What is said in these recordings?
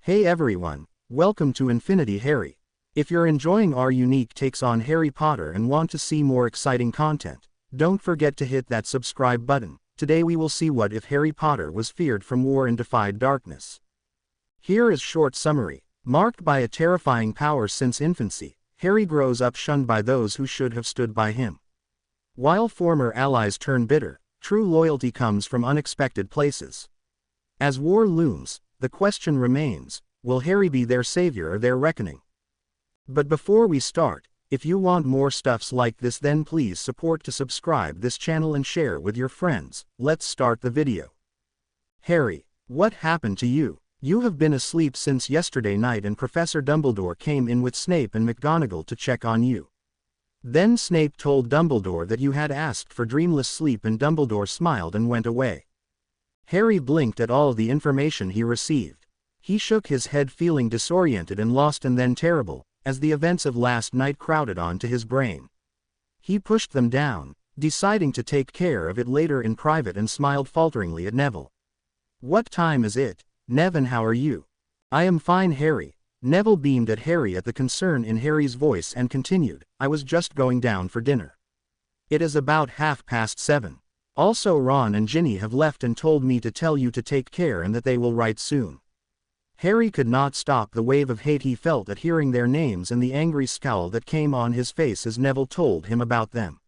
Hey everyone, welcome to Infinity Harry. If you're enjoying our unique takes on Harry Potter and want to see more exciting content, don't forget to hit that subscribe button. Today we will see what if Harry Potter was feared from War and Defied Darkness. Here is short summary. Marked by a terrifying power since infancy, Harry grows up shunned by those who should have stood by him. While former allies turn bitter, true loyalty comes from unexpected places. As war looms, the question remains, will Harry be their savior or their reckoning? But before we start, if you want more stuffs like this, then please support to subscribe this channel and share with your friends. Let's start the video. Harry, what happened to you? You have been asleep since yesterday night and Professor Dumbledore came in with Snape and McGonagall to check on you. Then Snape told Dumbledore that you had asked for dreamless sleep and Dumbledore smiled and went away. Harry blinked at all the information he received. He shook his head feeling disoriented and lost and then terrible, as the events of last night crowded onto his brain. He pushed them down, deciding to take care of it later in private and smiled falteringly at Neville. What time is it, Nev, and how are you? I am fine, Harry. Neville beamed at Harry at the concern in Harry's voice and continued, I was just going down for dinner. It is about 7:30. Also Ron and Ginny have left and told me to tell you to take care and that they will write soon. Harry could not stop the wave of hate he felt at hearing their names and the angry scowl that came on his face as Neville told him about them.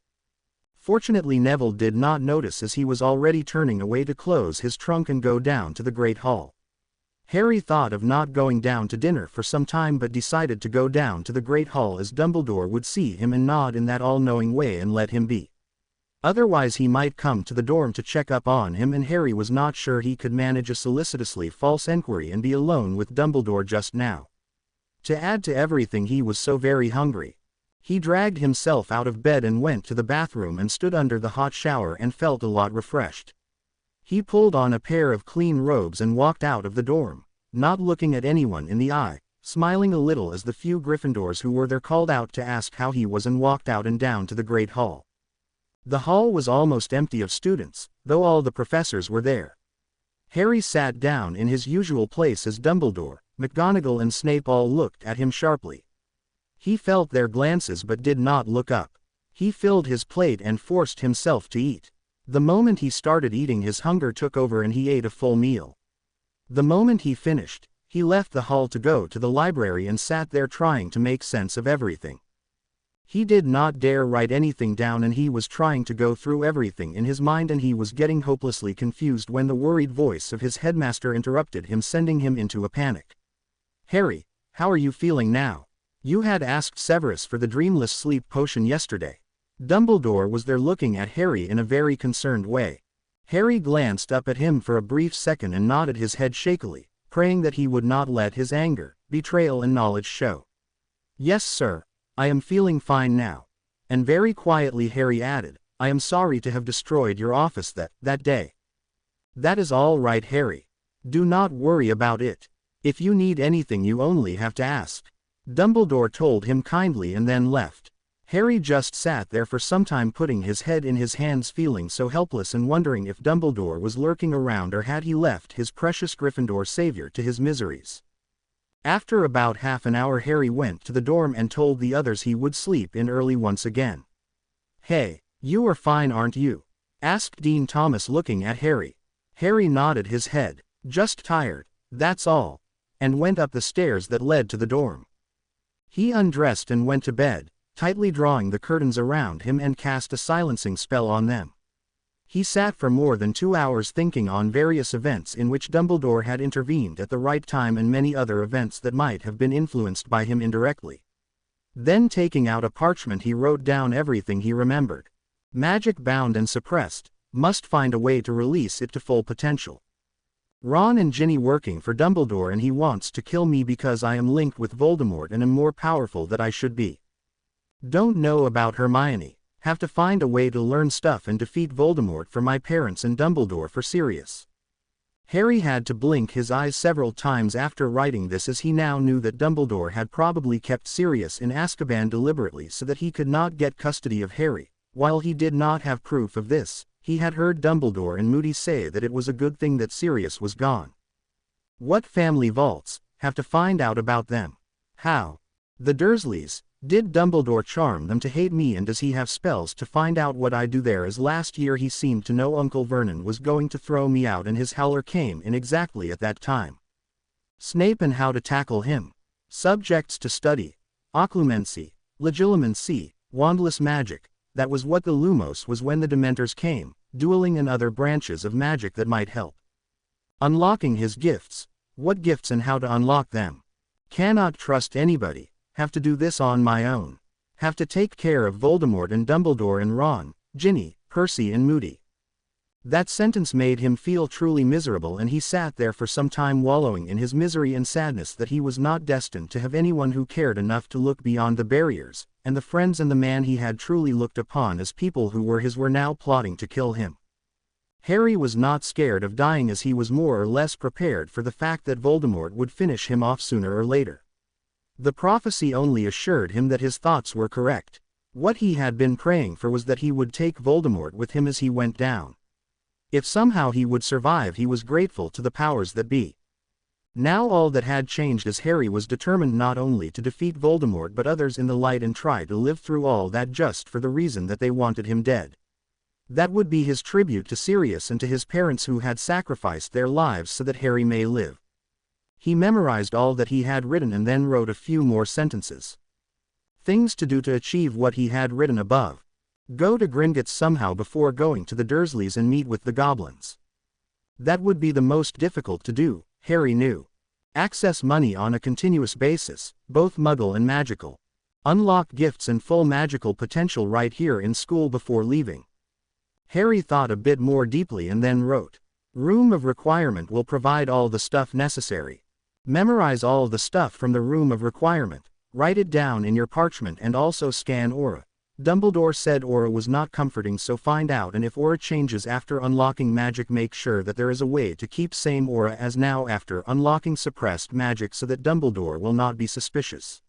Fortunately Neville did not notice as he was already turning away to close his trunk and go down to the Great Hall. Harry thought of not going down to dinner for some time but decided to go down to the Great Hall as Dumbledore would see him and nod in that all-knowing way and let him be. Otherwise he might come to the dorm to check up on him, and Harry was not sure he could manage a solicitously false enquiry and be alone with Dumbledore just now. To add to everything, he was so very hungry. He dragged himself out of bed and went to the bathroom and stood under the hot shower and felt a lot refreshed. He pulled on a pair of clean robes and walked out of the dorm, not looking at anyone in the eye, smiling a little as the few Gryffindors who were there called out to ask how he was and walked out and down to the Great Hall. The hall was almost empty of students, though all the professors were there. Harry sat down in his usual place as Dumbledore, McGonagall and Snape all looked at him sharply. He felt their glances but did not look up. He filled his plate and forced himself to eat. The moment he started eating, his hunger took over and he ate a full meal. The moment he finished, he left the hall to go to the library and sat there trying to make sense of everything. He did not dare write anything down and he was trying to go through everything in his mind and he was getting hopelessly confused when the worried voice of his headmaster interrupted him, sending him into a panic. Harry, how are you feeling now? You had asked Severus for the dreamless sleep potion yesterday. Dumbledore was there looking at Harry in a very concerned way. Harry glanced up at him for a brief second and nodded his head shakily, praying that he would not let his anger, betrayal and knowledge show. Yes, sir. I am feeling fine now. And very quietly Harry added, I am sorry to have destroyed your office that day. That is all right, Harry. Do not worry about it. If you need anything you only have to ask. Dumbledore told him kindly and then left. Harry just sat there for some time, putting his head in his hands, feeling so helpless and wondering if Dumbledore was lurking around or had he left his precious Gryffindor savior to his miseries. After about half an hour Harry went to the dorm and told the others he would sleep in early once again. Hey, you are fine, aren't you? Asked Dean Thomas, looking at Harry. Harry nodded his head. Just tired, that's all. And went up the stairs that led to the dorm. He undressed and went to bed, tightly drawing the curtains around him and cast a silencing spell on them. He sat for more than 2 hours thinking on various events in which Dumbledore had intervened at the right time and many other events that might have been influenced by him indirectly. Then taking out a parchment he wrote down everything he remembered. Magic bound and suppressed, must find a way to release it to full potential. Ron and Ginny working for Dumbledore and he wants to kill me because I am linked with Voldemort and am more powerful than I should be. Don't know about Hermione. Have to find a way to learn stuff and defeat Voldemort for my parents and Dumbledore for Sirius. Harry had to blink his eyes several times after writing this, as he now knew that Dumbledore had probably kept Sirius in Azkaban deliberately so that he could not get custody of Harry. While he did not have proof of this, he had heard Dumbledore and Moody say that it was a good thing that Sirius was gone. What family vaults have to find out about them. How? The Dursleys. Did Dumbledore charm them to hate me, and does he have spells to find out what I do there, as last year he seemed to know Uncle Vernon was going to throw me out and his howler came in exactly at that time. Snape and how to tackle him. Subjects to study. Occlumency, Legilimency, Wandless magic. That was what the Lumos was when the Dementors came, dueling and other branches of magic that might help. Unlocking his gifts. What gifts and how to unlock them. Cannot trust anybody. Have to do this on my own. Have to take care of Voldemort and Dumbledore and Ron, Ginny, Percy and Moody. That sentence made him feel truly miserable, and he sat there for some time wallowing in his misery and sadness that he was not destined to have anyone who cared enough to look beyond the barriers, and the friends and the man he had truly looked upon as people who were his were now plotting to kill him. Harry was not scared of dying, as he was more or less prepared for the fact that Voldemort would finish him off sooner or later. The prophecy only assured him that his thoughts were correct. What he had been praying for was that he would take Voldemort with him as he went down. If somehow he would survive, he was grateful to the powers that be. Now all that had changed, as Harry was determined not only to defeat Voldemort but others in the light, and try to live through all that just for the reason that they wanted him dead. That would be his tribute to Sirius and to his parents who had sacrificed their lives so that Harry may live. He memorized all that he had written and then wrote a few more sentences. Things to do to achieve what he had written above. Go to Gringotts somehow before going to the Dursleys and meet with the goblins. That would be the most difficult to do, Harry knew. Access money on a continuous basis, both Muggle and magical. Unlock gifts and full magical potential right here in school before leaving. Harry thought a bit more deeply and then wrote. Room of Requirement will provide all the stuff necessary. Memorize all the stuff from the Room of Requirement, write it down in your parchment, and also scan aura. Dumbledore said aura was not comforting, so find out, and if aura changes after unlocking magic, make sure that there is a way to keep same aura as now after unlocking suppressed magic so that Dumbledore will not be suspicious.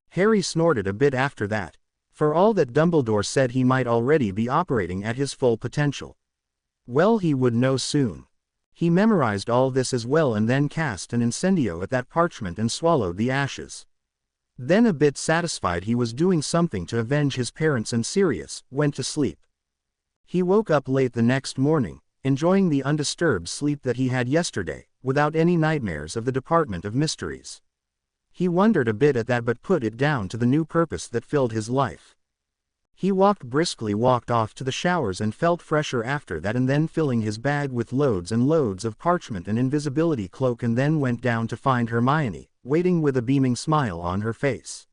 Harry snorted a bit after that. For all that Dumbledore said, he might already be operating at his full potential. Well, he would know soon. He memorized all this as well and then cast an incendio at that parchment and swallowed the ashes. Then, a bit satisfied he was doing something to avenge his parents and Sirius, went to sleep. He woke up late the next morning, enjoying the undisturbed sleep that he had yesterday, without any nightmares of the Department of Mysteries. He wondered a bit at that, but put it down to the new purpose that filled his life. He briskly walked off to the showers and felt fresher after that, and then filling his bag with loads and loads of parchment and invisibility cloak, and then went down to find Hermione, waiting with a beaming smile on her face.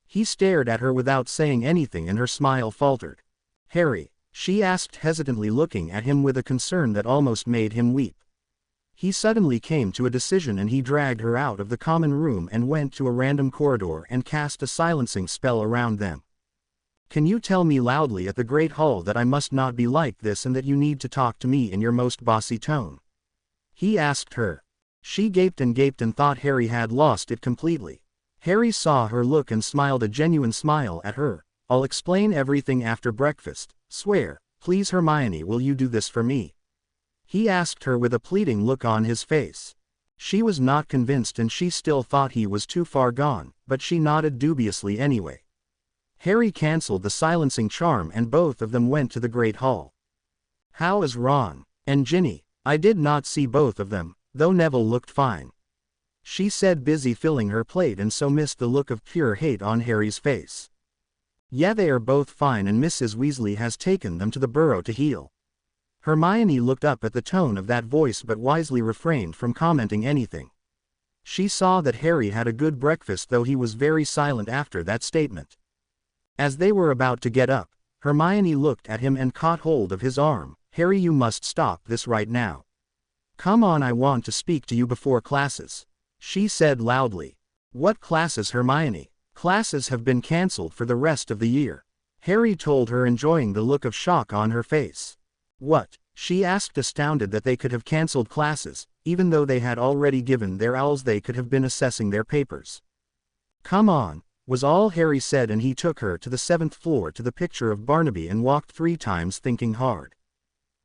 He stared at her without saying anything, and her smile faltered. Harry, she asked hesitantly, looking at him with a concern that almost made him weep. He suddenly came to a decision, and he dragged her out of the common room and went to a random corridor and cast a silencing spell around them. Can you tell me loudly at the Great Hall that I must not be like this, and that you need to talk to me in your most bossy tone? He asked her. She gaped and thought Harry had lost it completely. Harry saw her look and smiled a genuine smile at her. I'll explain everything after breakfast. Swear, please Hermione, will you do this for me? He asked her with a pleading look on his face. She was not convinced, and she still thought he was too far gone, but she nodded dubiously anyway. Harry cancelled the silencing charm and both of them went to the Great Hall. How is Ron and Ginny? I did not see both of them, though Neville looked fine. She said, busy filling her plate, and so missed the look of pure hate on Harry's face. Yeah, they are both fine, and Mrs. Weasley has taken them to the Burrow to heal. Hermione looked up at the tone of that voice but wisely refrained from commenting anything. She saw that Harry had a good breakfast, though he was very silent after that statement. As they were about to get up, Hermione looked at him and caught hold of his arm. Harry, you must stop this right now. Come on, I want to speak to you before classes, she said loudly. What classes, Hermione? Classes have been cancelled for the rest of the year, Harry told her, enjoying the look of shock on her face. What? She asked, astounded that they could have cancelled classes, even though they had already given their owls they could have been assessing their papers. Come on, was all Harry said, and he took her to the 7th floor to the picture of Barnaby and walked 3 times, thinking hard.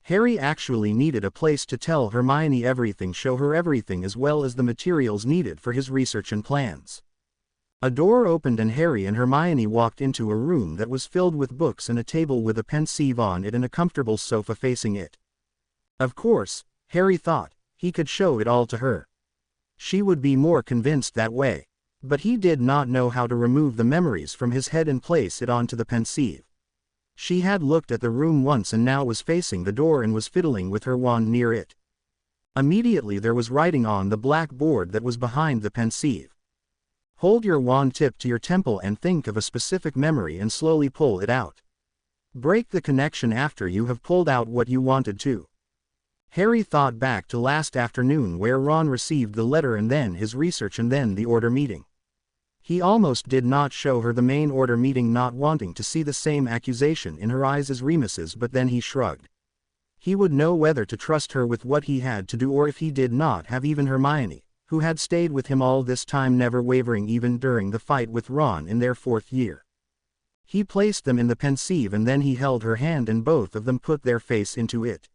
Harry actually needed a place to tell Hermione everything, show her everything, as well as the materials needed for his research and plans. A door opened and Harry and Hermione walked into a room that was filled with books and a table with a pensieve on it and a comfortable sofa facing it. Of course, Harry thought, he could show it all to her. She would be more convinced that way. But he did not know how to remove the memories from his head and place it onto the pensieve. She had looked at the room once and now was facing the door and was fiddling with her wand near it. Immediately there was writing on the black board that was behind the pensieve. Hold your wand tip to your temple and think of a specific memory and slowly pull it out. Break the connection after you have pulled out what you wanted to. Harry thought back to last afternoon where Ron received the letter and then his research and then the order meeting. He almost did not show her the main order meeting, not wanting to see the same accusation in her eyes as Remus's, but then he shrugged. He would know whether to trust her with what he had to do or if he did not have even Hermione, who had stayed with him all this time, never wavering even during the fight with Ron in their 4th year. He placed them in the pensieve and then he held her hand and both of them put their face into it.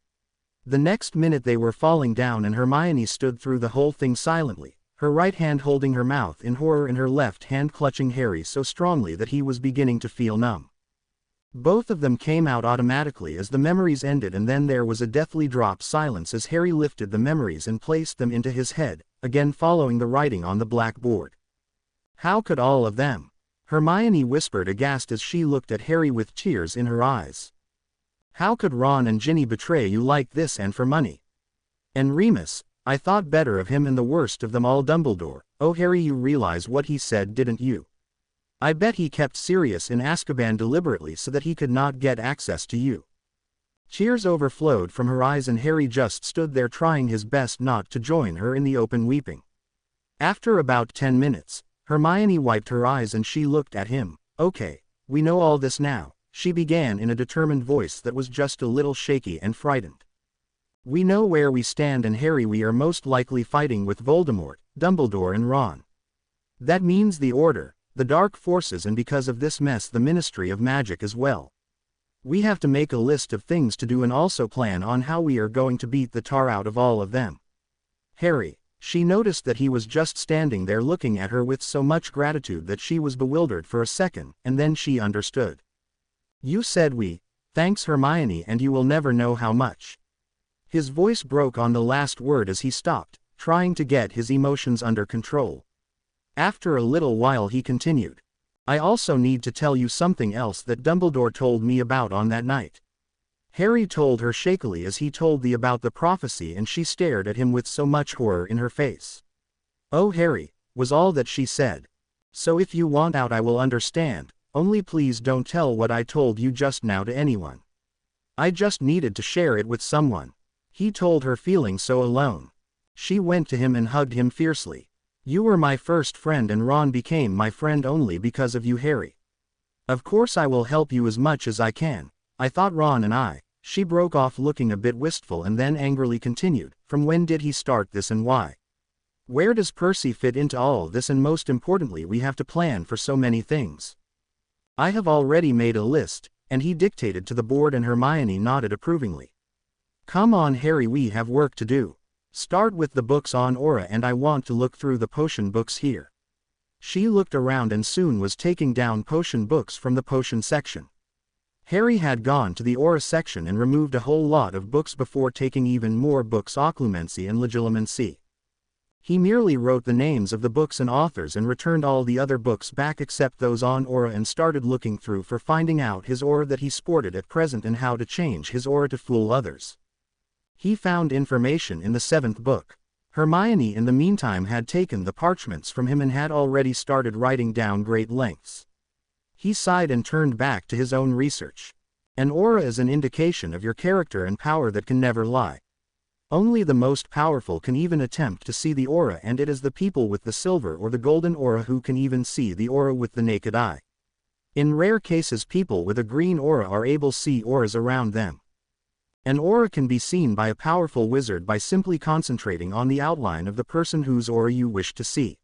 The next minute they were falling down and Hermione stood through the whole thing silently, her right hand holding her mouth in horror and her left hand clutching Harry so strongly that he was beginning to feel numb. Both of them came out automatically as the memories ended and then there was a deathly drop silence as Harry lifted the memories and placed them into his head, again following the writing on the blackboard. How could all of them? Hermione whispered aghast as she looked at Harry with tears in her eyes. How could Ron and Ginny betray you like this and for money? And Remus, I thought better of him and the worst of them all, Dumbledore. Oh Harry, you realize what he said, didn't you? I bet he kept Sirius in Azkaban deliberately so that he could not get access to you. Tears overflowed from her eyes and Harry just stood there trying his best not to join her in the open weeping. After about 10 minutes, Hermione wiped her eyes and she looked at him. Okay, we know all this now, she began in a determined voice that was just a little shaky and frightened. We know where we stand, and Harry, we are most likely fighting with Voldemort, Dumbledore and Ron. That means the Order, the Dark Forces, and because of this mess the Ministry of Magic as well. We have to make a list of things to do and also plan on how we are going to beat the tar out of all of them. Harry, she noticed that he was just standing there looking at her with so much gratitude that she was bewildered for a second, and then she understood. You said we, thanks Hermione, and you will never know how much. His voice broke on the last word as he stopped, trying to get his emotions under control. After a little while he continued. I also need to tell you something else that Dumbledore told me about on that night. Harry told her shakily as he told about the prophecy, and she stared at him with so much horror in her face. Oh Harry, was all that she said. So if you want out I will understand, only please don't tell what I told you just now to anyone. I just needed to share it with someone. He told her, feeling so alone. She went to him and hugged him fiercely. You were my first friend and Ron became my friend only because of you, Harry. Of course I will help you as much as I can. I thought Ron and I. She broke off looking a bit wistful and then angrily continued. From when did he start this and why? Where does Percy fit into all this, and most importantly we have to plan for so many things. I have already made a list, and he dictated to the board and Hermione nodded approvingly. Come on Harry, we have work to do. Start with the books on aura and I want to look through the potion books here. She looked around and soon was taking down potion books from the potion section. Harry had gone to the aura section and removed a whole lot of books before taking even more books, occlumency and legilimency. He merely wrote the names of the books and authors and returned all the other books back except those on aura and started looking through for finding out his aura that he sported at present and how to change his aura to fool others. He found information in the 7th book. Hermione in the meantime had taken the parchments from him and had already started writing down great lengths. He sighed and turned back to his own research. An aura is an indication of your character and power that can never lie. Only the most powerful can even attempt to see the aura, and it is the people with the silver or the golden aura who can even see the aura with the naked eye. In rare cases people with a green aura are able to see auras around them. An aura can be seen by a powerful wizard by simply concentrating on the outline of the person whose aura you wish to see.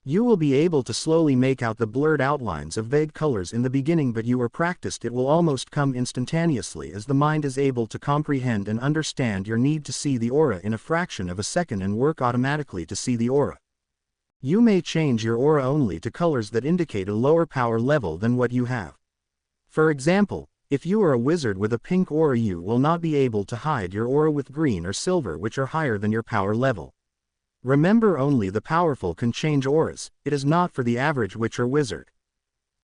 You will be able to slowly make out the blurred outlines of vague colors in the beginning, but you are practiced, it will almost come instantaneously as the mind is able to comprehend and understand your need to see the aura in a fraction of a second and work automatically to see the aura. You may change your aura only to colors that indicate a lower power level than what you have. For example, if you are a wizard with a pink aura, you will not be able to hide your aura with green or silver, which are higher than your power level. Remember, only the powerful can change auras, it is not for the average witch or wizard.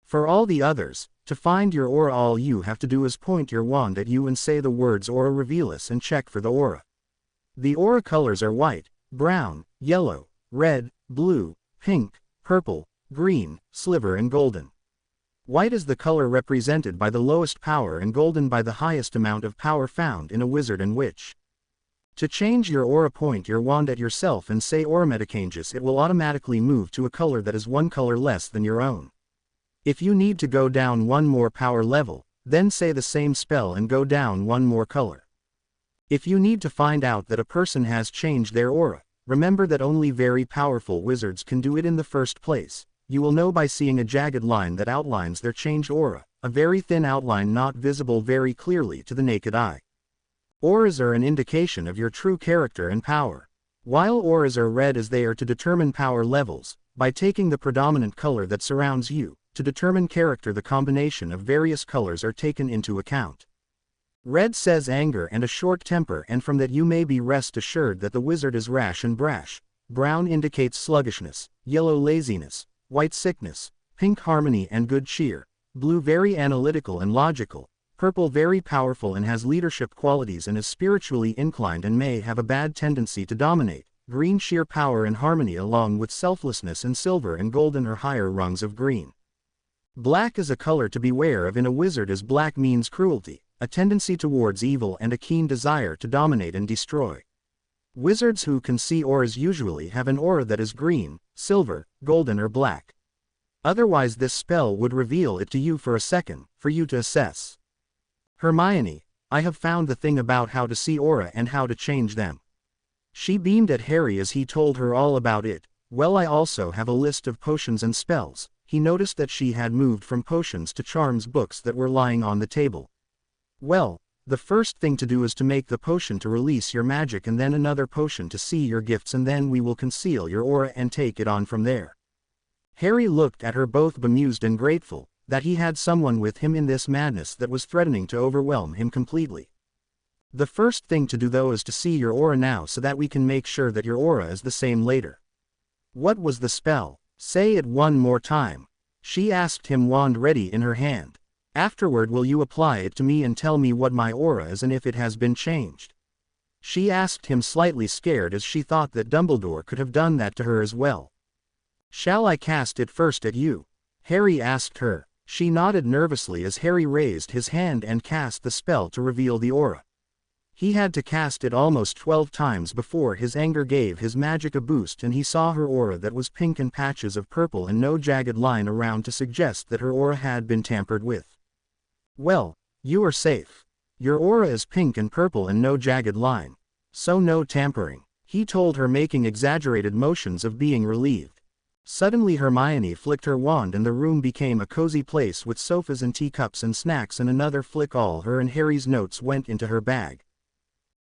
For all the others, to find your aura, all you have to do is point your wand at you and say the words Aura Revealus and check for the aura. The aura colors are white, brown, yellow, red, blue, pink, purple, green, silver and golden. White is the color represented by the lowest power and golden by the highest amount of power found in a wizard and witch. To change your aura, point your wand at yourself and say Aura Metacangus. It will automatically move to a color that is one color less than your own. If you need to go down one more power level, then say the same spell and go down one more color. If you need to find out that a person has changed their aura, remember that only very powerful wizards can do it in the first place. You will know by seeing a jagged line that outlines their changed aura, a very thin outline not visible very clearly to the naked eye. Auras are an indication of your true character and power. While auras are read as they are to determine power levels, by taking the predominant color that surrounds you, to determine character the combination of various colors are taken into account. Red says anger and a short temper, and from that you may be rest assured that the wizard is rash and brash. Brown indicates sluggishness, yellow laziness, white sickness, pink harmony and good cheer, blue very analytical and logical, purple very powerful and has leadership qualities and is spiritually inclined and may have a bad tendency to dominate, green sheer power and harmony along with selflessness, and silver and golden are higher rungs of green. Black is a color to beware of in a wizard, as black means cruelty, a tendency towards evil and a keen desire to dominate and destroy. Wizards who can see auras usually have an aura that is green, silver, golden or black. Otherwise this spell would reveal it to you for a second, for you to assess. Hermione, I have found the thing about how to see aura and how to change them. She beamed at Harry as he told her all about it. Well, I also have a list of potions and spells. He noticed that she had moved from potions to charms books that were lying on the table. Well, the first thing to do is to make the potion to release your magic, and then another potion to see your gifts, and then we will conceal your aura and take it on from there. Harry looked at her, both bemused and grateful that he had someone with him in this madness that was threatening to overwhelm him completely. The first thing to do though is to see your aura now, so that we can make sure that your aura is the same later. What was the spell? Say it one more time. She asked him, wand ready in her hand. Afterward will you apply it to me and tell me what my aura is and if it has been changed? She asked him, slightly scared, as she thought that Dumbledore could have done that to her as well. Shall I cast it first at you? Harry asked her. She nodded nervously as Harry raised his hand and cast the spell to reveal the aura. He had to cast it almost 12 times before his anger gave his magic a boost and he saw her aura that was pink and patches of purple and no jagged line around to suggest that her aura had been tampered with. Well, you are safe. Your aura is pink and purple and no jagged line. So no tampering, he told her, making exaggerated motions of being relieved. Suddenly Hermione flicked her wand and the room became a cozy place with sofas and teacups and snacks, and another flick all her and Harry's notes went into her bag.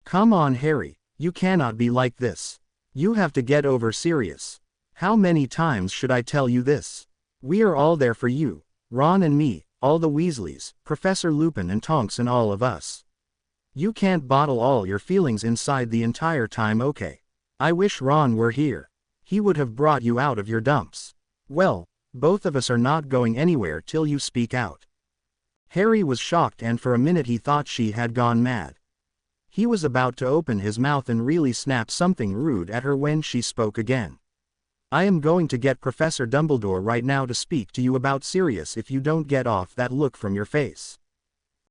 Come on Harry, you cannot be like this. You have to get over Sirius. How many times should I tell you this? We are all there for you, Ron and me, all the Weasleys, Professor Lupin and Tonks and all of us. You can't bottle all your feelings inside the entire time, okay? I wish Ron were here. He would have brought you out of your dumps. Well, both of us are not going anywhere till you speak out. Harry was shocked and for a minute he thought she had gone mad. He was about to open his mouth and really snap something rude at her when she spoke again. I am going to get Professor Dumbledore right now to speak to you about Sirius if you don't get off that look from your face.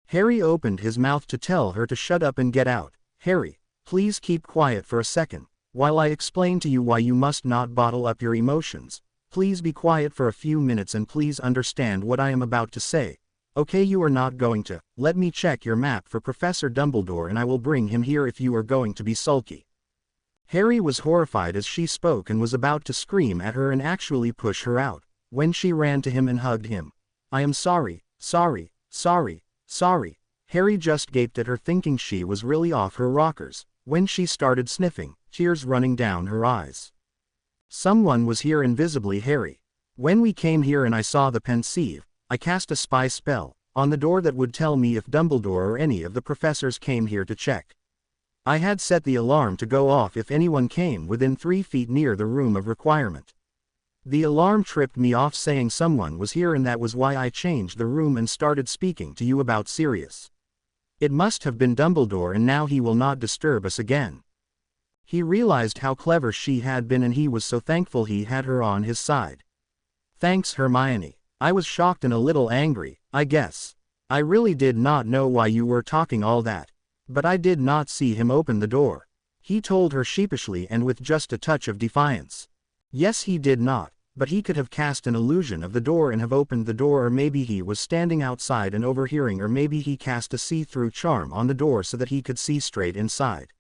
Harry opened his mouth to tell her to shut up and get out. Harry, please keep quiet for a second. While I explain to you why you must not bottle up your emotions, please be quiet for a few minutes and please understand what I am about to say. Okay, you are not going to. Let me check your map for Professor Dumbledore and I will bring him here if you are going to be sulky. Harry was horrified as she spoke and was about to scream at her and actually push her out, when she ran to him and hugged him. "I am sorry, sorry, sorry, sorry." Harry just gaped at her thinking she was really off her rockers, when she started sniffing, tears running down her eyes. "Someone was here invisibly, Harry. When we came here and I saw the pensieve, I cast a spy spell on the door that would tell me if Dumbledore or any of the professors came here to check. I had set the alarm to go off if anyone came within 3 feet near the room of requirement. The alarm tripped me off saying someone was here, and that was why I changed the room and started speaking to you about Sirius. It must have been Dumbledore, and now he will not disturb us again." He realized how clever she had been and he was so thankful he had her on his side. "Thanks, Hermione. I was shocked and a little angry, I guess. I really did not know why you were talking all that. But I did not see him open the door," he told her sheepishly and with just a touch of defiance. Yes, he did not, but he could have cast an illusion of the door and have opened the door, or maybe he was standing outside and overhearing, or maybe he cast a see-through charm on the door so that he could see straight inside.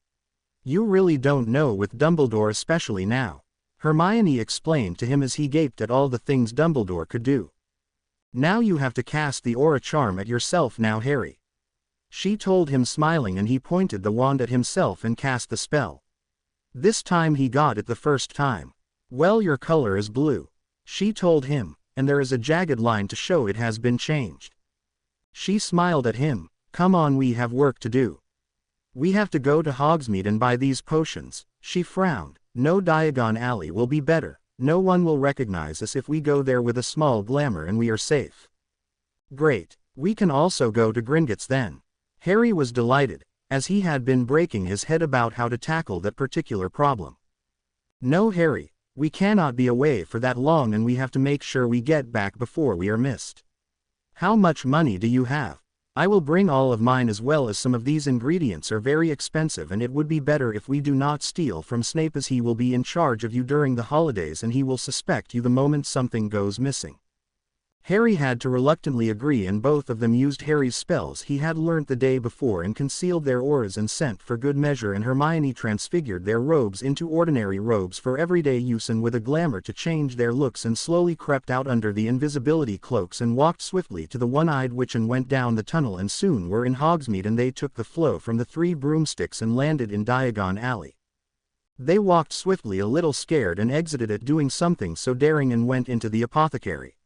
"You really don't know with Dumbledore, especially now," Hermione explained to him as he gaped at all the things Dumbledore could do. "Now you have to cast the aura charm at yourself now, Harry," she told him, smiling, and he pointed the wand at himself and cast the spell. This time he got it the first time. "Well, your color is blue," she told him, "and there is a jagged line to show it has been changed." She smiled at him. "Come on, we have work to do. We have to go to Hogsmeade and buy these potions." She frowned. "No, Diagon Alley will be better. No one will recognize us if we go there with a small glamour, and we are safe." "Great. We can also go to Gringotts then." Harry was delighted, as he had been breaking his head about how to tackle that particular problem. "No, Harry, we cannot be away for that long, and we have to make sure we get back before we are missed. How much money do you have? I will bring all of mine, as well as some of these ingredients are very expensive, and it would be better if we do not steal from Snape, as he will be in charge of you during the holidays and he will suspect you the moment something goes missing." Harry had to reluctantly agree, and both of them used Harry's spells he had learnt the day before and concealed their auras and scent for good measure, and Hermione transfigured their robes into ordinary robes for everyday use and with a glamour to change their looks, and slowly crept out under the invisibility cloaks and walked swiftly to the One-Eyed Witch and went down the tunnel, and soon were in Hogsmeade, and they took the flow from the 3 broomsticks and landed in Diagon Alley. They walked swiftly, a little scared, and exited it doing something so daring, and went into the apothecary.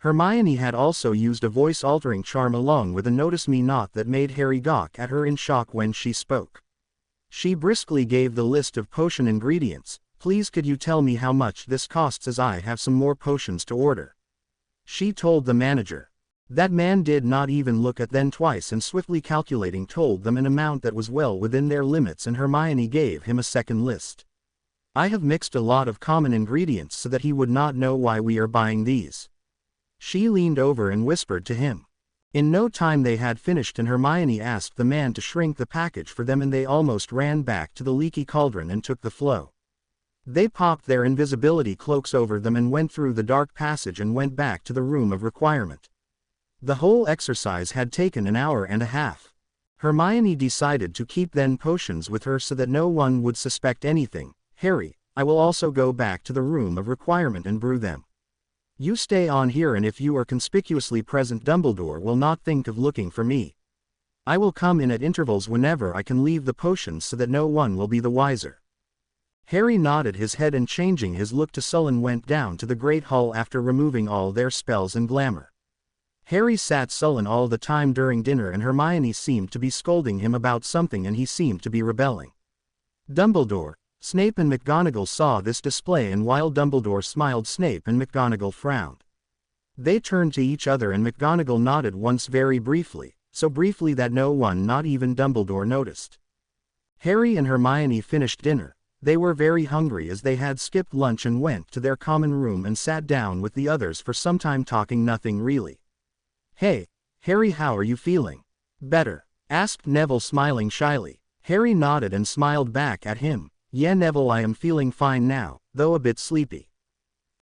Hermione had also used a voice-altering charm along with a notice me not that made Harry gawk at her in shock when she spoke. She briskly gave the list of potion ingredients. "Please, could you tell me how much this costs, as I have some more potions to order?" she told the manager. That man did not even look at them twice, and swiftly calculating told them an amount that was well within their limits, and Hermione gave him a second list. "I have mixed a lot of common ingredients so that he would not know why we are buying these." She leaned over and whispered to him. In no time they had finished, and Hermione asked the man to shrink the package for them, and they almost ran back to the leaky cauldron and took the flow. They popped their invisibility cloaks over them and went through the dark passage and went back to the room of requirement. The whole exercise had taken an hour and a half. Hermione decided to keep then potions with her so that no one would suspect anything. "Harry, I will also go back to the room of requirement and brew them. You stay on here, and if you are conspicuously present, Dumbledore will not think of looking for me. I will come in at intervals whenever I can leave the potions so that no one will be the wiser." Harry nodded his head and, changing his look to sullen, went down to the Great Hall after removing all their spells and glamour. Harry sat sullen all the time during dinner, and Hermione seemed to be scolding him about something, and he seemed to be rebelling. Dumbledore, Snape and McGonagall saw this display, and while Dumbledore smiled, Snape and McGonagall frowned. They turned to each other, and McGonagall nodded once very briefly, so briefly that no one, not even Dumbledore, noticed. Harry and Hermione finished dinner. They were very hungry, as they had skipped lunch and went to their common room and sat down with the others for some time, talking nothing really. "Hey, Harry, how are you feeling?" "Better?" asked Neville, smiling shyly. Harry nodded and smiled back at him. "Yeah, Neville, I am feeling fine now, though a bit sleepy."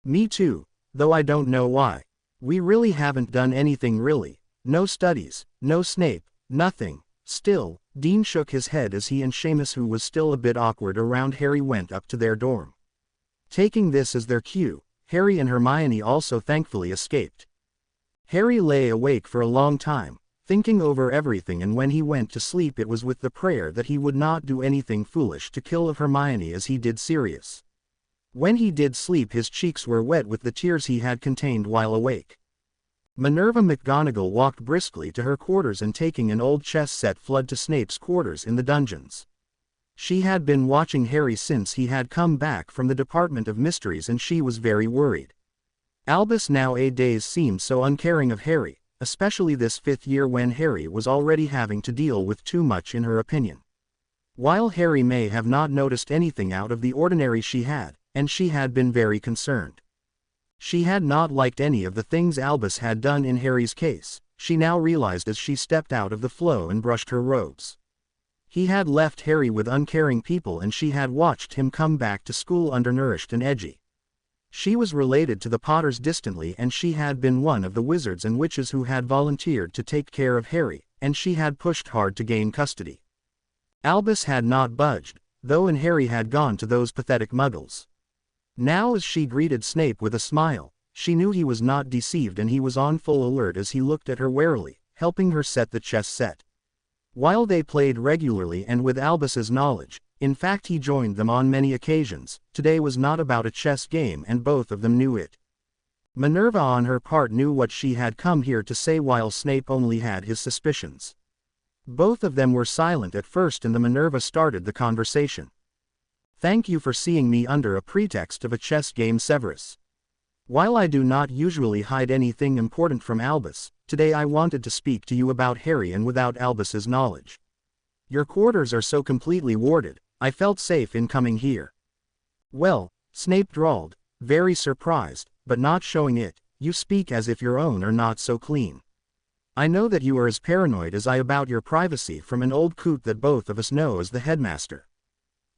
"Me too, though I don't know why. We really haven't done anything really. No studies, no Snape, nothing. Still, Dean shook his head as he and Seamus, who was still a bit awkward around Harry, went up to their dorm. Taking this as their cue, Harry and Hermione also thankfully escaped. Harry lay awake for a long time, thinking over everything, and when he went to sleep it was with the prayer that he would not do anything foolish to kill of Hermione as he did Sirius. When he did sleep his cheeks were wet with the tears he had contained while awake. Minerva McGonagall walked briskly to her quarters and taking an old chess set fled to Snape's quarters in the dungeons. She had been watching Harry since he had come back from the Department of Mysteries and she was very worried. Albus nowadays seemed so uncaring of Harry, especially this 5th year when Harry was already having to deal with too much in her opinion. While Harry may have not noticed anything out of the ordinary she had been very concerned. She had not liked any of the things Albus had done in Harry's case, she now realized as she stepped out of the flow and brushed her robes. He had left Harry with uncaring people and she had watched him come back to school undernourished and edgy. She was related to the Potters distantly and she had been one of the wizards and witches who had volunteered to take care of Harry, and she had pushed hard to gain custody. Albus had not budged, though, and Harry had gone to those pathetic muggles. Now as she greeted Snape with a smile, she knew he was not deceived and he was on full alert as he looked at her warily, helping her set the chess set. While they played regularly and with Albus's knowledge, in fact he joined them on many occasions, today was not about a chess game and both of them knew it. Minerva on her part knew what she had come here to say while Snape only had his suspicions. Both of them were silent at first and the Minerva started the conversation. "Thank you for seeing me under a pretext of a chess game, Severus. While I do not usually hide anything important from Albus, today I wanted to speak to you about Harry and without Albus's knowledge. Your quarters are so completely warded, I felt safe in coming here." "Well," Snape drawled, very surprised, but not showing it, "you speak as if your own are not so clean. I know that you are as paranoid as I about your privacy from an old coot that both of us know as the headmaster."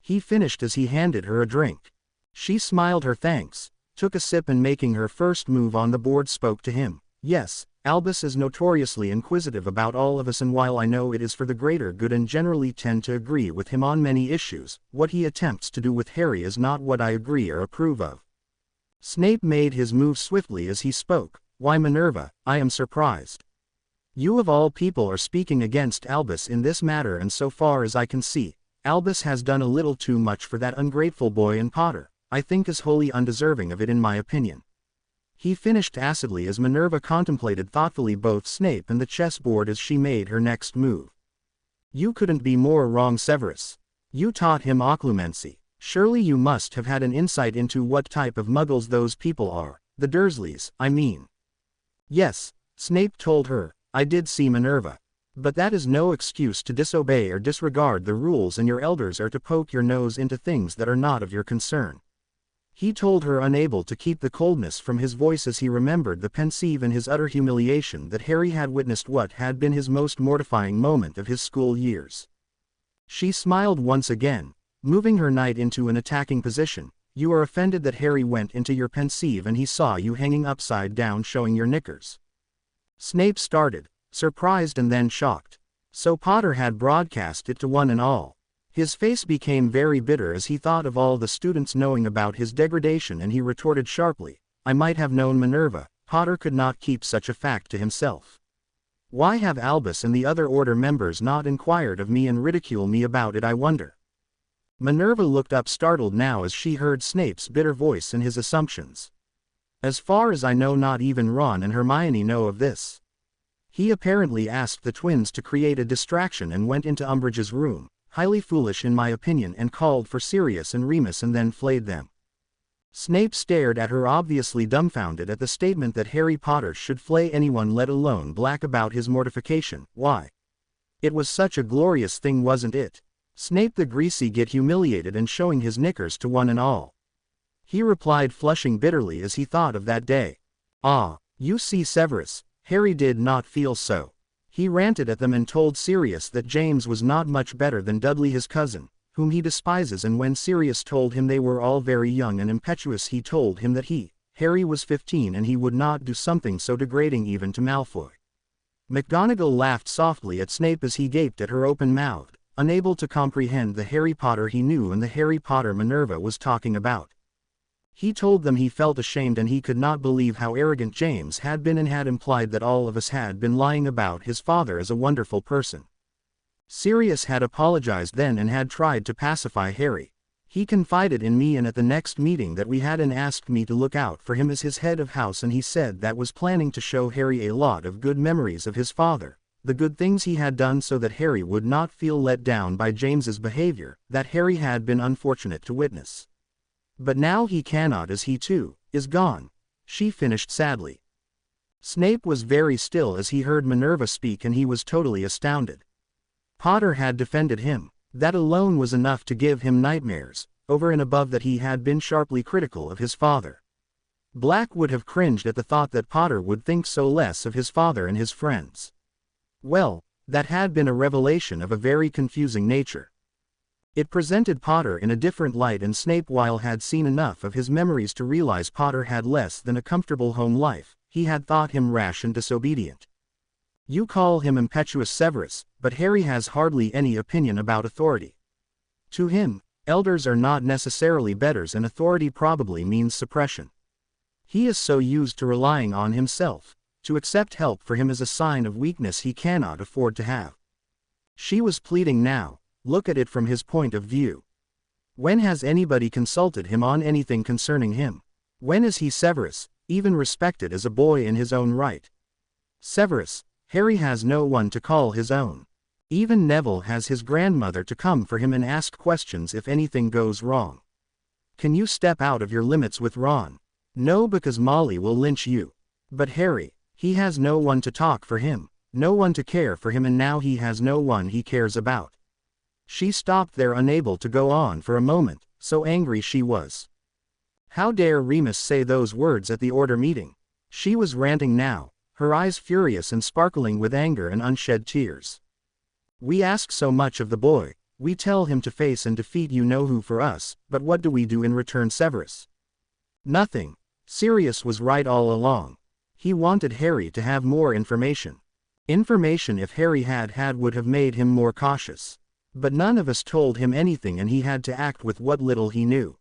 He finished as he handed her a drink. She smiled her thanks, took a sip and making her first move on the board spoke to him. "Yes, Albus is notoriously inquisitive about all of us and while I know it is for the greater good and generally tend to agree with him on many issues, what he attempts to do with Harry is not what I agree or approve of." Snape made his move swiftly as he spoke. "Why, Minerva, I am surprised. You of all people are speaking against Albus in this matter, and so far as I can see, Albus has done a little too much for that ungrateful boy and Potter, I think is wholly undeserving of it in my opinion." He finished acidly as Minerva contemplated thoughtfully both Snape and the chessboard as she made her next move. "You couldn't be more wrong, Severus. You taught him occlumency. Surely you must have had an insight into what type of muggles those people are, the Dursleys, I mean." "Yes," Snape told her, "I did see Minerva. But that is no excuse to disobey or disregard the rules, and your elders are to poke your nose into things that are not of your concern." He told her, unable to keep the coldness from his voice as he remembered the pensive and his utter humiliation that Harry had witnessed what had been his most mortifying moment of his school years. She smiled once again, moving her knight into an attacking position. "You are offended that Harry went into your pensive and he saw you hanging upside down showing your knickers." Snape started, surprised and then shocked. So Potter had broadcast it to one and all. His face became very bitter as he thought of all the students knowing about his degradation, and he retorted sharply, "I might have known, Minerva, Potter could not keep such a fact to himself. Why have Albus and the other order members not inquired of me and ridicule me about it, I wonder?" Minerva looked up startled now as she heard Snape's bitter voice and his assumptions. "As far as I know, not even Ron and Hermione know of this. He apparently asked the twins to create a distraction and went into Umbridge's room, highly foolish in my opinion, and called for Sirius and Remus and then flayed them." Snape stared at her, obviously dumbfounded at the statement that Harry Potter should flay anyone, let alone black about his mortification. "Why? It was such a glorious thing, wasn't it? Snape the greasy get humiliated and showing his knickers to one and all." He replied, flushing bitterly as he thought of that day. "Ah, you see, Severus, Harry did not feel so. He ranted at them and told Sirius that James was not much better than Dudley, his cousin, whom he despises, and when Sirius told him they were all very young and impetuous, he told him that Harry was 15 and he would not do something so degrading even to Malfoy. McGonagall laughed softly at Snape as he gaped at her open-mouthed, unable to comprehend the Harry Potter he knew and the Harry Potter Minerva was talking about. He told them he felt ashamed and he could not believe how arrogant James had been and had implied that all of us had been lying about his father as a wonderful person. Sirius had apologized then and had tried to pacify Harry. He confided in me and at the next meeting that we had and asked me to look out for him as his head of house, and he said that was planning to show Harry a lot of good memories of his father, the good things he had done so that Harry would not feel let down by James's behavior, that Harry had been unfortunate to witness. But now he cannot, as he too is gone, she finished sadly. Snape was very still as he heard Minerva speak and he was totally astounded. Potter had defended him. That alone was enough to give him nightmares, over and above that he had been sharply critical of his father. Black would have cringed at the thought that Potter would think so less of his father and his friends. Well, that had been a revelation of a very confusing nature. It presented Potter in a different light, and Snape, while had seen enough of his memories to realize Potter had less than a comfortable home life, he had thought him rash and disobedient. You call him impetuous, Severus, but Harry has hardly any opinion about authority. To him, elders are not necessarily betters and authority probably means suppression. He is so used to relying on himself. To accept help for him is a sign of weakness he cannot afford to have. She was pleading now, look at it from his point of view. When has anybody consulted him on anything concerning him? When is he, Severus, even respected as a boy in his own right? Severus, Harry has no one to call his own. Even Neville has his grandmother to come for him and ask questions if anything goes wrong. Can you step out of your limits with Ron? No, because Molly will lynch you. But Harry, he has no one to talk for him, no one to care for him, and now he has no one he cares about. She stopped there, unable to go on for a moment, so angry she was. How dare Remus say those words at the order meeting? She was ranting now, her eyes furious and sparkling with anger and unshed tears. We ask so much of the boy, we tell him to face and defeat you-know-who for us, but what do we do in return, Severus? Nothing. Sirius was right all along. He wanted Harry to have more information. Information, if Harry had would have made him more cautious. But none of us told him anything and he had to act with what little he knew.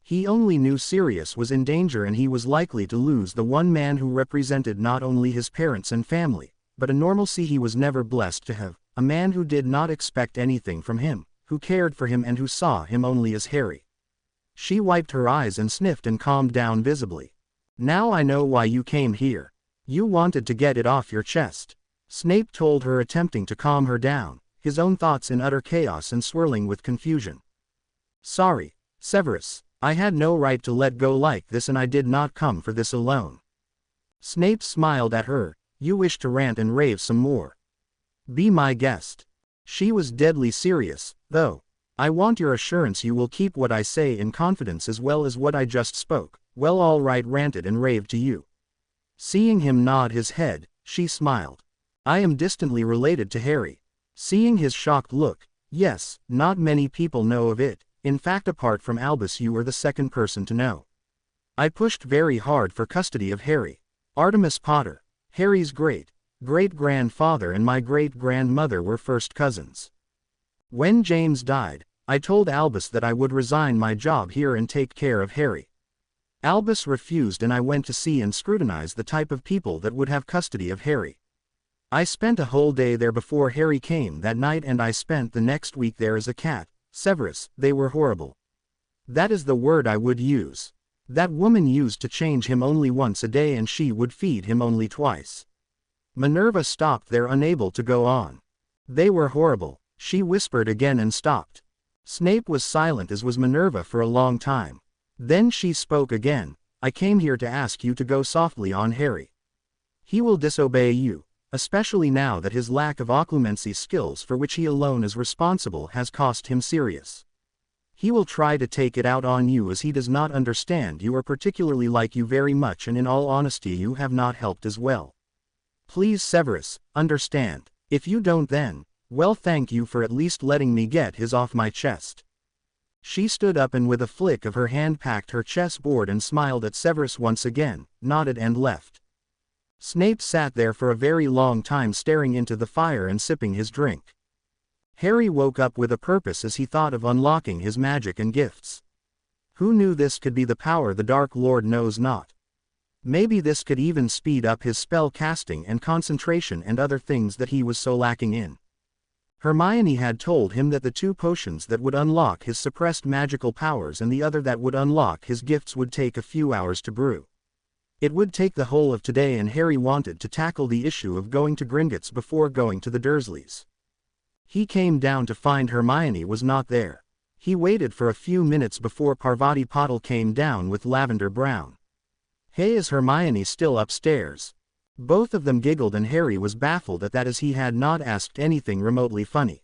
He only knew Sirius was in danger and he was likely to lose the one man who represented not only his parents and family, but a normalcy he was never blessed to have, a man who did not expect anything from him, who cared for him and who saw him only as Harry. She wiped her eyes and sniffed and calmed down visibly. Now I know why you came here. You wanted to get it off your chest. Snape told her, attempting to calm her down, his own thoughts in utter chaos and swirling with confusion. Sorry, Severus. I had no right to let go like this, and I did not come for this alone. Snape smiled at her. You wish to rant and rave some more? Be my guest. She was deadly serious, though. I want your assurance you will keep what I say in confidence as well as what I just spoke. Well, all right, ranted and raved to you. Seeing him nod his head, she smiled. I am distantly related to Harry. Seeing his shocked look, yes, not many people know of it. In fact, apart from Albus, you were the second person to know. I pushed very hard for custody of Harry. Artemis Potter, Harry's great-great-grandfather, and my great-grandmother were first cousins. When James died, I told Albus that I would resign my job here and take care of Harry. Albus refused and I went to see and scrutinize the type of people that would have custody of Harry. I spent a whole day there before Harry came that night, and I spent the next week there as a cat. Severus, they were horrible. That is the word I would use. That woman used to change him only once a day and she would feed him only twice. Minerva stopped there, unable to go on. They were horrible, she whispered again and stopped. Snape was silent, as was Minerva, for a long time. Then she spoke again. I came here to ask you to go softly on Harry. He will disobey you, especially now that his lack of occlumency skills, for which he alone is responsible, has cost him serious. He will try to take it out on you as he does not understand you or particularly like you very much, and in all honesty you have not helped as well. Please, Severus, understand. If you don't, then, well, thank you for at least letting me get his off my chest. She stood up and with a flick of her hand packed her chessboard and smiled at Severus once again, nodded and left. Snape sat there for a very long time staring into the fire and sipping his drink. Harry woke up with a purpose as he thought of unlocking his magic and gifts. Who knew this could be the power the Dark Lord knows not? Maybe this could even speed up his spell casting and concentration and other things that he was so lacking in. Hermione had told him that the 2 potions that would unlock his suppressed magical powers and the other that would unlock his gifts would take a few hours to brew. It would take the whole of today, and Harry wanted to tackle the issue of going to Gringotts before going to the Dursleys. He came down to find Hermione was not there. He waited for a few minutes before Parvati Patil came down with Lavender Brown. "Hey, is Hermione still upstairs?" Both of them giggled, and Harry was baffled at that as he had not asked anything remotely funny.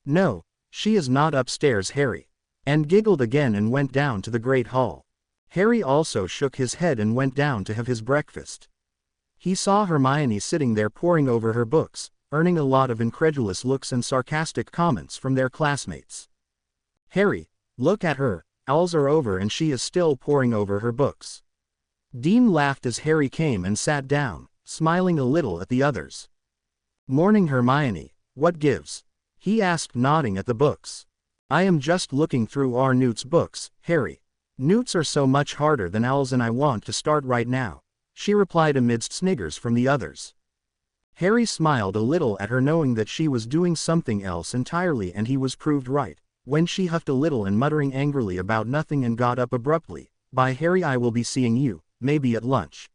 "No, she is not upstairs, Harry." And giggled again and went down to the Great Hall. Harry also shook his head and went down to have his breakfast. He saw Hermione sitting there poring over her books, earning a lot of incredulous looks and sarcastic comments from their classmates. "Harry, look at her, owls are over and she is still poring over her books." Dean laughed as Harry came and sat down, smiling a little at the others. "Morning, Hermione, what gives?" he asked, nodding at the books. "I am just looking through our Newt's books, Harry. Newts are so much harder than owls and I want to start right now," she replied amidst sniggers from the others. Harry smiled a little at her, knowing that she was doing something else entirely, and he was proved right, when she huffed a little and muttering angrily about nothing and got up abruptly. "Bye, Harry, I will be seeing you, maybe at lunch."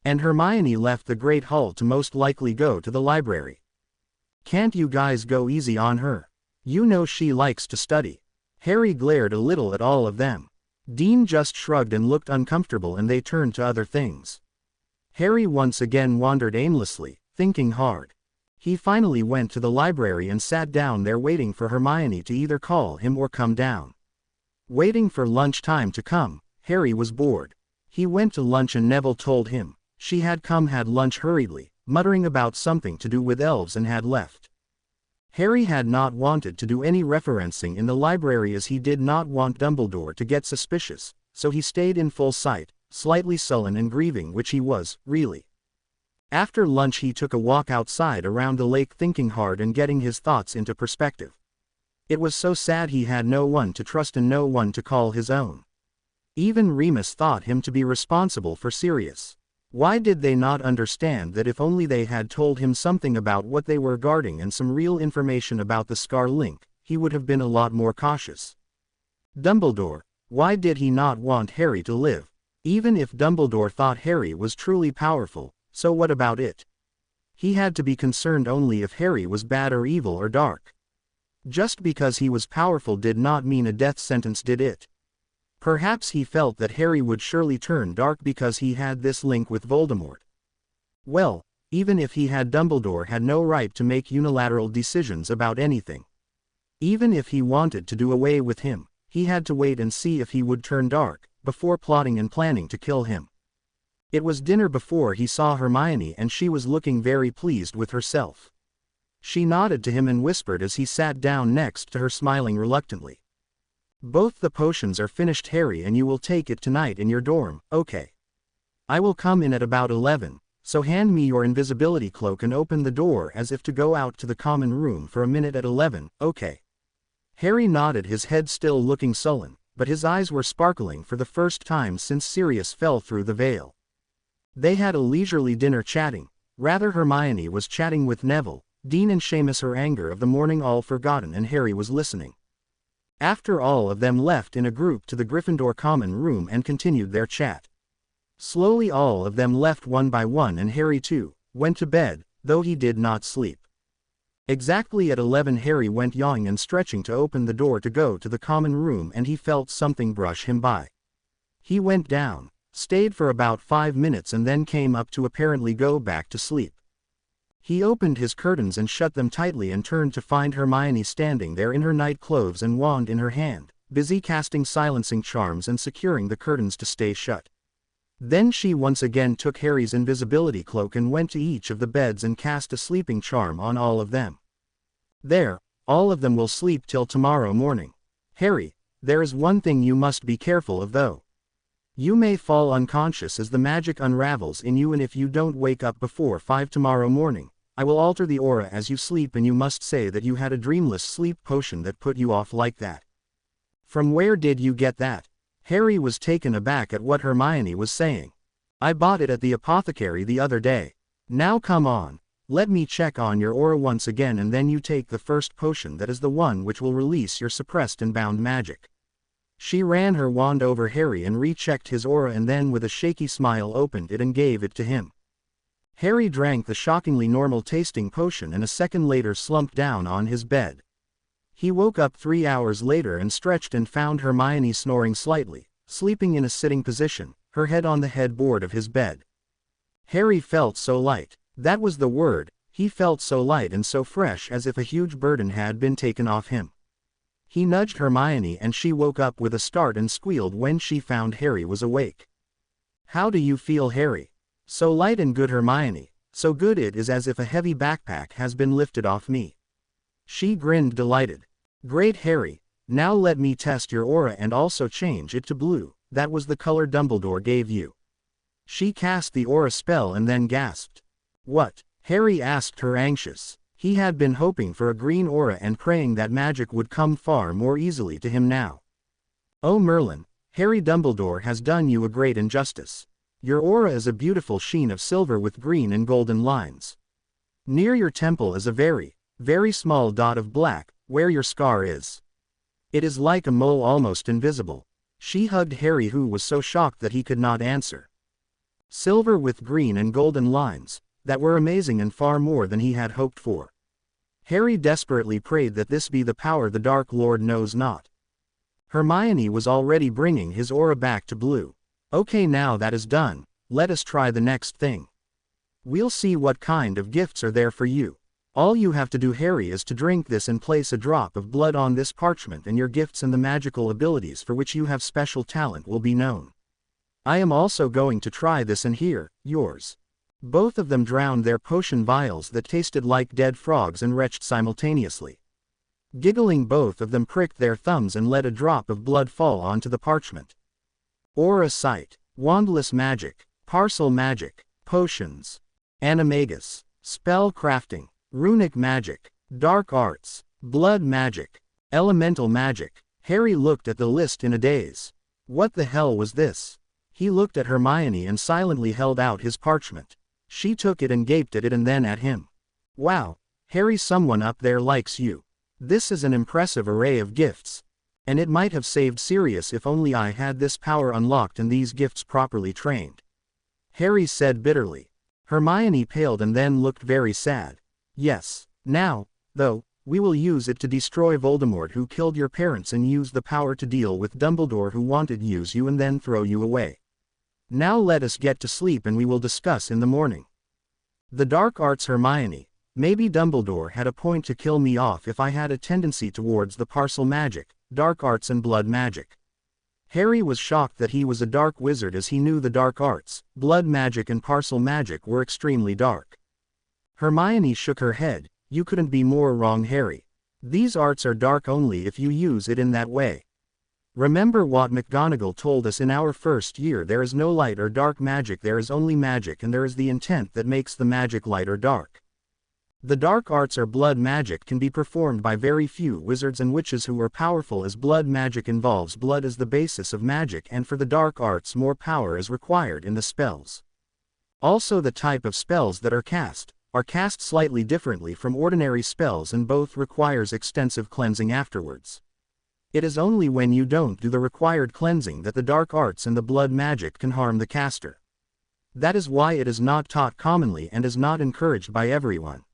And Hermione left the Great Hall to most likely go to the library. "Can't you guys go easy on her? You know she likes to study." Harry glared a little at all of them. Dean just shrugged and looked uncomfortable, and they turned to other things. Harry once again wandered aimlessly, thinking hard. He finally went to the library and sat down there waiting for Hermione to either call him or come down. Waiting for lunchtime to come, Harry was bored. He went to lunch and Neville told him she had lunch hurriedly, muttering about something to do with elves, and had left. Harry had not wanted to do any referencing in the library as he did not want Dumbledore to get suspicious, so he stayed in full sight, slightly sullen and grieving, which he was, really. After lunch he took a walk outside around the lake, thinking hard and getting his thoughts into perspective. It was so sad he had no one to trust and no one to call his own. Even Remus thought him to be responsible for Sirius. Why did they not understand that if only they had told him something about what they were guarding and some real information about the Scar Link, he would have been a lot more cautious? Dumbledore, why did he not want Harry to live? Even if Dumbledore thought Harry was truly powerful, so what about it? He had to be concerned only if Harry was bad or evil or dark. Just because he was powerful did not mean a death sentence, did it? Perhaps he felt that Harry would surely turn dark because he had this link with Voldemort. Well, even if he had, Dumbledore had no right to make unilateral decisions about anything. Even if he wanted to do away with him, he had to wait and see if he would turn dark, before plotting and planning to kill him. It was dinner before he saw Hermione, and she was looking very pleased with herself. She nodded to him and whispered as he sat down next to her, smiling reluctantly. "Both the potions are finished, Harry, and you will take it tonight in your dorm, okay? I will come in at about 11, so hand me your invisibility cloak and open the door as if to go out to the common room for a minute at 11, okay?" Harry nodded, his head still looking sullen, but his eyes were sparkling for the first time since Sirius fell through the veil. They had a leisurely dinner, chatting. Rather, Hermione was chatting with Neville, Dean and Seamus, her anger of the morning all forgotten, and Harry was listening. After all of them left in a group to the Gryffindor common room and continued their chat. Slowly all of them left one by one, and Harry too went to bed, though he did not sleep. Exactly at 11 Harry went yawning and stretching to open the door to go to the common room, and he felt something brush him by. He went down, stayed for about 5 minutes, and then came up to apparently go back to sleep. He opened his curtains and shut them tightly and turned to find Hermione standing there in her night clothes and wand in her hand, busy casting silencing charms and securing the curtains to stay shut. Then she once again took Harry's invisibility cloak and went to each of the beds and cast a sleeping charm on all of them. "There, all of them will sleep till tomorrow morning. Harry, there is one thing you must be careful of though. You may fall unconscious as the magic unravels in you, and if you don't wake up before 5 tomorrow morning, I will alter the aura as you sleep, and you must say that you had a dreamless sleep potion that put you off like that. From where did you get that? Harry was taken aback at what Hermione was saying. I bought it at the apothecary the other day. Now come on. Let me check on your aura once again, and then you take the first potion that is the one which will release your suppressed and bound magic. She ran her wand over Harry and rechecked his aura, and then with a shaky smile opened it and gave it to him. Harry drank the shockingly normal tasting potion and a second later slumped down on his bed. He woke up 3 hours later and stretched and found Hermione snoring slightly, sleeping in a sitting position, her head on the headboard of his bed. Harry felt so light. That was the word, he felt so light and so fresh, as if a huge burden had been taken off him. He nudged Hermione and she woke up with a start and squealed when she found Harry was awake. How do you feel, Harry? So light and good, Hermione, so good it is as if a heavy backpack has been lifted off me. She grinned delighted. Great, Harry, now let me test your aura and also change it to blue. That was the color Dumbledore gave you. She cast the aura spell and then gasped. What? Harry asked her, anxious. He had been hoping for a green aura and praying that magic would come far more easily to him now. Oh Merlin, Harry, Dumbledore has done you a great injustice. Your aura is a beautiful sheen of silver with green and golden lines. Near your temple is a very, very small dot of black, where your scar is. It is like a mole, almost invisible. She hugged Harry, who was so shocked that he could not answer. Silver with green and golden lines, that were amazing and far more than he had hoped for. Harry desperately prayed that this be the power the Dark Lord knows not. Hermione was already bringing his aura back to blue. Okay, now that is done, let us try the next thing. We'll see what kind of gifts are there for you. All you have to do, Harry, is to drink this and place a drop of blood on this parchment, and your gifts and the magical abilities for which you have special talent will be known. I am also going to try this, and here, yours. Both of them drowned their potion vials that tasted like dead frogs and retched simultaneously. Giggling, both of them pricked their thumbs and let a drop of blood fall onto the parchment. Aura sight, wandless magic, parcel magic, potions, animagus, spell crafting, runic magic, dark arts, blood magic, elemental magic. Harry looked at the list in a daze. What the hell was this? He looked at Hermione and silently held out his parchment. She took it and gaped at it and then at him. Wow, Harry, someone up there likes you. This is an impressive array of gifts. And it might have saved Sirius if only I had this power unlocked and these gifts properly trained. Harry said bitterly. Hermione paled and then looked very sad. Yes, now, though, we will use it to destroy Voldemort, who killed your parents, and use the power to deal with Dumbledore, who wanted to use you and then throw you away. Now let us get to sleep and we will discuss in the morning. The dark arts, Hermione. Maybe Dumbledore had a point to kill me off if I had a tendency towards the parcel magic, dark arts and blood magic. Harry was shocked that he was a dark wizard, as he knew the dark arts, blood magic and parcel magic were extremely dark. Hermione shook her head. You couldn't be more wrong, Harry. These arts are dark only if you use it in that way. Remember what McGonagall told us in our first year: there is no light or dark magic, there is only magic, and there is the intent that makes the magic light or dark. The dark arts or blood magic can be performed by very few wizards and witches who are powerful, as blood magic involves blood as the basis of magic, and for the dark arts more power is required in the spells. Also, the type of spells that are cast slightly differently from ordinary spells, and both requires extensive cleansing afterwards. It is only when you don't do the required cleansing that the dark arts and the blood magic can harm the caster. That is why it is not taught commonly and is not encouraged by everyone.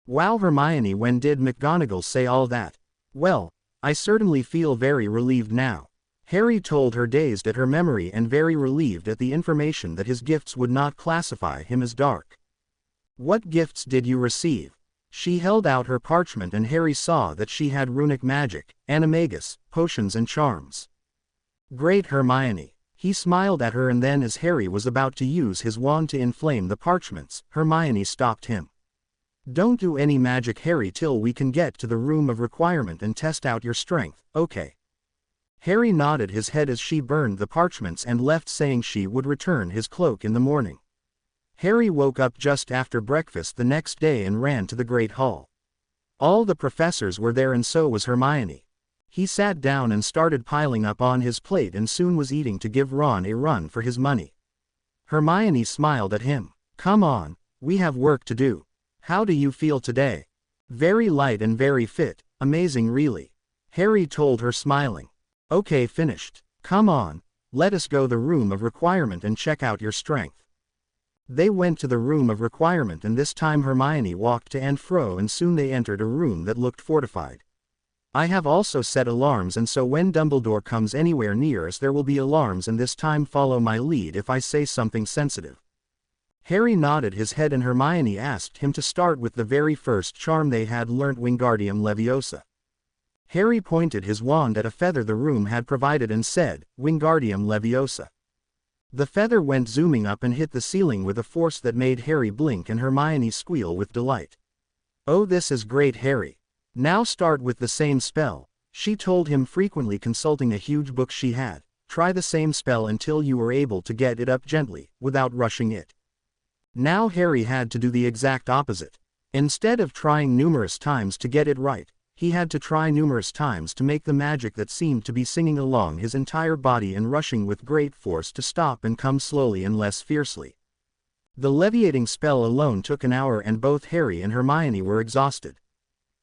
Wow, Hermione, when did McGonagall say all that? Well, I certainly feel very relieved now. Harry told her, dazed at her memory and very relieved at the information that his gifts would not classify him as dark. What gifts did you receive? She held out her parchment and Harry saw that she had runic magic, animagus, potions and charms. Great, Hermione. He smiled at her, and then as Harry was about to use his wand to inflame the parchments, Hermione stopped him. Don't do any magic, Harry, till we can get to the room of requirement and test out your strength, okay? Harry nodded his head as she burned the parchments and left, saying she would return his cloak in the morning. Harry woke up just after breakfast the next day and ran to the Great Hall. All the professors were there and so was Hermione. He sat down and started piling up on his plate and soon was eating to give Ron a run for his money. Hermione smiled at him. "Come on, we have work to do. How do you feel today?" "Very light and very fit, amazing really," Harry told her, smiling. "Okay, finished. Come on, let us go to the room of requirement and check out your strength." They went to the room of requirement and this time Hermione walked to and fro and soon they entered a room that looked fortified. "I have also set alarms and so when Dumbledore comes anywhere near us there will be alarms and this time follow my lead if I say something sensitive." Harry nodded his head and Hermione asked him to start with the very first charm they had learnt, Wingardium Leviosa. Harry pointed his wand at a feather the room had provided and said, "Wingardium Leviosa." The feather went zooming up and hit the ceiling with a force that made Harry blink and Hermione squeal with delight. "Oh, this is great, Harry. Now start with the same spell," she told him, frequently consulting a huge book she had. "Try the same spell until you were able to get it up gently, without rushing it." Now Harry had to do the exact opposite. Instead of trying numerous times to get it right, he had to try numerous times to make the magic that seemed to be singing along his entire body and rushing with great force to stop and come slowly and less fiercely. The leviating spell alone took an hour and both Harry and Hermione were exhausted.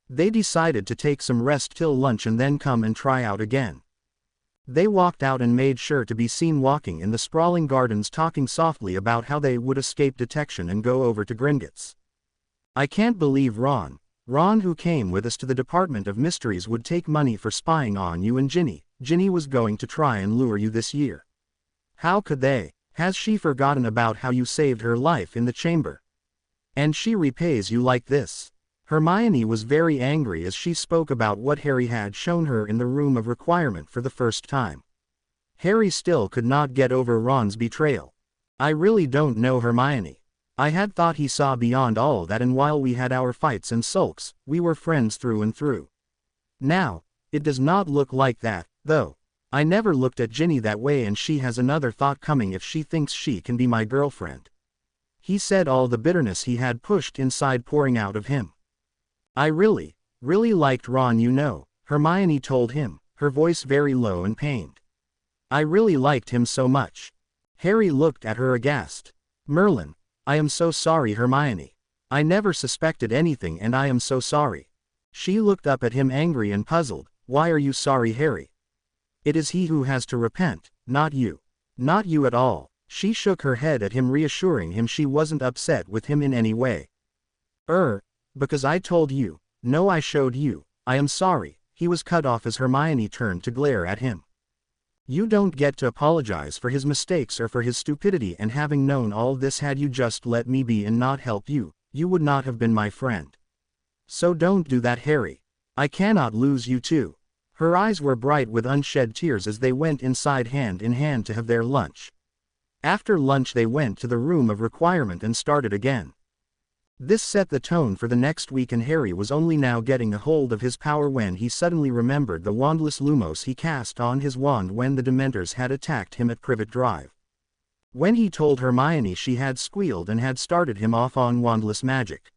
They decided to take some rest till lunch and then come and try out again. They walked out and made sure to be seen walking in the sprawling gardens talking softly about how they would escape detection and go over to Gringotts. "I can't believe Ron who came with us to the Department of Mysteries would take money for spying on you and Ginny. Ginny was going to try and lure you this year. How could they? Has she forgotten about how you saved her life in the chamber? And she repays you like this?" Hermione was very angry as she spoke about what Harry had shown her in the room of requirement for the first time. Harry still could not get over Ron's betrayal. "I really don't know, Hermione. I had thought he saw beyond all that and while we had our fights and sulks, we were friends through and through. Now, it does not look like that, though. I never looked at Ginny that way and she has another thought coming if she thinks she can be my girlfriend." He said, all the bitterness he had pushed inside pouring out of him. "I really liked Ron, you know," Hermione told him, her voice very low and pained. "I really liked him so much." Harry looked at her aghast. "Merlin, I am so sorry, Hermione. I never suspected anything and I am so sorry." She looked up at him angry and puzzled. "Why are you sorry, Harry? It is he who has to repent, not you." "Not you at all." She shook her head at him, reassuring him she wasn't upset with him in any way. Because I told you. No, I showed you. I am sorry." He was cut off as Hermione turned to glare at him. "You don't get to apologize for his mistakes or for his stupidity, and having known all this, had you just let me be and not help you, you would not have been my friend. So don't do that, Harry. I cannot lose you too." Her eyes were bright with unshed tears as they went inside hand in hand to have their lunch. After lunch they went to the room of requirement and started again. This set the tone for the next week and Harry was only now getting a hold of his power when he suddenly remembered the wandless Lumos he cast on his wand when the Dementors had attacked him at Privet Drive. When he told Hermione, she had squealed and had started him off on wandless magic.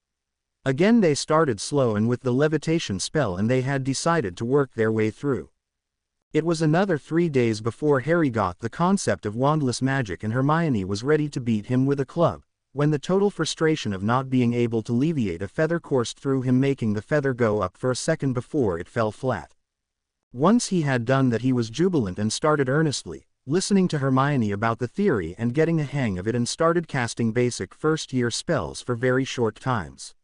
Again they started slow and with the levitation spell, and they had decided to work their way through. It was another 3 days before Harry got the concept of wandless magic and Hermione was ready to beat him with a club, when the total frustration of not being able to leviate a feather coursed through him, making the feather go up for a second before it fell flat. Once he had done that he was jubilant and started earnestly, listening to Hermione about the theory and getting a hang of it, and started casting basic first-year spells for very short times.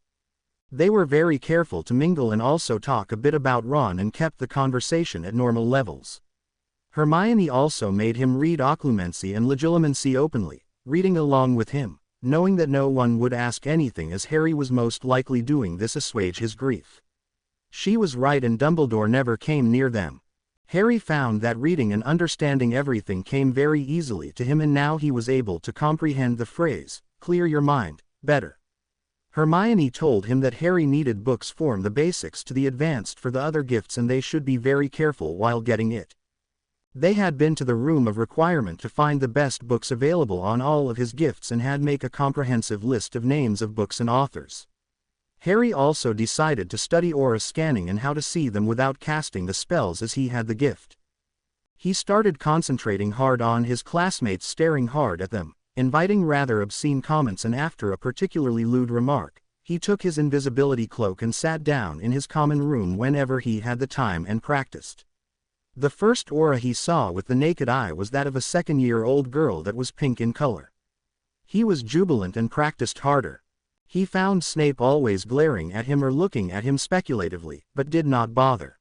They were very careful to mingle and also talk a bit about Ron and kept the conversation at normal levels. Hermione also made him read Occlumency and Legilimency openly, reading along with him, knowing that no one would ask anything as Harry was most likely doing this to assuage his grief. She was right and Dumbledore never came near them. Harry found that reading and understanding everything came very easily to him, and now he was able to comprehend the phrase, "clear your mind," better. Hermione told him that Harry needed books form the basics to the advanced for the other gifts and they should be very careful while getting it. They had been to the room of requirement to find the best books available on all of his gifts and had make a comprehensive list of names of books and authors. Harry also decided to study aura scanning and how to see them without casting the spells as he had the gift. He started concentrating hard on his classmates staring hard at them, inviting rather obscene comments, and after a particularly lewd remark, he took his invisibility cloak and sat down in his common room whenever he had the time and practiced. The first aura he saw with the naked eye was that of a second-year-old girl that was pink in color. He was jubilant and practiced harder. He found Snape always glaring at him or looking at him speculatively, but did not bother.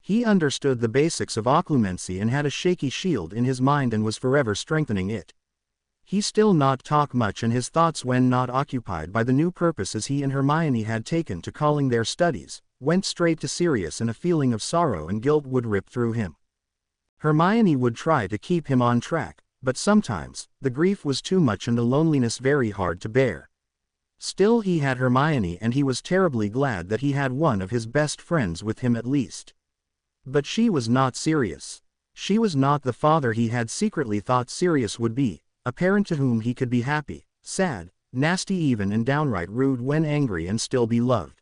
He understood the basics of occlumency and had a shaky shield in his mind and was forever strengthening it. He still not talk much, and his thoughts, when not occupied by the new purposes he and Hermione had taken to calling their studies, went straight to Sirius, and a feeling of sorrow and guilt would rip through him. Hermione would try to keep him on track, but sometimes, the grief was too much and the loneliness very hard to bear. Still he had Hermione, and he was terribly glad that he had one of his best friends with him at least. But she was not Sirius. She was not the father he had secretly thought Sirius would be, a parent to whom he could be happy, sad, nasty even, and downright rude when angry and still be loved.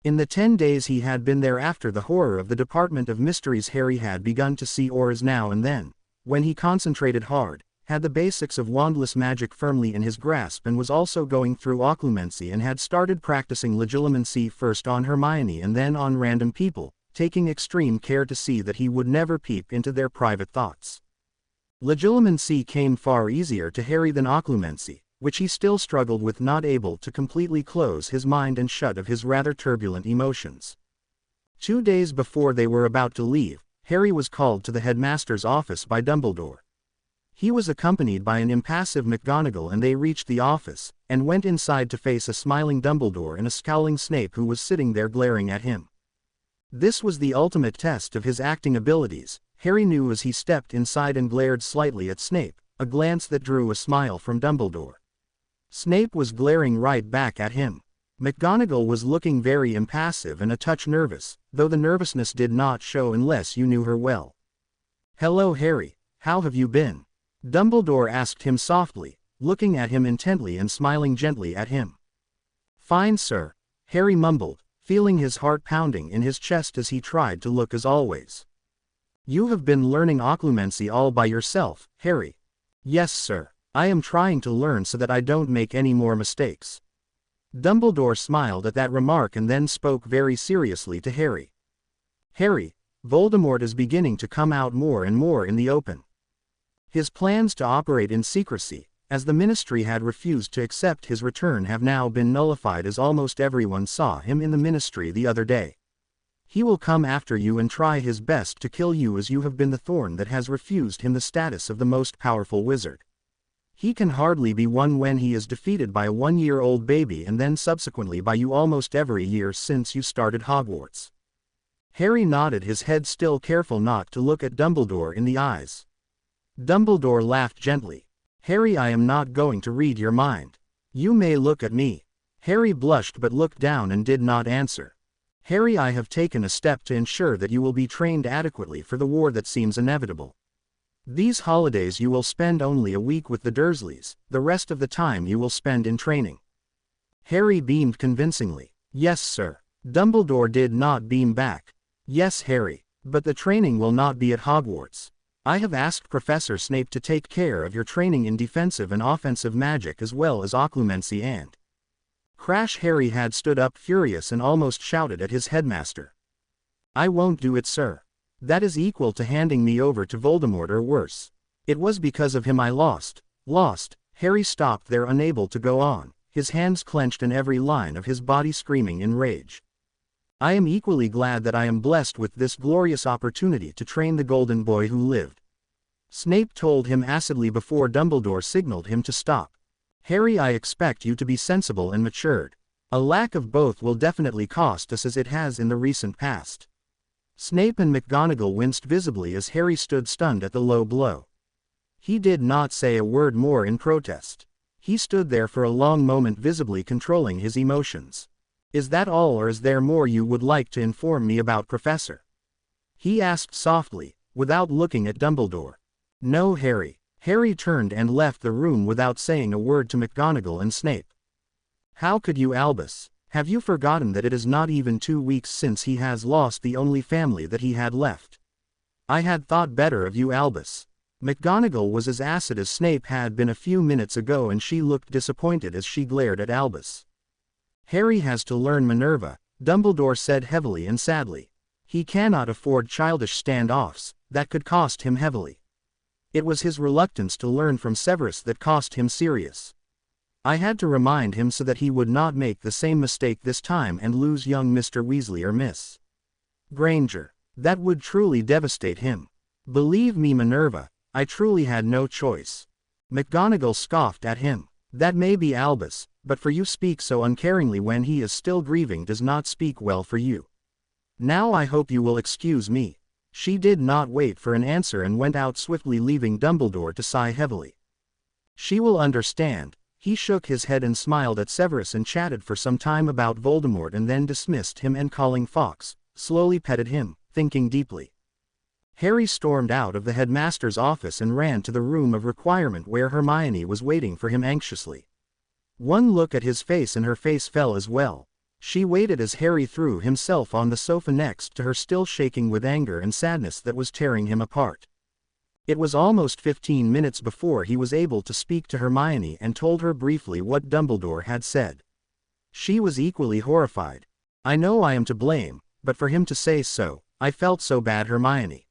In the 10 days he had been there after the horror of the Department of Mysteries, Harry had begun to see auras now and then, when he concentrated hard, had the basics of wandless magic firmly in his grasp, and was also going through occlumency and had started practicing legilimency first on Hermione and then on random people, taking extreme care to see that he would never peep into their private thoughts. Legilimency came far easier to Harry than occlumency, which he still struggled with, not able to completely close his mind and shut of his rather turbulent emotions. 2 days before they were about to leave, Harry was called to the headmaster's office by Dumbledore. He was accompanied by an impassive McGonagall, and they reached the office, and went inside to face a smiling Dumbledore and a scowling Snape who was sitting there glaring at him. This was the ultimate test of his acting abilities, Harry knew as he stepped inside and glared slightly at Snape, a glance that drew a smile from Dumbledore. Snape was glaring right back at him. McGonagall was looking very impassive and a touch nervous, though the nervousness did not show unless you knew her well. "Hello Harry, how have you been?" Dumbledore asked him softly, looking at him intently and smiling gently at him. "Fine, sir," Harry mumbled, feeling his heart pounding in his chest as he tried to look as always. "You have been learning occlumency all by yourself, Harry?" "Yes, sir. I am trying to learn so that I don't make any more mistakes." Dumbledore smiled at that remark and then spoke very seriously to Harry. "Harry, Voldemort is beginning to come out more and more in the open. His plans to operate in secrecy, as the Ministry had refused to accept his return, have now been nullified, as almost everyone saw him in the Ministry the other day. He will come after you and try his best to kill you, as you have been the thorn that has refused him the status of the most powerful wizard. He can hardly be won when he is defeated by a 1-year-old baby and then subsequently by you almost every year since you started Hogwarts." Harry nodded his head, still careful not to look at Dumbledore in the eyes. Dumbledore laughed gently. "Harry, I am not going to read your mind. You may look at me." Harry blushed but looked down and did not answer. "Harry, I have taken a step to ensure that you will be trained adequately for the war that seems inevitable. These holidays you will spend only a week with the Dursleys, the rest of the time you will spend in training." Harry beamed convincingly. "Yes, sir." Dumbledore did not beam back. "Yes, Harry, but the training will not be at Hogwarts. I have asked Professor Snape to take care of your training in defensive and offensive magic as well as occlumency and—" Crash! Harry had stood up furious and almost shouted at his headmaster. "I won't do it, sir. That is equal to handing me over to Voldemort or worse. It was because of him I lost. Harry stopped there, unable to go on, his hands clenched and every line of his body screaming in rage. "I am equally glad that I am blessed with this glorious opportunity to train the golden boy who lived," Snape told him acidly before Dumbledore signaled him to stop. "Harry, I expect you to be sensible and matured. A lack of both will definitely cost us, as it has in the recent past." Snape and McGonagall winced visibly as Harry stood stunned at the low blow. He did not say a word more in protest. He stood there for a long moment, visibly controlling his emotions. "Is that all, or is there more you would like to inform me about, Professor?" he asked softly, without looking at Dumbledore. "No, Harry." Harry turned and left the room without saying a word to McGonagall and Snape. "How could you, Albus? Have you forgotten that it is not even 2 weeks since he has lost the only family that he had left? I had thought better of you, Albus." McGonagall was as acid as Snape had been a few minutes ago, and she looked disappointed as she glared at Albus. "Harry has to learn, Minerva," Dumbledore said heavily and sadly. "He cannot afford childish standoffs, that could cost him heavily. It was his reluctance to learn from Severus that cost him serious. I had to remind him so that he would not make the same mistake this time and lose young Mr. Weasley or Miss Granger. That would truly devastate him. Believe me, Minerva, I truly had no choice." McGonagall scoffed at him. "That may be, Albus, but for you speak so uncaringly when he is still grieving does not speak well for you. Now I hope you will excuse me." She did not wait for an answer and went out swiftly, leaving Dumbledore to sigh heavily. "She will understand." He shook his head and smiled at Severus and chatted for some time about Voldemort and then dismissed him and, calling Fawkes, slowly petted him, thinking deeply. Harry stormed out of the headmaster's office and ran to the room of requirement where Hermione was waiting for him anxiously. One look at his face and her face fell as well. She waited as Harry threw himself on the sofa next to her, still shaking with anger and sadness that was tearing him apart. It was almost 15 minutes before he was able to speak to Hermione and told her briefly what Dumbledore had said. She was equally horrified. "I know I am to blame, but for him to say so, I felt so bad, Hermione."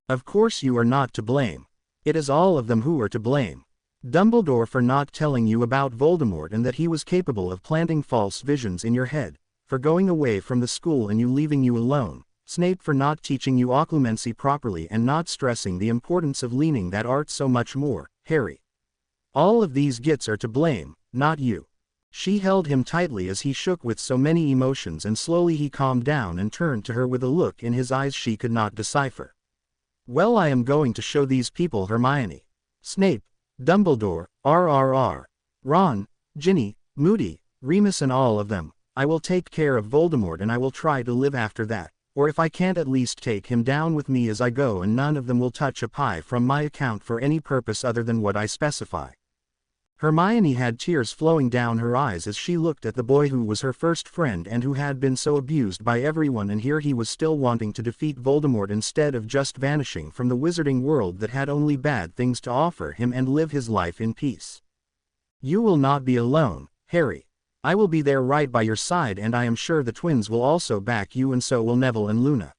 "Of course you are not to blame. It is all of them who are to blame. Dumbledore for not telling you about Voldemort and that he was capable of planting false visions in your head, for going away from the school and you leaving you alone, Snape for not teaching you occlumency properly and not stressing the importance of leaning that art so much more, Harry. All of these gits are to blame, not you." She held him tightly as he shook with so many emotions, and slowly he calmed down and turned to her with a look in his eyes she could not decipher. "Well, I am going to show these people, Hermione. Snape, Dumbledore, RRR, Ron, Ginny, Moody, Remus and all of them. I will take care of Voldemort and I will try to live after that, or if I can't at least take him down with me as I go, and none of them will touch a pie from my account for any purpose other than what I specify." Hermione had tears flowing down her eyes as she looked at the boy who was her first friend and who had been so abused by everyone, and here he was still wanting to defeat Voldemort instead of just vanishing from the wizarding world that had only bad things to offer him and live his life in peace. "You will not be alone, Harry. I will be there right by your side, and I am sure the twins will also back you, and so will Neville and Luna."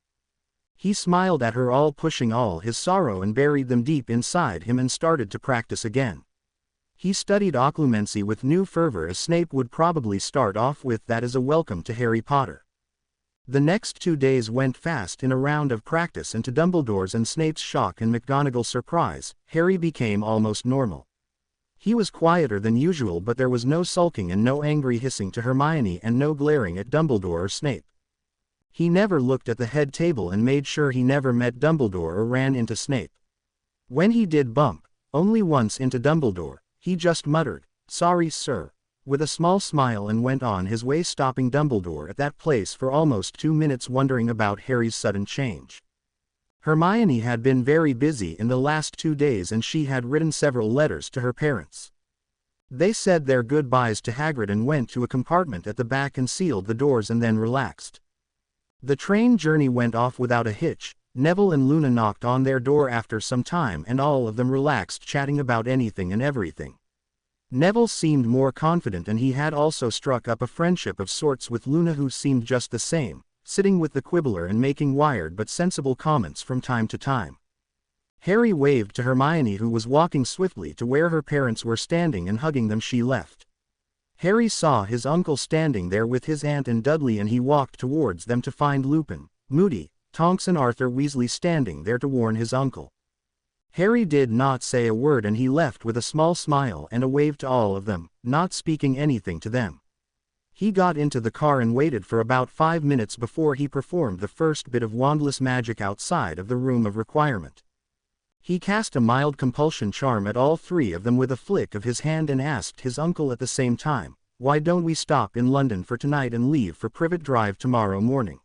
He smiled at her, all pushing all his sorrow and buried them deep inside him, and started to practice again. He studied occlumency with new fervor, as Snape would probably start off with that as a welcome to Harry Potter. The next 2 days went fast in a round of practice, and to Dumbledore's and Snape's shock and McGonagall's surprise, Harry became almost normal. He was quieter than usual, but there was no sulking and no angry hissing to Hermione and no glaring at Dumbledore or Snape. He never looked at the head table and made sure he never met Dumbledore or ran into Snape. When he did bump, only once into Dumbledore, he just muttered, "Sorry, sir," with a small smile and went on his way, stopping Dumbledore at that place for almost 2 minutes wondering about Harry's sudden change. Hermione had been very busy in the last 2 days, and she had written several letters to her parents. They said their goodbyes to Hagrid and went to a compartment at the back and sealed the doors and then relaxed. The train journey went off without a hitch. Neville and Luna knocked on their door after some time, and all of them relaxed, chatting about anything and everything. Neville seemed more confident, and he had also struck up a friendship of sorts with Luna, who seemed just the same, sitting with the Quibbler and making wired but sensible comments from time to time. Harry waved to Hermione, who was walking swiftly to where her parents were standing, and hugging them she left. Harry saw his uncle standing there with his aunt and Dudley, and he walked towards them to find Lupin, Moody, Tonks and Arthur Weasley standing there to warn his uncle. Harry did not say a word, and he left with a small smile and a wave to all of them, not speaking anything to them. He got into the car and waited for about 5 minutes before he performed the first bit of wandless magic outside of the room of requirement. He cast a mild compulsion charm at all 3 of them with a flick of his hand and asked his uncle at the same time, "Why don't we stop in London for tonight and leave for Privet Drive tomorrow morning?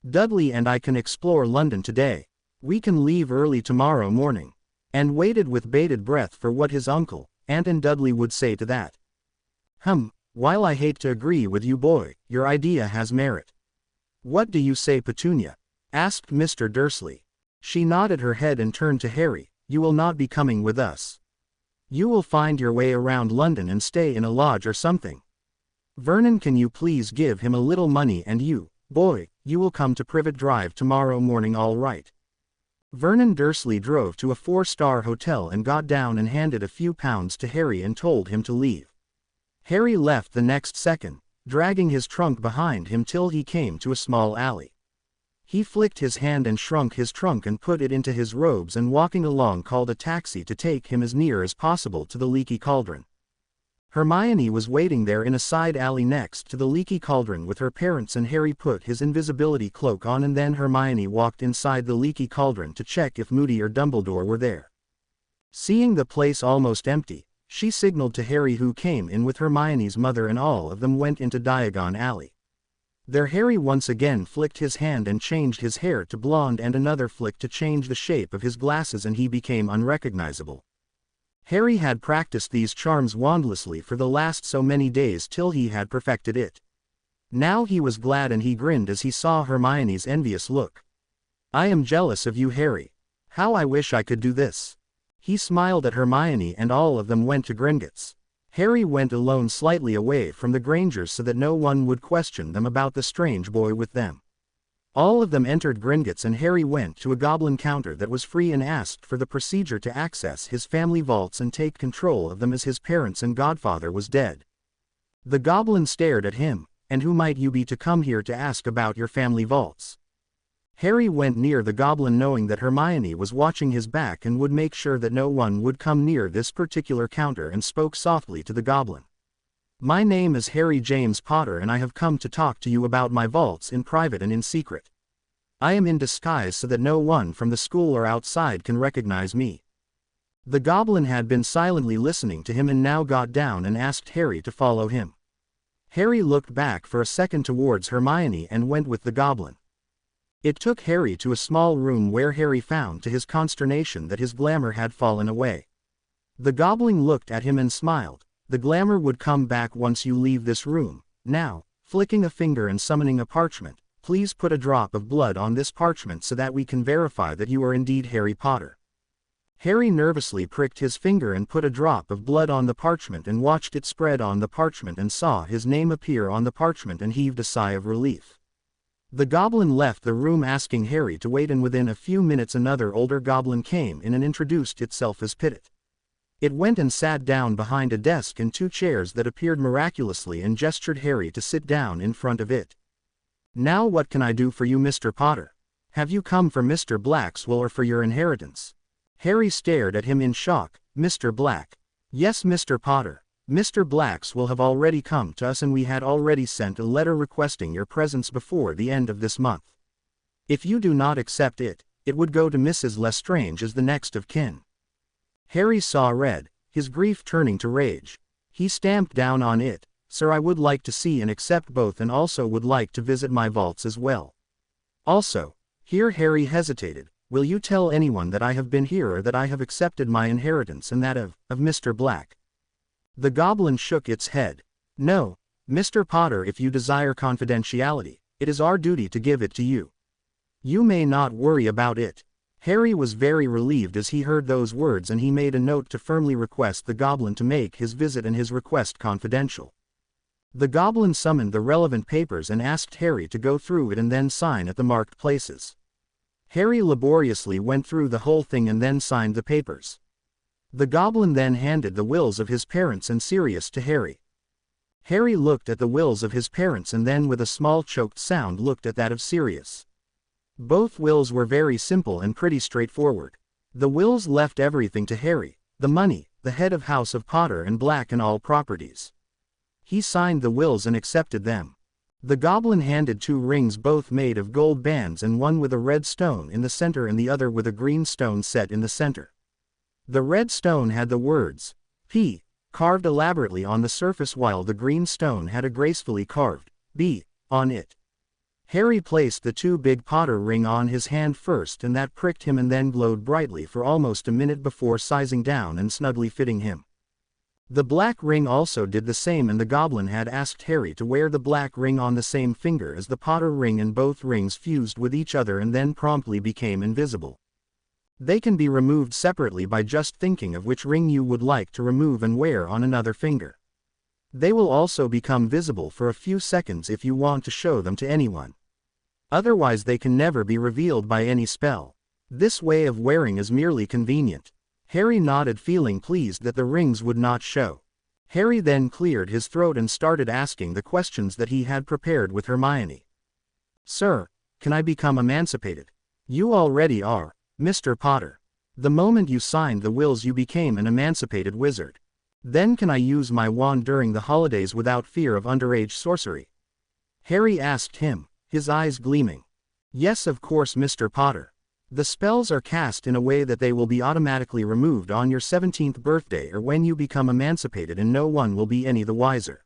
Dudley and I can explore London today." We can leave early tomorrow morning. And waited with bated breath for what his uncle, Aunt and Dudley would say to that. While I hate to agree with you boy, your idea has merit. What do you say Petunia? Asked Mr. Dursley. She nodded her head and turned to Harry. You will not be coming with us. You will find your way around London and stay in a lodge or something. Vernon, can you please give him a little money, and you, boy, you will come to Privet Drive tomorrow morning, all right? Vernon Dursley drove to a 4-star hotel and got down and handed a few pounds to Harry and told him to leave. Harry left the next second, dragging his trunk behind him till he came to a small alley. He flicked his hand and shrunk his trunk and put it into his robes, and walking along called a taxi to take him as near as possible to the Leaky Cauldron. Hermione was waiting there in a side alley next to the Leaky Cauldron with her parents, and Harry put his invisibility cloak on, and then Hermione walked inside the Leaky Cauldron to check if Moody or Dumbledore were there. Seeing the place almost empty, she signaled to Harry, who came in with Hermione's mother, and all of them went into Diagon Alley. There Harry once again flicked his hand and changed his hair to blonde, and another flick to change the shape of his glasses, and he became unrecognizable. Harry had practiced these charms wandlessly for the last so many days till he had perfected it. Now he was glad, and he grinned as he saw Hermione's envious look. I am jealous of you, Harry. How I wish I could do this. He smiled at Hermione, and all of them went to Gringotts. Harry went alone slightly away from the Grangers so that no one would question them about the strange boy with them. All of them entered Gringotts, and Harry went to a goblin counter that was free and asked for the procedure to access his family vaults and take control of them, as his parents and godfather was dead. The goblin stared at him. And who might you be to come here to ask about your family vaults? Harry went near the goblin, knowing that Hermione was watching his back and would make sure that no one would come near this particular counter, and spoke softly to the goblin. My name is Harry James Potter, and I have come to talk to you about my vaults in private and in secret. I am in disguise so that no one from the school or outside can recognize me. The goblin had been silently listening to him and now got down and asked Harry to follow him. Harry looked back for a second towards Hermione and went with the goblin. It took Harry to a small room where Harry found to his consternation that his glamour had fallen away. The goblin looked at him and smiled. The glamour would come back once you leave this room. Now, flicking a finger and summoning a parchment, please put a drop of blood on this parchment so that we can verify that you are indeed Harry Potter. Harry nervously pricked his finger and put a drop of blood on the parchment and watched it spread on the parchment and saw his name appear on the parchment and heaved a sigh of relief. The goblin left the room asking Harry to wait, and within a few minutes another older goblin came in and introduced itself as Pittet. It went and sat down behind a desk and 2 chairs that appeared miraculously and gestured Harry to sit down in front of it. Now what can I do for you, Mr. Potter? Have you come for Mr. Black's will or for your inheritance? Harry stared at him in shock. Mr. Black. Yes, Mr. Potter. Mr. Black's will have already come to us, and we had already sent a letter requesting your presence before the end of this month. If you do not accept it, it would go to Mrs. Lestrange as the next of kin. Harry saw red, his grief turning to rage. He stamped down on it. Sir, I would like to see and accept both, and also would like to visit my vaults as well. Also, here Harry hesitated. Will you tell anyone that I have been here, or that I have accepted my inheritance and that of Mr. Black? The goblin shook its head. No, Mr. Potter, if you desire confidentiality, it is our duty to give it to you. You may not worry about it. Harry was very relieved as he heard those words, and he made a note to firmly request the goblin to make his visit and his request confidential. The goblin summoned the relevant papers and asked Harry to go through it and then sign at the marked places. Harry laboriously went through the whole thing and then signed the papers. The goblin then handed the wills of his parents and Sirius to Harry. Harry looked at the wills of his parents and then with a small choked sound looked at that of Sirius. Both wills were very simple and pretty straightforward. The wills left everything to Harry: the money, the head of House of Potter and Black, and all properties. He signed the wills and accepted them. The goblin handed 2 rings, both made of gold bands, and one with a red stone in the center and the other with a green stone set in the center. The red stone had the words P carved elaborately on the surface, while the green stone had a gracefully carved B on it. Harry placed the two big Potter ring on his hand first, and that pricked him and then glowed brightly for almost a minute before sizing down and snugly fitting him. The black ring also did the same, and the goblin had asked Harry to wear the black ring on the same finger as the Potter ring, and both rings fused with each other and then promptly became invisible. They can be removed separately by just thinking of which ring you would like to remove and wear on another finger. They will also become visible for a few seconds if you want to show them to anyone. Otherwise they can never be revealed by any spell. This way of wearing is merely convenient. Harry nodded, feeling pleased that the rings would not show. Harry then cleared his throat and started asking the questions that he had prepared with Hermione. "Sir, can I become emancipated?" "You already are, Mr. Potter. The moment you signed the wills you became an emancipated wizard." "Then can I use my wand during the holidays without fear of underage sorcery?" Harry asked him, his eyes gleaming. "Yes, of course, Mr. Potter. The spells are cast in a way that they will be automatically removed on your 17th birthday or when you become emancipated, and no one will be any the wiser.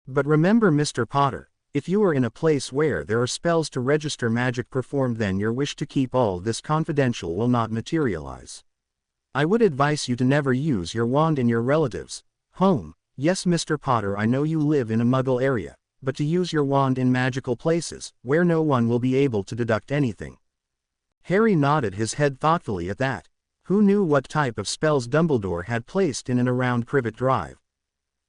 But remember, Mr. Potter, if you are in a place where there are spells to register magic performed, then your wish to keep all this confidential will not materialize. I would advise you to never use your wand in your relatives' home. Yes, Mr. Potter, I know you live in a Muggle area, but to use your wand in magical places, where no one will be able to deduct anything." Harry nodded his head thoughtfully at that. Who knew what type of spells Dumbledore had placed in and around Privet Drive?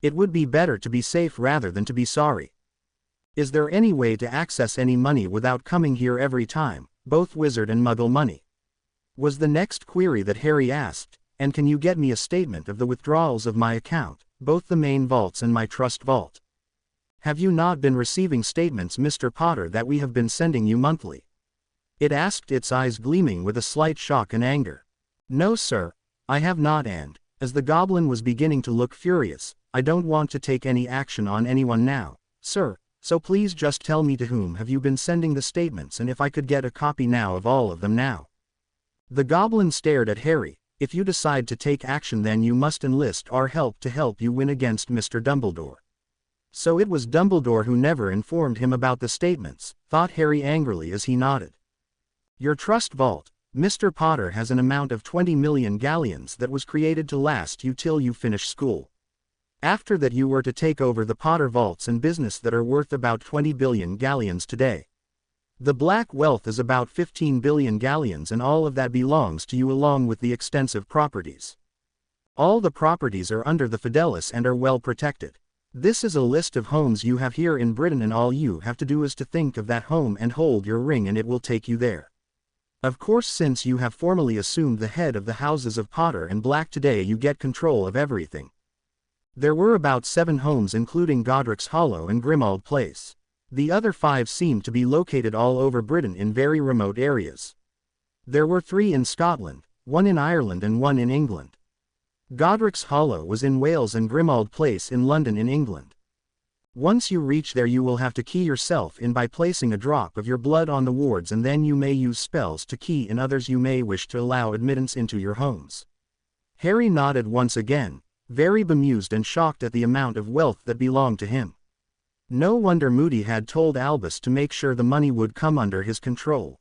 It would be better to be safe rather than to be sorry. "Is there any way to access any money without coming here every time, both wizard and Muggle money?" was the next query that Harry asked. "And can you get me a statement of the withdrawals of my account, both the main vaults and my trust vault?" "Have you not been receiving statements, Mr. Potter, that we have been sending you monthly?" it asked, its eyes gleaming with a slight shock and anger. "No, sir, I have not, and," as the goblin was beginning to look furious, "I don't want to take any action on anyone now, sir, so please just tell me to whom have you been sending the statements, and if I could get a copy now of all of them now." The goblin stared at Harry. "If you decide to take action, then you must enlist our help to help you win against Mr. Dumbledore." So it was Dumbledore who never informed him about the statements, thought Harry angrily as he nodded. "Your trust vault, Mr. Potter, has an amount of 20 million galleons that was created to last you till you finish school. After that you were to take over the Potter vaults and business that are worth about 20 billion galleons today. The black wealth is about 15 billion galleons, and all of that belongs to you along with the extensive properties. All the properties are under the Fidelis and are well protected. This is a list of homes you have here in Britain, and all you have to do is to think of that home and hold your ring and it will take you there. Of course, since you have formally assumed the head of the houses of Potter and Black today, you get control of everything. There were about 7 homes, including Godric's Hollow and Grimmauld Place. The other 5 seemed to be located all over Britain in very remote areas. There were 3 in Scotland, 1 in Ireland and 1 in England. Godric's Hollow was in Wales and Grimmauld Place in London in England. Once you reach there, you will have to key yourself in by placing a drop of your blood on the wards, and then you may use spells to key in others you may wish to allow admittance into your homes." Harry nodded once again, very bemused and shocked at the amount of wealth that belonged to him. No wonder Moody had told Albus to make sure the money would come under his control.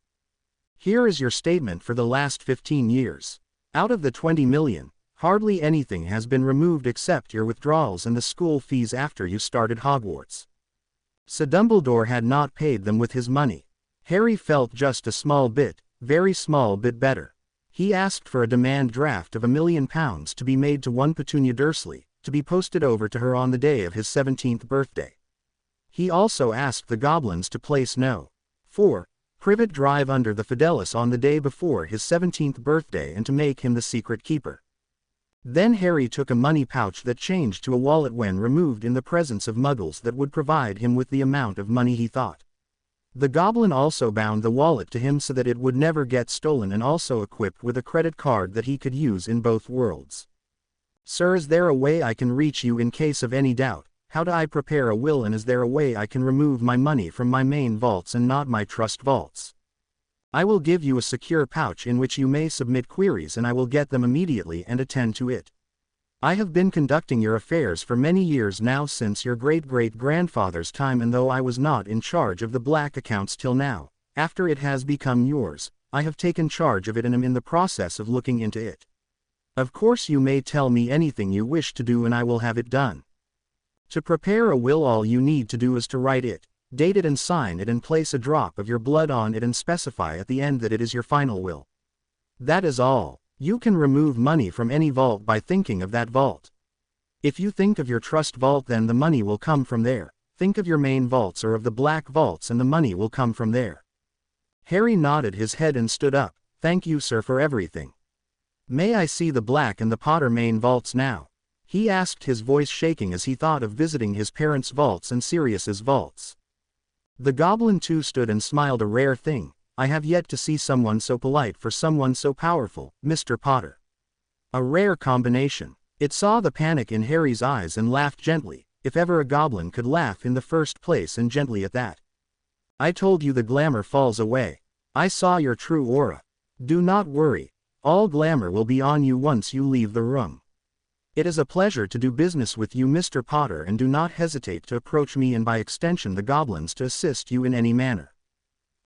"Here is your statement for the last 15 years. Out of the 20 million, hardly anything has been removed except your withdrawals and the school fees after you started Hogwarts." So Dumbledore had not paid them with his money. Harry felt just a small bit, very small bit better. He asked for a demand draft of £1 million to be made to one Petunia Dursley, to be posted over to her on the day of his 17th birthday. He also asked the goblins to place No. 4, Privet Drive under the Fidelis on the day before his 17th birthday and to make him the secret keeper. Then Harry took a money pouch that changed to a wallet when removed in the presence of Muggles that would provide him with the amount of money he thought. The goblin also bound the wallet to him so that it would never get stolen, and also equipped with a credit card that he could use in both worlds. "Sir, is there a way I can reach you in case of any doubt? How do I prepare a will, and is there a way I can remove my money from my main vaults and not my trust vaults? I will give you a secure pouch in which you may submit queries, and I will get them immediately and attend to it." I have been conducting your affairs for many years now, since your great-great-grandfather's time, and though I was not in charge of the black accounts till now, after it has become yours, I have taken charge of it and am in the process of looking into it. Of course you may tell me anything you wish to do and I will have it done. To prepare a will, all you need to do is to write it, date it and sign it, and place a drop of your blood on it and specify at the end that it is your final will. That is all. You can remove money from any vault by thinking of that vault. If you think of your trust vault, then the money will come from there. Think of your main vaults or of the black vaults and the money will come from there. Harry nodded his head and stood up. Thank you, sir, for everything. May I see the black and the Potter main vaults now? He asked, his voice shaking as he thought of visiting his parents' vaults and Sirius's vaults. The goblin too stood and smiled. A rare thing. I have yet to see someone so polite for someone so powerful, Mr. Potter. A rare combination. It saw the panic in Harry's eyes and laughed gently, if ever a goblin could laugh in the first place, and gently at that. I told you the glamour falls away. I saw your true aura. Do not worry. All glamour will be on you once you leave the room. It is a pleasure to do business with you, Mr. Potter, and do not hesitate to approach me and by extension the goblins to assist you in any manner.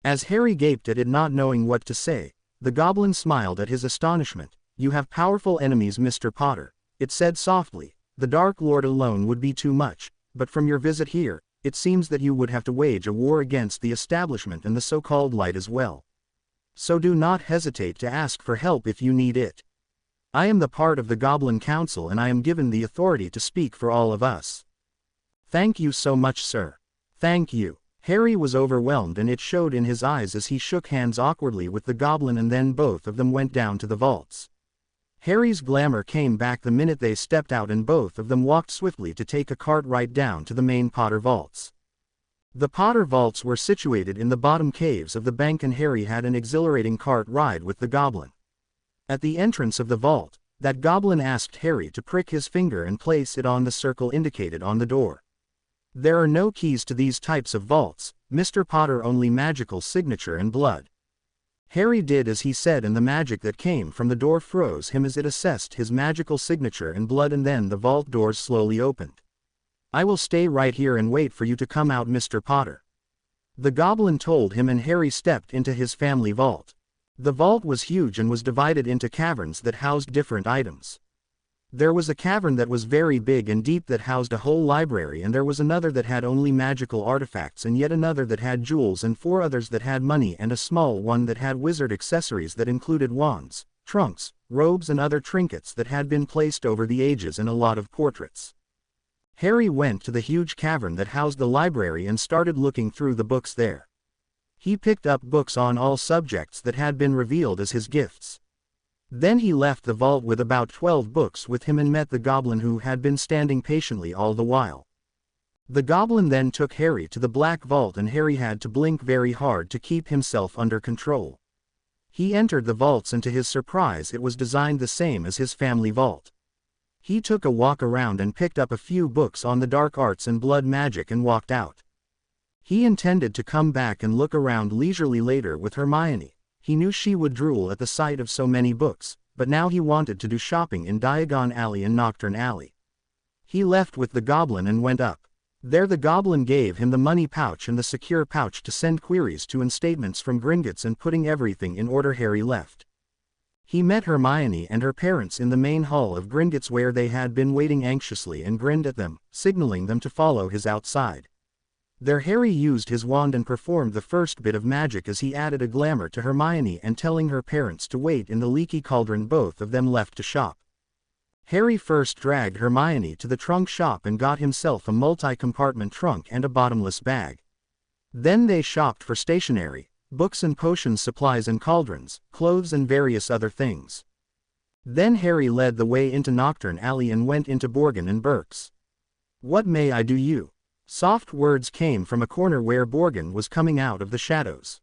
As Harry gaped at it, not knowing what to say, the goblin smiled at his astonishment. You have powerful enemies, Mr. Potter, it said softly. The Dark Lord alone would be too much, but from your visit here, it seems that you would have to wage a war against the establishment and the so-called light as well. So do not hesitate to ask for help if you need it. I am the part of the Goblin Council and I am given the authority to speak for all of us. Thank you so much, sir. Thank you. Harry was overwhelmed and it showed in his eyes as he shook hands awkwardly with the goblin, and then both of them went down to the vaults. Harry's glamour came back the minute they stepped out and both of them walked swiftly to take a cart right down to the main Potter vaults. The Potter vaults were situated in the bottom caves of the bank and Harry had an exhilarating cart ride with the goblin. At the entrance of the vault, that goblin asked Harry to prick his finger and place it on the circle indicated on the door. There are no keys to these types of vaults, Mr. Potter, only magical signature and blood. Harry did as he said and the magic that came from the door froze him as it assessed his magical signature and blood, and then the vault doors slowly opened. I will stay right here and wait for you to come out, Mr. Potter. The goblin told him, and Harry stepped into his family vault. The vault was huge and was divided into caverns that housed different items. There was a cavern that was very big and deep that housed a whole library, and there was another that had only magical artifacts, and yet another that had jewels, and 4 others that had money, and a small one that had wizard accessories that included wands, trunks, robes and other trinkets that had been placed over the ages, and a lot of portraits. Harry went to the huge cavern that housed the library and started looking through the books there. He picked up books on all subjects that had been revealed as his gifts. Then he left the vault with about 12 books with him and met the goblin who had been standing patiently all the while. The goblin then took Harry to the black vault and Harry had to blink very hard to keep himself under control. He entered the vaults and to his surprise it was designed the same as his family vault. He took a walk around and picked up a few books on the dark arts and blood magic and walked out. He intended to come back and look around leisurely later with Hermione. He knew she would drool at the sight of so many books, but now he wanted to do shopping in Diagon Alley and Nocturne Alley. He left with the goblin and went up. There the goblin gave him the money pouch and the secure pouch to send queries to and statements from Gringotts, and putting everything in order Harry left. He met Hermione and her parents in the main hall of Gringotts where they had been waiting anxiously and grinned at them, signaling them to follow his outside. There Harry used his wand and performed the first bit of magic as he added a glamour to Hermione, and telling her parents to wait in the leaky cauldron both of them left to shop. Harry first dragged Hermione to the trunk shop and got himself a multi-compartment trunk and a bottomless bag. Then they shopped for stationery, books and potions, supplies and cauldrons, clothes and various other things. Then Harry led the way into Nocturne Alley and went into Borgin and Burke's. What may I do you? Soft words came from a corner where Borgin was coming out of the shadows.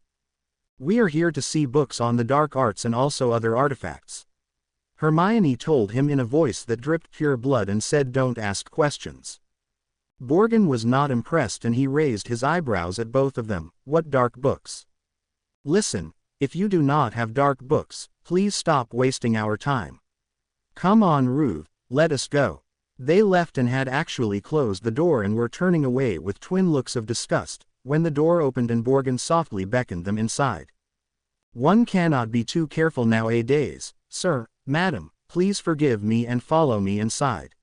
We are here to see books on the dark arts and also other artifacts. Hermione told him in a voice that dripped pure blood and said, don't ask questions. Borgin was not impressed and he raised his eyebrows at both of them. What dark books? Listen, if you do not have dark books, please stop wasting our time. Come on, Ruth, Let us go." They left and had actually closed the door and were turning away with twin looks of disgust, when the door opened and Borgin softly beckoned them inside. "One cannot be too careful nowadays, sir, madam, please forgive me and follow me inside."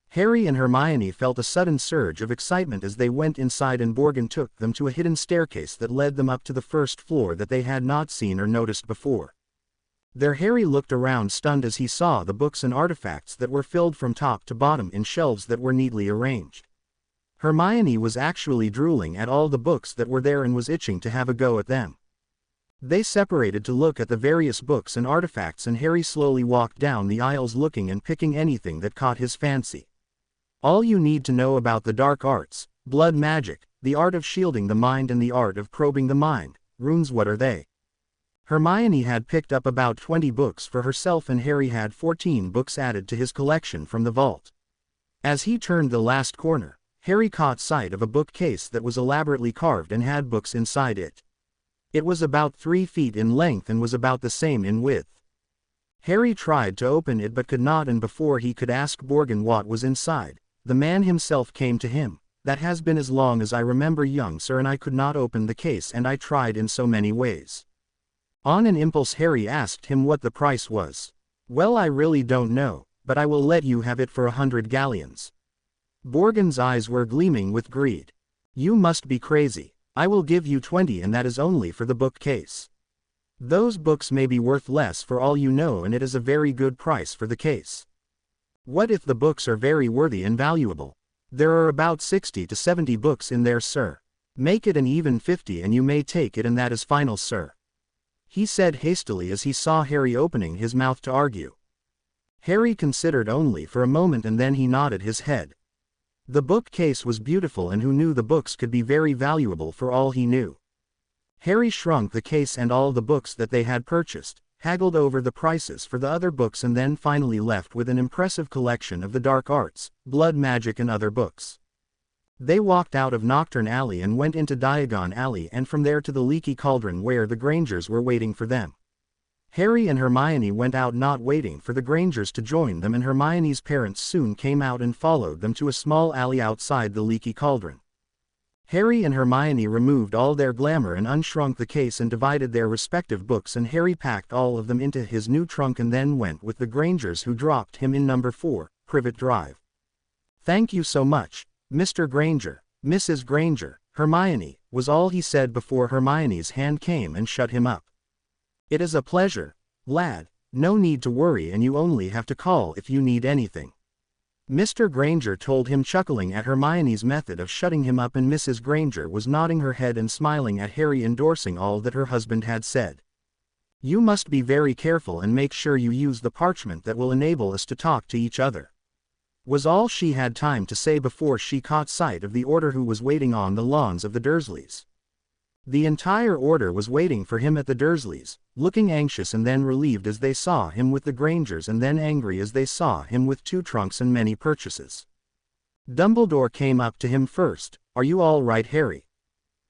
Harry and Hermione felt a sudden surge of excitement as they went inside and Borgin took them to a hidden staircase that led them up to the first floor that they had not seen or noticed before. There Harry looked around stunned as he saw the books and artifacts that were filled from top to bottom in shelves that were neatly arranged. Hermione was actually drooling at all the books that were there and was itching to have a go at them. They separated to look at the various books and artifacts and Harry slowly walked down the aisles looking and picking anything that caught his fancy. All you need to know about the dark arts, blood magic, the art of shielding the mind and the art of probing the mind, runes, what are they? Hermione had picked up about 20 books for herself and Harry had 14 books added to his collection from the vault. As he turned the last corner, Harry caught sight of a bookcase that was elaborately carved and had books inside it. It was about 3 feet in length and was about the same in width. Harry tried to open it but could not, and before he could ask Borgin what was inside, the man himself came to him. "That has been as long as I remember, young sir, and I could not open the case and I tried in so many ways." On an impulse Harry asked him what the price was. "Well, I really don't know, but I will let you have it for 100 galleons. Borgin's eyes were gleaming with greed. "You must be crazy. I will give you 20 and that is only for the bookcase. Those books may be worth less for all you know and it is a very good price for the case." "What if the books are very worthy and valuable?" "There are about 60 to 70 books in there, sir. Make it an even 50 and you may take it and that is final, sir," he said hastily as he saw Harry opening his mouth to argue. Harry considered only for a moment and then he nodded his head. The bookcase was beautiful and who knew the books could be very valuable for all he knew. Harry shrunk the case and all the books that they had purchased, haggled over the prices for the other books and then finally left with an impressive collection of the dark arts, blood magic and other books. They walked out of Nocturne Alley and went into Diagon Alley and from there to the Leaky Cauldron where the Grangers were waiting for them. Harry and Hermione went out not waiting for the Grangers to join them and Hermione's parents soon came out and followed them to a small alley outside the Leaky Cauldron. Harry and Hermione removed all their glamour and unshrunk the case and divided their respective books and Harry packed all of them into his new trunk and then went with the Grangers who dropped him in number 4, Privet Drive. "Thank you so much, Mr. Granger, Mrs. Granger, Hermione," was all he said before Hermione's hand came and shut him up. "It is a pleasure, lad, no need to worry and you only have to call if you need anything," Mr. Granger told him, chuckling at Hermione's method of shutting him up, and Mrs. Granger was nodding her head and smiling at Harry, endorsing all that her husband had said. "You must be very careful and make sure you use the parchment that will enable us to talk to each other," was all she had time to say before she caught sight of the Order who was waiting on the lawns of the Dursleys. The entire Order was waiting for him at the Dursleys, looking anxious and then relieved as they saw him with the Grangers and then angry as they saw him with 2 trunks and many purchases. Dumbledore came up to him first. "Are you all right, Harry?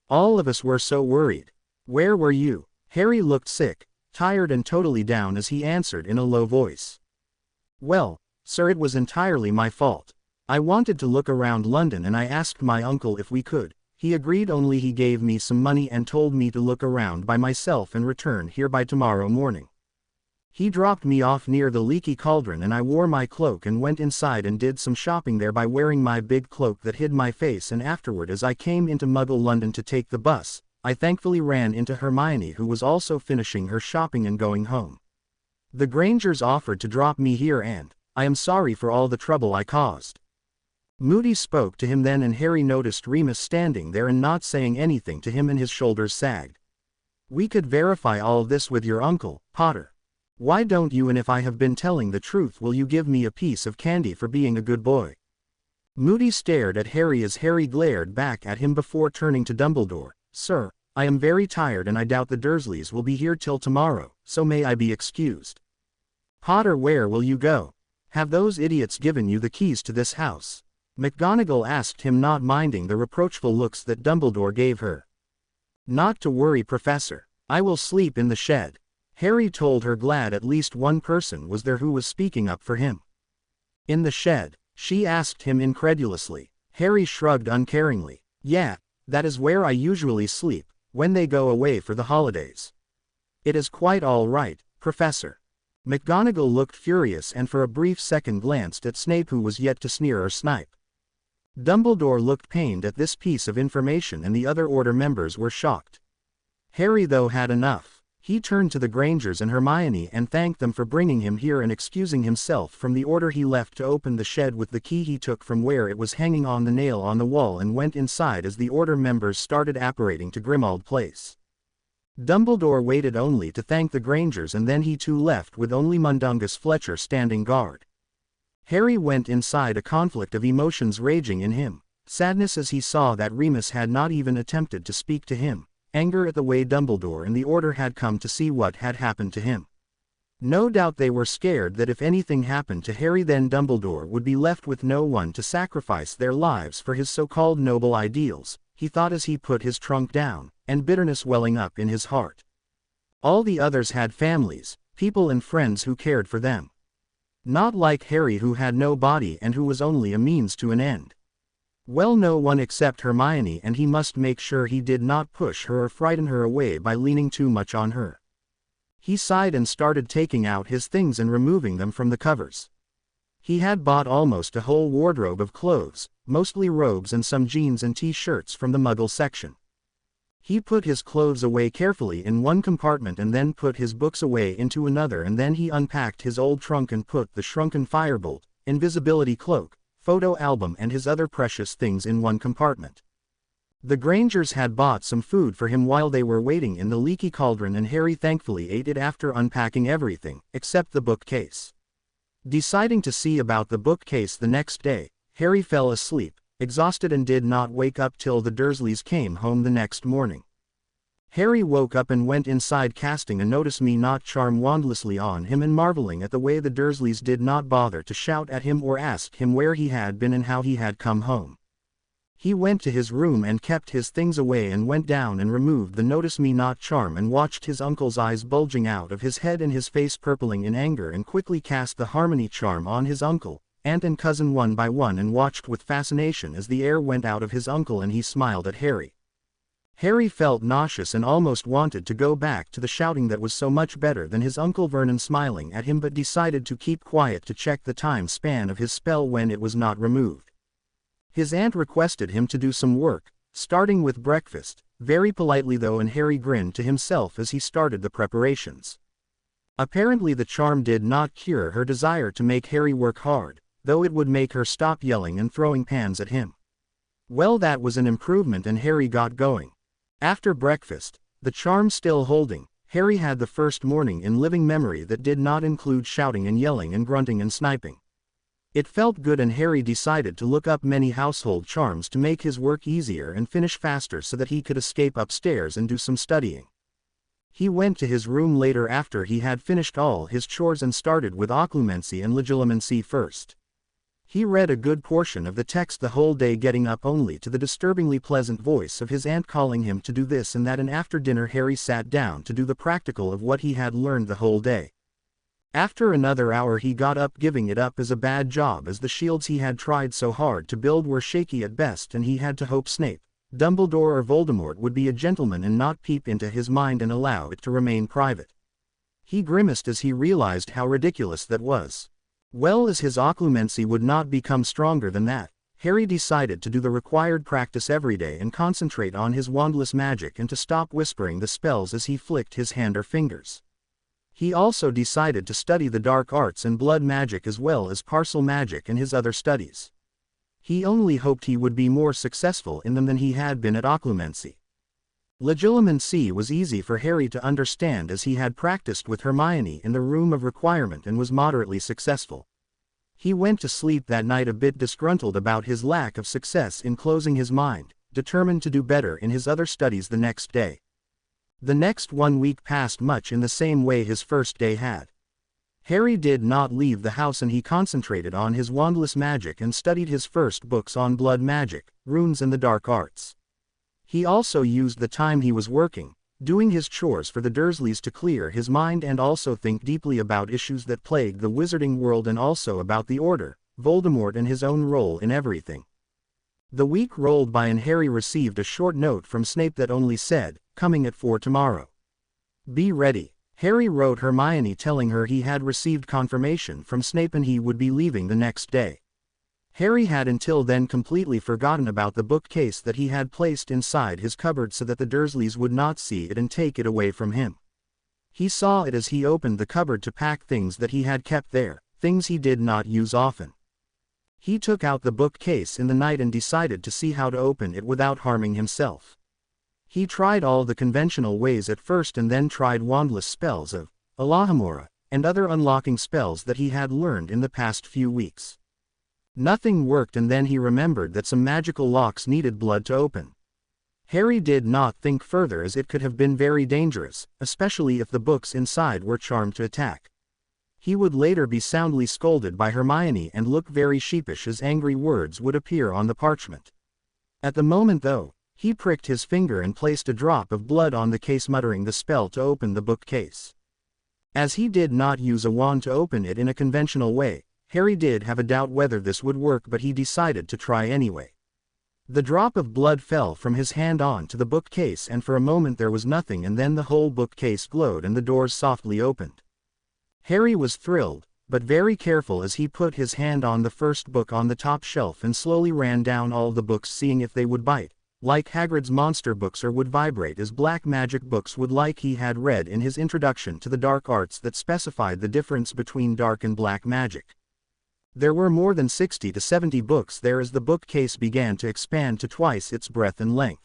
All of us were so worried. Where were you?" Harry looked sick, tired and totally down as he answered in a low voice. "Well, sir, it was entirely my fault. I wanted to look around London and I asked my uncle if we could. He agreed, only he gave me some money and told me to look around by myself and return here by tomorrow morning. He dropped me off near the Leaky Cauldron and I wore my cloak and went inside and did some shopping there by wearing my big cloak that hid my face, and afterward as I came into Muggle London to take the bus, I thankfully ran into Hermione, who was also finishing her shopping and going home. The Grangers offered to drop me here and I am sorry for all the trouble I caused." Moody spoke to him then and Harry noticed Remus standing there and not saying anything to him and his shoulders sagged. "We could verify all this with your uncle, Potter. Why don't you, and if I have been telling the truth will you give me a piece of candy for being a good boy?" Moody stared at Harry as Harry glared back at him before turning to Dumbledore. "Sir, I am very tired and I doubt the Dursleys will be here till tomorrow, so may I be excused." "Potter, where will you go? Have those idiots given you the keys to this house?" McGonagall asked him, not minding the reproachful looks that Dumbledore gave her. "Not to worry, Professor. I will sleep in the shed," Harry told her, glad at least one person was there who was speaking up for him. In the shed, she asked him incredulously. Harry shrugged uncaringly. Yeah, that is where I usually sleep, when they go away for the holidays. It is quite all right, Professor. McGonagall looked furious and for a brief second glanced at Snape, who was yet to sneer or snipe. Dumbledore looked pained at this piece of information and the other Order members were shocked. Harry though had enough. He turned to the Grangers and Hermione and thanked them for bringing him here and excusing himself from the Order. He left to open the shed with the key he took from where it was hanging on the nail on the wall and went inside as the Order members started apparating to Grimmauld Place. Dumbledore waited only to thank the Grangers and then he too left with only Mundungus Fletcher standing guard. Harry went inside, a conflict of emotions raging in him, sadness as he saw that Remus had not even attempted to speak to him, anger at the way Dumbledore and the Order had come to see what had happened to him. No doubt they were scared that if anything happened to Harry then Dumbledore would be left with no one to sacrifice their lives for his so-called noble ideals, he thought as he put his trunk down, and bitterness welling up in his heart. All the others had families, people and friends who cared for them. Not like Harry, who had no body and who was only a means to an end. Well, no one except Hermione, and he must make sure he did not push her or frighten her away by leaning too much on her. He sighed and started taking out his things and removing them from the covers. He had bought almost a whole wardrobe of clothes, mostly robes and some jeans and t-shirts from the Muggle section. He put his clothes away carefully in one compartment and then put his books away into another, and then he unpacked his old trunk and put the shrunken firebolt, invisibility cloak, photo album and his other precious things in one compartment. The Grangers had bought some food for him while they were waiting in the leaky cauldron, and Harry thankfully ate it after unpacking everything, except the bookcase. Deciding to see about the bookcase the next day, Harry fell asleep, exhausted, and did not wake up till the Dursleys came home the next morning. Harry woke up and went inside, casting a notice-me-not charm wandlessly on him and marveling at the way the Dursleys did not bother to shout at him or ask him where he had been and how he had come home. He went to his room and kept his things away and went down and removed the notice-me-not charm and watched his uncle's eyes bulging out of his head and his face purpling in anger, and quickly cast the harmony charm on his uncle, aunt and cousin one by one, and watched with fascination as the air went out of his uncle and he smiled at Harry. Harry felt nauseous and almost wanted to go back to the shouting that was so much better than his Uncle Vernon smiling at him, but decided to keep quiet to check the time span of his spell when it was not removed. His aunt requested him to do some work, starting with breakfast, very politely though, and Harry grinned to himself as he started the preparations. Apparently the charm did not cure her desire to make Harry work hard, though it would make her stop yelling and throwing pans at him. Well, that was an improvement, and Harry got going. After breakfast, the charm still holding, Harry had the first morning in living memory that did not include shouting and yelling and grunting and sniping. It felt good, and Harry decided to look up many household charms to make his work easier and finish faster so that he could escape upstairs and do some studying. He went to his room later after he had finished all his chores and started with occlumency and legilimency first. He read a good portion of the text the whole day, getting up only to the disturbingly pleasant voice of his aunt calling him to do this and that, and after dinner Harry sat down to do the practical of what he had learned the whole day. After another hour he got up, giving it up as a bad job, as the shields he had tried so hard to build were shaky at best, and he had to hope Snape, Dumbledore or Voldemort would be a gentleman and not peep into his mind and allow it to remain private. He grimaced as he realized how ridiculous that was. Well, as his occlumency would not become stronger than that, Harry decided to do the required practice every day and concentrate on his wandless magic and to stop whispering the spells as he flicked his hand or fingers. He also decided to study the dark arts and blood magic as well as parcel magic and his other studies. He only hoped he would be more successful in them than he had been at occlumency. Legilimency was easy for Harry to understand as he had practiced with Hermione in the room of requirement and was moderately successful. He went to sleep that night a bit disgruntled about his lack of success in closing his mind, determined to do better in his other studies the next day. The next 1 week passed much in the same way his first day had. Harry did not leave the house and he concentrated on his wandless magic and studied his first books on blood magic, runes and the dark arts. He also used the time he was working, doing his chores for the Dursleys, to clear his mind and also think deeply about issues that plagued the wizarding world and also about the Order, Voldemort and his own role in everything. The week rolled by and Harry received a short note from Snape that only said, "Coming at 4 tomorrow. Be ready." Harry wrote Hermione telling her he had received confirmation from Snape and he would be leaving the next day. Harry had until then completely forgotten about the bookcase that he had placed inside his cupboard so that the Dursleys would not see it and take it away from him. He saw it as he opened the cupboard to pack things that he had kept there, things he did not use often. He took out the bookcase in the night and decided to see how to open it without harming himself. He tried all the conventional ways at first and then tried wandless spells of Alohomora and other unlocking spells that he had learned in the past few weeks. Nothing worked and then he remembered that some magical locks needed blood to open. Harry did not think further as it could have been very dangerous, especially if the books inside were charmed to attack. He would later be soundly scolded by Hermione and look very sheepish as angry words would appear on the parchment. At the moment though, he pricked his finger and placed a drop of blood on the case muttering the spell to open the bookcase. As he did not use a wand to open it in a conventional way, Harry did have a doubt whether this would work but he decided to try anyway. The drop of blood fell from his hand onto the bookcase and for a moment there was nothing and then the whole bookcase glowed and the doors softly opened. Harry was thrilled, but very careful as he put his hand on the first book on the top shelf and slowly ran down all the books seeing if they would bite, like Hagrid's monster books or would vibrate as black magic books would like he had read in his introduction to the dark arts that specified the difference between dark and black magic. There were more than 60 to 70 books there as the bookcase began to expand to twice its breadth and length.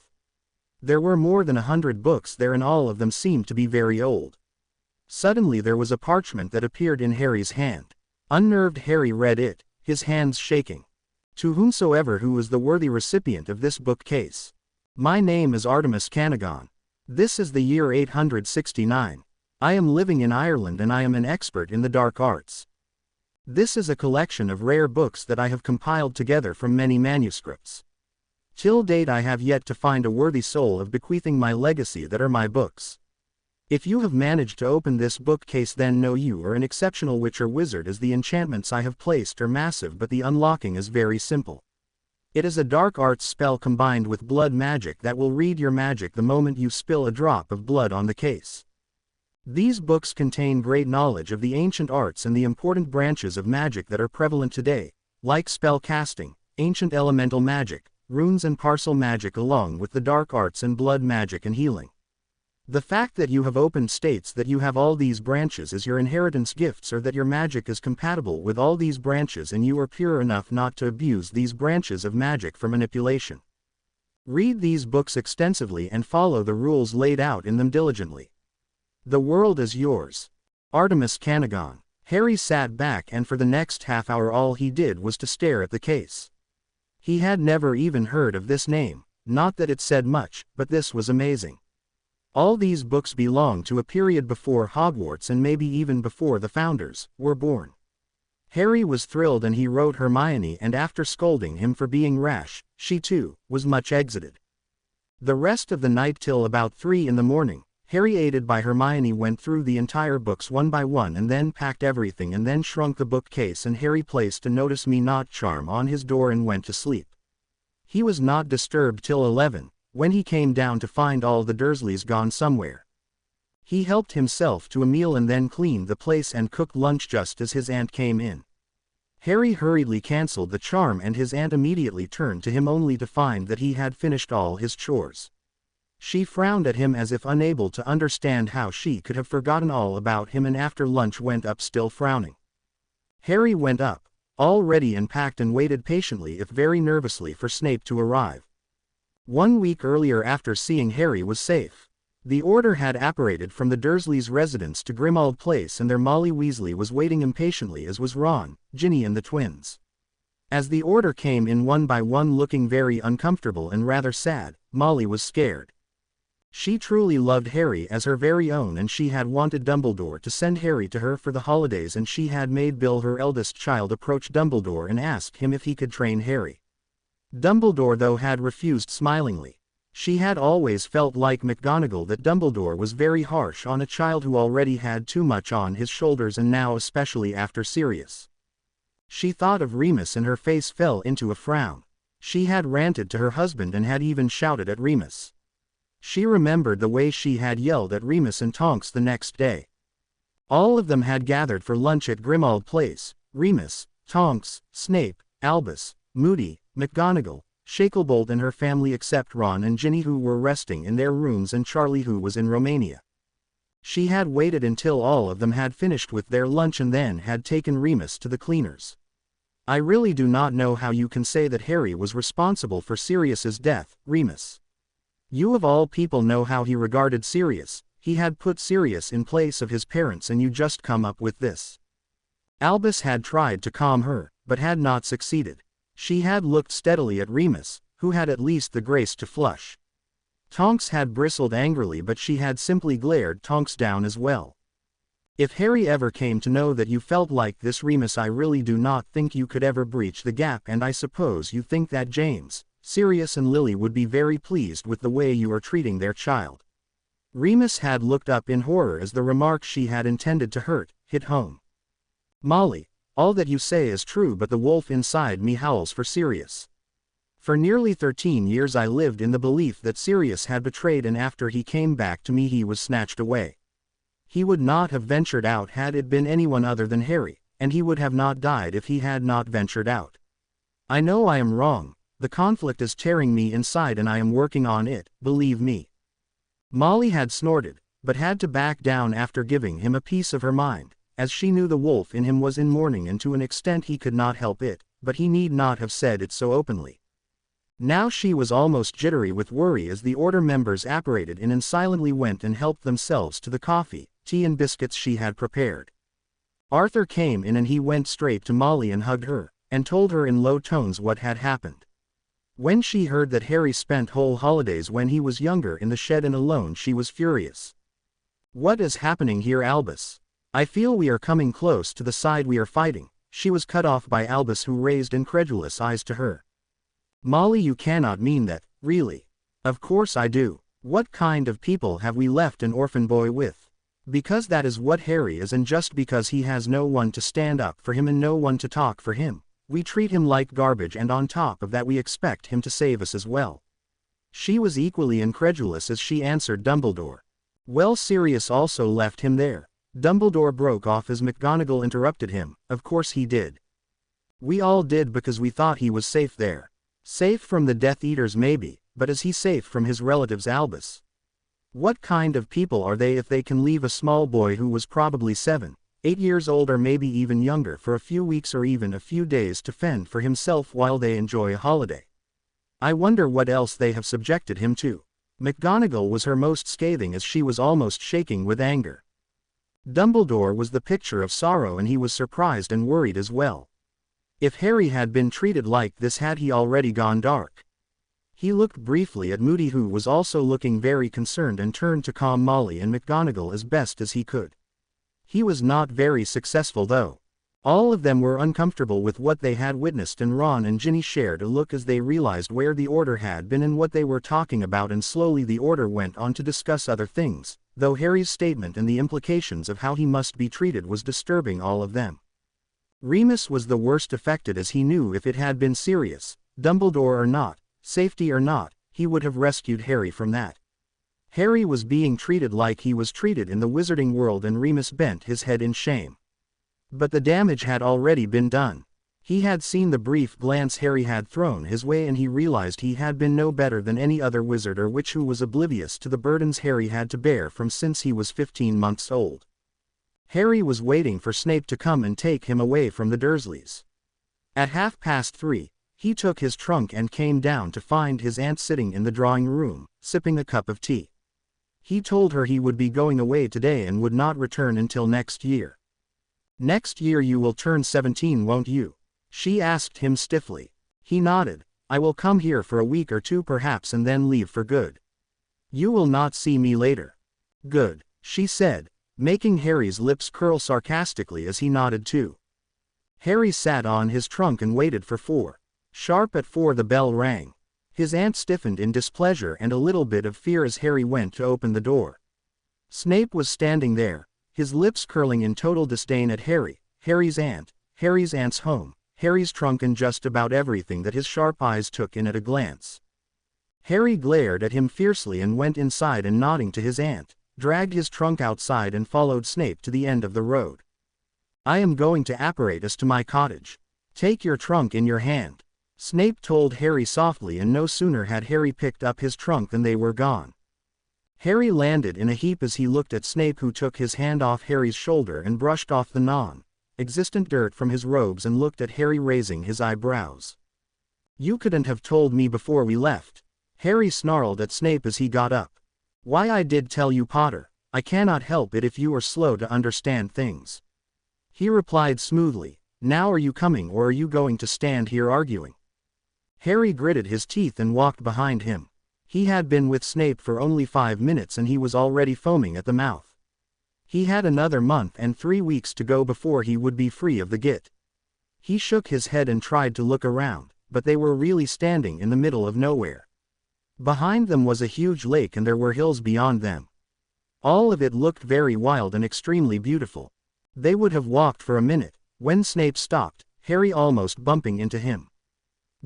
There were more than 100 books there and all of them seemed to be very old. Suddenly there was a parchment that appeared in Harry's hand. Unnerved Harry read it, his hands shaking. To whomsoever who is the worthy recipient of this bookcase. My name is Artemis Canagon. This is the year 869. I am living in Ireland and I am an expert in the dark arts. This is a collection of rare books that I have compiled together from many manuscripts. Till date I have yet to find a worthy soul of bequeathing my legacy that are my books. If you have managed to open this bookcase then know you are an exceptional witch or wizard as the enchantments I have placed are massive but the unlocking is very simple. It is a dark arts spell combined with blood magic that will read your magic the moment you spill a drop of blood on the case. These books contain great knowledge of the ancient arts and the important branches of magic that are prevalent today, like spell casting, ancient elemental magic, runes and parcel magic along with the dark arts and blood magic and healing. The fact that you have opened states that you have all these branches as your inheritance gifts or that your magic is compatible with all these branches and you are pure enough not to abuse these branches of magic for manipulation. Read these books extensively and follow the rules laid out in them diligently. The world is yours. Artemis Canagon. Harry sat back and for the next half hour all he did was to stare at the case. He had never even heard of this name, not that it said much, but this was amazing. All these books belong to a period before Hogwarts and maybe even before the founders were born. Harry was thrilled and he wrote Hermione and after scolding him for being rash, she too, was much exited. The rest of the night till about 3 in the morning, Harry aided by Hermione went through the entire books one by one and then packed everything and then shrunk the bookcase and Harry placed a notice me not charm on his door and went to sleep. He was not disturbed till 11. When he came down to find all the Dursleys gone somewhere. He helped himself to a meal and then cleaned the place and cooked lunch just as his aunt came in. Harry hurriedly cancelled the charm and his aunt immediately turned to him only to find that he had finished all his chores. She frowned at him as if unable to understand how she could have forgotten all about him and after lunch went up still frowning. Harry went up, all ready and packed and waited patiently if very nervously for Snape to arrive. 1 week earlier after seeing Harry was safe. The order had apparated from the Dursleys' residence to Grimmauld Place and their Molly Weasley was waiting impatiently as was Ron, Ginny and the twins. As the order came in one by one looking very uncomfortable and rather sad, Molly was scared. She truly loved Harry as her very own and she had wanted Dumbledore to send Harry to her for the holidays and she had made Bill her eldest child approach Dumbledore and ask him if he could train Harry. Dumbledore though had refused smilingly. She had always felt like McGonagall that Dumbledore was very harsh on a child who already had too much on his shoulders and now especially after Sirius. She thought of Remus and her face fell into a frown. She had ranted to her husband and had even shouted at Remus. She remembered the way she had yelled at Remus and Tonks the next day. All of them had gathered for lunch at Grimmauld Place: Remus, Tonks, Snape, Albus, Moody, McGonagall, Shacklebolt and her family, except Ron and Ginny, who were resting in their rooms, and Charlie, who was in Romania. She had waited until all of them had finished with their lunch and then had taken Remus to the cleaners. "I really do not know how you can say that Harry was responsible for Sirius's death, Remus. You of all people know how he regarded Sirius. He had put Sirius in place of his parents, and you just come up with this." Albus had tried to calm her, but had not succeeded. She had looked steadily at Remus, who had at least the grace to flush. Tonks had bristled angrily, but she had simply glared Tonks down as well. "If Harry ever came to know that you felt like this, Remus, I really do not think you could ever breach the gap, and I suppose you think that James, Sirius and Lily would be very pleased with the way you are treating their child." Remus had looked up in horror as the remark she had intended to hurt hit home. "Molly, all that you say is true, but the wolf inside me howls for Sirius. For nearly 13 years I lived in the belief that Sirius had betrayed, and after he came back to me he was snatched away. He would not have ventured out had it been anyone other than Harry, and he would have not died if he had not ventured out. I know I am wrong. The conflict is tearing me inside and I am working on it, believe me." Molly had snorted, but had to back down after giving him a piece of her mind, as she knew the wolf in him was in mourning, and to an extent he could not help it, but he need not have said it so openly. Now she was almost jittery with worry as the order members apparated in and silently went and helped themselves to the coffee, tea and biscuits she had prepared. Arthur came in and he went straight to Molly and hugged her, and told her in low tones what had happened. When she heard that Harry spent whole holidays when he was younger in the shed and alone, she was furious. "What is happening here, Albus? I feel we are coming close to the side we are fighting." She was cut off by Albus, who raised incredulous eyes to her. "Molly, you cannot mean that, really." "Of course I do. What kind of people have we left an orphan boy with? Because that is what Harry is, and just because he has no one to stand up for him and no one to talk for him, we treat him like garbage, and on top of that we expect him to save us as well." She was equally incredulous as she answered Dumbledore. "Well, Sirius also left him there." Dumbledore broke off as McGonagall interrupted him. "Of course he did. We all did, because we thought he was safe there. Safe from the Death Eaters maybe, but is he safe from his relatives, Albus? What kind of people are they if they can leave a small boy who was probably 7, 8 years old or maybe even younger for a few weeks or even a few days to fend for himself while they enjoy a holiday? I wonder what else they have subjected him to." McGonagall was her most scathing as she was almost shaking with anger. Dumbledore was the picture of sorrow, and he was surprised and worried as well. If Harry had been treated like this, had he already gone dark? He looked briefly at Moody, who was also looking very concerned, and turned to calm Molly and McGonagall as best as he could. He was not very successful though. All of them were uncomfortable with what they had witnessed, and Ron and Ginny shared a look as they realized where the order had been and what they were talking about, and slowly the order went on to discuss other things, though Harry's statement and the implications of how he must be treated was disturbing all of them. Remus was the worst affected, as he knew if it had been Sirius, Dumbledore or not, safety or not, he would have rescued Harry from that. Harry was being treated like he was treated in the wizarding world, and Remus bent his head in shame. But the damage had already been done. He had seen the brief glance Harry had thrown his way, and he realized he had been no better than any other wizard or witch who was oblivious to the burdens Harry had to bear from since he was 15 months old. Harry was waiting for Snape to come and take him away from the Dursleys. At 3:30, he took his trunk and came down to find his aunt sitting in the drawing room, sipping a cup of tea. He told her he would be going away today and would not return until next year. "Next year you will turn 17, won't you?" she asked him stiffly. He nodded. "I will come here for a week or two perhaps and then leave for good." "You will not see me later." "Good," she said, making Harry's lips curl sarcastically as he nodded too. Harry sat on his trunk and waited for 4. Sharp at 4 the bell rang. His aunt stiffened in displeasure and a little bit of fear as Harry went to open the door. Snape was standing there, his lips curling in total disdain at Harry, Harry's aunt's home, Harry's trunk and just about everything that his sharp eyes took in at a glance. Harry glared at him fiercely and went inside and nodding to his aunt, dragged his trunk outside and followed Snape to the end of the road. "I am going to apparate us to my cottage. Take your trunk in your hand," Snape told Harry softly, and no sooner had Harry picked up his trunk than they were gone. Harry landed in a heap as he looked at Snape, who took his hand off Harry's shoulder and brushed off the non-existent dirt from his robes and looked at Harry, raising his eyebrows. "You couldn't have told me before we left," Harry snarled at Snape as he got up. "Why, I did tell you, Potter. I cannot help it if you are slow to understand things," he replied smoothly. "Now are you coming, or are you going to stand here arguing?" Harry gritted his teeth and walked behind him. He had been with Snape for only 5 minutes and he was already foaming at the mouth. He had another month and 3 weeks to go before he would be free of the Git. He shook his head and tried to look around, but they were really standing in the middle of nowhere. Behind them was a huge lake and there were hills beyond them. All of it looked very wild and extremely beautiful. They would have walked for a minute, when Snape stopped, Harry almost bumping into him.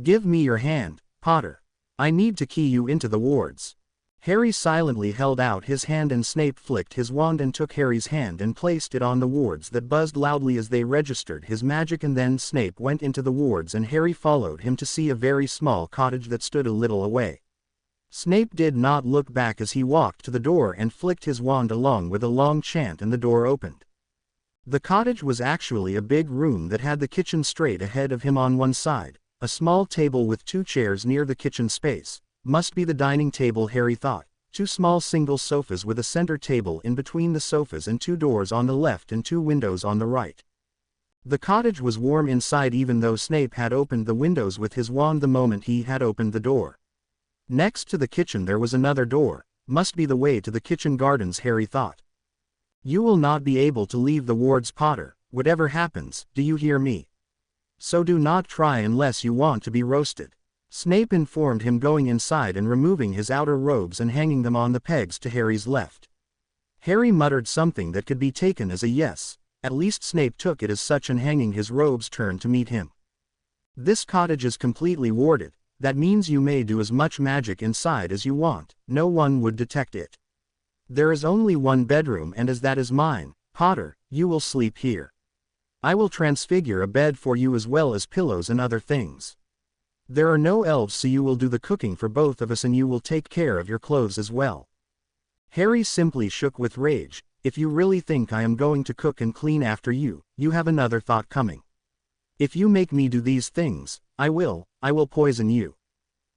"Give me your hand, Potter. I need to key you into the wards." Harry silently held out his hand and Snape flicked his wand and took Harry's hand and placed it on the wards that buzzed loudly as they registered his magic, and then Snape went into the wards and Harry followed him to see a very small cottage that stood a little away. Snape did not look back as he walked to the door and flicked his wand along with a long chant, and the door opened. The cottage was actually a big room that had the kitchen straight ahead of him on one side, a small table with 2 chairs near the kitchen space. Must be the dining table, Harry thought. 2 small single sofas with a center table in between the sofas and 2 doors on the left and 2 windows on the right. The cottage was warm inside even though Snape had opened the windows with his wand the moment he had opened the door. Next to the kitchen there was another door. Must be the way to the kitchen gardens, Harry thought. "You will not be able to leave the wards, Potter, whatever happens, do you hear me? So do not try unless you want to be roasted," Snape informed him, going inside and removing his outer robes and hanging them on the pegs to Harry's left. Harry muttered something that could be taken as a yes. At least Snape took it as such, and hanging his robes turned to meet him. "This cottage is completely warded. That means you may do as much magic inside as you want. No one would detect it. There is only one bedroom, and as that is mine, Potter, you will sleep here. I will transfigure a bed for you as well as pillows and other things. There are no elves, so you will do the cooking for both of us and you will take care of your clothes as well." Harry simply shook with rage. "If you really think I am going to cook and clean after you, you have another thought coming. If you make me do these things, I will poison you,"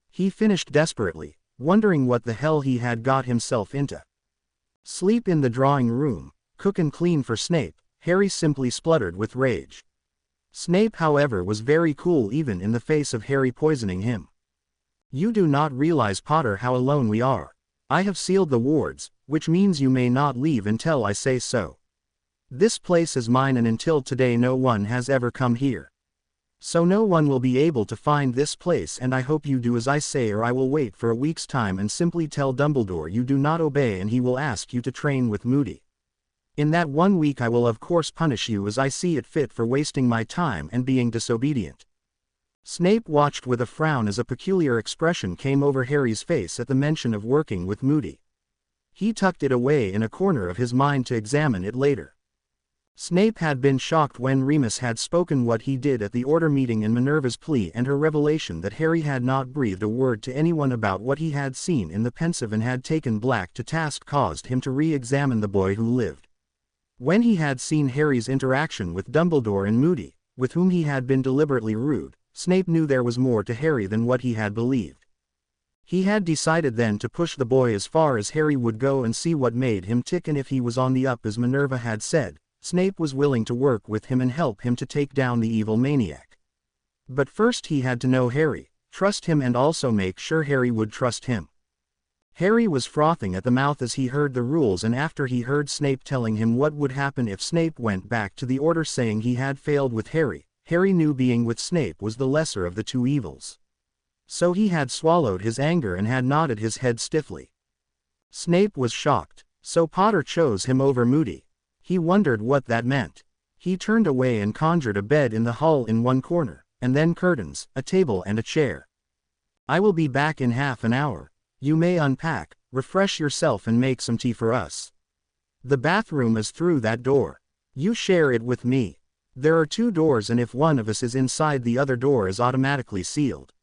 he finished desperately, wondering what the hell he had got himself into. Sleep in the drawing room, cook and clean for Snape, Harry simply spluttered with rage. Snape, however, was very cool even in the face of Harry poisoning him. "You do not realize, Potter, how alone we are. I have sealed the wards, which means you may not leave until I say so. This place is mine and until today no one has ever come here. So no one will be able to find this place, and I hope you do as I say, or I will wait for a week's time and simply tell Dumbledore you do not obey and he will ask you to train with Moody. In that 1 week I will of course punish you as I see it fit for wasting my time and being disobedient." Snape watched with a frown as a peculiar expression came over Harry's face at the mention of working with Moody. He tucked it away in a corner of his mind to examine it later. Snape had been shocked when Remus had spoken what he did at the order meeting, and Minerva's plea and her revelation that Harry had not breathed a word to anyone about what he had seen in the pensive and had taken Black to task caused him to re-examine the boy who lived. When he had seen Harry's interaction with Dumbledore and Moody, with whom he had been deliberately rude, Snape knew there was more to Harry than what he had believed. He had decided then to push the boy as far as Harry would go and see what made him tick, and if he was on the up as Minerva had said, Snape was willing to work with him and help him to take down the evil maniac. But first he had to know Harry, trust him, and also make sure Harry would trust him. Harry was frothing at the mouth as he heard the rules, and after he heard Snape telling him what would happen if Snape went back to the order saying he had failed with Harry, Harry knew being with Snape was the lesser of the 2 evils. So he had swallowed his anger and had nodded his head stiffly. Snape was shocked. So Potter chose him over Moody. He wondered what that meant. He turned away and conjured a bed in the hall in one corner, and then curtains, a table and a chair. I will be back in half an hour. You may unpack, refresh yourself and make some tea for us. The bathroom is through that door. You share it with me. There are 2 doors and if one of us is inside the other door is automatically sealed.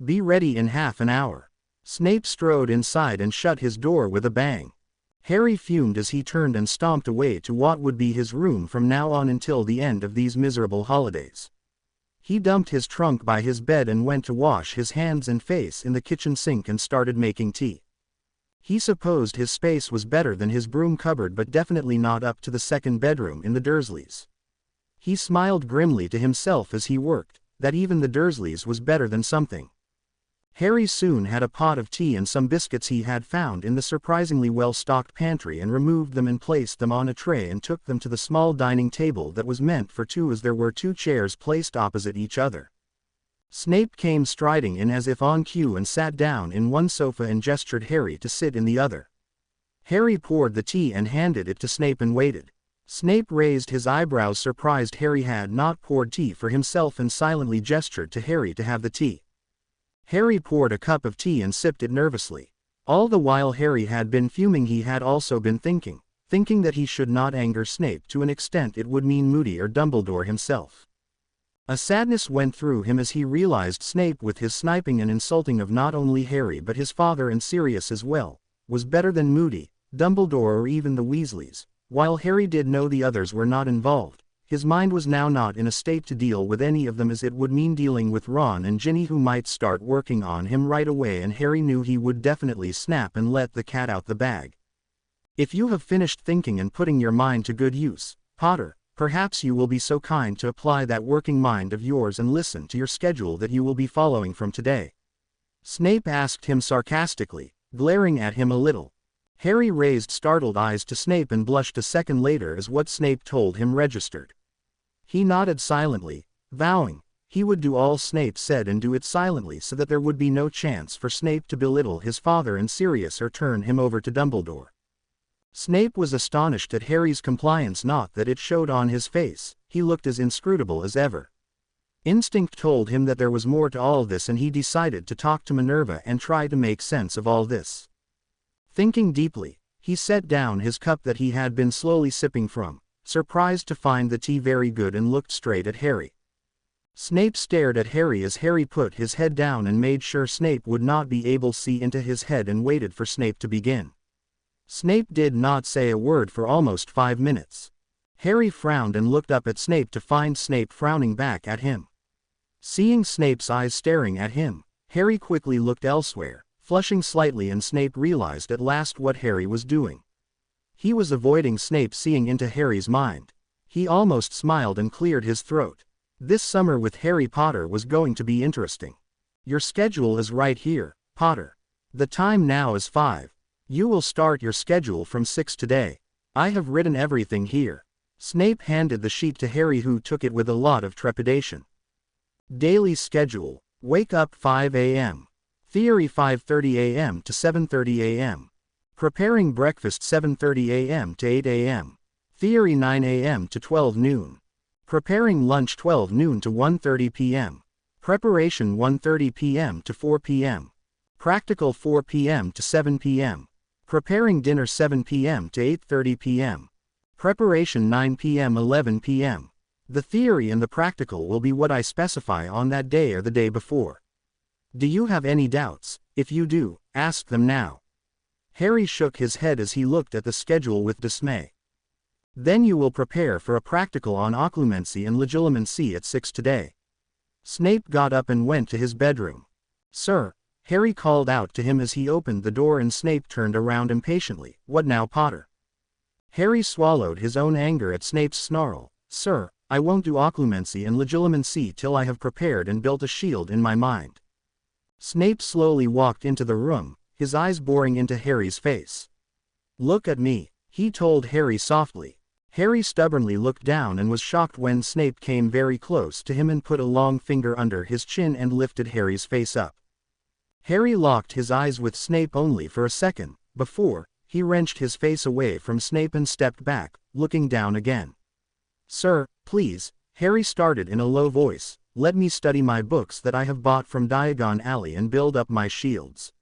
Be ready in half an hour. Snape strode inside and shut his door with a bang. Harry fumed as he turned and stomped away to what would be his room from now on until the end of these miserable holidays. He dumped his trunk by his bed and went to wash his hands and face in the kitchen sink and started making tea. He supposed his space was better than his broom cupboard but definitely not up to the second bedroom in the Dursleys. He smiled grimly to himself as he worked, that even the Dursleys was better than something. Harry soon had a pot of tea and some biscuits he had found in the surprisingly well-stocked pantry and removed them and placed them on a tray and took them to the small dining table that was meant for 2 as there were 2 chairs placed opposite each other. Snape came striding in as if on cue and sat down in one sofa and gestured Harry to sit in the other. Harry poured the tea and handed it to Snape and waited. Snape raised his eyebrows surprised Harry had not poured tea for himself and silently gestured to Harry to have the tea. Harry poured a cup of tea and sipped it nervously. All the while Harry had been fuming he had also been thinking that he should not anger Snape to an extent it would mean Moody or Dumbledore himself. A sadness went through him as he realized Snape with his sniping and insulting of not only Harry but his father and Sirius as well, was better than Moody, Dumbledore or even the Weasleys. While Harry did know the others were not involved, his mind was now not in a state to deal with any of them as it would mean dealing with Ron and Ginny who might start working on him right away and Harry knew he would definitely snap and let the cat out the bag. If you have finished thinking and putting your mind to good use, Potter, perhaps you will be so kind to apply that working mind of yours and listen to your schedule that you will be following from today. Snape asked him sarcastically, glaring at him a little. Harry raised startled eyes to Snape and blushed a second later as what Snape told him registered. He nodded silently, vowing he would do all Snape said and do it silently so that there would be no chance for Snape to belittle his father and Sirius or turn him over to Dumbledore. Snape was astonished at Harry's compliance, not that it showed on his face. He looked as inscrutable as ever. Instinct told him that there was more to all this and he decided to talk to Minerva and try to make sense of all this. Thinking deeply, he set down his cup that he had been slowly sipping from, surprised to find the tea very good and looked straight at Harry. Snape stared at Harry as Harry put his head down and made sure Snape would not be able to see into his head and waited for Snape to begin. Snape did not say a word for almost 5 minutes. Harry frowned and looked up at Snape to find Snape frowning back at him. Seeing Snape's eyes staring at him, Harry quickly looked elsewhere, flushing slightly and Snape realized at last what Harry was doing. He was avoiding Snape seeing into Harry's mind. He almost smiled and cleared his throat. This summer with Harry Potter was going to be interesting. Your schedule is right here, Potter. The time now is 5. You will start your schedule from 6 today. I have written everything here. Snape handed the sheet to Harry who took it with a lot of trepidation. Daily schedule. Wake up 5 a.m. Theory 5:30 a.m. to 7:30 a.m. Preparing breakfast 7:30 a.m. to 8 a.m. Theory 9 a.m. to 12 noon. Preparing lunch 12 noon to 1:30 p.m. Preparation 1:30 p.m. to 4 p.m. Practical 4 p.m. to 7 p.m. Preparing dinner 7 p.m. to 8:30 p.m. Preparation 9 p.m. 11 p.m. The theory and the practical will be what I specify on that day or the day before. Do you have any doubts? If you do, ask them now. Harry shook his head as he looked at the schedule with dismay. Then you will prepare for a practical on occlumency and legilimency at 6 today. Snape got up and went to his bedroom. Sir, Harry called out to him as he opened the door and Snape turned around impatiently. What now, Potter? Harry swallowed his own anger at Snape's snarl. Sir, I won't do occlumency and legilimency till I have prepared and built a shield in my mind. Snape slowly walked into the room, his eyes boring into Harry's face. Look at me, he told Harry softly. Harry stubbornly looked down and was shocked when Snape came very close to him and put a long finger under his chin and lifted Harry's face up. Harry locked his eyes with Snape only for a second, before he wrenched his face away from Snape and stepped back, looking down again. Sir, please, Harry started in a low voice, let me study my books that I have bought from Diagon Alley and build up my shields.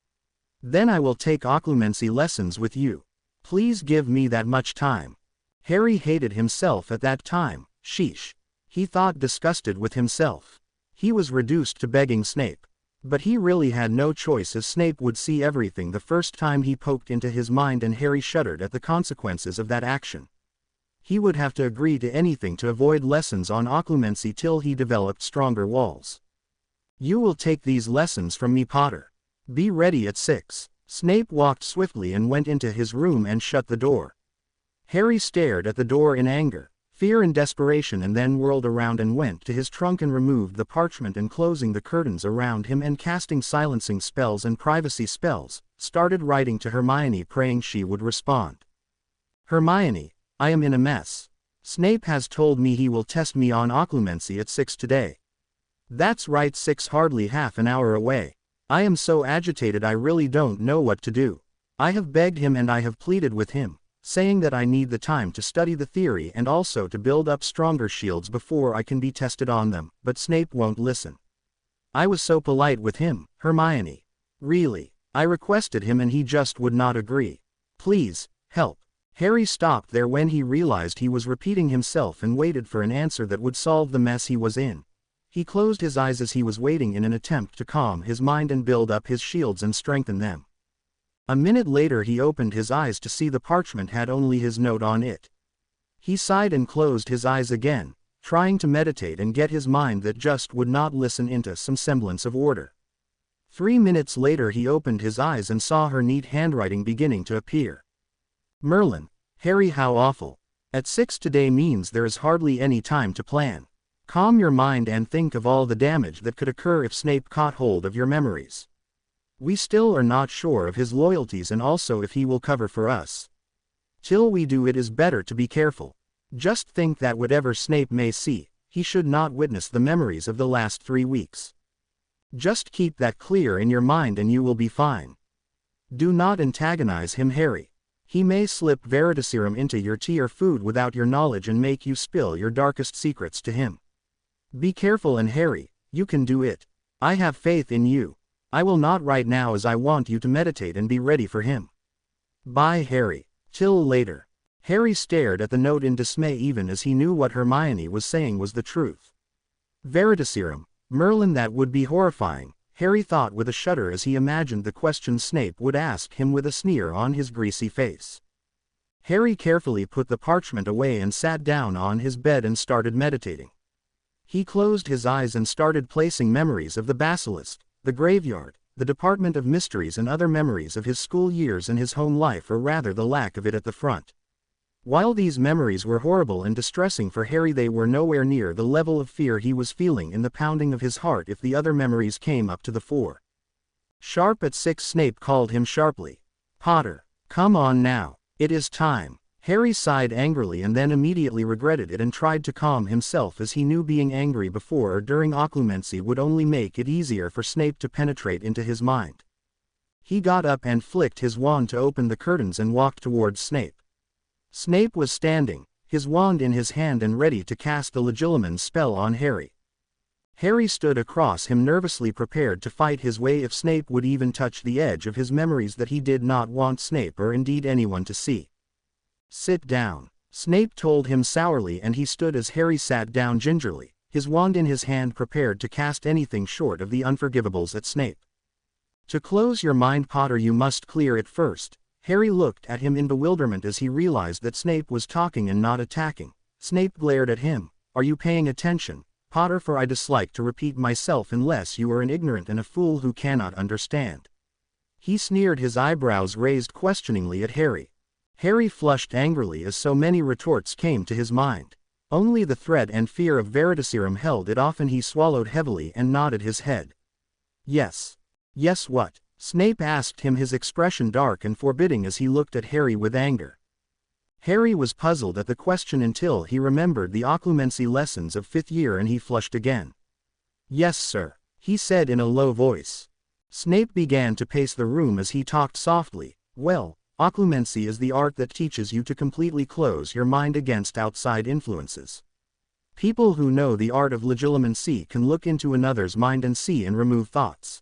Then I will take occlumency lessons with you. Please give me that much time. Harry hated himself at that time. Sheesh. He thought, disgusted with himself. He was reduced to begging Snape. But he really had no choice, as Snape would see everything the first time he poked into his mind, and Harry shuddered at the consequences of that action. He would have to agree to anything to avoid lessons on occlumency till he developed stronger walls. You will take these lessons from me, Potter. Be ready at 6. Snape walked swiftly and went into his room and shut the door. Harry stared at the door in anger, fear and desperation, and then whirled around and went to his trunk and removed the parchment, and closing the curtains around him and casting silencing spells and privacy spells, started writing to Hermione, praying she would respond. Hermione, I am in a mess. Snape has told me he will test me on occlumency at 6 today. That's right, 6, hardly half an hour away. I am so agitated I really don't know what to do. I have begged him and I have pleaded with him, saying that I need the time to study the theory and also to build up stronger shields before I can be tested on them, but Snape won't listen. I was so polite with him, Hermione. Really, I requested him and he just would not agree. Please, help. Harry stopped there when he realized he was repeating himself and waited for an answer that would solve the mess he was in. He closed his eyes as he was waiting in an attempt to calm his mind and build up his shields and strengthen them. A minute later he opened his eyes to see the parchment had only his note on it. He sighed and closed his eyes again, trying to meditate and get his mind that just would not listen into some semblance of order. 3 minutes later he opened his eyes and saw her neat handwriting beginning to appear. Merlin, Harry, how awful. At 6 today means there is hardly any time to plan. Calm your mind and think of all the damage that could occur if Snape caught hold of your memories. We still are not sure of his loyalties and also if he will cover for us. Till we do, it is better to be careful. Just think that whatever Snape may see, he should not witness the memories of the last 3 weeks. Just keep that clear in your mind and you will be fine. Do not antagonize him, Harry. He may slip Veritaserum into your tea or food without your knowledge and make you spill your darkest secrets to him. Be careful, and Harry, you can do it. I have faith in you. I will not right now, as I want you to meditate and be ready for him. Bye, Harry. Till later. Harry stared at the note in dismay, even as he knew what Hermione was saying was the truth. Veritaserum, Merlin, that would be horrifying, Harry thought with a shudder as he imagined the question Snape would ask him with a sneer on his greasy face. Harry carefully put the parchment away and sat down on his bed and started meditating. He closed his eyes and started placing memories of the basilisk, the graveyard, the Department of Mysteries, and other memories of his school years and his home life, or rather the lack of it, at the front. While these memories were horrible and distressing for Harry, they were nowhere near the level of fear he was feeling in the pounding of his heart if the other memories came up to the fore. Sharp at 6, Snape called him sharply. Potter, come on now. It is time. Harry sighed angrily and then immediately regretted it and tried to calm himself, as he knew being angry before or during occlumency would only make it easier for Snape to penetrate into his mind. He got up and flicked his wand to open the curtains and walked towards Snape. Snape was standing, his wand in his hand and ready to cast the Legilimens spell on Harry. Harry stood across him, nervously prepared to fight his way if Snape would even touch the edge of his memories that he did not want Snape or indeed anyone to see. Sit down, Snape told him sourly, and he stood as Harry sat down gingerly, his wand in his hand, prepared to cast anything short of the unforgivables at Snape. To close your mind, Potter, you must clear it first. Harry looked at him in bewilderment as he realized that Snape was talking and not attacking. Snape glared at him. Are you paying attention, Potter? For I dislike to repeat myself unless you are an ignorant and a fool who cannot understand. He sneered, his eyebrows raised questioningly at Harry. Harry flushed angrily as so many retorts came to his mind. Only the threat and fear of Veritaserum held it off, and he swallowed heavily and nodded his head. Yes. Yes, what? Snape asked him, his expression dark and forbidding as he looked at Harry with anger. Harry was puzzled at the question until he remembered the occlumency lessons of 5th year, and he flushed again. Yes, sir, he said in a low voice. Snape began to pace the room as he talked softly. Well, occlumency is the art that teaches you to completely close your mind against outside influences. People who know the art of legilimency can look into another's mind and see and remove thoughts.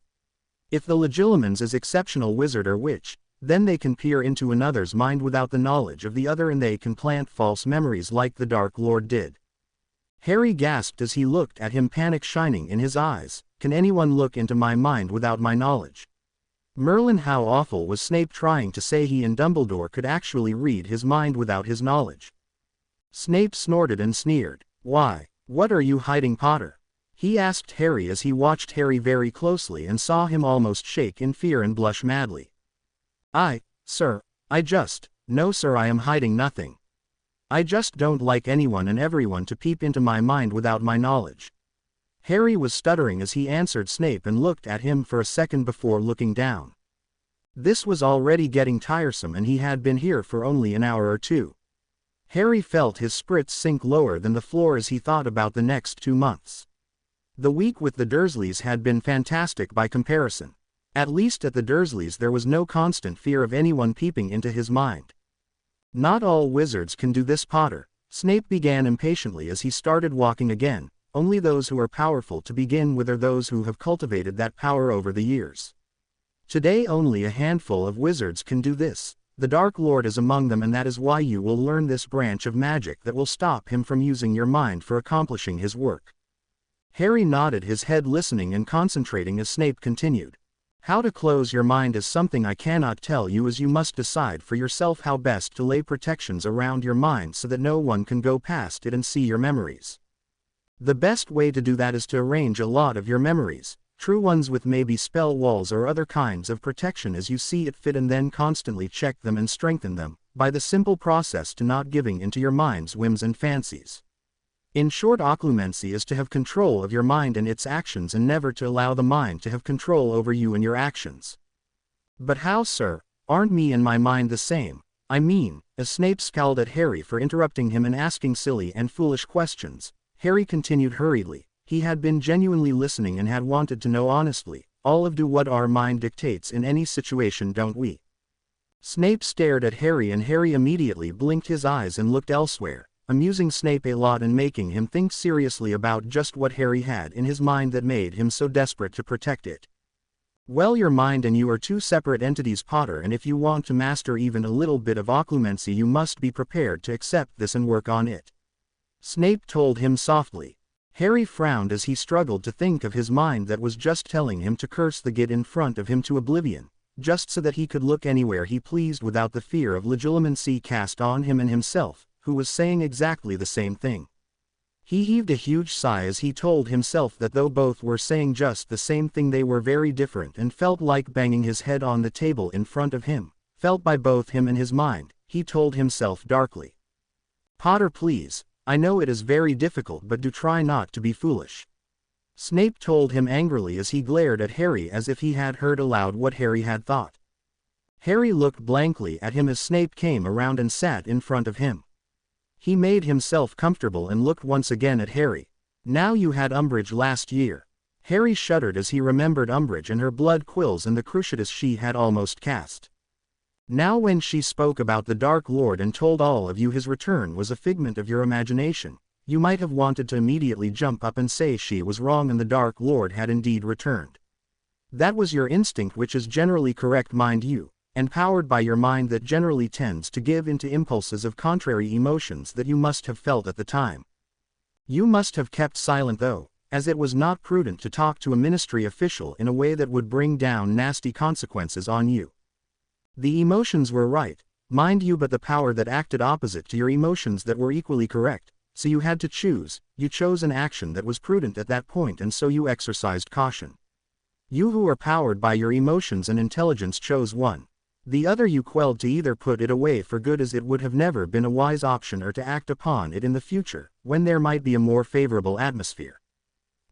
If the legilimens is exceptional wizard or witch, then they can peer into another's mind without the knowledge of the other, and they can plant false memories like the Dark Lord did. Harry gasped as he looked at him, panic shining in his eyes. Can anyone look into my mind without my knowledge? Merlin, how awful was Snape trying to say he and Dumbledore could actually read his mind without his knowledge? Snape snorted and sneered. Why, what are you hiding, Potter? He asked Harry as he watched Harry very closely and saw him almost shake in fear and blush madly. Sir, no sir, I am hiding nothing. I just don't like anyone and everyone to peep into my mind without my knowledge. Harry was stuttering as he answered Snape and looked at him for a second before looking down. This was already getting tiresome, and he had been here for only an hour or two. Harry felt his spirits sink lower than the floor as he thought about the next 2 months. The week with the Dursleys had been fantastic by comparison. At least at the Dursleys there was no constant fear of anyone peeping into his mind. Not all wizards can do this, Potter, Snape began impatiently as he started walking again. Only those who are powerful to begin with are those who have cultivated that power over the years. Today only a handful of wizards can do this. The Dark Lord is among them, and that is why you will learn this branch of magic that will stop him from using your mind for accomplishing his work. Harry nodded his head, listening and concentrating as Snape continued. How to close your mind is something I cannot tell you, as you must decide for yourself how best to lay protections around your mind so that no one can go past it and see your memories. The best way to do that is to arrange a lot of your memories, true ones, with maybe spell walls or other kinds of protection as you see it fit, and then constantly check them and strengthen them, by the simple process to not giving into your mind's whims and fancies. In short, occlumency is to have control of your mind and its actions, and never to allow the mind to have control over you and your actions. But how, sir? Aren't me and my mind the same? I mean, as Snape scowled at Harry for interrupting him and asking silly and foolish questions, Harry continued hurriedly. He had been genuinely listening and had wanted to know honestly. All of do what our mind dictates in any situation, don't we? Snape stared at Harry, and Harry immediately blinked his eyes and looked elsewhere, amusing Snape a lot and making him think seriously about just what Harry had in his mind that made him so desperate to protect it. Well, your mind and you are two separate entities, Potter, and if you want to master even a little bit of occlumency, you must be prepared to accept this and work on it. Snape told him softly. Harry frowned as he struggled to think of his mind that was just telling him to curse the git in front of him to oblivion, just so that he could look anywhere he pleased without the fear of legilimency cast on him and himself, who was saying exactly the same thing. He heaved a huge sigh as he told himself that though both were saying just the same thing, they were very different, and felt like banging his head on the table in front of him, felt by both him and his mind. He told himself darkly. Potter, please. I know it is very difficult, but do try not to be foolish. Snape told him angrily as he glared at Harry as if he had heard aloud what Harry had thought. Harry looked blankly at him as Snape came around and sat in front of him. He made himself comfortable and looked once again at Harry. Now you had Umbridge last year. Harry shuddered as he remembered Umbridge and her blood quills and the cruciatus she had almost cast. Now when she spoke about the Dark Lord and told all of you his return was a figment of your imagination, you might have wanted to immediately jump up and say she was wrong and the Dark Lord had indeed returned. That was your instinct, which is generally correct, mind you, and powered by your mind that generally tends to give into impulses of contrary emotions that you must have felt at the time. You must have kept silent though, as it was not prudent to talk to a ministry official in a way that would bring down nasty consequences on you. The emotions were right, mind you, but the power that acted opposite to your emotions that were equally correct, so you had to choose. You chose an action that was prudent at that point, and so you exercised caution. You who are powered by your emotions and intelligence chose one. The other you quelled to either put it away for good, as it would have never been a wise option, or to act upon it in the future, when there might be a more favorable atmosphere.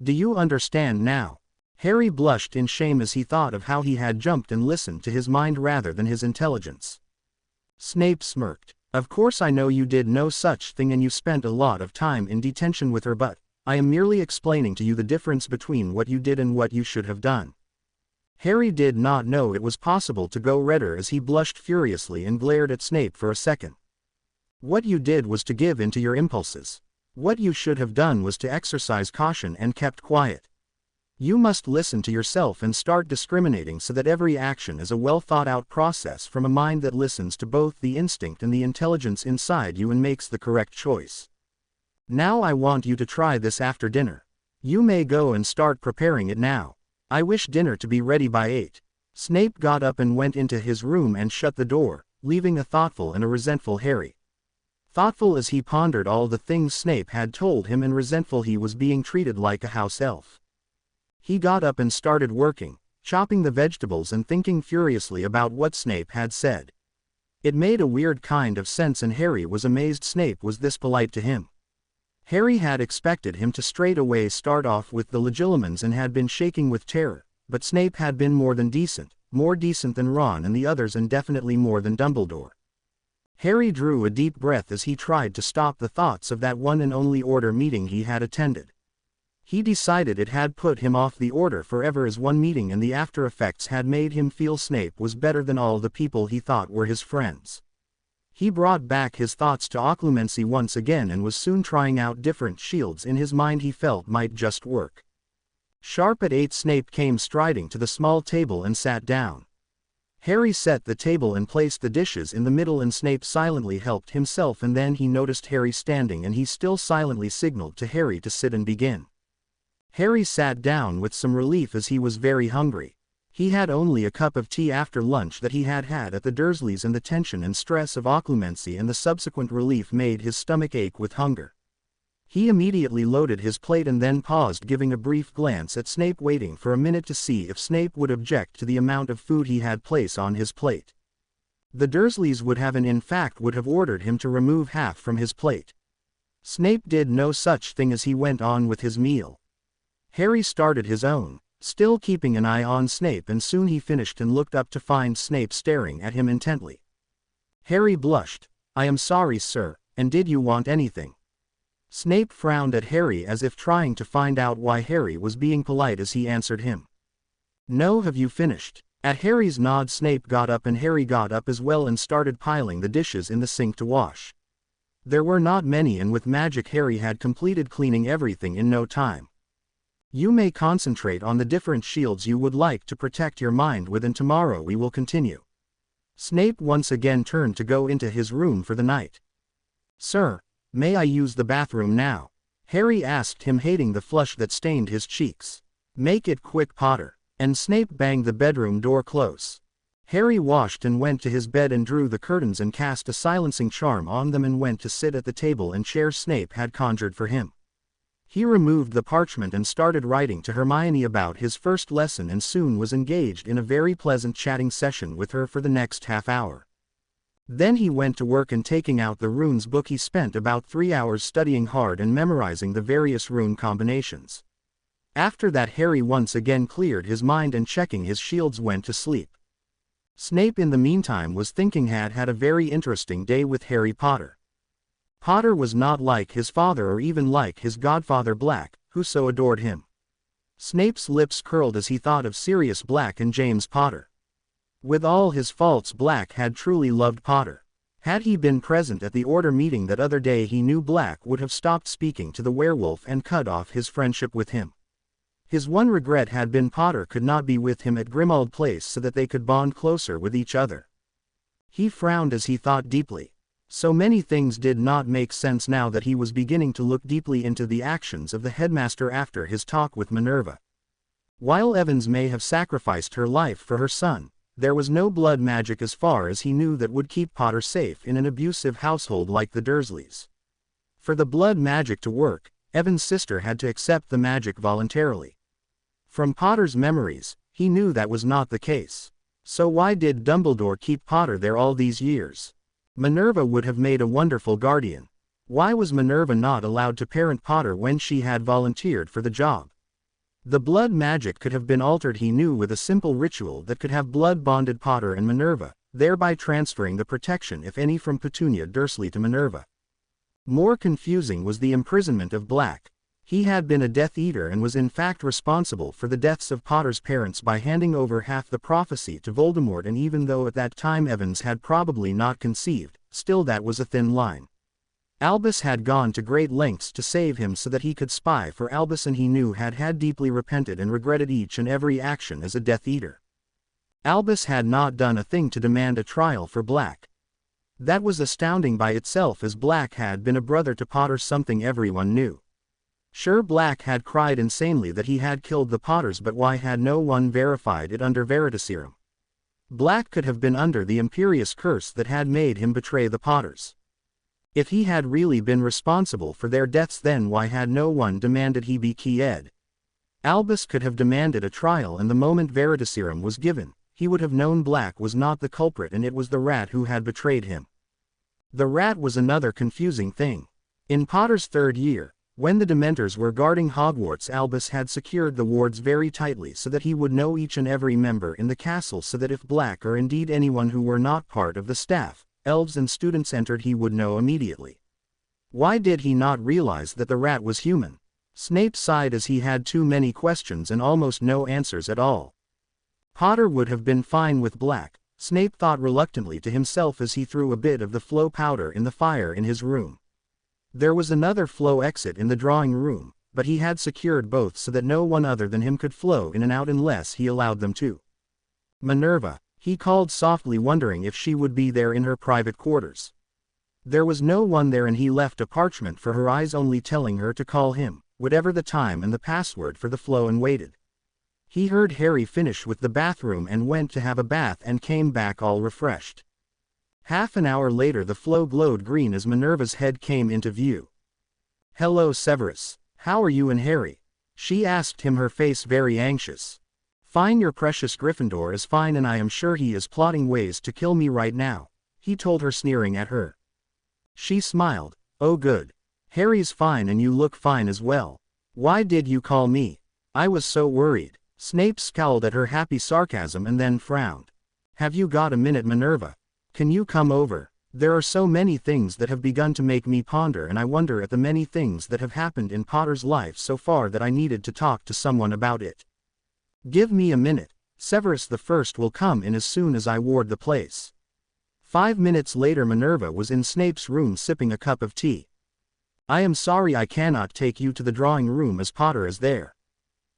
Do you understand now? Harry blushed in shame as he thought of how he had jumped and listened to his mind rather than his intelligence. Snape smirked. Of course I know you did no such thing, and you spent a lot of time in detention with her, but I am merely explaining to you the difference between what you did and what you should have done. Harry did not know it was possible to go redder as he blushed furiously and glared at Snape for a second. What you did was to give in to your impulses. What you should have done was to exercise caution and kept quiet. You must listen to yourself and start discriminating so that every action is a well-thought-out process from a mind that listens to both the instinct and the intelligence inside you and makes the correct choice. Now I want you to try this after dinner. You may go and start preparing it now. I wish dinner to be ready by 8. Snape got up and went into his room and shut the door, leaving a thoughtful and a resentful Harry. Thoughtful as he pondered all the things Snape had told him, and resentful he was being treated like a house elf. He got up and started working, chopping the vegetables and thinking furiously about what Snape had said. It made a weird kind of sense, and Harry was amazed Snape was this polite to him. Harry had expected him to straight away start off with the Legilimens and had been shaking with terror, but Snape had been more than decent, more decent than Ron and the others, and definitely more than Dumbledore. Harry drew a deep breath as he tried to stop the thoughts of that one and only Order meeting he had attended. He decided it had put him off the Order forever, as one meeting and the after effects had made him feel Snape was better than all the people he thought were his friends. He brought back his thoughts to occlumency once again and was soon trying out different shields in his mind he felt might just work. Sharp at 8 Snape came striding to the small table and sat down. Harry set the table and placed the dishes in the middle, and Snape silently helped himself, and then he noticed Harry standing and he still silently signaled to Harry to sit and begin. Harry sat down with some relief as he was very hungry. He had only a cup of tea after lunch that he had had at the Dursleys, and the tension and stress of occlumency and the subsequent relief made his stomach ache with hunger. He immediately loaded his plate and then paused, giving a brief glance at Snape, waiting for a minute to see if Snape would object to the amount of food he had placed on his plate. The Dursleys would have, and in fact would have, ordered him to remove half from his plate. Snape did no such thing as he went on with his meal. Harry started his own, still keeping an eye on Snape, and soon he finished and looked up to find Snape staring at him intently. Harry blushed. "I am sorry, sir, and did you want anything?" Snape frowned at Harry as if trying to find out why Harry was being polite as he answered him. "No, have you finished?" At Harry's nod Snape got up, and Harry got up as well and started piling the dishes in the sink to wash. There were not many, and with magic Harry had completed cleaning everything in no time. "You may concentrate on the different shields you would like to protect your mind with, and tomorrow we will continue." Snape once again turned to go into his room for the night. "Sir, may I use the bathroom now?" Harry asked him, hating the flush that stained his cheeks. "Make it quick, Potter." And Snape banged the bedroom door close. Harry washed and went to his bed and drew the curtains and cast a silencing charm on them and went to sit at the table and chair Snape had conjured for him. He removed the parchment and started writing to Hermione about his first lesson, and soon was engaged in a very pleasant chatting session with her for the next half hour. Then he went to work, and taking out the runes book he spent about 3 hours studying hard and memorizing the various rune combinations. After that Harry once again cleared his mind and, checking his shields, went to sleep. Snape in the meantime was thinking had a very interesting day with Harry Potter. Potter was not like his father or even like his godfather Black, who so adored him. Snape's lips curled as he thought of Sirius Black and James Potter. With all his faults, Black had truly loved Potter. Had he been present at the Order meeting that other day, he knew Black would have stopped speaking to the werewolf and cut off his friendship with him. His one regret had been Potter could not be with him at Grimmauld Place so that they could bond closer with each other. He frowned as he thought deeply. So many things did not make sense now that he was beginning to look deeply into the actions of the headmaster after his talk with Minerva. While Evans may have sacrificed her life for her son, there was no blood magic as far as he knew that would keep Potter safe in an abusive household like the Dursleys. For the blood magic to work, Evan's sister had to accept the magic voluntarily. From Potter's memories, he knew that was not the case. So why did Dumbledore keep Potter there all these years? Minerva would have made a wonderful guardian. Why was Minerva not allowed to parent Potter when she had volunteered for the job? The blood magic could have been altered, he knew, with a simple ritual that could have blood-bonded Potter and Minerva, thereby transferring the protection, if any, from Petunia Dursley to Minerva. More confusing was the imprisonment of Black. He had been a Death Eater and was in fact responsible for the deaths of Potter's parents by handing over half the prophecy to Voldemort, and even though at that time Evans had probably not conceived, still that was a thin line. Albus had gone to great lengths to save him so that he could spy for Albus, and he knew had deeply repented and regretted each and every action as a Death Eater. Albus had not done a thing to demand a trial for Black. That was astounding by itself, as Black had been a brother to Potter, something everyone knew. Sure, Black had cried insanely that he had killed the Potters, but why had no one verified it under Veritaserum? Black could have been under the imperious curse that had made him betray the Potters. If he had really been responsible for their deaths, then why had no one demanded he be killed? Albus could have demanded a trial, and the moment Veritaserum was given, he would have known Black was not the culprit and it was the rat who had betrayed him. The rat was another confusing thing. In Potter's third year, when the Dementors were guarding Hogwarts, Albus had secured the wards very tightly so that he would know each and every member in the castle, so that if Black or indeed anyone who were not part of the staff, elves and students entered, he would know immediately. Why did he not realize that the rat was human? Snape sighed as he had too many questions and almost no answers at all. Potter would have been fine with Black, Snape thought reluctantly to himself as he threw a bit of the flow powder in the fire in his room. There was another flow exit in the drawing room, but he had secured both so that no one other than him could flow in and out unless he allowed them to. Minerva, he called softly, wondering if she would be there in her private quarters. There was no one there, and he left a parchment for her eyes only, telling her to call him, whatever the time and the password for the flow, and waited. He heard Harry finish with the bathroom and went to have a bath and came back all refreshed. Half an hour later the flow glowed green as Minerva's head came into view. "Hello, Severus. How are you and Harry?" she asked him, her face very anxious. "Fine, your precious Gryffindor is fine, and I am sure he is plotting ways to kill me right now," he told her, sneering at her. She smiled. "Oh good. Harry's fine and you look fine as well. Why did you call me? I was so worried." Snape scowled at her happy sarcasm and then frowned. "Have you got a minute, Minerva? Can you come over? There are so many things that have begun to make me ponder, and I wonder at the many things that have happened in Potter's life so far that I needed to talk to someone about it." "Give me a minute. Severus the First will come in as soon as I ward the place." 5 minutes later Minerva was in Snape's room sipping a cup of tea. "I am sorry I cannot take you to the drawing room as Potter is there."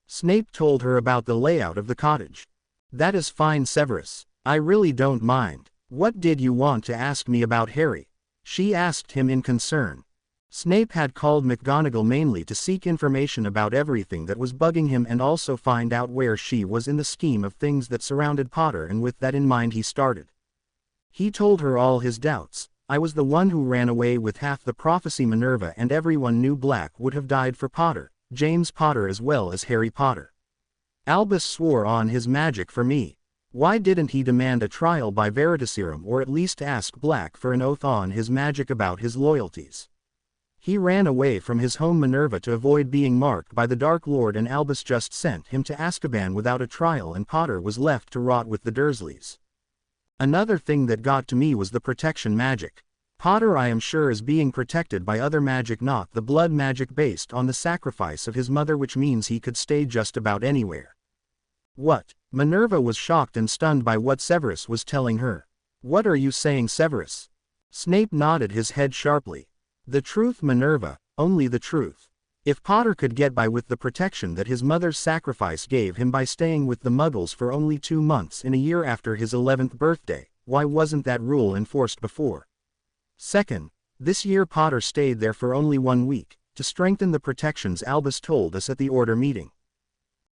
Snape told her about the layout of the cottage. "That is fine, Severus. I really don't mind. What did you want to ask me about Harry?" she asked him in concern. Snape had called McGonagall mainly to seek information about everything that was bugging him and also find out where she was in the scheme of things that surrounded Potter, and with that in mind he started. He told her all his doubts. "I was the one who ran away with half the prophecy, Minerva, and everyone knew Black would have died for Potter, James Potter as well as Harry Potter. Albus swore on his magic for me. Why didn't he demand a trial by Veritaserum, or at least ask Black for an oath on his magic about his loyalties? He ran away from his home, Minerva, to avoid being marked by the Dark Lord, and Albus just sent him to Azkaban without a trial, and Potter was left to rot with the Dursleys. Another thing that got to me was the protection magic. Potter, I am sure, is being protected by other magic, not the blood magic based on the sacrifice of his mother, which means he could stay just about anywhere." "What?" Minerva was shocked and stunned by what Severus was telling her. "What are you saying, Severus?" Snape nodded his head sharply. "The truth, Minerva, only the truth. If Potter could get by with the protection that his mother's sacrifice gave him by staying with the Muggles for only 2 months in a year after his 11th birthday, why wasn't that rule enforced before? Second, this year Potter stayed there for only 1 week, to strengthen the protections Albus told us at the Order meeting.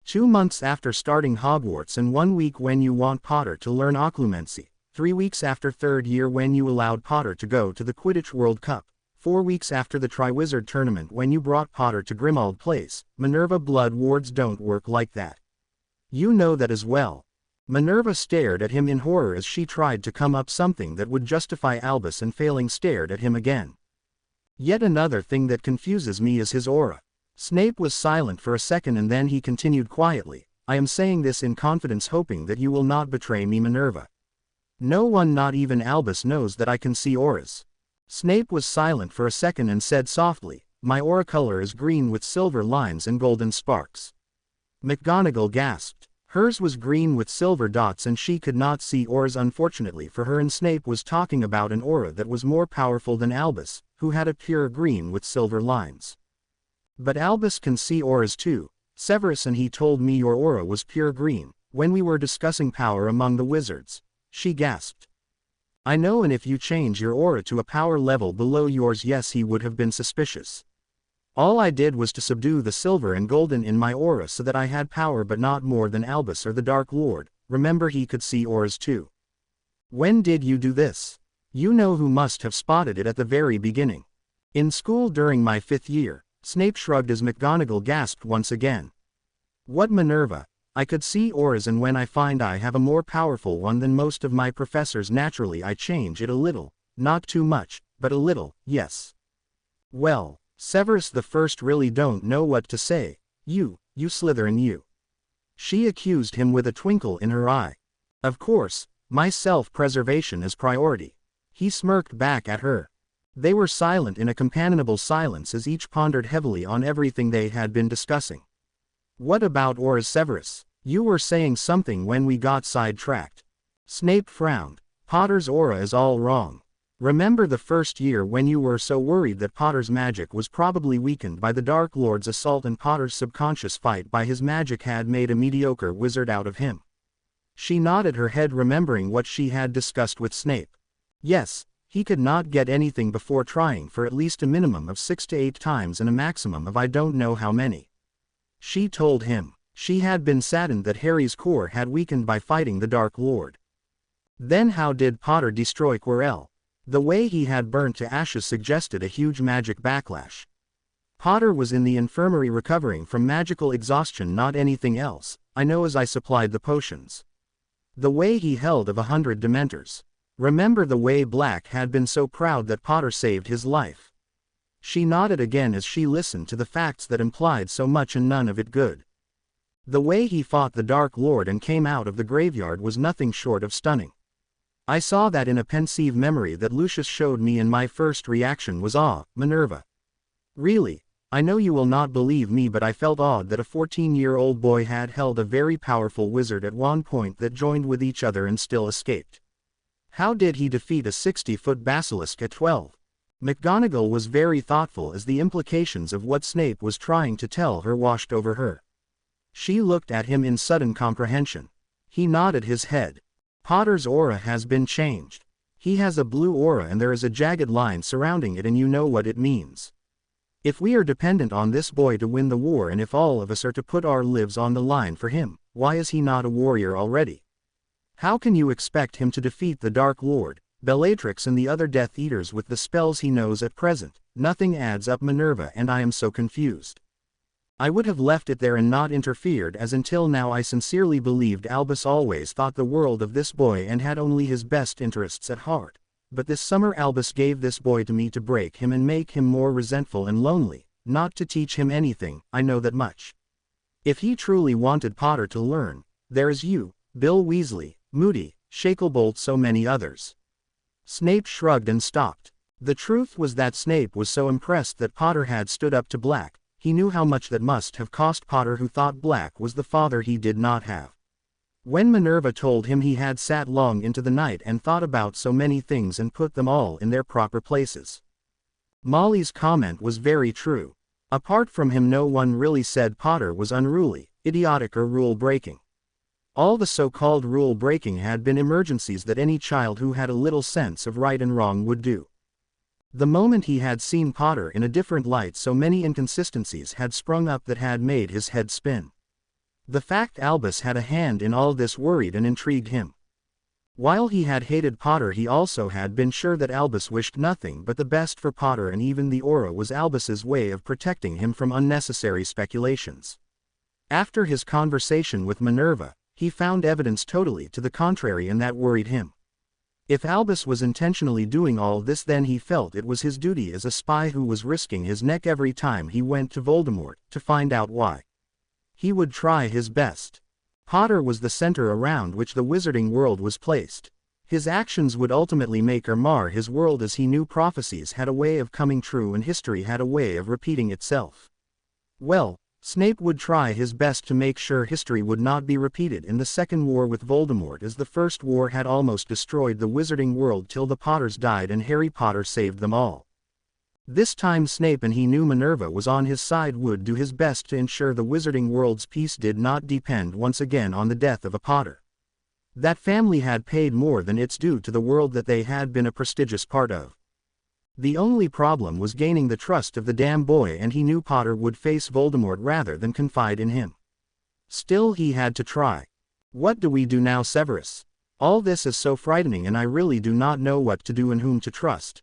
2 months after starting Hogwarts, and 1 week when you want Potter to learn occlumency, 3 weeks after 3rd year when you allowed Potter to go to the Quidditch World Cup, 4 weeks after the Triwizard Tournament when you brought Potter to Grimmauld Place. Minerva, blood wards don't work like that. You know that as well." Minerva stared at him in horror as she tried to come up something that would justify Albus, and failing stared at him again. "Yet another thing that confuses me is his aura." Snape was silent for a second and then he continued quietly, "I am saying this in confidence, hoping that you will not betray me, Minerva. No one, not even Albus, knows that I can see auras." Snape was silent for a second and said softly, "My aura color is green with silver lines and golden sparks." McGonagall gasped. Hers was green with silver dots and she could not see auras unfortunately for her, and Snape was talking about an aura that was more powerful than Albus, who had a pure green with silver lines. But Albus can see auras too, Severus, and he told me your aura was pure green, when we were discussing power among the wizards. She gasped. I know, and if you change your aura to a power level below yours, yes, he would have been suspicious. All I did was to subdue the silver and golden in my aura so that I had power, but not more than Albus or the Dark Lord. Remember, he could see auras too. When did you do this? You know who must have spotted it at the very beginning. In school during my 5th year. Snape shrugged as McGonagall gasped once again. What, Minerva? I could see auras, and when I find I have a more powerful one than most of my professors, naturally I change it a little, not too much, but a little, yes. Well, Severus the First really don't know what to say. You Slytherin, you. She accused him with a twinkle in her eye. Of course, my self-preservation is priority. He smirked back at her. They were silent in a companionable silence as each pondered heavily on everything they had been discussing. What about auras, Severus? You were saying something when we got sidetracked. Snape frowned. Potter's aura is all wrong. Remember the first year when you were so worried that Potter's magic was probably weakened by the Dark Lord's assault, and Potter's subconscious fight by his magic had made a mediocre wizard out of him? She nodded her head, remembering what she had discussed with Snape. Yes, he could not get anything before trying for at least a minimum of 6 to 8 times and a maximum of I don't know how many. She told him. She had been saddened that Harry's core had weakened by fighting the Dark Lord. Then how did Potter destroy Quirrell? The way he had burnt to ashes suggested a huge magic backlash. Potter was in the infirmary recovering from magical exhaustion, not anything else. I know, as I supplied the potions. The way he held of 100 Dementors. Remember the way Black had been so proud that Potter saved his life. She nodded again as she listened to the facts that implied so much and none of it good. The way he fought the Dark Lord and came out of the graveyard was nothing short of stunning. I saw that in a pensive memory that Lucius showed me, and my first reaction was awe, Minerva. Really, I know you will not believe me, but I felt awed that a 14-year-old boy had held a very powerful wizard at one point that joined with each other and still escaped. How did he defeat a 60-foot basilisk at 12? McGonagall was very thoughtful as the implications of what Snape was trying to tell her washed over her. She looked at him in sudden comprehension. He nodded his head. Potter's aura has been changed. He has a blue aura and there is a jagged line surrounding it, and you know what it means. If we are dependent on this boy to win the war, and if all of us are to put our lives on the line for him, why is he not a warrior already? How can you expect him to defeat the Dark Lord, Bellatrix and the other Death Eaters with the spells he knows at present? Nothing adds up, Minerva, and I am so confused. I would have left it there and not interfered, as until now I sincerely believed Albus always thought the world of this boy and had only his best interests at heart. But this summer Albus gave this boy to me to break him and make him more resentful and lonely, not to teach him anything. I know that much. If he truly wanted Potter to learn, there is you, Bill Weasley, Moody, Shacklebolt, so many others. Snape shrugged and stopped. The truth was that Snape was so impressed that Potter had stood up to Black. He knew how much that must have cost Potter, who thought Black was the father he did not have. When Minerva told him, he had sat long into the night and thought about so many things and put them all in their proper places. Molly's comment was very true. Apart from him, no one really said Potter was unruly, idiotic, or rule-breaking. All the so-called rule-breaking had been emergencies that any child who had a little sense of right and wrong would do. The moment he had seen Potter in a different light, so many inconsistencies had sprung up that had made his head spin. The fact Albus had a hand in all this worried and intrigued him. While he had hated Potter, he also had been sure that Albus wished nothing but the best for Potter, and even the aura was Albus's way of protecting him from unnecessary speculations. After his conversation with Minerva, he found evidence totally to the contrary, and that worried him. If Albus was intentionally doing all this, then he felt it was his duty as a spy who was risking his neck every time he went to Voldemort, to find out why. He would try his best. Potter was the center around which the wizarding world was placed. His actions would ultimately make or mar his world, as he knew prophecies had a way of coming true and history had a way of repeating itself. Well, Snape would try his best to make sure history would not be repeated in the Second War with Voldemort, as the First War had almost destroyed the wizarding world till the Potters died and Harry Potter saved them all. This time Snape, and he knew Minerva was on his side, would do his best to ensure the wizarding world's peace did not depend once again on the death of a Potter. That family had paid more than its due to the world that they had been a prestigious part of. The only problem was gaining the trust of the damn boy, and he knew Potter would face Voldemort rather than confide in him. Still, he had to try. What do we do now, Severus? All this is so frightening, and I really do not know what to do and whom to trust.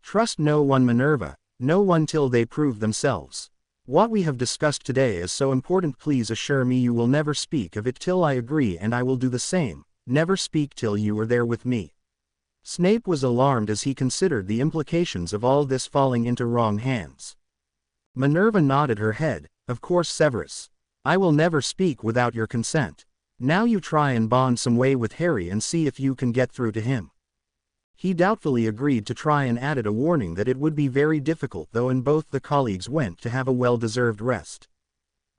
Trust no one, Minerva, no one till they prove themselves. What we have discussed today is so important, please assure me you will never speak of it till I agree, and I will do the same, never speak till you are there with me. Snape was alarmed as he considered the implications of all this falling into wrong hands. Minerva nodded her head. Of course, Severus. I will never speak without your consent. Now you try and bond some way with Harry and see if you can get through to him. He doubtfully agreed to try and added a warning that it would be very difficult though, and both the colleagues went to have a well-deserved rest.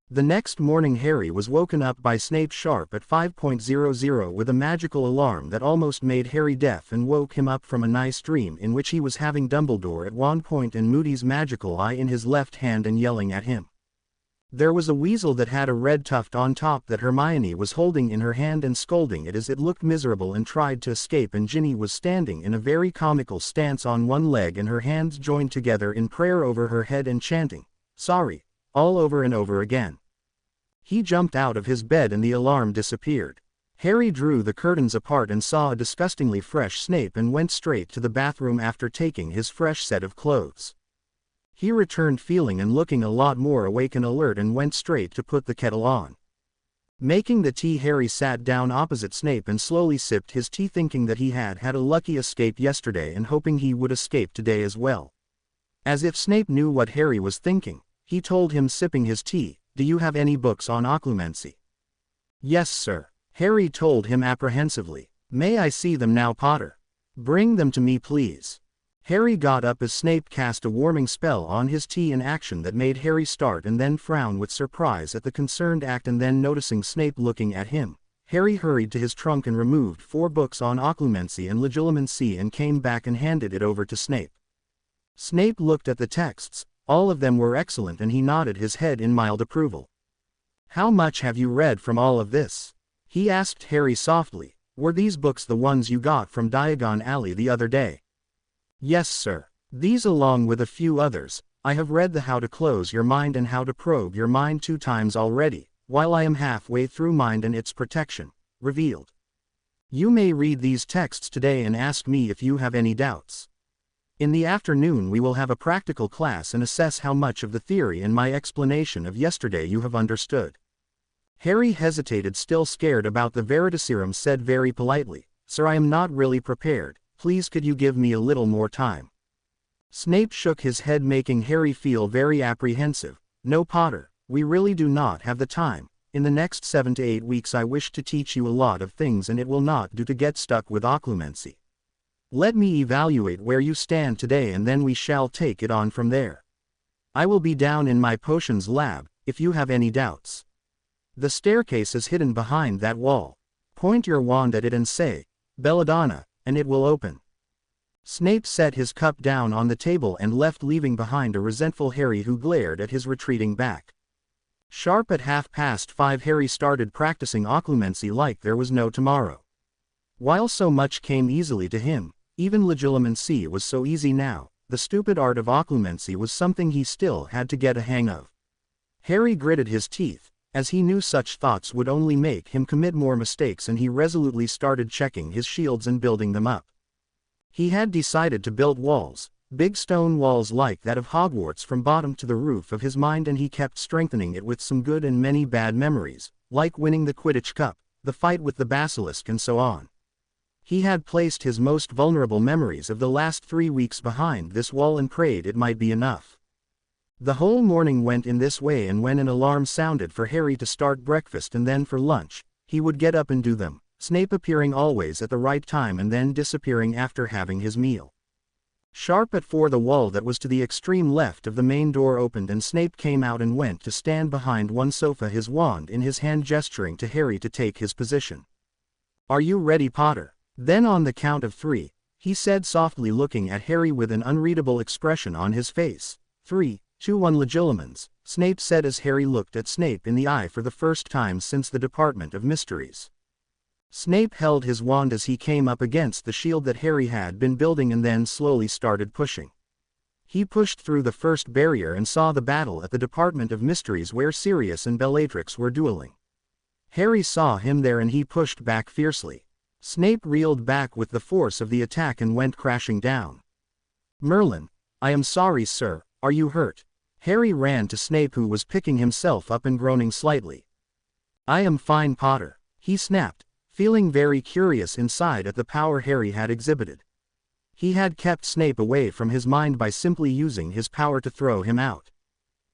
The next morning Harry was woken up by Snape sharp at 5:00 with a magical alarm that almost made Harry deaf and woke him up from a nice dream in which he was having Dumbledore at one point and Moody's magical eye in his left hand and yelling at him. There was a weasel that had a red tuft on top that Hermione was holding in her hand and scolding it as it looked miserable and tried to escape, and Ginny was standing in a very comical stance on one leg and her hands joined together in prayer over her head and chanting, "Sorry," all over and over again. He jumped out of his bed and the alarm disappeared. Harry drew the curtains apart and saw a disgustingly fresh Snape and went straight to the bathroom after taking his fresh set of clothes. He returned feeling and looking a lot more awake and alert and went straight to put the kettle on. Making the tea, Harry sat down opposite Snape and slowly sipped his tea, thinking that he had had a lucky escape yesterday and hoping he would escape today as well. As if Snape knew what Harry was thinking, he told him, sipping his tea, "Do you have any books on occlumency?" "Yes, sir," Harry told him apprehensively. "May I see them now, Potter?" "Bring them to me, please." Harry got up as Snape cast a warming spell on his tea, in action that made Harry start and then frown with surprise at the concerned act, and then noticing Snape looking at him, Harry hurried to his trunk and removed 4 books on occlumency and legilimency and came back and handed it over to Snape. Snape looked at the texts. All of them were excellent, and he nodded his head in mild approval. "How much have you read from all of this?" he asked Harry softly. "Were these books the ones you got from Diagon Alley the other day?" "Yes, sir. These, along with a few others. I have read the How to Close Your Mind and How to Probe Your Mind 2 times already, while I am halfway through Mind and Its Protection, Revealed. You may read these texts today and ask me if you have any doubts. In the afternoon we will have a practical class and assess how much of the theory and my explanation of yesterday you have understood." Harry hesitated, still scared about the Veritaserum, said very politely, "Sir, I am not really prepared. Please could you give me a little more time?" Snape shook his head, making Harry feel very apprehensive. "No, Potter, we really do not have the time. In the next 7 to 8 weeks I wish to teach you a lot of things, and it will not do to get stuck with occlumency. Let me evaluate where you stand today and then we shall take it on from there. I will be down in my potions lab, if you have any doubts. The staircase is hidden behind that wall. Point your wand at it and say, 'Belladonna,' and it will open." Snape set his cup down on the table and left, leaving behind a resentful Harry who glared at his retreating back. Sharp at 5:30 Harry started practicing occlumency like there was no tomorrow. While so much came easily to him, even legilimency was so easy now, the stupid art of occlumency was something he still had to get a hang of. Harry gritted his teeth, as he knew such thoughts would only make him commit more mistakes, and he resolutely started checking his shields and building them up. He had decided to build walls, big stone walls like that of Hogwarts, from bottom to the roof of his mind, and he kept strengthening it with some good and many bad memories, like winning the Quidditch Cup, the fight with the basilisk, and so on. He had placed his most vulnerable memories of the last 3 weeks behind this wall and prayed it might be enough. The whole morning went in this way, and when an alarm sounded for Harry to start breakfast and then for lunch, he would get up and do them, Snape appearing always at the right time and then disappearing after having his meal. Sharp at 4, the wall that was to the extreme left of the main door opened and Snape came out and went to stand behind one sofa, his wand in his hand, gesturing to Harry to take his position. "Are you ready, Potter?" Then on the count of 3, he said softly, looking at Harry with an unreadable expression on his face. 3, 2, 1, Legilimens, Snape said as Harry looked at Snape in the eye for the first time since the Department of Mysteries. Snape held his wand as he came up against the shield that Harry had been building and then slowly started pushing. He pushed through the first barrier and saw the battle at the Department of Mysteries where Sirius and Bellatrix were dueling. Harry saw him there and he pushed back fiercely. Snape reeled back with the force of the attack and went crashing down. "Merlin, I am sorry, sir, are you hurt?" Harry ran to Snape, who was picking himself up and groaning slightly. "I am fine, Potter," he snapped, feeling very curious inside at the power Harry had exhibited. He had kept Snape away from his mind by simply using his power to throw him out.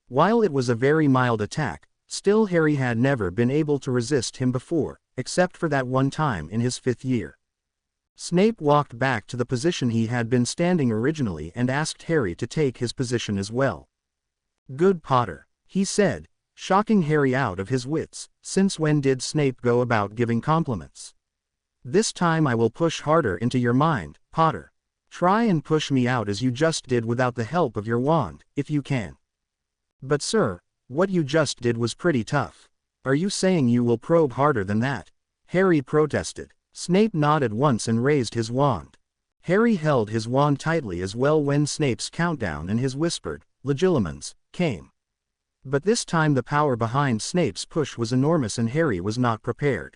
While it was a very mild attack, still Harry had never been able to resist him before, except for that one time in his 5th year. Snape walked back to the position he had been standing originally and asked Harry to take his position as well. "Good, Potter," he said, shocking Harry out of his wits. Since when did Snape go about giving compliments? "This time I will push harder into your mind, Potter. Try and push me out as you just did without the help of your wand, if you can." "But sir, what you just did was pretty tough. Are you saying you will probe harder than that?" Harry protested. Snape nodded once and raised his wand. Harry held his wand tightly as well when Snape's countdown and his whispered, "Legilimens," came. But this time the power behind Snape's push was enormous and Harry was not prepared.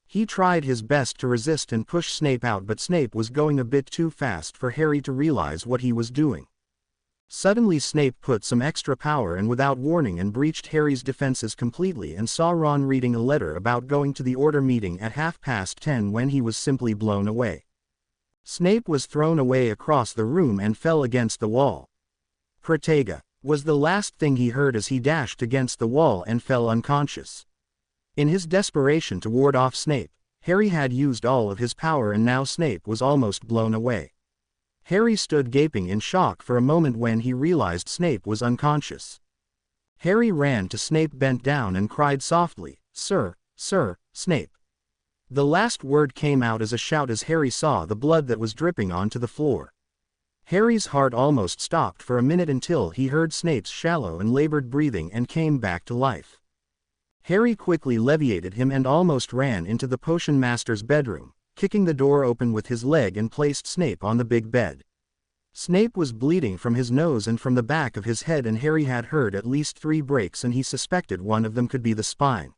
He tried his best to resist and push Snape out, but Snape was going a bit too fast for Harry to realize what he was doing. Suddenly Snape put some extra power and without warning and breached Harry's defenses completely and saw Ron reading a letter about going to the order meeting at 10:30 when he was simply blown away. Snape was thrown away across the room and fell against the wall. "Protega," was the last thing he heard as he dashed against the wall and fell unconscious. In his desperation to ward off Snape, Harry had used all of his power and now Snape was almost blown away. Harry stood gaping in shock for a moment when he realized Snape was unconscious. Harry ran to Snape, bent down and cried softly, "Sir, Snape." The last word came out as a shout as Harry saw the blood that was dripping onto the floor. Harry's heart almost stopped for a minute until he heard Snape's shallow and labored breathing and came back to life. Harry quickly leviated him and almost ran into the potion master's bedroom, kicking the door open with his leg and placed Snape on the big bed. Snape was bleeding from his nose and from the back of his head and Harry had heard at least 3 breaks and he suspected one of them could be the spine.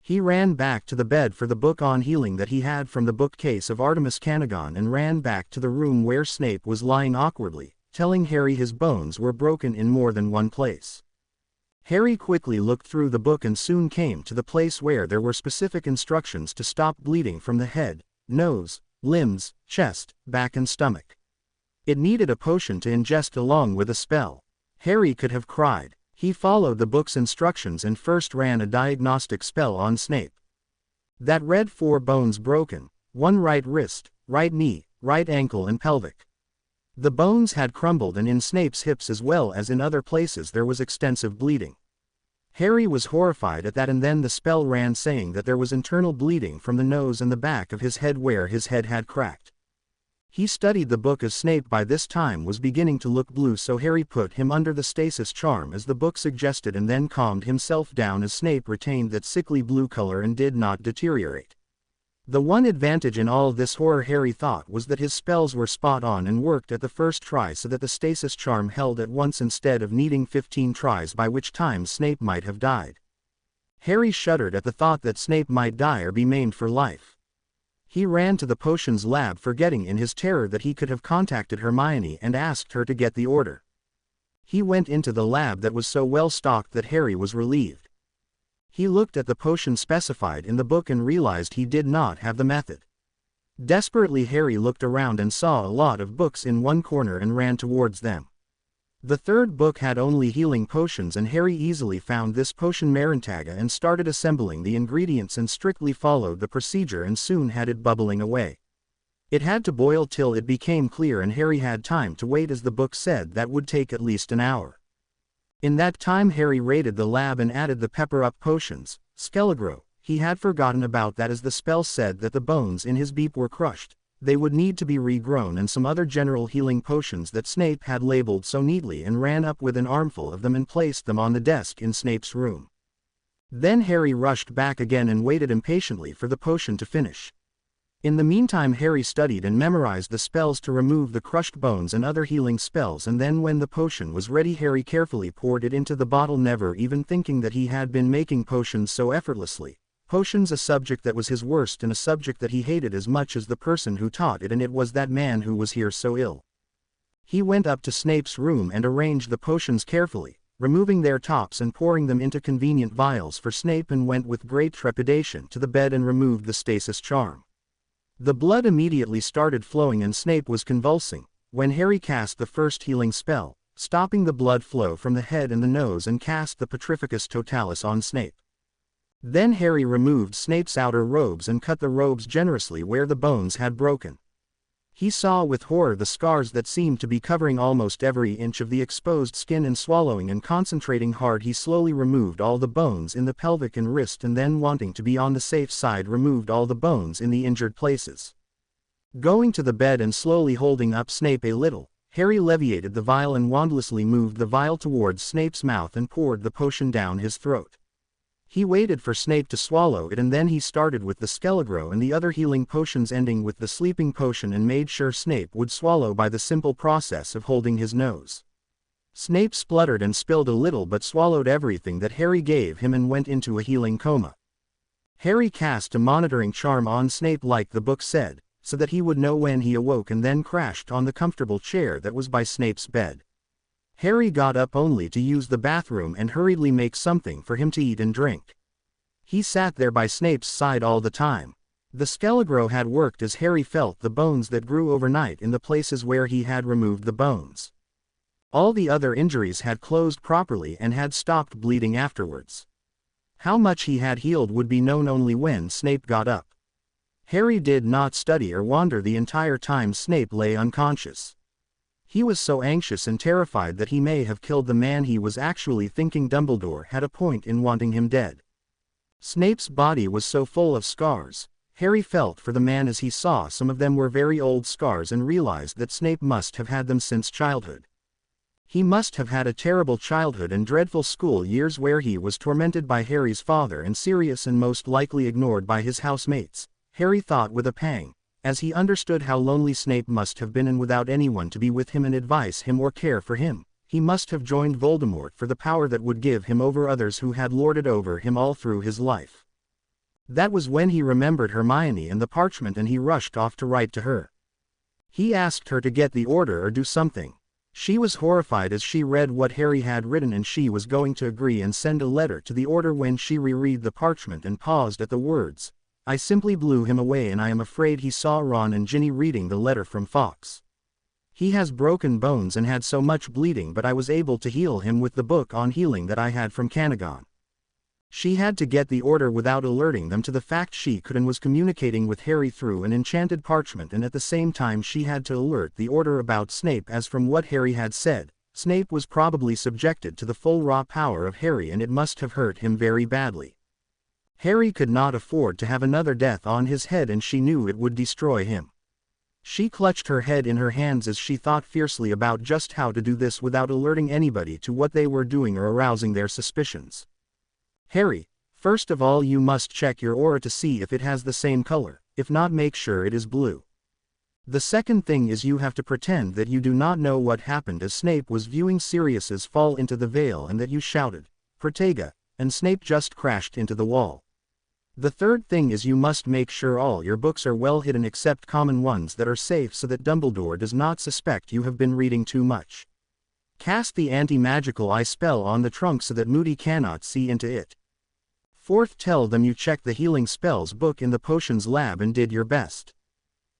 He ran back to the bed for the book on healing that he had from the bookcase of Artemis Canagon and ran back to the room where Snape was lying awkwardly, telling Harry his bones were broken in more than one place. Harry quickly looked through the book and soon came to the place where there were specific instructions to stop bleeding from the head, nose, limbs, chest, back and stomach. It needed a potion to ingest along with a spell. Harry could have cried. He followed the book's instructions and first ran a diagnostic spell on Snape. That read 4 bones broken, 1 right wrist, right knee, right ankle and pelvic. The bones had crumbled and in Snape's hips as well as in other places there was extensive bleeding. Harry was horrified at that and then the spell ran saying that there was internal bleeding from the nose and the back of his head where his head had cracked. He studied the book as Snape by this time was beginning to look blue, so Harry put him under the stasis charm as the book suggested and then calmed himself down as Snape retained that sickly blue color and did not deteriorate. The one advantage in all this horror Harry thought was that his spells were spot on and worked at the first try so that the stasis charm held at once instead of needing 15 tries, by which time Snape might have died. Harry shuddered at the thought that Snape might die or be maimed for life. He ran to the potions lab, forgetting in his terror that he could have contacted Hermione and asked her to get the order. He went into the lab that was so well stocked that Harry was relieved. He looked at the potion specified in the book and realized he did not have the method. Desperately Harry looked around and saw a lot of books in one corner and ran towards them. The third book had only healing potions and Harry easily found this potion Marantaga and started assembling the ingredients and strictly followed the procedure and soon had it bubbling away. It had to boil till it became clear, and Harry had time to wait, as the book said that would take at least an hour. In that time Harry raided the lab and added the pepper-up potions. Skelegro, he had forgotten about that, as the spell said that the bones in his beep were crushed. They would need to be regrown, and some other general healing potions that Snape had labeled so neatly, and ran up with an armful of them and placed them on the desk in Snape's room. Then Harry rushed back again and waited impatiently for the potion to finish. In the meantime Harry studied and memorized the spells to remove the crushed bones and other healing spells, and then when the potion was ready Harry carefully poured it into the bottle, never even thinking that he had been making potions so effortlessly. Potions, a subject that was his worst and a subject that he hated as much as the person who taught it, and it was that man who was here so ill. He went up to Snape's room and arranged the potions carefully, removing their tops and pouring them into convenient vials for Snape, and went with great trepidation to the bed and removed the stasis charm. The blood immediately started flowing and Snape was convulsing, when Harry cast the first healing spell, stopping the blood flow from the head and the nose, and cast the Petrificus Totalis on Snape. Then Harry removed Snape's outer robes and cut the robes generously where the bones had broken. He saw with horror the scars that seemed to be covering almost every inch of the exposed skin, and swallowing and concentrating hard he slowly removed all the bones in the pelvic and wrist, and then, wanting to be on the safe side, removed all the bones in the injured places. Going to the bed and slowly holding up Snape a little, Harry leviated the vial and wandlessly moved the vial towards Snape's mouth and poured the potion down his throat. He waited for Snape to swallow it, and then he started with the Skelegro and the other healing potions, ending with the sleeping potion, and made sure Snape would swallow by the simple process of holding his nose. Snape spluttered and spilled a little, but swallowed everything that Harry gave him and went into a healing coma. Harry cast a monitoring charm on Snape like the book said, so that he would know when he awoke, and then crashed on the comfortable chair that was by Snape's bed. Harry got up only to use the bathroom and hurriedly make something for him to eat and drink. He sat there by Snape's side all the time. The Skelegro had worked, as Harry felt the bones that grew overnight in the places where he had removed the bones. All the other injuries had closed properly and had stopped bleeding afterwards. How much he had healed would be known only when Snape got up. Harry did not study or wander the entire time Snape lay unconscious. He was so anxious and terrified that he may have killed the man he was actually thinking Dumbledore had a point in wanting him dead. Snape's body was so full of scars. Harry felt for the man as he saw some of them were very old scars, and realized that Snape must have had them since childhood. He must have had a terrible childhood and dreadful school years where he was tormented by Harry's father and Sirius, and most likely ignored by his housemates. Harry thought with a pang, as he understood how lonely Snape must have been, and without anyone to be with him and advise him or care for him. He must have joined Voldemort for the power that would give him over others who had lorded over him all through his life. That was when he remembered Hermione and the parchment, and he rushed off to write to her. He asked her to get the order or do something. She was horrified as she read what Harry had written, and she was going to agree and send a letter to the order when she reread the parchment and paused at the words, "I simply blew him away, and I am afraid he saw Ron and Ginny reading the letter from Fawkes. He has broken bones and had so much bleeding, but I was able to heal him with the book on healing that I had from Canagon." She had to get the order without alerting them to the fact she could, and was communicating with Harry through an enchanted parchment, and at the same time she had to alert the order about Snape, as from what Harry had said, Snape was probably subjected to the full raw power of Harry, and it must have hurt him very badly. Harry could not afford to have another death on his head, and she knew it would destroy him. She clutched her head in her hands as she thought fiercely about just how to do this without alerting anybody to what they were doing or arousing their suspicions. "Harry, first of all you must check your aura to see if it has the same color, if not make sure it is blue. The second thing is you have to pretend that you do not know what happened as Snape was viewing Sirius's fall into the veil, and that you shouted, 'Protega,' and Snape just crashed into the wall. The third thing is you must make sure all your books are well hidden except common ones that are safe, so that Dumbledore does not suspect you have been reading too much. Cast the anti-magical eye spell on the trunk so that Moody cannot see into it. Fourth, tell them you checked the healing spells book in the potions lab and did your best.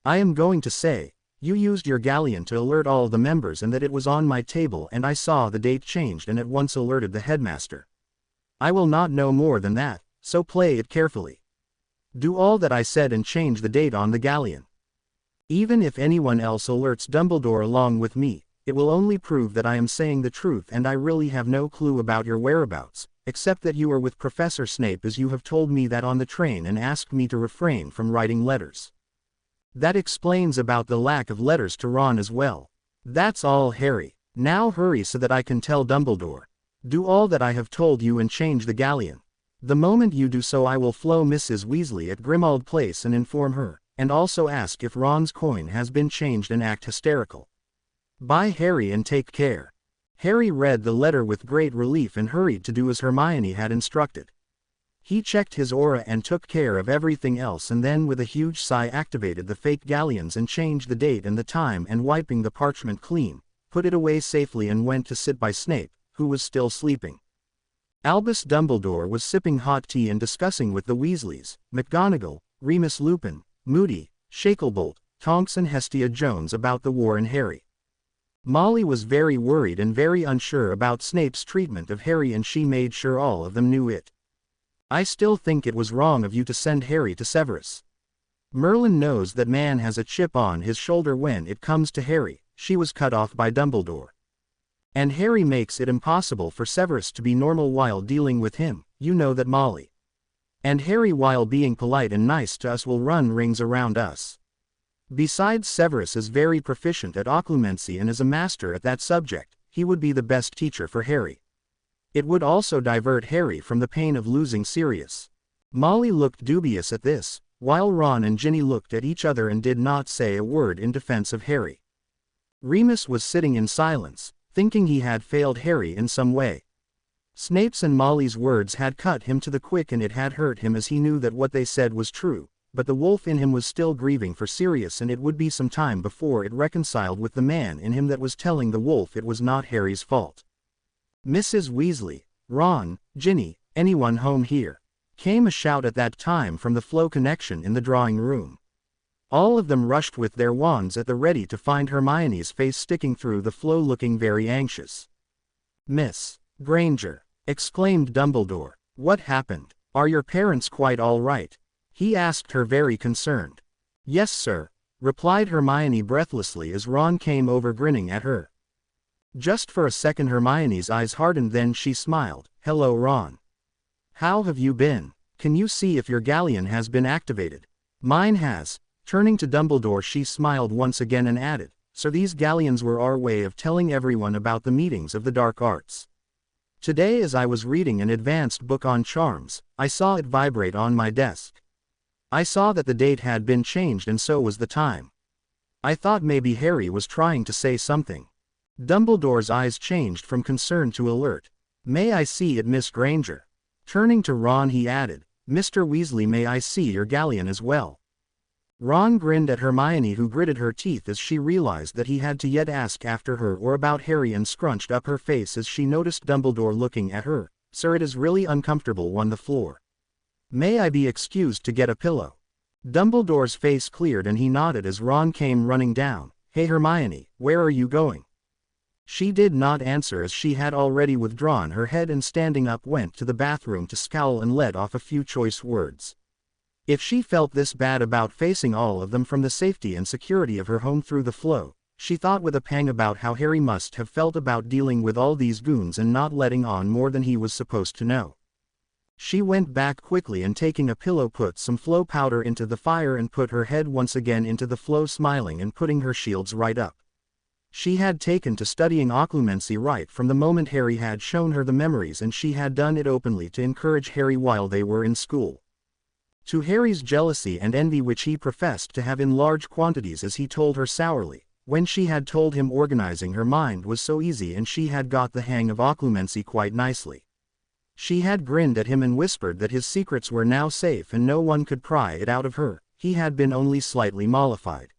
I am going to say, you used your galleon to alert all the members, and that it was on my table and I saw the date changed and at once alerted the headmaster. I will not know more than that. So play it carefully. Do all that I said and change the date on the galleon. Even if anyone else alerts Dumbledore along with me, it will only prove that I am saying the truth and I really have no clue about your whereabouts, except that you are with Professor Snape as you have told me that on the train and asked me to refrain from writing letters. That explains about the lack of letters to Ron as well. That's all, Harry. Now hurry so that I can tell Dumbledore. Do all that I have told you and change the galleon. The moment you do so I will flow Mrs. Weasley at Grimmauld Place and inform her, and also ask if Ron's coin has been changed and act hysterical. Bye, Harry, and take care. Harry read the letter with great relief and hurried to do as Hermione had instructed. He checked his aura and took care of everything else and then with a huge sigh activated the fake galleons and changed the date and the time and wiping the parchment clean, put it away safely and went to sit by Snape, who was still sleeping. Albus Dumbledore was sipping hot tea and discussing with the Weasleys, McGonagall, Remus Lupin, Moody, Shacklebolt, Tonks and Hestia Jones about the war and Harry. Molly was very worried and very unsure about Snape's treatment of Harry and she made sure all of them knew it. I still think it was wrong of you to send Harry to Severus. Merlin knows that man has a chip on his shoulder when it comes to Harry, she was cut off by Dumbledore. And Harry makes it impossible for Severus to be normal while dealing with him, you know that, Molly. And Harry while being polite and nice to us will run rings around us. Besides, Severus is very proficient at occlumency and is a master at that subject, he would be the best teacher for Harry. It would also divert Harry from the pain of losing Sirius. Molly looked dubious at this, while Ron and Ginny looked at each other and did not say a word in defense of Harry. Remus was sitting in silence, thinking he had failed Harry in some way. Snape's and Molly's words had cut him to the quick and it had hurt him as he knew that what they said was true. But the wolf in him was still grieving for Sirius and it would be some time before it reconciled with the man in him that was telling the wolf it was not Harry's fault. Mrs. Weasley, Ron, Ginny, anyone home here? Came a shout at that time from the Flow connection in the drawing room. All of them rushed with their wands at the ready to find Hermione's face sticking through the Flow looking very anxious. Miss Granger, exclaimed Dumbledore, what happened? Are your parents quite all right? He asked her very concerned. Yes, sir, replied Hermione breathlessly as Ron came over grinning at her. Just for a second Hermione's eyes hardened, then she smiled. Hello, Ron. How have you been? Can you see if your galleon has been activated? Mine has. Turning to Dumbledore she smiled once again and added, so these galleons were our way of telling everyone about the meetings of the dark arts. Today as I was reading an advanced book on charms, I saw it vibrate on my desk. I saw that the date had been changed and so was the time. I thought maybe Harry was trying to say something. Dumbledore's eyes changed from concern to alert. May I see it, Miss Granger? Turning to Ron he added, Mr. Weasley, may I see your galleon as well? Ron grinned at Hermione who gritted her teeth as she realized that he had to yet ask after her or about Harry and scrunched up her face as she noticed Dumbledore looking at her. Sir, it is really uncomfortable on the floor. May I be excused to get a pillow? Dumbledore's face cleared and he nodded as Ron came running down. Hey Hermione, where are you going? She did not answer as she had already withdrawn her head and standing up went to the bathroom to scowl and let off a few choice words. If she felt this bad about facing all of them from the safety and security of her home through the Flow, she thought with a pang about how Harry must have felt about dealing with all these goons and not letting on more than he was supposed to know. She went back quickly and taking a pillow put some Flow powder into the fire and put her head once again into the Flow, smiling and putting her shields right up. She had taken to studying occlumency right from the moment Harry had shown her the memories, and she had done it openly to encourage Harry while they were in school. To Harry's jealousy and envy, which he professed to have in large quantities as he told her sourly, when she had told him organizing her mind was so easy and she had got the hang of occlumency quite nicely. She had grinned at him and whispered that his secrets were now safe and no one could pry it out of her. He had been only slightly mollified.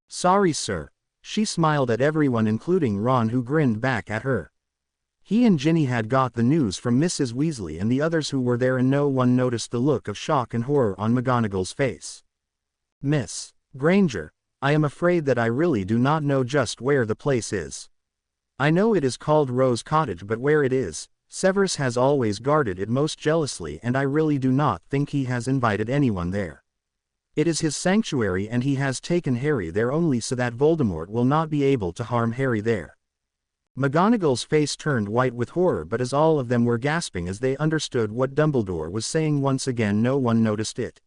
Sorry, sir. She smiled at everyone including Ron who grinned back at her. He and Ginny had got the news from Mrs. Weasley and the others who were there and no one noticed the look of shock and horror on McGonagall's face. Miss Granger, I am afraid that I really do not know just where the place is. I know it is called Rose Cottage, but where it is, Severus has always guarded it most jealously and I really do not think he has invited anyone there. It is his sanctuary and he has taken Harry there only so that Voldemort will not be able to harm Harry there. McGonagall's face turned white with horror, but as all of them were gasping as they understood what Dumbledore was saying, once again no one noticed it.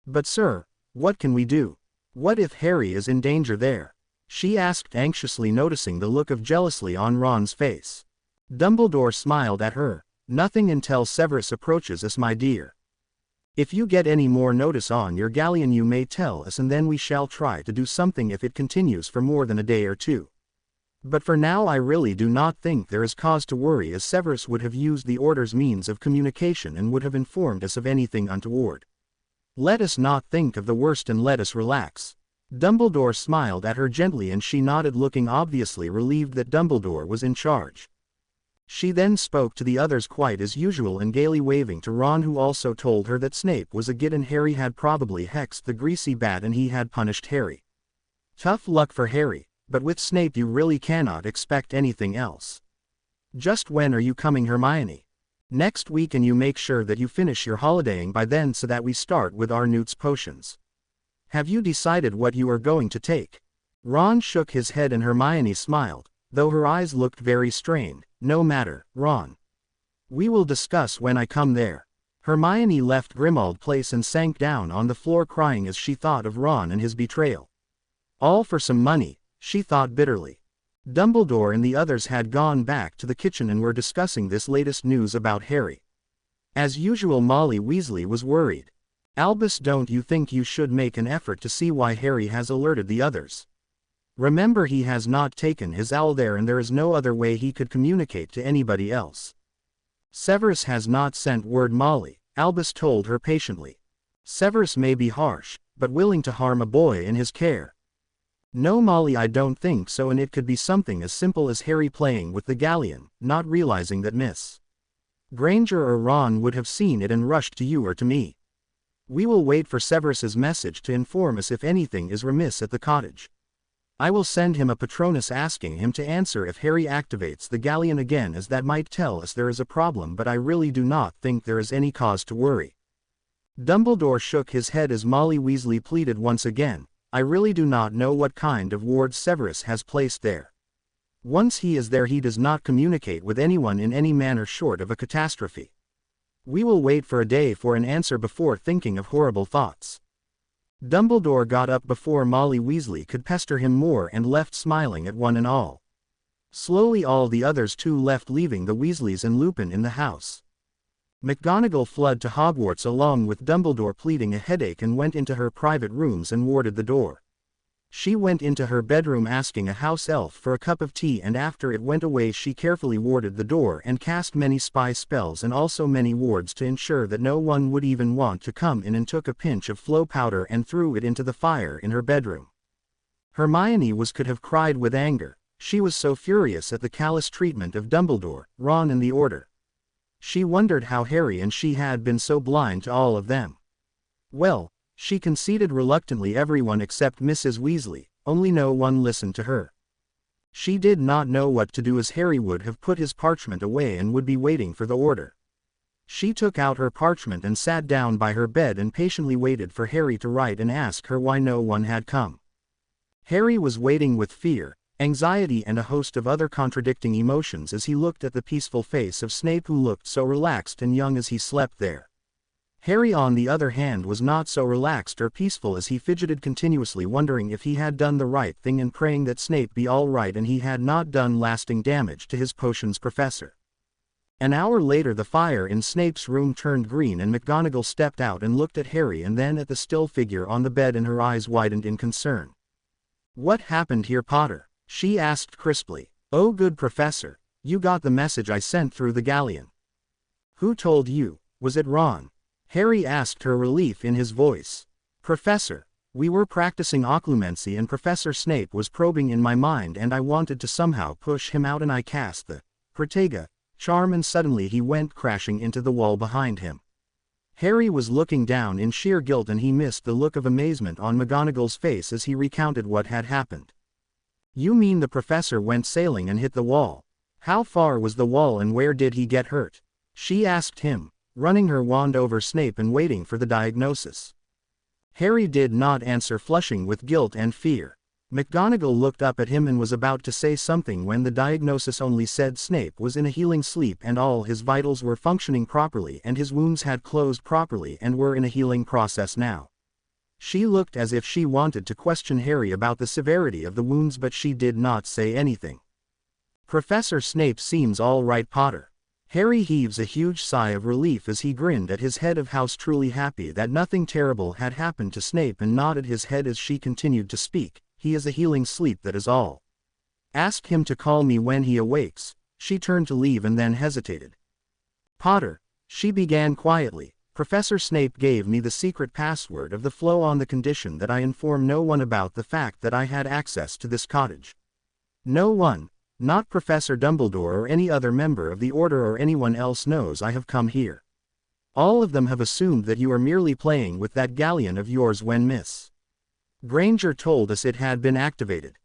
"But sir, what can we do? What if Harry is in danger there?" she asked anxiously, noticing the look of jealousy on Ron's face. Dumbledore smiled at her. "Nothing until Severus approaches us, my dear. If you get any more notice on your galleon you may tell us, and then we shall try to do something if it continues for more than a day or two. But for now I really do not think there is cause to worry, as Severus would have used the Order's means of communication and would have informed us of anything untoward. Let us not think of the worst and let us relax." Dumbledore smiled at her gently and she nodded, looking obviously relieved that Dumbledore was in charge. She then spoke to the others quite as usual and gaily waving to Ron, who also told her that Snape was a git and Harry had probably hexed the greasy bat and he had punished Harry. Tough luck for Harry, but with Snape you really cannot expect anything else. Just when are you coming, Hermione? Next week, and you make sure that you finish your holidaying by then so that we start with our Newt's potions. Have you decided what you are going to take? Ron shook his head and Hermione smiled, though her eyes looked very strained. No matter, Ron. We will discuss when I come there. Hermione left Grimmauld Place and sank down on the floor crying as she thought of Ron and his betrayal. All for some money, she thought bitterly. Dumbledore and the others had gone back to the kitchen and were discussing this latest news about Harry. As usual, Molly Weasley was worried. "Albus, don't you think you should make an effort to see why Harry has alerted the others? Remember, he has not taken his owl there and there is no other way he could communicate to anybody else." "Severus has not sent word, Molly," Albus told her patiently. "Severus may be harsh, but willing to harm a boy in his care." "No, Molly, I don't think so, and it could be something as simple as Harry playing with the galleon, not realizing that Miss Granger or Ron would have seen it and rushed to you or to me. We will wait for Severus's message to inform us if anything is remiss at the cottage. I will send him a Patronus asking him to answer if Harry activates the galleon again, as that might tell us there is a problem, but I really do not think there is any cause to worry." Dumbledore shook his head as Molly Weasley pleaded once again. "I really do not know what kind of wards Severus has placed there. Once he is there he does not communicate with anyone in any manner short of a catastrophe. We will wait for a day for an answer before thinking of horrible thoughts." Dumbledore got up before Molly Weasley could pester him more and left, smiling at one and all. Slowly all the others too left, leaving the Weasleys and Lupin in the house. McGonagall fled to Hogwarts along with Dumbledore, pleading a headache, and went into her private rooms and warded the door. She went into her bedroom asking a house elf for a cup of tea, and after it went away she carefully warded the door and cast many spy spells and also many wards to ensure that no one would even want to come in, and took a pinch of flow powder and threw it into the fire in her bedroom. Hermione could have cried with anger. She was so furious at the callous treatment of Dumbledore, Ron and the Order. She wondered how Harry and she had been so blind to all of them. Well, she conceded reluctantly, everyone except Mrs. Weasley, only no one listened to her. She did not know what to do, as Harry would have put his parchment away and would be waiting for the order. She took out her parchment and sat down by her bed and patiently waited for Harry to write and ask her why no one had come. Harry was waiting with fear, anxiety and a host of other contradicting emotions as he looked at the peaceful face of Snape, who looked so relaxed and young as he slept there. Harry, on the other hand, was not so relaxed or peaceful, as he fidgeted continuously, wondering if he had done the right thing and praying that Snape be all right and he had not done lasting damage to his potions professor. An hour later the fire in Snape's room turned green and McGonagall stepped out and looked at Harry and then at the still figure on the bed, and her eyes widened in concern. "What happened here, Potter?" she asked crisply. "Oh, good Professor, you got the message I sent through the galleon." "Who told you? Was it Ron?" Harry asked, her relief in his voice. "Professor, we were practicing occlumency and Professor Snape was probing in my mind and I wanted to somehow push him out and I cast the Protega charm and suddenly he went crashing into the wall behind him." Harry was looking down in sheer guilt and he missed the look of amazement on McGonagall's face as he recounted what had happened. "You mean the professor went sailing and hit the wall? How far was the wall and where did he get hurt?" she asked him, running her wand over Snape and waiting for the diagnosis. Harry did not answer, flushing with guilt and fear. McGonagall looked up at him and was about to say something when the diagnosis only said Snape was in a healing sleep and all his vitals were functioning properly and his wounds had closed properly and were in a healing process now. She looked as if she wanted to question Harry about the severity of the wounds, but she did not say anything. Professor Snape seems all right, Potter. Harry heaves a huge sigh of relief as he grinned at his head of house, truly happy that nothing terrible had happened to Snape, and nodded his head as she continued to speak. He is a healing sleep, that is all. Ask him to call me when he awakes. She turned to leave and then hesitated. Potter, she began quietly, Professor Snape gave me the secret password of the flow on the condition that I inform no one about the fact that I had access to this cottage. No one, not Professor Dumbledore or any other member of the Order or anyone else, knows I have come here. All of them have assumed that you are merely playing with that galleon of yours when Miss Granger told us it had been activated.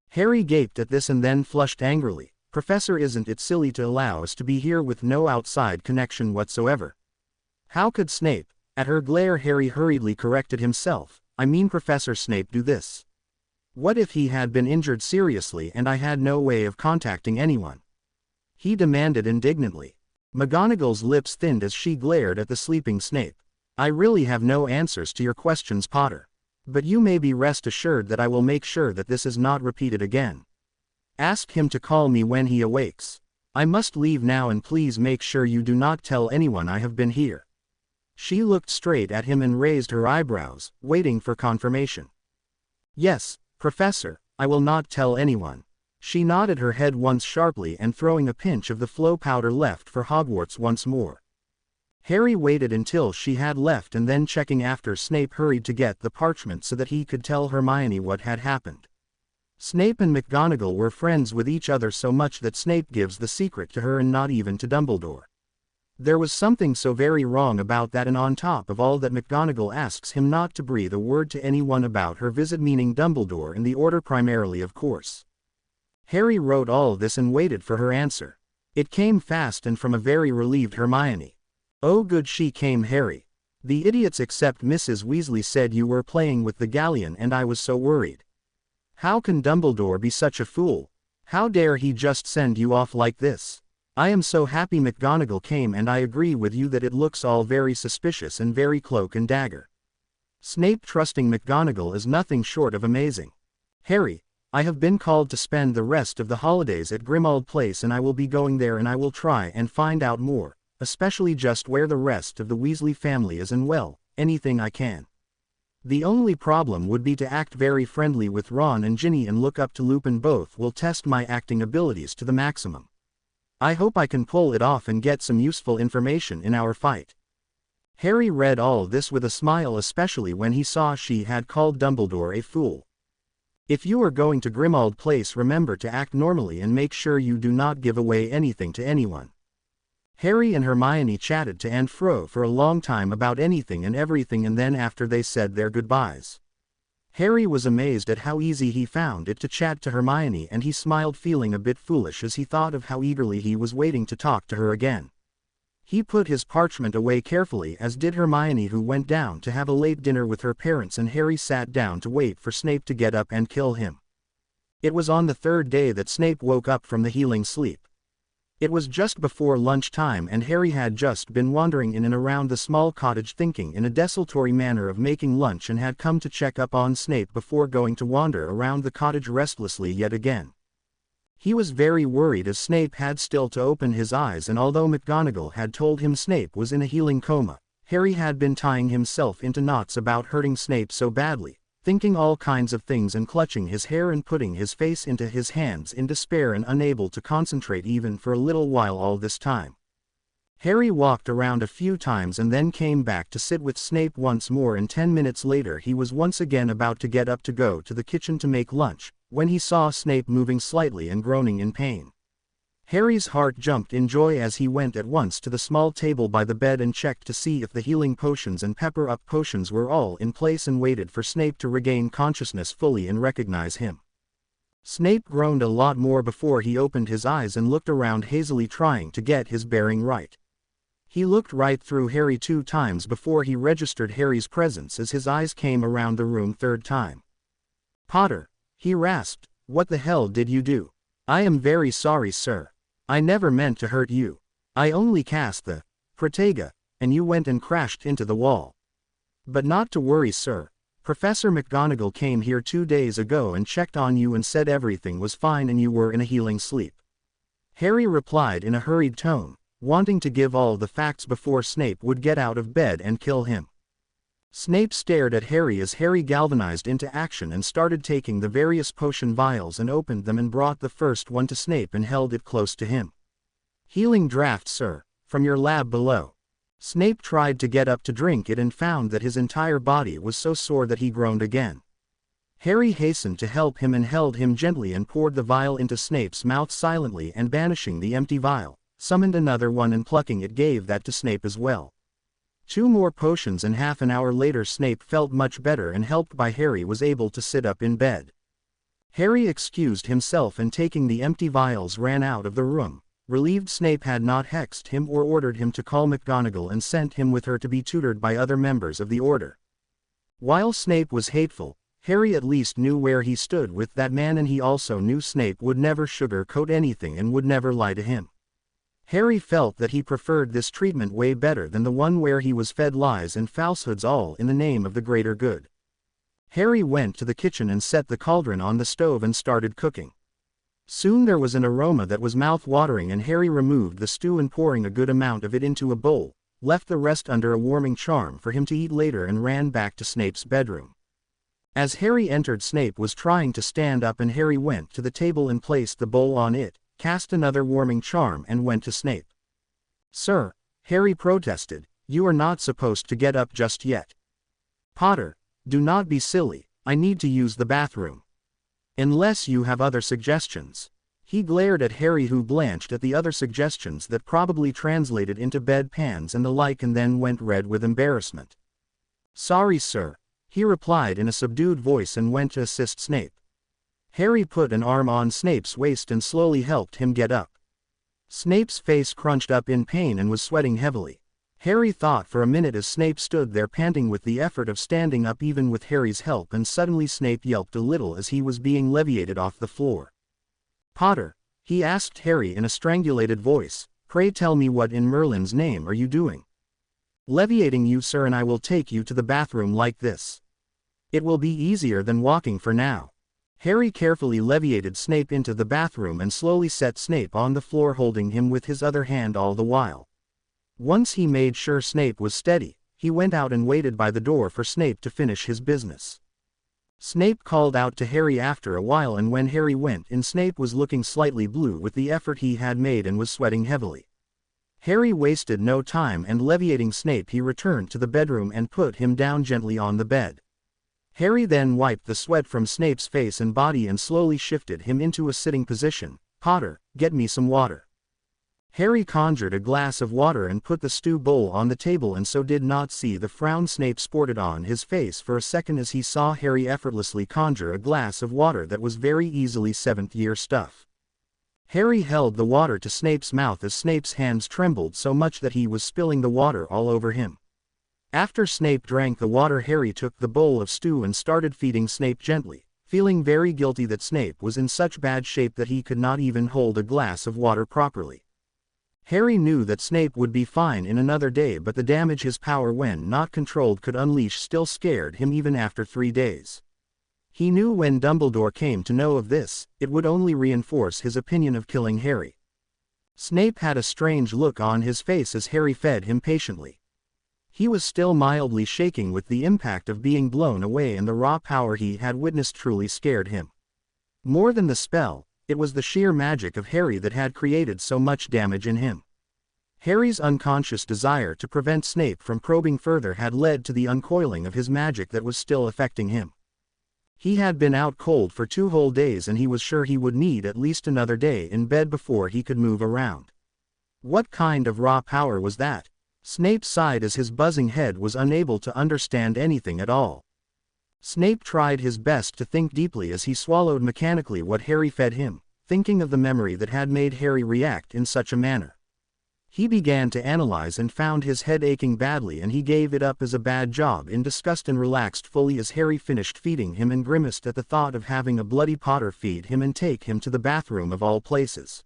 Harry gaped at this and then flushed angrily. Professor, isn't it silly to allow us to be here with no outside connection whatsoever? How could Snape? At her glare, Harry hurriedly corrected himself. I mean Professor Snape do this. What if he had been injured seriously and I had no way of contacting anyone? He demanded indignantly. McGonagall's lips thinned as she glared at the sleeping Snape. I really have no answers to your questions, Potter. But you may be rest assured that I will make sure that this is not repeated again. Ask him to call me when he awakes. I must leave now, and please make sure you do not tell anyone I have been here. She looked straight at him and raised her eyebrows, waiting for confirmation. Yes, Professor, I will not tell anyone. She nodded her head once sharply and throwing a pinch of the flow powder left for Hogwarts once more. Harry waited until she had left and then, checking after Snape, hurried to get the parchment so that he could tell Hermione what had happened. Snape and McGonagall were friends with each other so much that Snape gives the secret to her and not even to Dumbledore. There was something so very wrong about that, and on top of all that, McGonagall asks him not to breathe a word to anyone about her visit, meaning Dumbledore and the Order primarily, of course. Harry wrote all this and waited for her answer. It came fast and from a very relieved Hermione. Oh good, she came, Harry. The idiots except Mrs. Weasley said you were playing with the galleon and I was so worried. How can Dumbledore be such a fool? How dare he just send you off like this? I am so happy McGonagall came, and I agree with you that it looks all very suspicious and very cloak and dagger. Snape trusting McGonagall is nothing short of amazing. Harry, I have been called to spend the rest of the holidays at Grimmauld Place, and I will be going there, and I will try and find out more, especially just where the rest of the Weasley family is, and well, anything I can. The only problem would be to act very friendly with Ron and Ginny and look up to Lupin. Both will test my acting abilities to the maximum. I hope I can pull it off and get some useful information in our fight. Harry read all this with a smile, especially when he saw she had called Dumbledore a fool. If you are going to Grimmauld Place, remember to act normally and make sure you do not give away anything to anyone. Harry and Hermione chatted to and fro for a long time about anything and everything, and then after they said their goodbyes, Harry was amazed at how easy he found it to chat to Hermione, and he smiled, feeling a bit foolish as he thought of how eagerly he was waiting to talk to her again. He put his parchment away carefully, as did Hermione, who went down to have a late dinner with her parents, and Harry sat down to wait for Snape to get up and kill him. It was on the third day that Snape woke up from the healing sleep. It was just before lunchtime, and Harry had just been wandering in and around the small cottage, thinking in a desultory manner of making lunch, and had come to check up on Snape before going to wander around the cottage restlessly yet again. He was very worried, as Snape had still to open his eyes, and although McGonagall had told him Snape was in a healing coma, Harry had been tying himself into knots about hurting Snape so badly, thinking all kinds of things and clutching his hair and putting his face into his hands in despair and unable to concentrate even for a little while all this time. Harry walked around a few times and then came back to sit with Snape once more, and 10 minutes later he was once again about to get up to go to the kitchen to make lunch, when he saw Snape moving slightly and groaning in pain. Harry's heart jumped in joy as he went at once to the small table by the bed and checked to see if the healing potions and pepper-up potions were all in place, and waited for Snape to regain consciousness fully and recognize him. Snape groaned a lot more before he opened his eyes and looked around hazily, trying to get his bearing right. He looked right through Harry 2 times before he registered Harry's presence as his eyes came around the room 3rd time. "Potter," he rasped, "what the hell did you do?" "I am very sorry, sir. I never meant to hurt you. I only cast the Protega, and you went and crashed into the wall. But not to worry, sir. Professor McGonagall came here 2 days ago and checked on you and said everything was fine and you were in a healing sleep." Harry replied in a hurried tone, wanting to give all the facts before Snape would get out of bed and kill him. Snape stared at Harry as Harry galvanized into action and started taking the various potion vials and opened them and brought the first one to Snape and held it close to him. "Healing draft, sir, from your lab below." Snape tried to get up to drink it and found that his entire body was so sore that he groaned again. Harry hastened to help him and held him gently and poured the vial into Snape's mouth silently and banishing the empty vial, summoned another one and plucking it gave that to Snape as well. 2 more potions and half an hour later Snape felt much better and helped by Harry was able to sit up in bed. Harry excused himself and taking the empty vials ran out of the room, relieved Snape had not hexed him or ordered him to call McGonagall and sent him with her to be tutored by other members of the Order. While Snape was hateful, Harry at least knew where he stood with that man and he also knew Snape would never sugarcoat anything and would never lie to him. Harry felt that he preferred this treatment way better than the one where he was fed lies and falsehoods all in the name of the greater good. Harry went to the kitchen and set the cauldron on the stove and started cooking. Soon there was an aroma that was mouth-watering and Harry removed the stew and pouring a good amount of it into a bowl, left the rest under a warming charm for him to eat later and ran back to Snape's bedroom. As Harry entered Snape was trying to stand up and Harry went to the table and placed the bowl on it, cast another warming charm and went to Snape. "Sir," Harry protested, "you are not supposed to get up just yet." "Potter, do not be silly, I need to use the bathroom. Unless you have other suggestions." He glared at Harry who blanched at the other suggestions that probably translated into bed pans and the like and then went red with embarrassment. "Sorry, sir," he replied in a subdued voice and went to assist Snape. Harry put an arm on Snape's waist and slowly helped him get up. Snape's face crunched up in pain and was sweating heavily. Harry thought for a minute as Snape stood there panting with the effort of standing up even with Harry's help and suddenly Snape yelped a little as he was being leviated off the floor. "Potter," he asked Harry in a strangulated voice, "pray tell me what in Merlin's name are you doing?" "Leviating you, sir, and I will take you to the bathroom like this. It will be easier than walking for now." Harry carefully leviated Snape into the bathroom and slowly set Snape on the floor holding him with his other hand all the while. Once he made sure Snape was steady, he went out and waited by the door for Snape to finish his business. Snape called out to Harry after a while and when Harry went in Snape was looking slightly blue with the effort he had made and was sweating heavily. Harry wasted no time and leviating Snape he returned to the bedroom and put him down gently on the bed. Harry then wiped the sweat from Snape's face and body and slowly shifted him into a sitting position. "Potter, get me some water." Harry conjured a glass of water and put the stew bowl on the table and so did not see the frown Snape sported on his face for a second as he saw Harry effortlessly conjure a glass of water that was very easily 7th-year stuff. Harry held the water to Snape's mouth as Snape's hands trembled so much that he was spilling the water all over him. After Snape drank the water Harry took the bowl of stew and started feeding Snape gently, feeling very guilty that Snape was in such bad shape that he could not even hold a glass of water properly. Harry knew that Snape would be fine in another day but the damage his power when not controlled could unleash still scared him even after 3 days. He knew when Dumbledore came to know of this, it would only reinforce his opinion of killing Harry. Snape had a strange look on his face as Harry fed him patiently. He was still mildly shaking with the impact of being blown away and the raw power he had witnessed truly scared him. More than the spell, it was the sheer magic of Harry that had created so much damage in him. Harry's unconscious desire to prevent Snape from probing further had led to the uncoiling of his magic that was still affecting him. He had been out cold for 2 whole days and he was sure he would need at least another day in bed before he could move around. What kind of raw power was that? Snape sighed as his buzzing head was unable to understand anything at all. Snape tried his best to think deeply as he swallowed mechanically what Harry fed him, thinking of the memory that had made Harry react in such a manner. He began to analyze and found his head aching badly, and he gave it up as a bad job in disgust and relaxed fully as Harry finished feeding him and grimaced at the thought of having a bloody Potter feed him and take him to the bathroom of all places.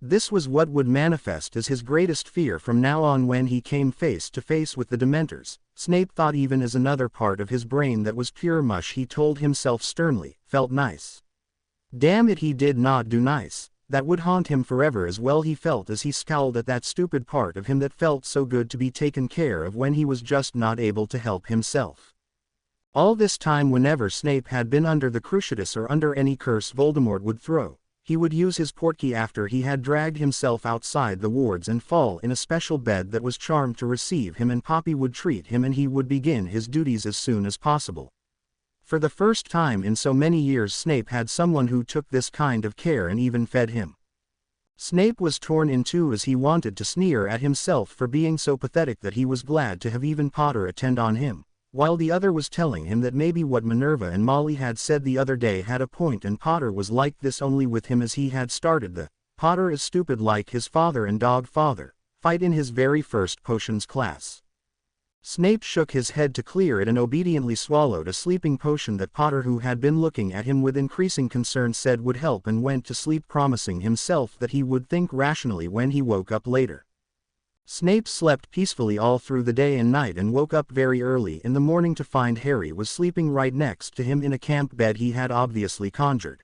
This was what would manifest as his greatest fear from now on when he came face to face with the Dementors. Snape thought even as another part of his brain that was pure mush, he told himself sternly, felt nice. Damn it, he did not do nice. That would haunt him forever as well he felt as he scowled at that stupid part of him that felt so good to be taken care of when he was just not able to help himself. All this time, whenever Snape had been under the Cruciatus or under any curse Voldemort would throw, he would use his portkey after he had dragged himself outside the wards and fall in a special bed that was charmed to receive him, and Poppy would treat him and he would begin his duties as soon as possible. For the first time in so many years Snape had someone who took this kind of care and even fed him. Snape was torn in two as he wanted to sneer at himself for being so pathetic that he was glad to have even Potter attend on him, while the other was telling him that maybe what Minerva and Molly had said the other day had a point and Potter was like this only with him as he had started the "Potter is stupid like his father and dog father" fight in his very first potions class. Snape shook his head to clear it and obediently swallowed a sleeping potion that Potter, who had been looking at him with increasing concern, said would help, and went to sleep, promising himself that he would think rationally when he woke up later. Snape slept peacefully all through the day and night and woke up very early in the morning to find Harry was sleeping right next to him in a camp bed he had obviously conjured.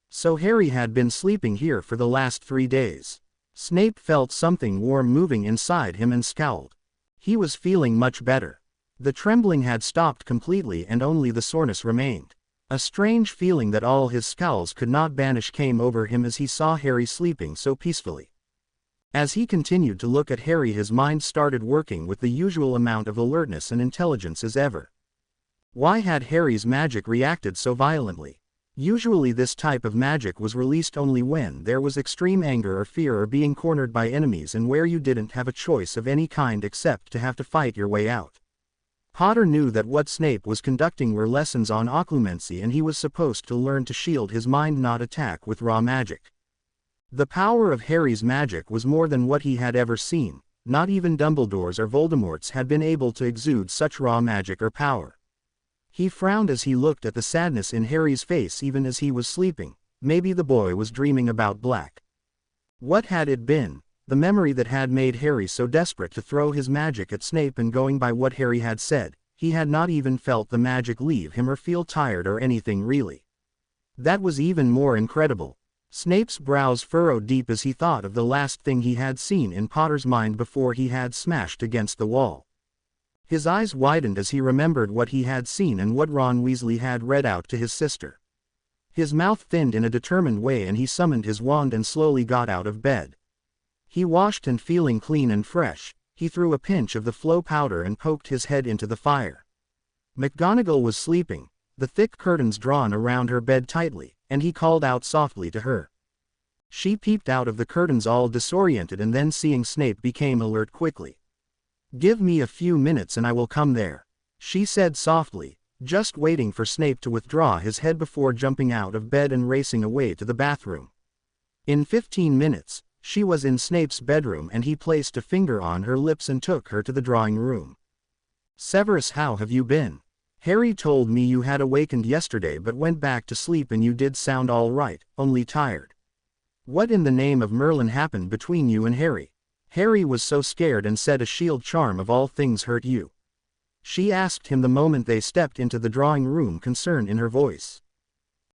So Harry had been sleeping here for the last 3 days. Snape felt something warm moving inside him and scowled. He was feeling much better. The trembling had stopped completely and only the soreness remained. A strange feeling that all his scowls could not banish came over him as he saw Harry sleeping so peacefully. As he continued to look at Harry, his mind started working with the usual amount of alertness and intelligence as ever. Why had Harry's magic reacted so violently? Usually this type of magic was released only when there was extreme anger or fear or being cornered by enemies, and where you didn't have a choice of any kind except to have to fight your way out. Potter knew that what Snape was conducting were lessons on occlumency, and he was supposed to learn to shield his mind, not attack with raw magic. The power of Harry's magic was more than what he had ever seen. Not even Dumbledore's or Voldemort's had been able to exude such raw magic or power. He frowned as he looked at the sadness in Harry's face even as he was sleeping. Maybe the boy was dreaming about Black. What had it been? The memory that had made Harry so desperate to throw his magic at Snape, and going by what Harry had said, he had not even felt the magic leave him or feel tired or anything really. That was even more incredible. Snape's brows furrowed deep as he thought of the last thing he had seen in Potter's mind before he had smashed against the wall. His eyes widened as he remembered what he had seen and what Ron Weasley had read out to his sister. His mouth thinned in a determined way and he summoned his wand and slowly got out of bed. He washed, and feeling clean and fresh, he threw a pinch of the flow powder and poked his head into the fire. McGonagall was sleeping, the thick curtains drawn around her bed tightly, and he called out softly to her. She peeped out of the curtains all disoriented, and then seeing Snape became alert quickly. "Give me a few minutes and I will come there," she said softly, just waiting for Snape to withdraw his head before jumping out of bed and racing away to the bathroom. In 15 minutes, she was in Snape's bedroom and he placed a finger on her lips and took her to the drawing room. "Severus, how have you been? Harry told me you had awakened yesterday but went back to sleep, and you did sound all right, only tired. What in the name of Merlin happened between you and Harry? Harry was so scared and said a shield charm of all things hurt you," she asked him the moment they stepped into the drawing room, concern in her voice.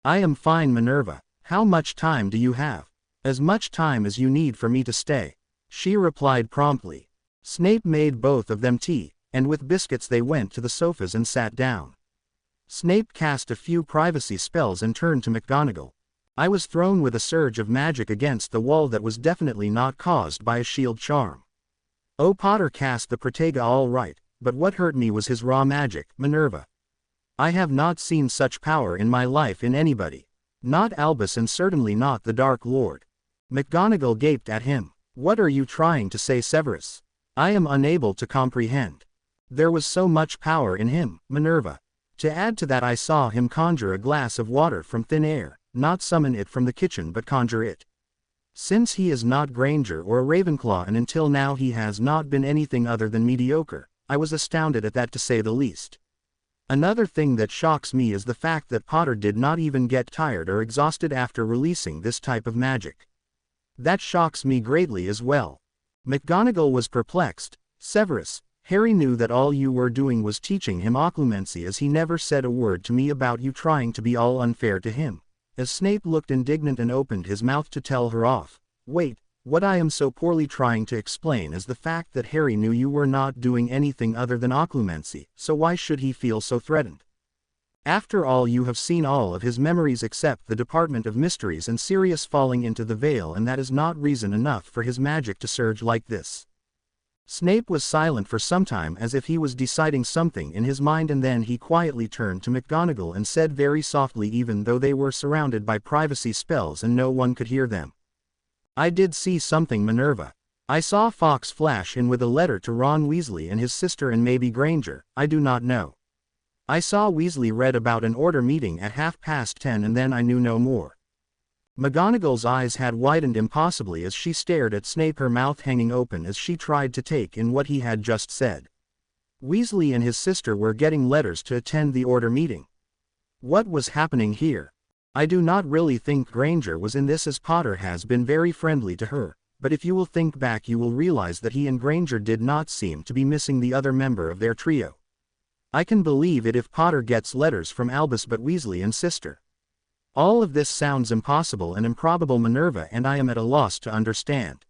"I am fine, Minerva. How much time do you have?" "As much time as you need for me to stay," she replied promptly. Snape made both of them tea, and with biscuits they went to the sofas and sat down. Snape cast a few privacy spells and turned to McGonagall. "I was thrown with a surge of magic against the wall that was definitely not caused by a shield charm. Oh, Potter cast the Protega all right, but what hurt me was his raw magic, Minerva. I have not seen such power in my life in anybody. Not Albus, and certainly not the Dark Lord." McGonagall gaped at him. "What are you trying to say, Severus? I am unable to comprehend." "There was so much power in him, Minerva. To add to that, I saw him conjure a glass of water from thin air, not summon it from the kitchen but conjure it." Since he is not Granger or a Ravenclaw, and until now he has not been anything other than mediocre, I was astounded at that, to say the least. Another thing that shocks me is the fact that Potter did not even get tired or exhausted after releasing this type of magic. That shocks me greatly as well. McGonagall was perplexed. Severus, Harry knew that all you were doing was teaching him occlumency, as he never said a word to me about you trying to be all unfair to him. As Snape looked indignant and opened his mouth to tell her off. Wait, what I am so poorly trying to explain is the fact that Harry knew you were not doing anything other than occlumency, so why should he feel so threatened? After all, you have seen all of his memories except the Department of Mysteries and Sirius falling into the Veil, and that is not reason enough for his magic to surge like this. Snape was silent for some time, as if he was deciding something in his mind, and then he quietly turned to McGonagall and said very softly, even though they were surrounded by privacy spells and no one could hear them. I did see something, Minerva. I saw Fawkes flash in with a letter to Ron Weasley and his sister, and maybe Granger, I do not know. I saw Weasley read about an order meeting at 10:30, and then I knew no more. McGonagall's eyes had widened impossibly as she stared at Snape, her mouth hanging open as she tried to take in what he had just said. Weasley and his sister were getting letters to attend the order meeting. What was happening here? I do not really think Granger was in this, as Potter has been very friendly to her, but if you will think back you will realize that he and Granger did not seem to be missing the other member of their trio. I can believe it if Potter gets letters from Albus, but Weasley and sister. All of this sounds impossible and improbable, Minerva, and I am at a loss to understand.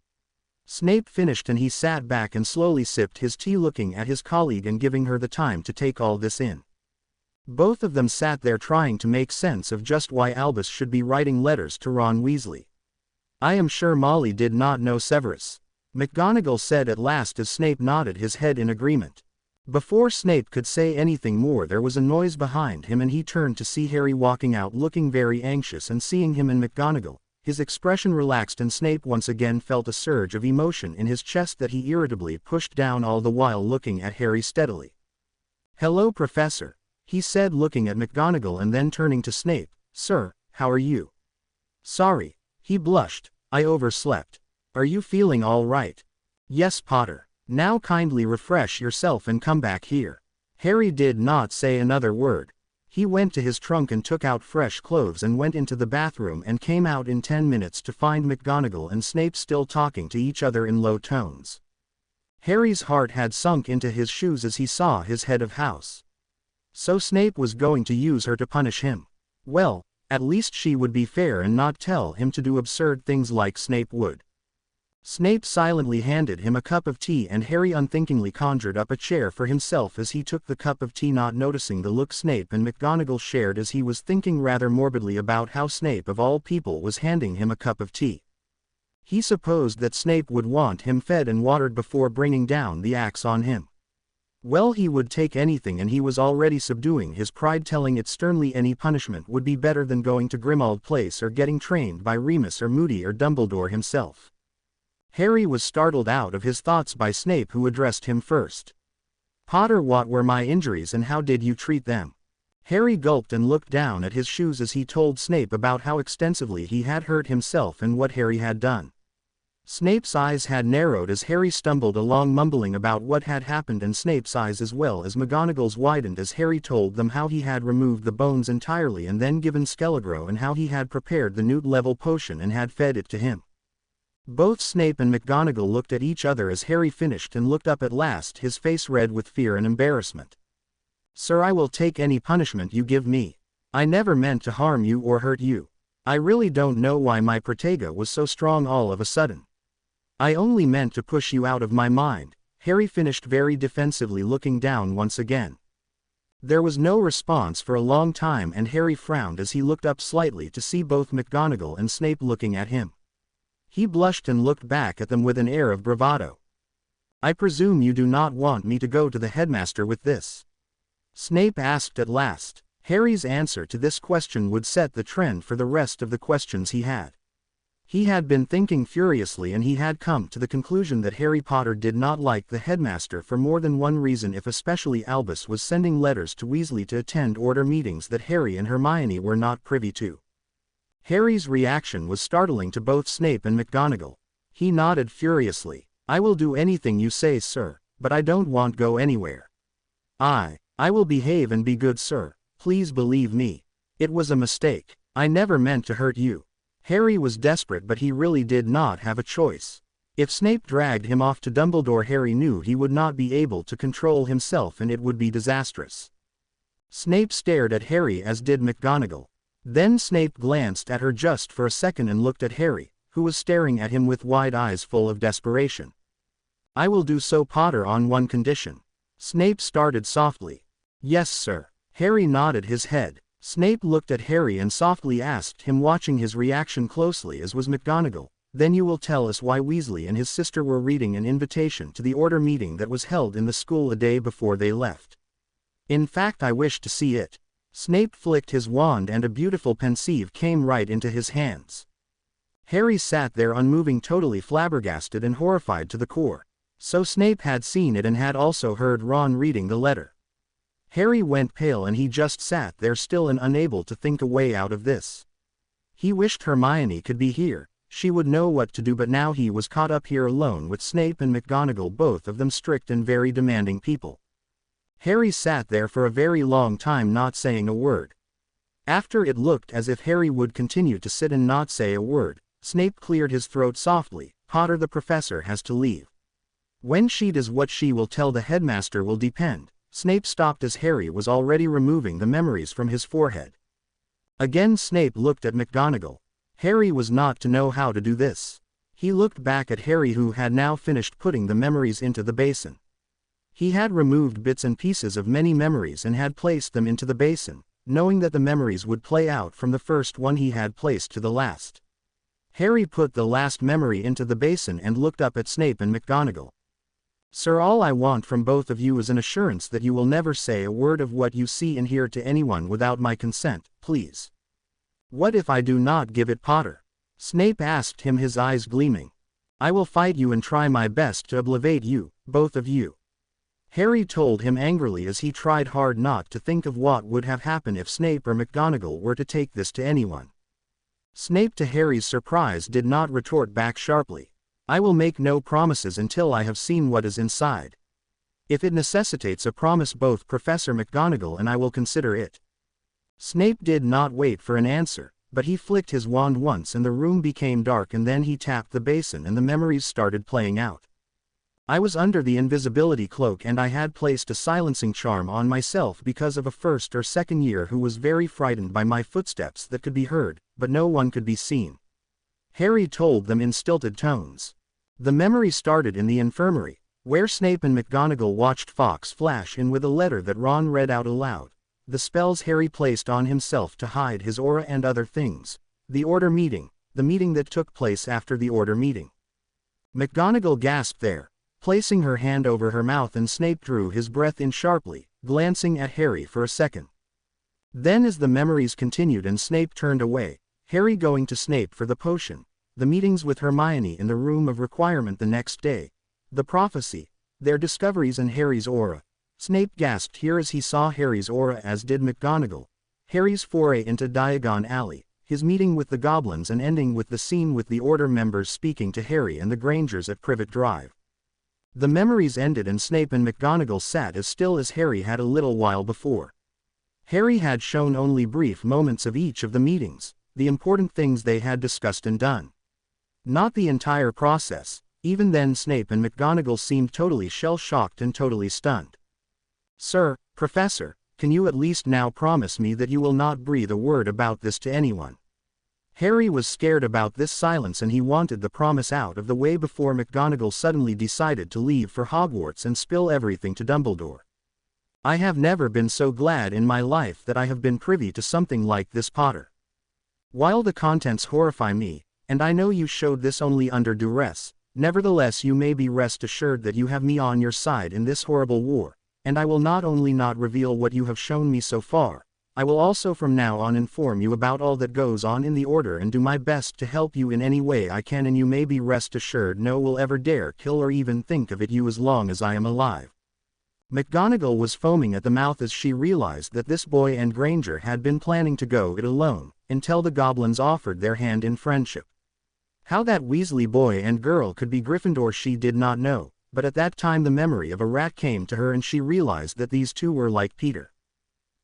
Snape finished, and he sat back and slowly sipped his tea, looking at his colleague and giving her the time to take all this in. Both of them sat there trying to make sense of just why Albus should be writing letters to Ron Weasley. I am sure Molly did not know Severus, McGonagall said at last as Snape nodded his head in agreement. Before Snape could say anything more, there was a noise behind him, and he turned to see Harry walking out looking very anxious, and seeing him and McGonagall, his expression relaxed, and Snape once again felt a surge of emotion in his chest that he irritably pushed down, all the while looking at Harry steadily. "Hello, Professor," he said, looking at McGonagall and then turning to Snape. "Sir, how are you?" "Sorry," he blushed, "I overslept. Are you feeling all right?" "Yes, Potter. Now kindly refresh yourself and come back here." Harry did not say another word. He went to his trunk and took out fresh clothes and went into the bathroom and came out in 10 minutes to find McGonagall and Snape still talking to each other in low tones. Harry's heart had sunk into his shoes as he saw his head of house. So Snape was going to use her to punish him. Well, at least she would be fair and not tell him to do absurd things like Snape would. Snape silently handed him a cup of tea, and Harry unthinkingly conjured up a chair for himself as he took the cup of tea, not noticing the look Snape and McGonagall shared as he was thinking rather morbidly about how Snape of all people was handing him a cup of tea. He supposed that Snape would want him fed and watered before bringing down the axe on him. Well, he would take anything, and he was already subduing his pride, telling it sternly any punishment would be better than going to Grimmauld Place or getting trained by Remus or Moody or Dumbledore himself. Harry was startled out of his thoughts by Snape, who addressed him first. "Potter, what were my injuries and how did you treat them?" Harry gulped and looked down at his shoes as he told Snape about how extensively he had hurt himself and what Harry had done. Snape's eyes had narrowed as Harry stumbled along, mumbling about what had happened, and Snape's eyes as well as McGonagall's widened as Harry told them how he had removed the bones entirely and then given Skelegro, and how he had prepared the Newt-level potion and had fed it to him. Both Snape and McGonagall looked at each other as Harry finished and looked up at last, his face red with fear and embarrassment. "Sir, I will take any punishment you give me. I never meant to harm you or hurt you. I really don't know why my Protega was so strong all of a sudden. I only meant to push you out of my mind," Harry finished very defensively, looking down once again. There was no response for a long time, and Harry frowned as he looked up slightly to see both McGonagall and Snape looking at him. He blushed and looked back at them with an air of bravado. "I presume you do not want me to go to the headmaster with this?" Snape asked at last. Harry's answer to this question would set the trend for the rest of the questions he had. He had been thinking furiously, and he had come to the conclusion that Harry Potter did not like the headmaster for more than one reason, if especially Albus was sending letters to Weasley to attend order meetings that Harry and Hermione were not privy to. Harry's reaction was startling to both Snape and McGonagall. He nodded furiously. "I will do anything you say, sir, but I don't want go anywhere. I will behave and be good, sir. Please believe me. It was a mistake. I never meant to hurt you." Harry was desperate, but he really did not have a choice. If Snape dragged him off to Dumbledore, Harry knew he would not be able to control himself and it would be disastrous. Snape stared at Harry, as did McGonagall. Then Snape glanced at her just for a second and looked at Harry, who was staring at him with wide eyes full of desperation. "I will do so, Potter, on one condition." Snape started softly. "Yes, sir." Harry nodded his head. Snape looked at Harry and softly asked him, watching his reaction closely as was McGonagall, "Then you will tell us why Weasley and his sister were reading an invitation to the Order meeting that was held in the school a day before they left. In fact, I wish to see it." Snape flicked his wand and a beautiful pensieve came right into his hands. Harry sat there unmoving, totally flabbergasted and horrified to the core. So Snape had seen it and had also heard Ron reading the letter. Harry went pale and he just sat there still and unable to think a way out of this. He wished Hermione could be here. She would know what to do, but now he was caught up here alone with Snape and McGonagall, both of them strict and very demanding people. Harry sat there for a very long time not saying a word. After it looked as if Harry would continue to sit and not say a word, Snape cleared his throat softly. "Potter, the professor has to leave. When she does, what she will tell the headmaster will depend." Snape stopped as Harry was already removing the memories from his forehead. Again Snape looked at McGonagall. Harry was not to know how to do this. He looked back at Harry, who had now finished putting the memories into the basin. He had removed bits and pieces of many memories and had placed them into the basin, knowing that the memories would play out from the first one he had placed to the last. Harry put the last memory into the basin and looked up at Snape and McGonagall. "Sir, all I want from both of you is an assurance that you will never say a word of what you see and hear to anyone without my consent, please." "What if I do not give it, Potter?" Snape asked him, his eyes gleaming. "I will fight you and try my best to obliterate you, both of you," Harry told him angrily as he tried hard not to think of what would have happened if Snape or McGonagall were to take this to anyone. Snape, to Harry's surprise, did not retort back sharply. "I will make no promises until I have seen what is inside. If it necessitates a promise, both Professor McGonagall and I will consider it." Snape did not wait for an answer, but he flicked his wand once and the room became dark, and then he tapped the basin and the memories started playing out. "I was under the invisibility cloak and I had placed a silencing charm on myself because of a first or second year who was very frightened by my footsteps that could be heard, but no one could be seen," Harry told them in stilted tones. The memory started in the infirmary, where Snape and McGonagall watched Fawkes flash in with a letter that Ron read out aloud. The spells Harry placed on himself to hide his aura and other things. The Order meeting, the meeting that took place after the Order meeting. McGonagall gasped there, placing her hand over her mouth, and Snape drew his breath in sharply, glancing at Harry for a second. Then as the memories continued and Snape turned away, Harry going to Snape for the potion, the meetings with Hermione in the room of requirement the next day, the prophecy, their discoveries and Harry's aura. Snape gasped here as he saw Harry's aura, as did McGonagall. Harry's foray into Diagon Alley, his meeting with the goblins, and ending with the scene with the Order members speaking to Harry and the Grangers at Privet Drive. The memories ended and Snape and McGonagall sat as still as Harry had a little while before. Harry had shown only brief moments of each of the meetings, the important things they had discussed and done. Not the entire process. Even then Snape and McGonagall seemed totally shell-shocked and totally stunned. "Sir, Professor, can you at least now promise me that you will not breathe a word about this to anyone?" Harry was scared about this silence and he wanted the promise out of the way before McGonagall suddenly decided to leave for Hogwarts and spill everything to Dumbledore. "I have never been so glad in my life that I have been privy to something like this, Potter. While the contents horrify me, and I know you showed this only under duress, nevertheless you may be rest assured that you have me on your side in this horrible war, and I will not only not reveal what you have shown me so far, I will also from now on inform you about all that goes on in the Order and do my best to help you in any way I can, and you may be rest assured no one will ever dare kill or even think of it you as long as I am alive." McGonagall was foaming at the mouth as she realized that this boy and Granger had been planning to go it alone, until the goblins offered their hand in friendship. How that Weasley boy and girl could be Gryffindor she did not know, but at that time the memory of a rat came to her and she realized that these two were like Peter.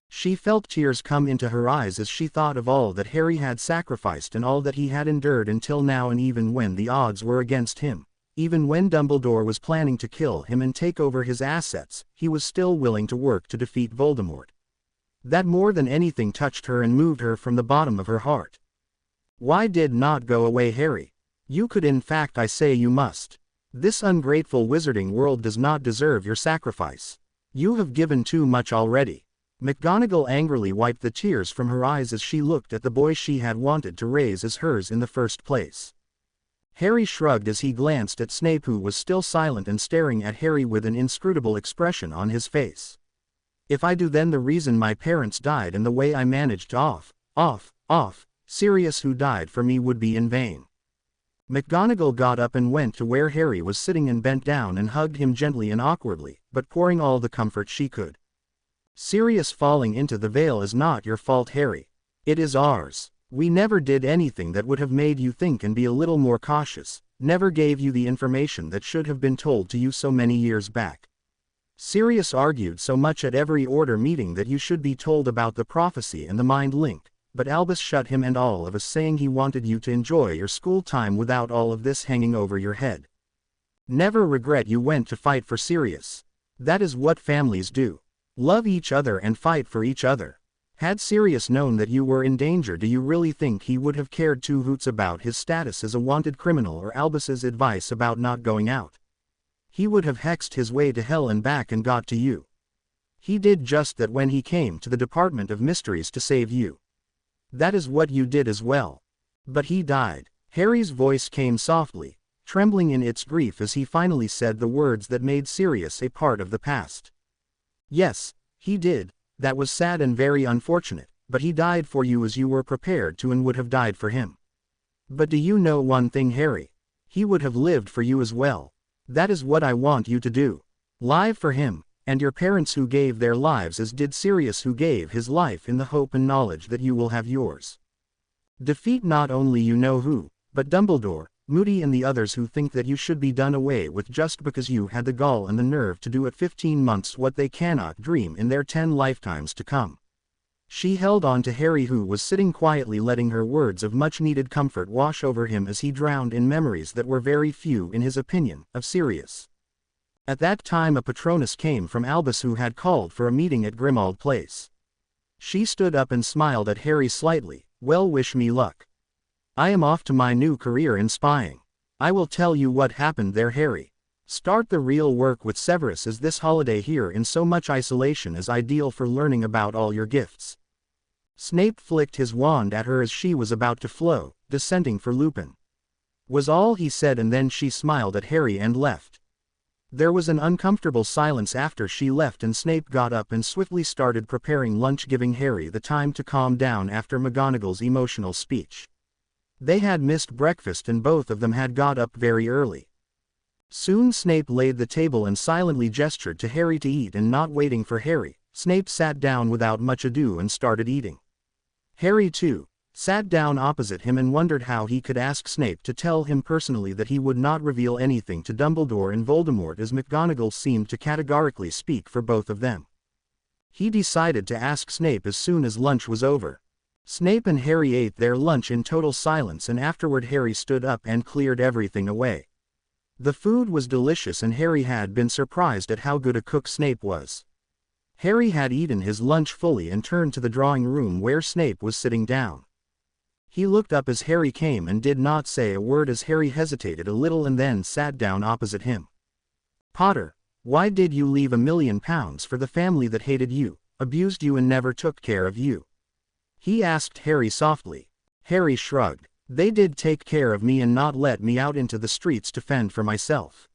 She felt tears come into her eyes as she thought of all that Harry had sacrificed and all that he had endured until now, and even when the odds were against him, even when Dumbledore was planning to kill him and take over his assets, he was still willing to work to defeat Voldemort. That more than anything touched her and moved her from the bottom of her heart. Why did not go away, Harry? You could, in fact I say you must. This ungrateful wizarding world does not deserve your sacrifice. You have given too much already. McGonagall angrily wiped the tears from her eyes as she looked at the boy she had wanted to raise as hers in the first place. Harry shrugged as he glanced at Snape, who was still silent and staring at Harry with an inscrutable expression on his face. If I do, then the reason my parents died and the way I managed to Sirius who died for me would be in vain. McGonagall got up and went to where Harry was sitting and bent down and hugged him gently and awkwardly, but pouring all the comfort she could. Sirius falling into the veil is not your fault, Harry. It is ours. We never did anything that would have made you think and be a little more cautious, never gave you the information that should have been told to you so many years back. Sirius argued so much at every order meeting that you should be told about the prophecy and the mind link, but Albus shut him and all of us, saying he wanted you to enjoy your school time without all of this hanging over your head. Never regret you went to fight for Sirius. That is what families do. Love each other and fight for each other. Had Sirius known that you were in danger, do you really think he would have cared two hoots about his status as a wanted criminal or Albus's advice about not going out? He would have hexed his way to hell and back and got to you. He did just that when he came to the Department of Mysteries to save you. That is what you did as well. But he died. Harry's voice came softly, trembling in its grief as he finally said the words that made Sirius a part of the past. Yes, he did. That was sad and very unfortunate, but he died for you as you were prepared to and would have died for him. But do you know one thing, Harry? He would have lived for you as well. That is what I want you to do. Live for him, and your parents who gave their lives as did Sirius who gave his life in the hope and knowledge that you will have yours. Defeat not only you know who, but Dumbledore, Moody and the others who think that you should be done away with just because you had the gall and the nerve to do at 15 months what they cannot dream in their 10 lifetimes to come. She held on to Harry, who was sitting quietly, letting her words of much-needed comfort wash over him as he drowned in memories that were very few in his opinion, of Sirius. At that time a Patronus came from Albus who had called for a meeting at Grimmauld Place. She stood up and smiled at Harry slightly. Well, wish me luck. I am off to my new career in spying. I will tell you what happened there, Harry. Start the real work with Severus, as this holiday here in so much isolation is ideal for learning about all your gifts. Snape flicked his wand at her as she was about to flow, descending for Lupin. Was all he said, and then she smiled at Harry and left. There was an uncomfortable silence after she left, and Snape got up and swiftly started preparing lunch, giving Harry the time to calm down after McGonagall's emotional speech. They had missed breakfast and both of them had got up very early. Soon Snape laid the table and silently gestured to Harry to eat, and not waiting for Harry, Snape sat down without much ado and started eating. Harry, too, sat down opposite him and wondered how he could ask Snape to tell him personally that he would not reveal anything to Dumbledore and Voldemort, as McGonagall seemed to categorically speak for both of them. He decided to ask Snape as soon as lunch was over. Snape and Harry ate their lunch in total silence, and afterward Harry stood up and cleared everything away. The food was delicious and Harry had been surprised at how good a cook Snape was. Harry had eaten his lunch fully and turned to the drawing room where Snape was sitting down. He looked up as Harry came and did not say a word as Harry hesitated a little and then sat down opposite him. Potter, why did you leave £1,000,000 for the family that hated you, abused you and never took care of you? He asked Harry softly. Harry shrugged. They did take care of me and not let me out into the streets to fend for myself.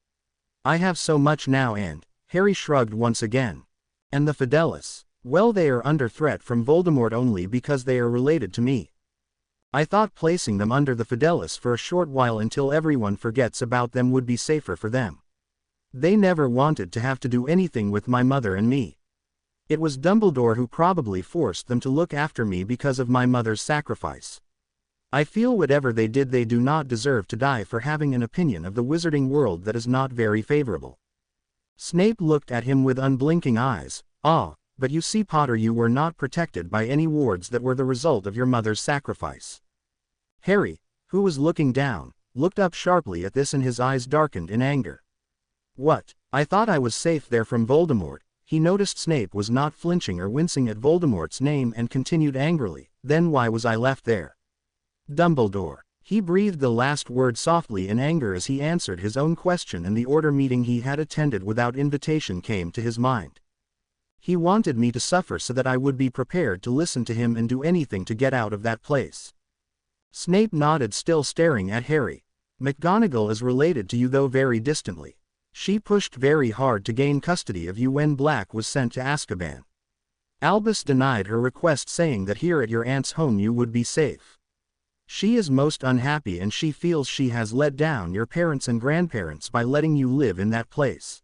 I have so much now and, Harry shrugged once again. And the Fidelis, well, they are under threat from Voldemort only because they are related to me. I thought placing them under the Fidelis for a short while until everyone forgets about them would be safer for them. They never wanted to have to do anything with my mother and me. It was Dumbledore who probably forced them to look after me because of my mother's sacrifice. I feel whatever they did, they do not deserve to die for having an opinion of the wizarding world that is not very favorable." Snape looked at him with unblinking eyes. "Ah, but you see, Potter, you were not protected by any wards that were the result of your mother's sacrifice." Harry, who was looking down, looked up sharply at this and his eyes darkened in anger. "What? I thought I was safe there from Voldemort." He noticed Snape was not flinching or wincing at Voldemort's name and continued angrily, "Then why was I left there?" "Dumbledore." He breathed the last word softly in anger as he answered his own question, and the order meeting he had attended without invitation came to his mind. "He wanted me to suffer so that I would be prepared to listen to him and do anything to get out of that place." Snape nodded, still staring at Harry. "McGonagall is related to you, though very distantly. She pushed very hard to gain custody of you when Black was sent to Azkaban. Albus denied her request, saying that here at your aunt's home you would be safe. She is most unhappy and she feels she has let down your parents and grandparents by letting you live in that place."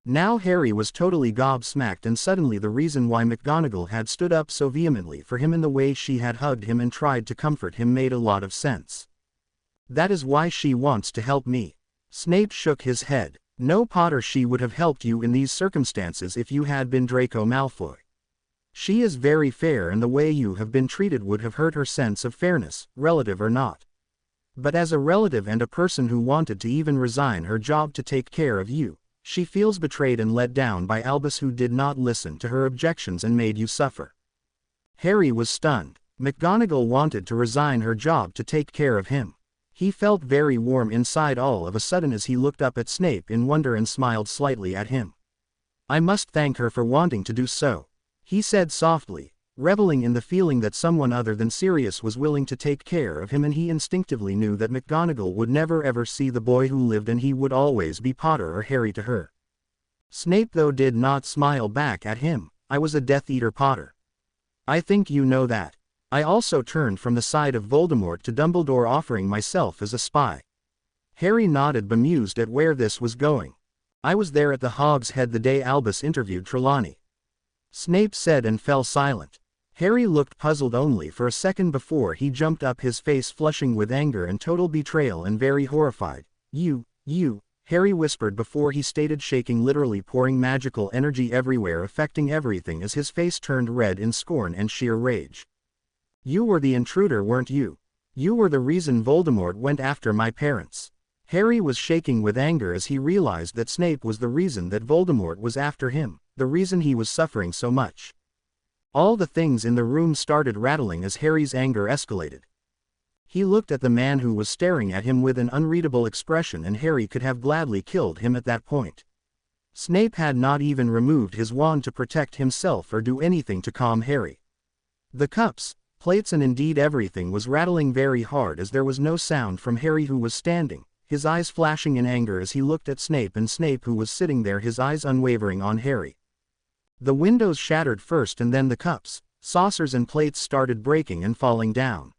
Now Harry was totally gobsmacked, and suddenly the reason why McGonagall had stood up so vehemently for him in the way she had hugged him and tried to comfort him made a lot of sense. "That is why she wants to help me." Snape shook his head. "No, Potter, she would have helped you in these circumstances if you had been Draco Malfoy. She is very fair, and the way you have been treated would have hurt her sense of fairness, relative or not. But as a relative and a person who wanted to even resign her job to take care of you, she feels betrayed and let down by Albus, who did not listen to her objections and made you suffer." Harry was stunned. McGonagall wanted to resign her job to take care of him. He felt very warm inside all of a sudden as he looked up at Snape in wonder and smiled slightly at him. "I must thank her for wanting to do so," he said softly, reveling in the feeling that someone other than Sirius was willing to take care of him, and he instinctively knew that McGonagall would never ever see the boy who lived, and he would always be Potter or Harry to her. Snape, though, did not smile back at him. "I was a Death Eater, Potter. I think you know that. I also turned from the side of Voldemort to Dumbledore, offering myself as a spy." Harry nodded, bemused at where this was going. "I was there at the Hog's Head the day Albus interviewed Trelawney," Snape said, and fell silent. Harry looked puzzled only for a second before he jumped up, his face flushing with anger and total betrayal and very horrified. You, Harry whispered before he stated, shaking, literally pouring magical energy everywhere, affecting everything as his face turned red in scorn and sheer rage. "You were the intruder, weren't you? You were the reason Voldemort went after my parents." Harry was shaking with anger as he realized that Snape was the reason that Voldemort was after him, the reason he was suffering so much. All the things in the room started rattling as Harry's anger escalated. He looked at the man who was staring at him with an unreadable expression, and Harry could have gladly killed him at that point. Snape had not even removed his wand to protect himself or do anything to calm Harry. The cups, plates, and indeed everything was rattling very hard as there was no sound from Harry, who was standing, his eyes flashing in anger as he looked at Snape, and Snape, who was sitting there, his eyes unwavering on Harry. The windows shattered first, and then the cups, saucers, and plates started breaking and falling down.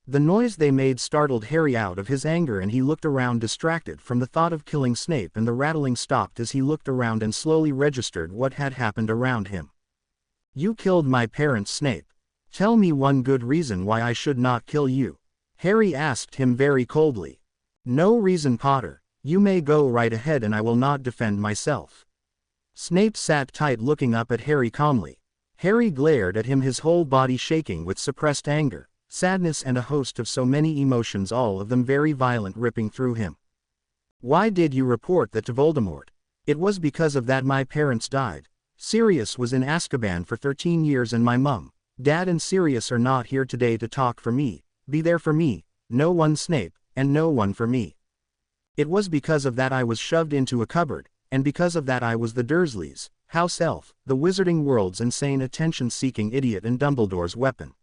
The noise they made startled Harry out of his anger, and he looked around distracted from the thought of killing Snape, and the rattling stopped as he looked around and slowly registered what had happened around him. "You killed my parents, Snape. Tell me one good reason why I should not kill you," Harry asked him very coldly. "No reason, Potter. You may go right ahead and I will not defend myself." Snape sat tight, looking up at Harry calmly. Harry glared at him, his whole body shaking with suppressed anger, sadness, and a host of so many emotions, all of them very violent, ripping through him. "Why did you report that to Voldemort?" "It was because of that my parents died. Sirius was in Azkaban for 13 years and my mum, Dad, and Sirius are not here today to talk for me, be there for me, no one, Snape, and no one for me. It was because of that I was shoved into a cupboard, and because of that I was the Dursleys' house elf, the Wizarding World's insane attention-seeking idiot, and Dumbledore's weapon.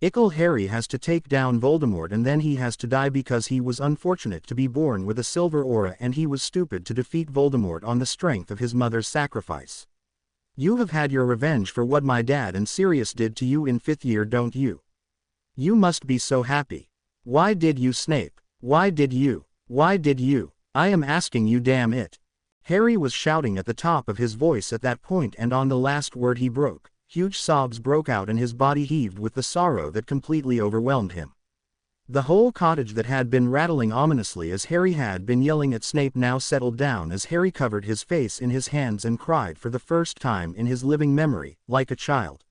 Ickle Harry has to take down Voldemort, and then he has to die because he was unfortunate to be born with a silver aura, and he was stupid to defeat Voldemort on the strength of his mother's sacrifice. You have had your revenge for what my dad and Sirius did to you in 5th year, don't you? You must be so happy. Why did you, Snape? Why did you? Why did you? I am asking you, damn it. Harry was shouting at the top of his voice at that point, and on the last word he broke. Huge sobs broke out and his body heaved with the sorrow that completely overwhelmed him. The whole cottage that had been rattling ominously as Harry had been yelling at Snape now settled down as Harry covered his face in his hands and cried for the first time in his living memory, like a child.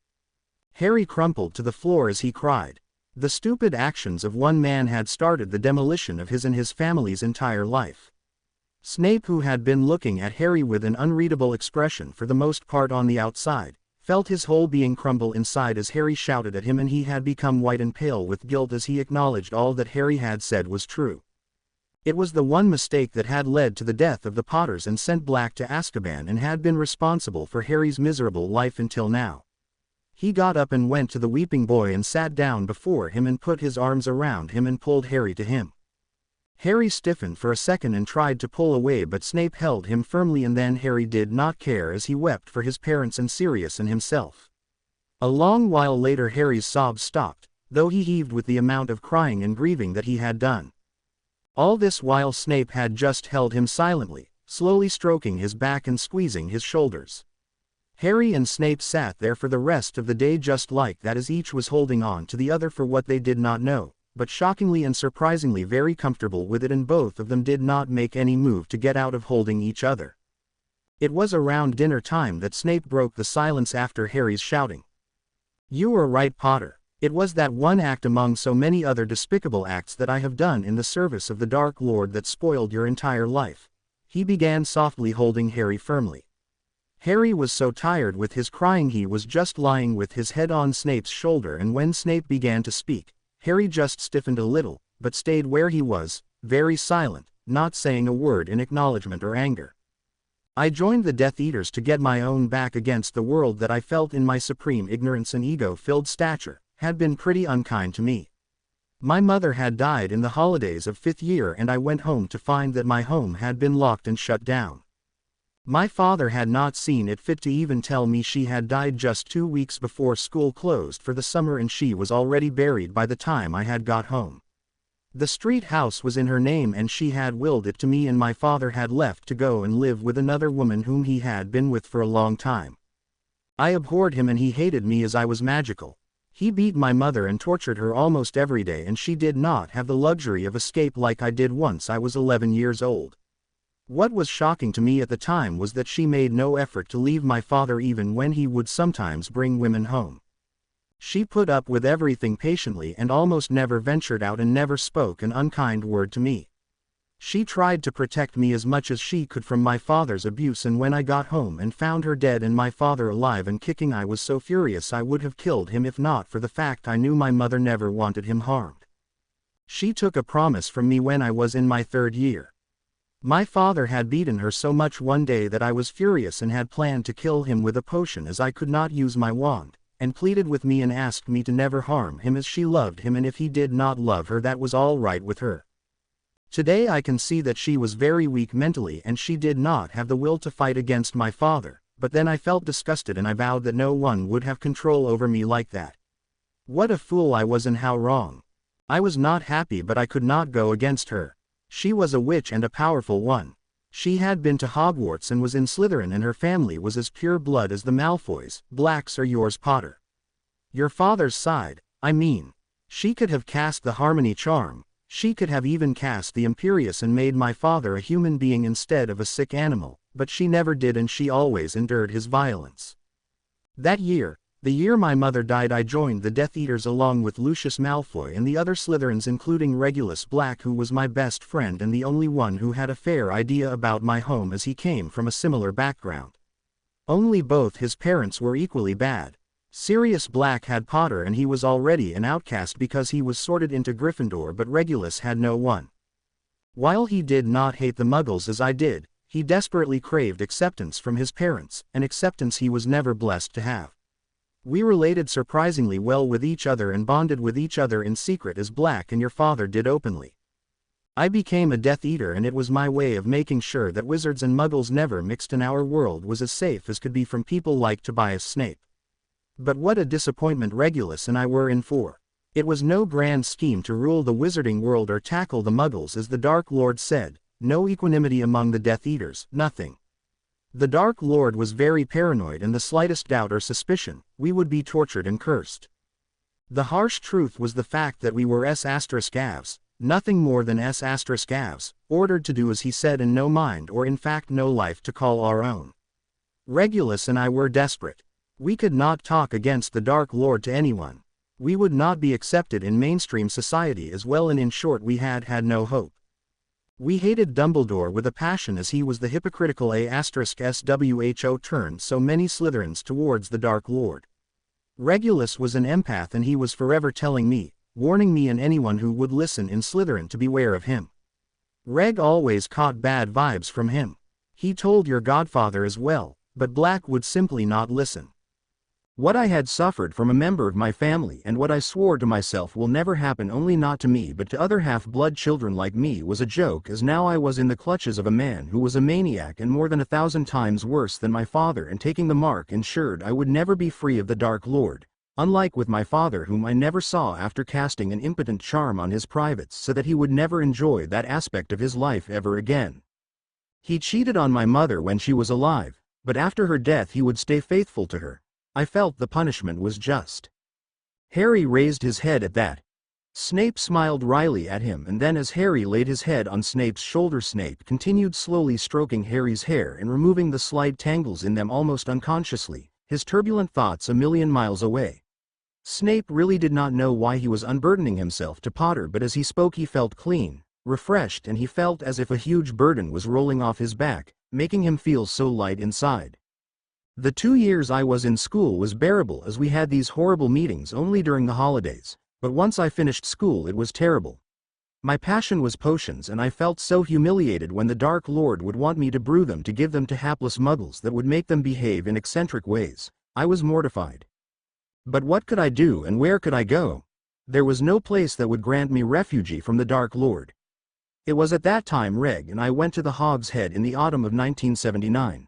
Harry crumpled to the floor as he cried. The stupid actions of one man had started the demolition of his and his family's entire life. Snape, who had been looking at Harry with an unreadable expression for the most part on the outside, felt his whole being crumble inside as Harry shouted at him, and he had become white and pale with guilt as he acknowledged all that Harry had said was true. It was the one mistake that had led to the death of the Potters and sent Black to Azkaban and had been responsible for Harry's miserable life until now. He got up and went to the weeping boy and sat down before him and put his arms around him and pulled Harry to him. Harry stiffened for a second and tried to pull away, but Snape held him firmly, and then Harry did not care as he wept for his parents and Sirius and himself. A long while later Harry's sobs stopped, though he heaved with the amount of crying and grieving that he had done. All this while Snape had just held him silently, slowly stroking his back and squeezing his shoulders. Harry and Snape sat there for the rest of the day just like that, as each was holding on to the other for what they did not know, but shockingly and surprisingly very comfortable with it, and both of them did not make any move to get out of holding each other. It was around dinner time that Snape broke the silence after Harry's shouting. "You were right, Potter. It was that one act among so many other despicable acts that I have done in the service of the Dark Lord that spoiled your entire life," he began softly, holding Harry firmly. Harry was so tired with his crying he was just lying with his head on Snape's shoulder, and when Snape began to speak, Harry just stiffened a little, but stayed where he was, very silent, not saying a word in acknowledgement or anger. "I joined the Death Eaters to get my own back against the world that I felt in my supreme ignorance and ego-filled stature had been pretty unkind to me. My mother had died in the holidays of 5th year, and I went home to find that my home had been locked and shut down. My father had not seen it fit to even tell me she had died just 2 weeks before school closed for the summer, and she was already buried by the time I had got home. The street house was in her name and she had willed it to me, and my father had left to go and live with another woman whom he had been with for a long time. I abhorred him and he hated me as I was magical. He beat my mother and tortured her almost every day, and she did not have the luxury of escape like I did once I was 11 years old. What was shocking to me at the time was that she made no effort to leave my father even when he would sometimes bring women home. She put up with everything patiently and almost never ventured out and never spoke an unkind word to me. She tried to protect me as much as she could from my father's abuse, and when I got home and found her dead and my father alive and kicking, I was so furious I would have killed him if not for the fact I knew my mother never wanted him harmed. She took a promise from me when I was in my 3rd year. My father had beaten her so much one day that I was furious and had planned to kill him with a potion, as I could not use my wand, and pleaded with me and asked me to never harm him as she loved him, and if he did not love her that was all right with her. Today I can see that she was very weak mentally and she did not have the will to fight against my father, but then I felt disgusted and I vowed that no one would have control over me like that. What a fool I was and how wrong. I was not happy, but I could not go against her. She was a witch and a powerful one. She had been to Hogwarts and was in Slytherin, and her family was as pure blood as the Malfoys, Blacks or yours, Potter. Your father's side, I mean. She could have cast the Harmony charm, she could have even cast the Imperius and made my father a human being instead of a sick animal, but she never did, and she always endured his violence. That year, the year my mother died, I joined the Death Eaters along with Lucius Malfoy and the other Slytherins, including Regulus Black, who was my best friend and the only one who had a fair idea about my home as he came from a similar background. Only both his parents were equally bad. Sirius Black had Potter and he was already an outcast because he was sorted into Gryffindor, but Regulus had no one. While he did not hate the Muggles as I did, he desperately craved acceptance from his parents, an acceptance he was never blessed to have. We related surprisingly well with each other and bonded with each other in secret as Black and your father did openly. I became a Death Eater, and it was my way of making sure that wizards and Muggles never mixed and our world was as safe as could be from people like Tobias Snape. But what a disappointment Regulus and I were in for. It was no grand scheme to rule the wizarding world or tackle the Muggles, as the Dark Lord said, no equanimity among the Death Eaters, nothing. The Dark Lord was very paranoid, and the slightest doubt or suspicion, we would be tortured and cursed. The harsh truth was the fact that we were S**avs, nothing more than S**avs, ordered to do as he said and no mind or in fact no life to call our own. Regulus and I were desperate. We could not talk against the Dark Lord to anyone. We would not be accepted in mainstream society as well, and in short we had no hope. We hated Dumbledore with a passion, as he was the hypocritical A**SWHO turned so many Slytherins towards the Dark Lord. Regulus was an empath, and he was forever telling me, warning me and anyone who would listen in Slytherin to beware of him. Reg always caught bad vibes from him. He told your godfather as well, but Black would simply not listen. What I had suffered from a member of my family, and what I swore to myself will never happen, only not to me but to other half-blood children like me, was a joke, as now I was in the clutches of a man who was a maniac and more than 1,000 times worse than my father, and taking the mark ensured I would never be free of the Dark Lord, unlike with my father, whom I never saw after casting an impotent charm on his privates so that he would never enjoy that aspect of his life ever again. He cheated on my mother when she was alive, but after her death he would stay faithful to her. I felt the punishment was just. Harry raised his head at that. Snape smiled wryly at him, and then as Harry laid his head on Snape's shoulder, Snape continued slowly stroking Harry's hair and removing the slight tangles in them almost unconsciously, his turbulent thoughts a million miles away. Snape really did not know why he was unburdening himself to Potter, but as he spoke he felt clean, refreshed, and he felt as if a huge burden was rolling off his back, making him feel so light inside. The 2 years I was in school was bearable, as we had these horrible meetings only during the holidays, but once I finished school it was terrible. My passion was potions, and I felt so humiliated when the Dark Lord would want me to brew them to give them to hapless muggles that would make them behave in eccentric ways. I was mortified. But what could I do, and where could I go? There was no place that would grant me refuge from the Dark Lord. It was at that time Reg and I went to the Hog's Head in the autumn of 1979.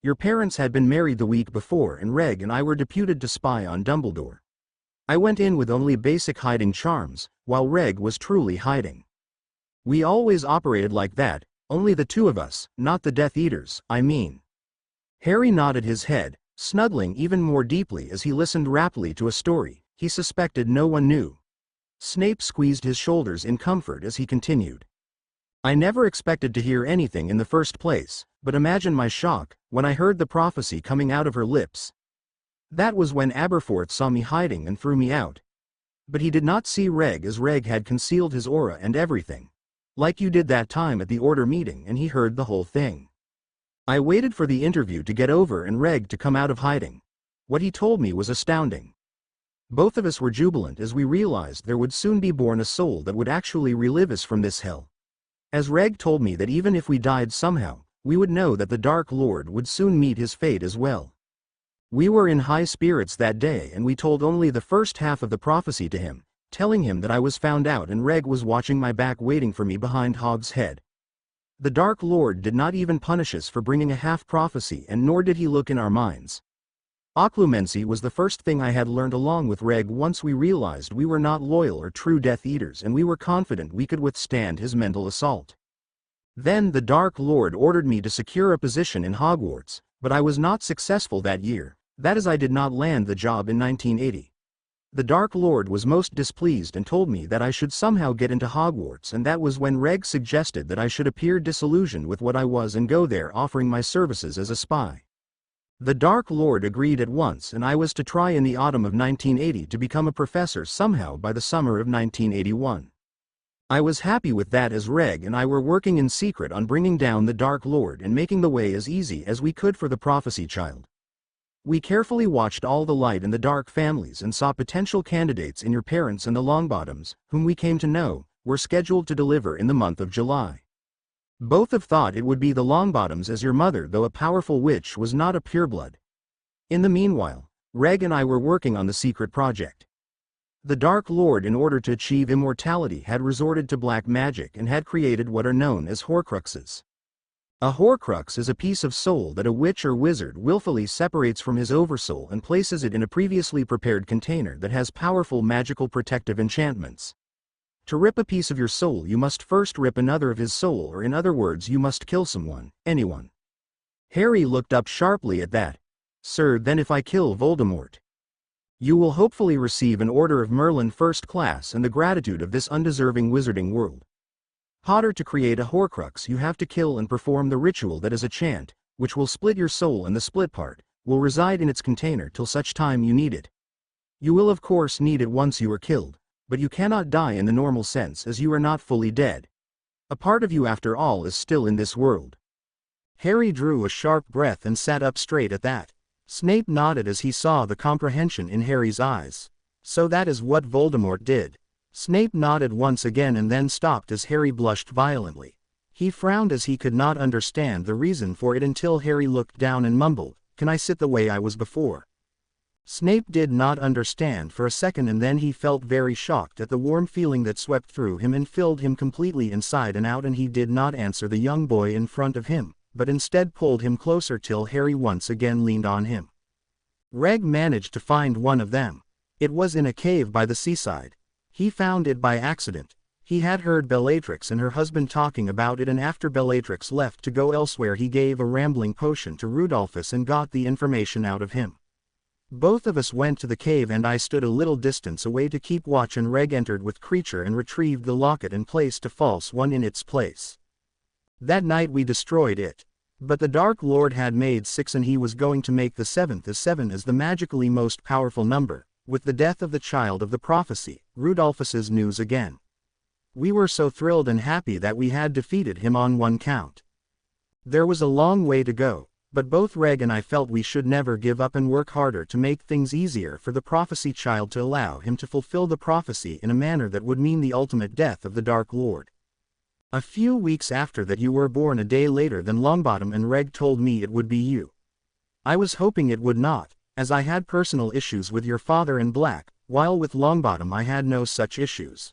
Your parents had been married the week before, and Reg and I were deputed to spy on Dumbledore. I went in with only basic hiding charms, while Reg was truly hiding. We always operated like that, only the two of us, not the Death Eaters, I mean. Harry nodded his head, snuggling even more deeply as he listened raptly to a story he suspected no one knew. Snape squeezed his shoulders in comfort as he continued. I never expected to hear anything in the first place, but imagine my shock when I heard the prophecy coming out of her lips. That was when Aberforth saw me hiding and threw me out. But he did not see Reg, as Reg had concealed his aura and everything. Like you did that time at the Order meeting, and he heard the whole thing. I waited for the interview to get over and Reg to come out of hiding. What he told me was astounding. Both of us were jubilant as we realized there would soon be born a soul that would actually relive us from this hell. As Reg told me that even if we died somehow, we would know that the Dark Lord would soon meet his fate as well. We were in high spirits that day, and we told only the first half of the prophecy to him, telling him that I was found out and Reg was watching my back waiting for me behind Hog's Head. The Dark Lord did not even punish us for bringing a half prophecy, and nor did he look in our minds. Occlumency was the first thing I had learned along with Reg once we realized we were not loyal or true Death Eaters, and we were confident we could withstand his mental assault. Then the Dark Lord ordered me to secure a position in Hogwarts, but I was not successful that year, that is I did not land the job in 1980. The Dark Lord was most displeased and told me that I should somehow get into Hogwarts, and that was when Reg suggested that I should appear disillusioned with what I was and go there offering my services as a spy. The Dark Lord agreed at once, and I was to try in the autumn of 1980 to become a professor somehow by the summer of 1981. I was happy with that, as Reg and I were working in secret on bringing down the Dark Lord and making the way as easy as we could for the Prophecy Child. We carefully watched all the Light and the Dark families and saw potential candidates in your parents, and the Longbottoms, whom we came to know, were scheduled to deliver in the month of July. Both have thought it would be the Longbottoms, as your mother, though a powerful witch, was not a pureblood. In the meanwhile, Reg and I were working on the secret project. The Dark Lord, in order to achieve immortality, had resorted to black magic and had created what are known as Horcruxes. A Horcrux is a piece of soul that a witch or wizard willfully separates from his oversoul and places it in a previously prepared container that has powerful magical protective enchantments. To rip a piece of your soul, you must first rip another of his soul, or in other words, you must kill someone, anyone. Harry looked up sharply at that. Sir, then if I kill Voldemort, you will hopefully receive an Order of Merlin First Class and the gratitude of this undeserving wizarding world. Potter, to create a Horcrux you have to kill and perform the ritual that is a chant, which will split your soul, and the split part will reside in its container till such time you need it. You will of course need it once you are killed, but you cannot die in the normal sense as you are not fully dead. A part of you after all is still in this world. Harry drew a sharp breath and sat up straight at that. Snape nodded as he saw the comprehension in Harry's eyes. So that is what Voldemort did. Snape nodded once again and then stopped as Harry blushed violently. He frowned as he could not understand the reason for it until Harry looked down and mumbled, "Can I sit the way I was before?" Snape did not understand for a second, and then he felt very shocked at the warm feeling that swept through him and filled him completely inside and out, and he did not answer the young boy in front of him, but instead pulled him closer till Harry once again leaned on him. Reg managed to find one of them. It was in a cave by the seaside. He found it by accident. He had heard Bellatrix and her husband talking about it, and after Bellatrix left to go elsewhere he gave a rambling potion to Rudolphus and got the information out of him. Both of us went to the cave and I stood a little distance away to keep watch, and Reg entered with Creature and retrieved the locket and placed a false one in its place. That night we destroyed it. But the Dark Lord had made 6 and he was going to make the 7th, as 7 is the magically most powerful number. With the death of the child of the prophecy, Rudolphus's news again. We were so thrilled and happy that we had defeated him on one count. There was a long way to go, but both Reg and I felt we should never give up and work harder to make things easier for the prophecy child, to allow him to fulfill the prophecy in a manner that would mean the ultimate death of the Dark Lord. A few weeks after that you were born, a day later than Longbottom, and Reg told me it would be you. I was hoping it would not, as I had personal issues with your father and Black, while with Longbottom I had no such issues.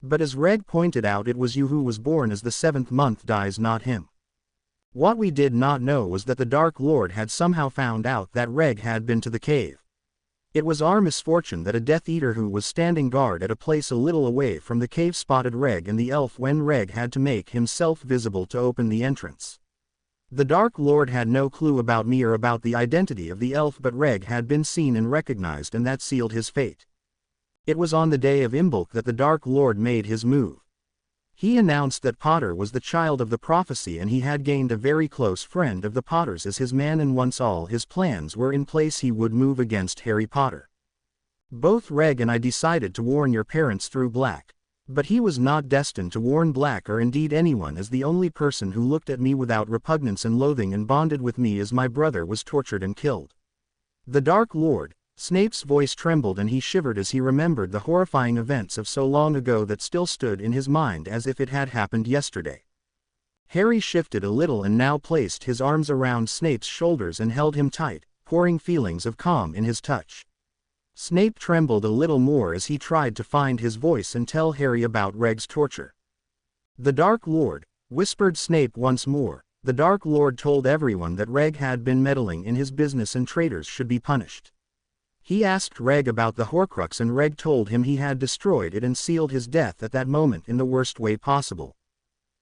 But as Reg pointed out, it was you who was born as the 7th month dies, not him. What we did not know was that the Dark Lord had somehow found out that Reg had been to the cave. It was our misfortune that a Death Eater who was standing guard at a place a little away from the cave spotted Reg and the elf when Reg had to make himself visible to open the entrance. The Dark Lord had no clue about me or about the identity of the elf, but Reg had been seen and recognized, and that sealed his fate. It was on the day of Imbolc that the Dark Lord made his move. He announced that Potter was the child of the prophecy, and he had gained a very close friend of the Potters as his man, and once all his plans were in place he would move against Harry Potter. Both Reg and I decided to warn your parents through Black. But he was not destined to warn Black or indeed anyone, as the only person who looked at me without repugnance and loathing and bonded with me as my brother was tortured and killed. The Dark Lord. Snape's voice trembled and he shivered as he remembered the horrifying events of so long ago that still stood in his mind as if it had happened yesterday. Harry shifted a little and now placed his arms around Snape's shoulders and held him tight, pouring feelings of calm in his touch. Snape trembled a little more as he tried to find his voice and tell Harry about Reg's torture. "The Dark Lord," whispered Snape once more. "The Dark Lord told everyone that Reg had been meddling in his business and traitors should be punished. He asked Reg about the Horcrux and Reg told him he had destroyed it and sealed his death at that moment in the worst way possible.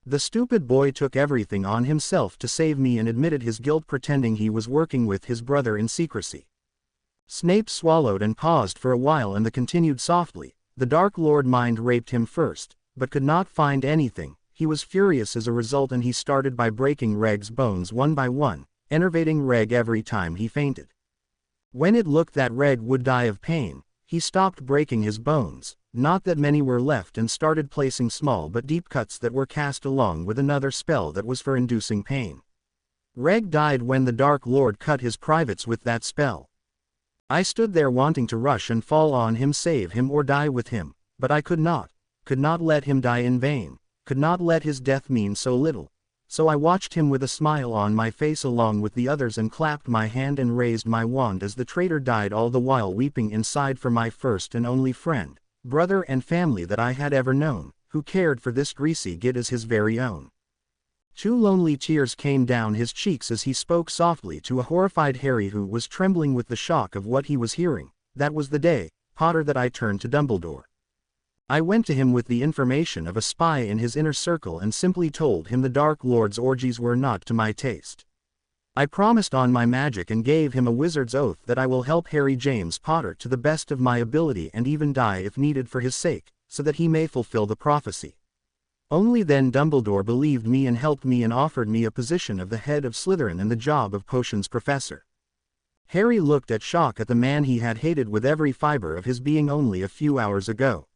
The stupid boy took everything on himself to save me and admitted his guilt, pretending he was working with his brother in secrecy." Snape swallowed and paused for a while and then continued softly, "The Dark Lord mind raped him first, but could not find anything. He was furious as a result and he started by breaking Reg's bones one by one, enervating Reg every time he fainted. When it looked that Reg would die of pain, he stopped breaking his bones, not that many were left, and started placing small but deep cuts that were cast along with another spell that was for inducing pain. Reg died when the Dark Lord cut his privates with that spell. I stood there wanting to rush and fall on him, save him or die with him, but I could not let him die in vain, could not let his death mean so little. So I watched him with a smile on my face along with the others and clapped my hand and raised my wand as the traitor died, all the while weeping inside for my first and only friend, brother and family that I had ever known, who cared for this greasy git as his very own." 2 lonely tears came down his cheeks as he spoke softly to a horrified Harry who was trembling with the shock of what he was hearing. "That was the day, Potter, that I turned to Dumbledore. I went to him with the information of a spy in his inner circle and simply told him the Dark Lord's orgies were not to my taste. I promised on my magic and gave him a wizard's oath that I will help Harry James Potter to the best of my ability and even die if needed for his sake, so that he may fulfill the prophecy. Only then Dumbledore believed me and helped me and offered me a position of the head of Slytherin and the job of potions professor. Harry looked at shock at the man he had hated with every fiber of his being only a few hours ago.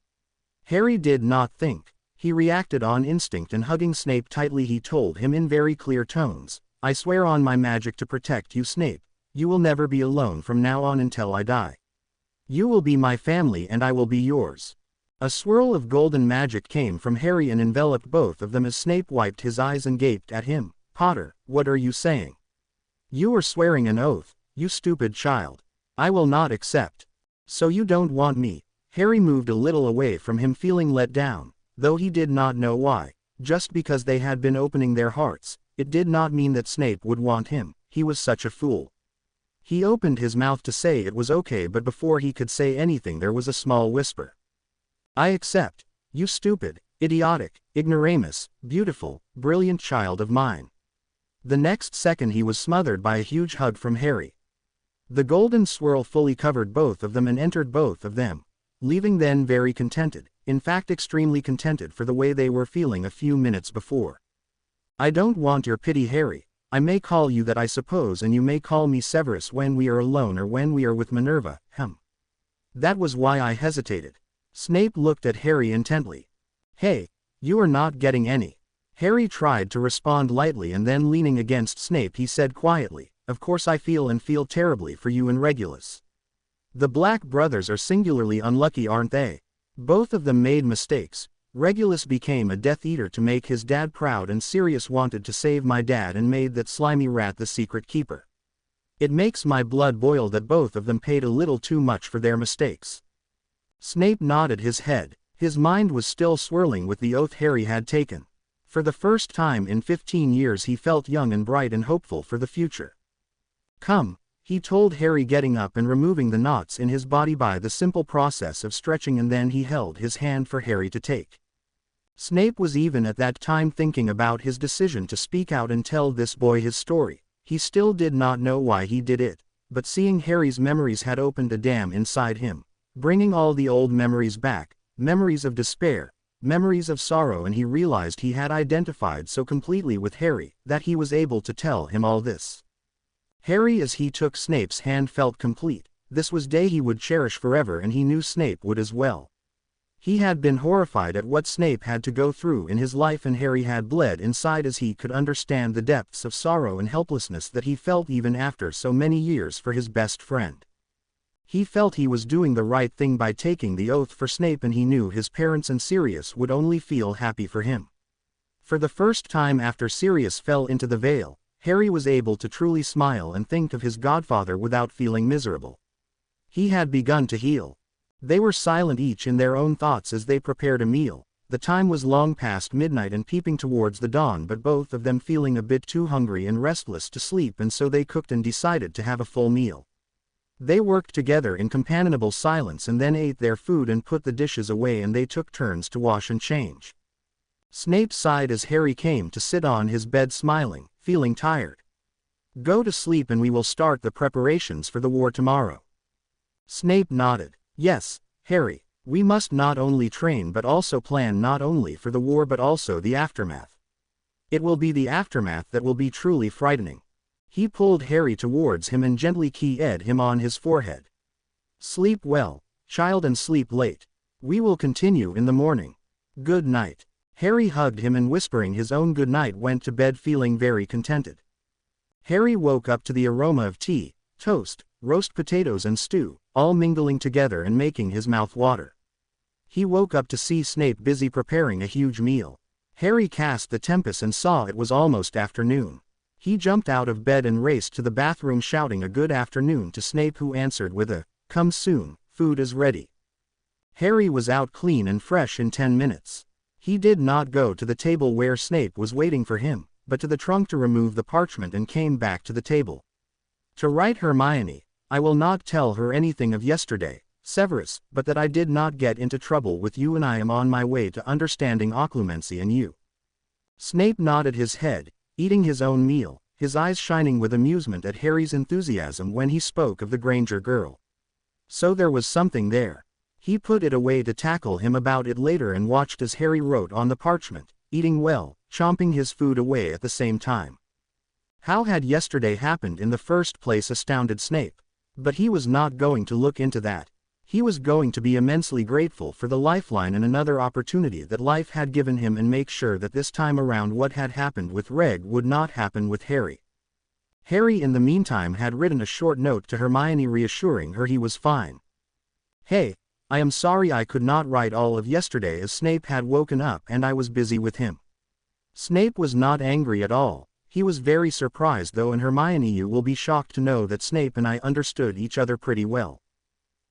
Harry did not think. He reacted on instinct, and hugging Snape tightly he told him in very clear tones, "I swear on my magic to protect you, Snape. You will never be alone from now on until I die. You will be my family and I will be yours." A swirl of golden magic came from Harry and enveloped both of them as Snape wiped his eyes and gaped at him. "Potter, what are you saying? You are swearing an oath, you stupid child. I will not accept. So you don't want me?" Harry moved a little away from him, feeling let down, though he did not know why. Just because they had been opening their hearts, it did not mean that Snape would want him. He was such a fool. He opened his mouth to say it was okay, but before he could say anything there was a small whisper. "I accept, you stupid, idiotic, ignoramus, beautiful, brilliant child of mine." The next second he was smothered by a huge hug from Harry. The golden swirl fully covered both of them and entered both of them, leaving them very contented, in fact extremely contented for the way they were feeling a few minutes before. "I don't want your pity, Harry. I may call you that I suppose, and you may call me Severus when we are alone or when we are with Minerva, That was why I hesitated." Snape looked at Harry intently. "Hey, you are not getting any." Harry tried to respond lightly, and then leaning against Snape he said quietly, "Of course I feel and feel terribly for you and Regulus. The Black brothers are singularly unlucky, aren't they? Both of them made mistakes. Regulus became a Death Eater to make his dad proud, and Sirius wanted to save my dad and made that slimy rat the secret keeper. It makes my blood boil that both of them paid a little too much for their mistakes." Snape nodded his head. His mind was still swirling with the oath Harry had taken. For the first time in 15 years he felt young and bright and hopeful for the future. "Come," he told Harry, getting up and removing the knots in his body by the simple process of stretching, and then he held his hand for Harry to take. Snape was even at that time thinking about his decision to speak out and tell this boy his story. He still did not know why he did it, but seeing Harry's memories had opened a dam inside him, bringing all the old memories back, memories of despair, memories of sorrow, and he realized he had identified so completely with Harry that he was able to tell him all this. Harry, as he took Snape's hand, felt complete. This was day he would cherish forever, and he knew Snape would as well. He had been horrified at what Snape had to go through in his life, and Harry had bled inside as he could understand the depths of sorrow and helplessness that he felt even after so many years for his best friend. He felt he was doing the right thing by taking the oath for Snape, and he knew his parents and Sirius would only feel happy for him. For the first time after Sirius fell into the veil, Harry was able to truly smile and think of his godfather without feeling miserable. He had begun to heal. They were silent, each in their own thoughts, as they prepared a meal. The time was long past midnight and peeping towards the dawn, but both of them feeling a bit too hungry and restless to sleep, and so they cooked and decided to have a full meal. They worked together in companionable silence and then ate their food and put the dishes away, and they took turns to wash and change. Snape sighed as Harry came to sit on his bed, smiling, feeling tired. "Go to sleep and we will start the preparations for the war tomorrow." Snape nodded. "Yes, Harry, we must not only train but also plan, not only for the war but also the aftermath. It will be the aftermath that will be truly frightening." He pulled Harry towards him and gently kissed him on his forehead. "Sleep well, child, and sleep late. We will continue in the morning. Good night." Harry hugged him and, whispering his own good night, went to bed feeling very contented. Harry woke up to the aroma of tea, toast, roast potatoes and stew, all mingling together and making his mouth water. He woke up to see Snape busy preparing a huge meal. Harry cast the tempest and saw it was almost afternoon. He jumped out of bed and raced to the bathroom, shouting a good afternoon to Snape, who answered with a, "Come soon, food is ready." Harry was out clean and fresh in 10 minutes. He did not go to the table where Snape was waiting for him, but to the trunk to remove the parchment, and came back to the table. "To write Hermione, I will not tell her anything of yesterday, Severus, but that I did not get into trouble with you, and I am on my way to understanding occlumency and you." Snape nodded his head, eating his own meal. his eyes shining with amusement at Harry's enthusiasm when he spoke of the Granger girl. So there was something there. He put it away to tackle him about it later and watched as Harry wrote on the parchment, eating well, chomping his food away at the same time. How had yesterday happened in the first place astounded Snape. But he was not going to look into that. He was going to be immensely grateful for the lifeline and another opportunity that life had given him and make sure that this time around what had happened with Reg would not happen with Harry. Harry in the meantime had written a short note to Hermione reassuring her he was fine. "Hey, I am sorry I could not write all of yesterday as Snape had woken up and I was busy with him." Snape was not angry at all. He was very surprised though, and Hermione, you will be shocked to know that Snape and I understood each other pretty well.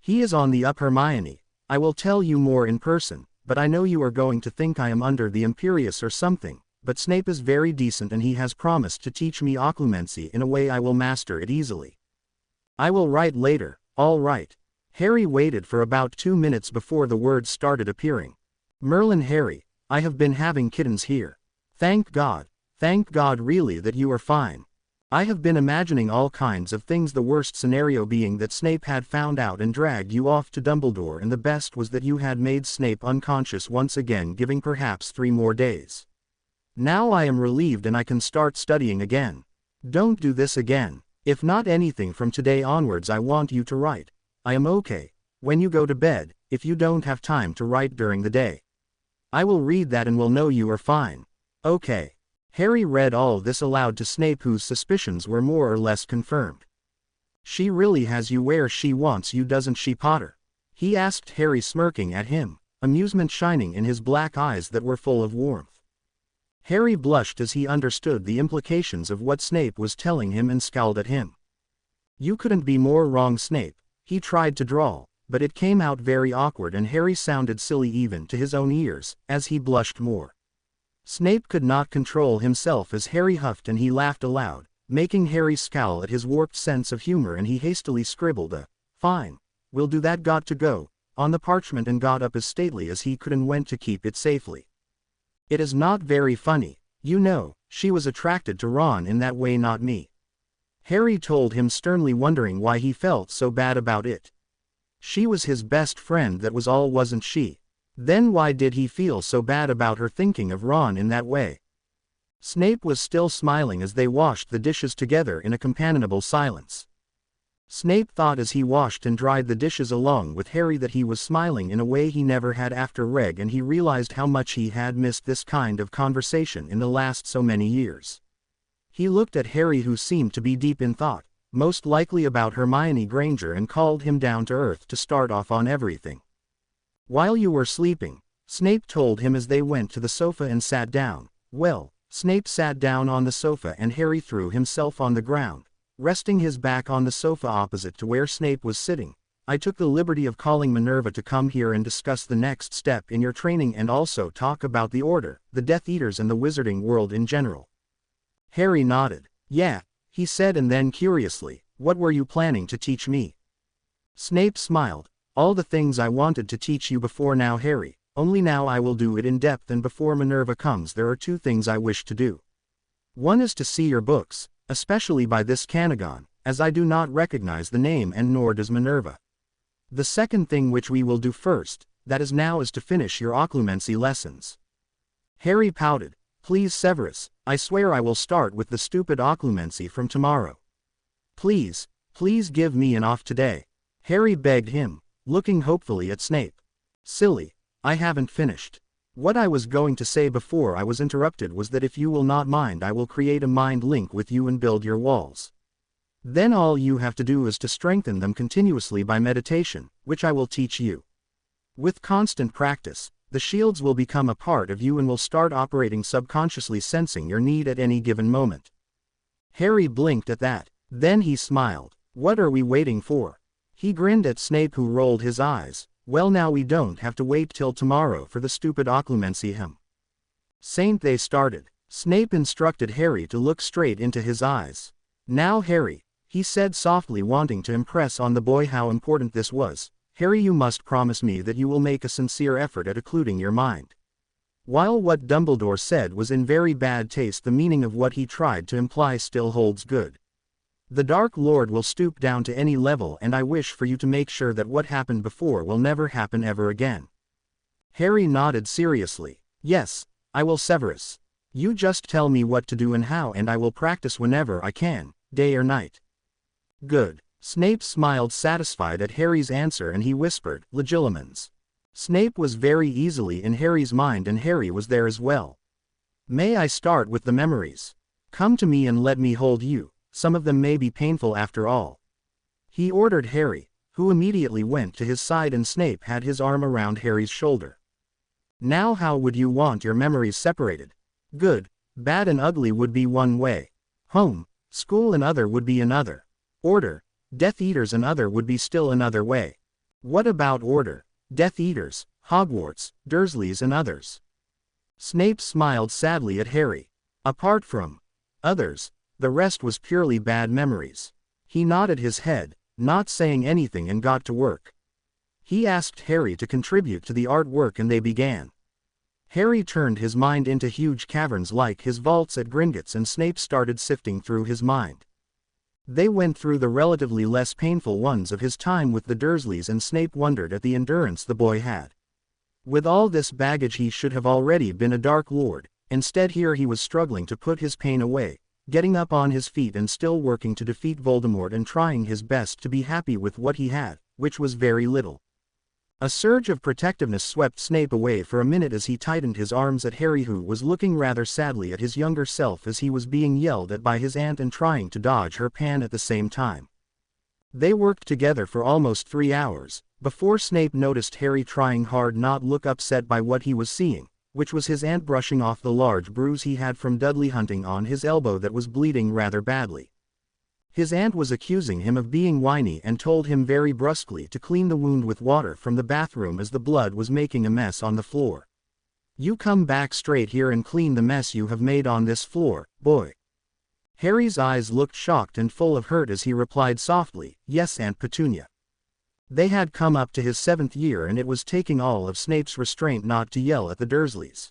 He is on the up, Hermione. I will tell you more in person, but I know you are going to think I am under the Imperius or something, but Snape is very decent and he has promised to teach me occlumency in a way I will master it easily. I will write later, all right. Harry waited for about 2 minutes before the words started appearing. Merlin, Harry, I have been having kittens here. Thank God really that you are fine. I have been imagining all kinds of things, the worst scenario being that Snape had found out and dragged you off to Dumbledore, and the best was that you had made Snape unconscious once again, giving perhaps 3 more days. Now I am relieved and I can start studying again. Don't do this again. If not anything from today onwards I want you to write. I am okay. When you go to bed, if you don't have time to write during the day, I will read that and will know you are fine. Okay. Harry read all this aloud to Snape, whose suspicions were more or less confirmed. She really has you where she wants you, doesn't she, Potter? He asked Harry, smirking at him, amusement shining in his black eyes that were full of warmth. Harry blushed as he understood the implications of what Snape was telling him and scowled at him. You couldn't be more wrong, Snape. He tried to drawl, but it came out very awkward and Harry sounded silly even to his own ears, as he blushed more. Snape could not control himself as Harry huffed and he laughed aloud, making Harry scowl at his warped sense of humor, and he hastily scribbled a, "Fine, we'll do that, got to go," on the parchment and got up as stately as he could and went to keep it safely. It is not very funny, you know, she was attracted to Ron in that way, not me. Harry told him sternly, wondering why he felt so bad about it. She was his best friend, that was all, wasn't she? Then why did he feel so bad about her thinking of Ron in that way? Snape was still smiling as they washed the dishes together in a companionable silence. Snape thought as he washed and dried the dishes along with Harry that he was smiling in a way he never had after Reg, and he realized how much he had missed this kind of conversation in the last so many years. He looked at Harry, who seemed to be deep in thought, most likely about Hermione Granger, and called him down to earth to start off on everything. While you were sleeping, Snape told him as they went to the sofa and sat down. Well, Snape sat down on the sofa and Harry threw himself on the ground, resting his back on the sofa opposite to where Snape was sitting. I took the liberty of calling Minerva to come here and discuss the next step in your training and also talk about the Order, the Death Eaters, and the wizarding world in general. Harry nodded. Yeah, he said, and then curiously, what were you planning to teach me? Snape smiled. All the things I wanted to teach you before now, Harry, only now I will do it in depth, and before Minerva comes there are 2 things I wish to do. One is to see your books, especially by this Canagon, as I do not recognize the name and nor does Minerva. The second thing, which we will do first, that is now, is to finish your occlumency lessons. Harry pouted. Please, Severus, I swear I will start with the stupid occlumency from tomorrow. Please give me an off today. Harry begged him, looking hopefully at Snape. Silly, I haven't finished. What I was going to say before I was interrupted was that if you will not mind, I will create a mind link with you and build your walls. Then all you have to do is to strengthen them continuously by meditation, which I will teach you. With constant practice, the shields will become a part of you and will start operating subconsciously, sensing your need at any given moment. Harry blinked at that. Then he smiled. What are we waiting for? He grinned at Snape, who rolled his eyes. Well, now we don't have to wait till tomorrow for the stupid occlumency him. Saint, they started. Snape instructed Harry to look straight into his eyes. Now, Harry, he said softly, wanting to impress on the boy how important this was. Harry, you must promise me that you will make a sincere effort at occluding your mind. While what Dumbledore said was in very bad taste, the meaning of what he tried to imply still holds good. The Dark Lord will stoop down to any level, and I wish for you to make sure that what happened before will never happen ever again. Harry nodded seriously. Yes, I will, Severus. You just tell me what to do and how, and I will practice whenever I can, day or night. Good. Snape smiled satisfied at Harry's answer and he whispered, Legilimens. Snape was very easily in Harry's mind and Harry was there as well. May I start with the memories? Come to me and let me hold you, some of them may be painful after all. He ordered Harry, who immediately went to his side and Snape had his arm around Harry's shoulder. Now how would you want your memories separated? Good, bad and ugly would be one way. Home, school another would be another. Order, Death Eaters another would be still another way. What about order? Death Eaters, Hogwarts, Dursleys and others. Snape smiled sadly at Harry. Apart from others, the rest was purely bad memories. He nodded his head, not saying anything, and got to work. He asked Harry to contribute to the artwork and they began. Harry turned his mind into huge caverns like his vaults at Gringotts and Snape started sifting through his mind. They went through the relatively less painful ones of his time with the Dursleys and Snape wondered at the endurance the boy had. With all this baggage he should have already been a Dark Lord, instead here he was struggling to put his pain away, getting up on his feet and still working to defeat Voldemort and trying his best to be happy with what he had, which was very little. A surge of protectiveness swept Snape away for a minute as he tightened his arms at Harry, who was looking rather sadly at his younger self as he was being yelled at by his aunt and trying to dodge her pan at the same time. They worked together for almost 3 hours, before Snape noticed Harry trying hard not look upset by what he was seeing, which was his aunt brushing off the large bruise he had from Dudley hunting on his elbow that was bleeding rather badly. His aunt was accusing him of being whiny and told him very brusquely to clean the wound with water from the bathroom as the blood was making a mess on the floor. You come back straight here and clean the mess you have made on this floor, boy. Harry's eyes looked shocked and full of hurt as he replied softly, Yes, Aunt Petunia. They had come up to his 7th year and it was taking all of Snape's restraint not to yell at the Dursleys.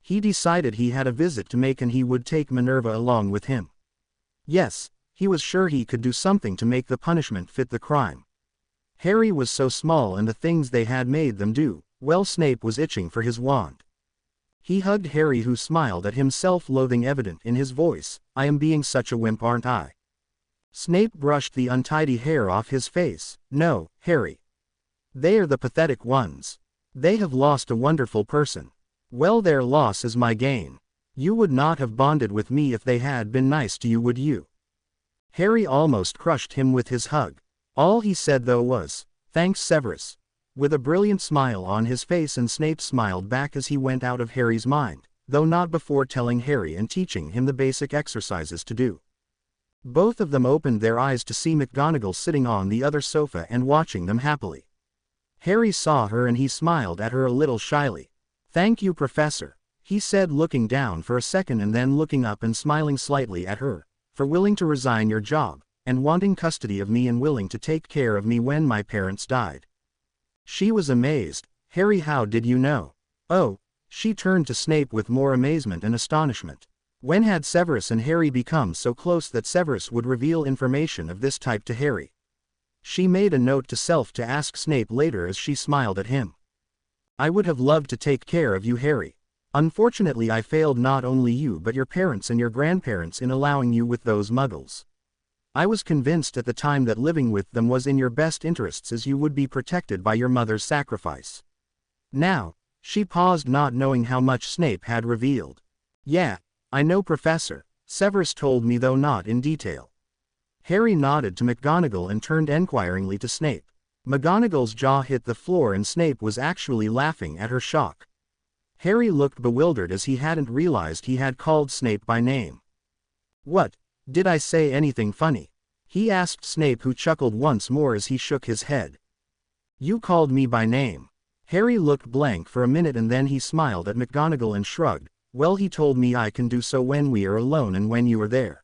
He decided he had a visit to make and he would take Minerva along with him. Yes, he was sure he could do something to make the punishment fit the crime. Harry was so small and the things they had made them do, well, Snape was itching for his wand. He hugged Harry, who smiled at him, self-loathing evident in his voice. I am being such a wimp, aren't I? Snape brushed the untidy hair off his face. No, Harry. They are the pathetic ones. They have lost a wonderful person. Well, their loss is my gain. You would not have bonded with me if they had been nice to you, would you? Harry almost crushed him with his hug. All he said though was, Thanks, Severus. With a brilliant smile on his face, and Snape smiled back as he went out of Harry's mind, though not before telling Harry and teaching him the basic exercises to do. Both of them opened their eyes to see McGonagall sitting on the other sofa and watching them happily. Harry saw her and he smiled at her a little shyly. Thank you, Professor, he said, looking down for a second and then looking up and smiling slightly at her, for willing to resign your job, and wanting custody of me and willing to take care of me when my parents died. She was amazed. Harry, how did you know? Oh, she turned to Snape with more amazement and astonishment. When had Severus and Harry become so close that Severus would reveal information of this type to Harry? She made a note to self to ask Snape later as she smiled at him. I would have loved to take care of you, Harry. Unfortunately, I failed not only you but your parents and your grandparents in allowing you with those muggles. I was convinced at the time that living with them was in your best interests, as you would be protected by your mother's sacrifice. Now, she paused, not knowing how much Snape had revealed. Yeah, I know, Professor. Severus told me, though not in detail. Harry nodded to McGonagall and turned enquiringly to Snape. McGonagall's jaw hit the floor and Snape was actually laughing at her shock. Harry looked bewildered as he hadn't realized he had called Snape by name. What? Did I say anything funny? He asked Snape, who chuckled once more as he shook his head. You called me by name. Harry looked blank for a minute and then he smiled at McGonagall and shrugged. Well, he told me I can do so when we are alone and when you are there.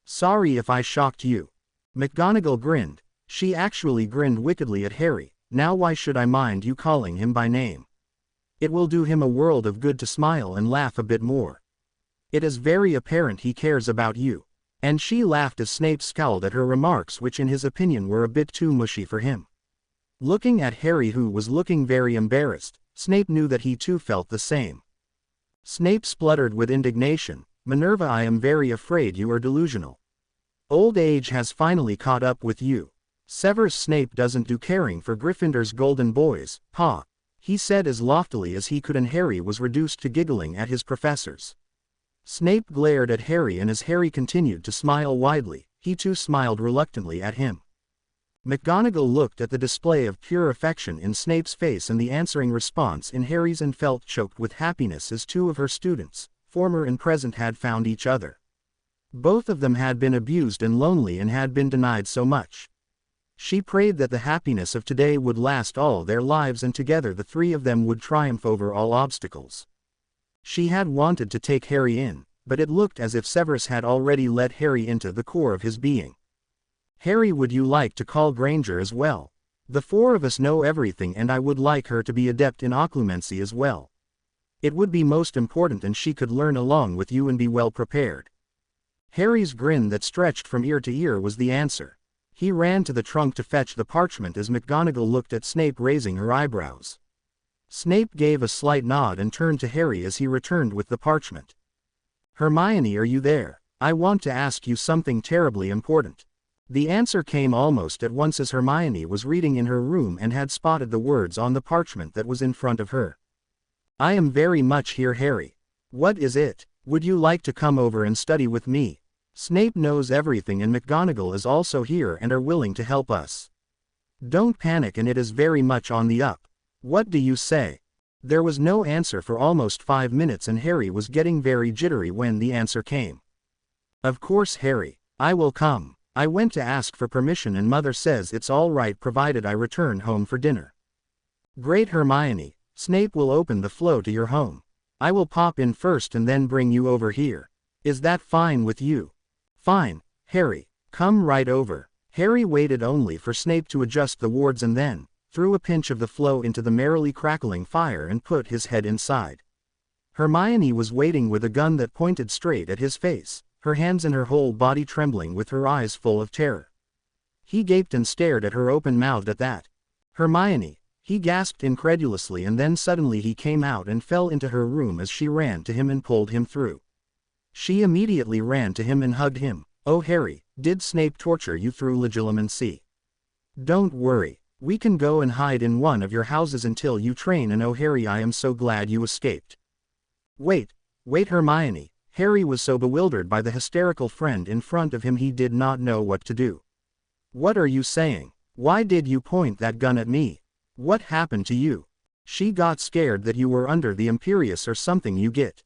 Sorry if I shocked you. McGonagall grinned. She actually grinned wickedly at Harry. Now why should I mind you calling him by name? It will do him a world of good to smile and laugh a bit more. It is very apparent he cares about you." And she laughed as Snape scowled at her remarks, which in his opinion were a bit too mushy for him. Looking at Harry, who was looking very embarrassed, Snape knew that he too felt the same. Snape spluttered with indignation, "Minerva, I am very afraid you are delusional. Old age has finally caught up with you. Severus Snape doesn't do caring for Gryffindor's golden boys, pa," he said as loftily as he could, and Harry was reduced to giggling at his professors. Snape glared at Harry, and as Harry continued to smile widely, he too smiled reluctantly at him. McGonagall looked at the display of pure affection in Snape's face and the answering response in Harry's and felt choked with happiness as two of her students, former and present, had found each other. Both of them had been abused and lonely and had been denied so much. She prayed that the happiness of today would last all their lives, and together the three of them would triumph over all obstacles. She had wanted to take Harry in, but it looked as if Severus had already let Harry into the core of his being. "Harry, would you like to call Granger as well? The four of us know everything, and I would like her to be adept in occlumency as well. It would be most important, and she could learn along with you and be well prepared." Harry's grin that stretched from ear to ear was the answer. He ran to the trunk to fetch the parchment as McGonagall looked at Snape, raising her eyebrows. Snape gave a slight nod and turned to Harry as he returned with the parchment. "Hermione, are you there? I want to ask you something terribly important." The answer came almost at once as Hermione was reading in her room and had spotted the words on the parchment that was in front of her. "I am very much here, Harry." "What is it? Would you like to come over and study with me? Snape knows everything, and McGonagall is also here and are willing to help us. Don't panic, and it is very much on the up. What do you say?" There was no answer for almost 5 minutes, and Harry was getting very jittery when the answer came. "Of course, Harry. I will come. I went to ask for permission and Mother says it's all right provided I return home for dinner." "Great, Hermione. Snape will open the flow to your home. I will pop in first and then bring you over here. Is that fine with you?" "Fine, Harry. Come right over." Harry waited only for Snape to adjust the wards and then threw a pinch of the flow into the merrily crackling fire and put his head inside. Hermione was waiting with a gun that pointed straight at his face, her hands and her whole body trembling, with her eyes full of terror. He gaped and stared at her open-mouthed at that. "Hermione," he gasped incredulously, and then suddenly he came out and fell into her room as she ran to him and pulled him through. She immediately ran to him and hugged him. "Oh Harry, did Snape torture you through legilimency?" "Don't worry. We can go and hide in one of your houses until you train, and oh Harry, I am so glad you escaped." Wait, Hermione." Harry was so bewildered by the hysterical friend in front of him he did not know what to do. "What are you saying? Why did you point that gun at me? What happened to you?" "She got scared that you were under the Imperius or something, you get."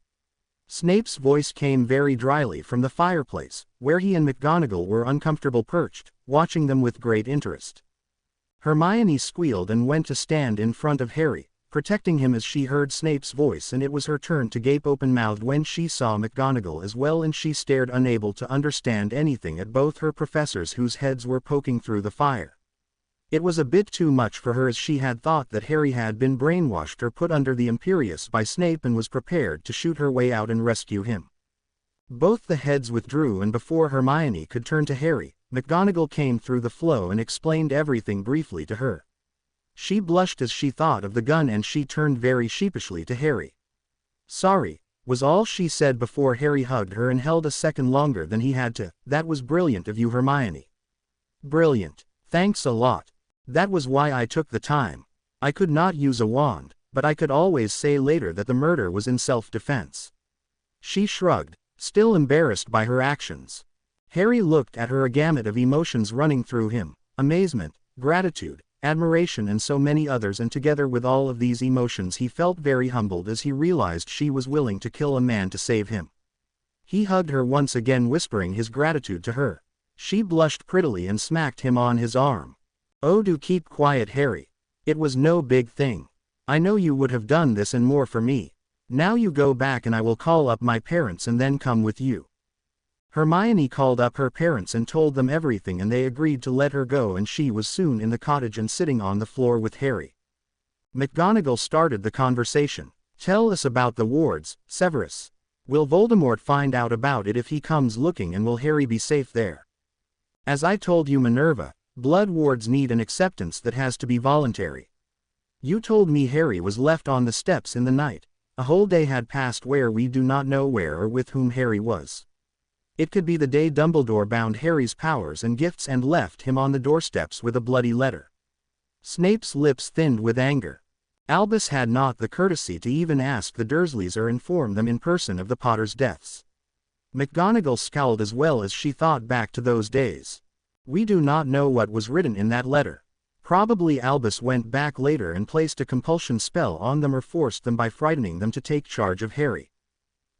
Snape's voice came very dryly from the fireplace, where he and McGonagall were uncomfortable perched, watching them with great interest. Hermione squealed and went to stand in front of Harry, protecting him as she heard Snape's voice, and it was her turn to gape open-mouthed when she saw McGonagall as well, and she stared unable to understand anything at both her professors whose heads were poking through the fire. It was a bit too much for her, as she had thought that Harry had been brainwashed or put under the Imperius by Snape and was prepared to shoot her way out and rescue him. Both the heads withdrew, and before Hermione could turn to Harry, McGonagall came through the flow and explained everything briefly to her. She blushed as she thought of the gun, and she turned very sheepishly to Harry. "Sorry," was all she said before Harry hugged her and held a second longer than he had to. "That was brilliant of you, Hermione." "Brilliant. Thanks a lot. That was why I took the time. I could not use a wand, but I could always say later that the murder was in self-defense." She shrugged, still embarrassed by her actions. Harry looked at her, a gamut of emotions running through him: amazement, gratitude, admiration, and so many others, and together with all of these emotions he felt very humbled as he realized she was willing to kill a man to save him. He hugged her once again, whispering his gratitude to her. She blushed prettily and smacked him on his arm. "Oh, do keep quiet, Harry. It was no big thing. I know you would have done this and more for me. Now you go back and I will call up my parents and then come with you." Hermione called up her parents and told them everything, and they agreed to let her go, and she was soon in the cottage and sitting on the floor with Harry. McGonagall started the conversation. Tell us about the wards, Severus. Will Voldemort find out about it if he comes looking, and will Harry be safe there? As I told you, Minerva, blood wards need an acceptance that has to be voluntary. You told me Harry was left on the steps in the night. A whole day had passed where we do not know where or with whom Harry was. It could be the day Dumbledore bound Harry's powers and gifts and left him on the doorsteps with a bloody letter. Snape's lips thinned with anger. Albus had not the courtesy to even ask the Dursleys or inform them in person of the Potters' deaths. McGonagall scowled as well as she thought back to those days. We do not know what was written in that letter. Probably Albus went back later and placed a compulsion spell on them or forced them by frightening them to take charge of Harry.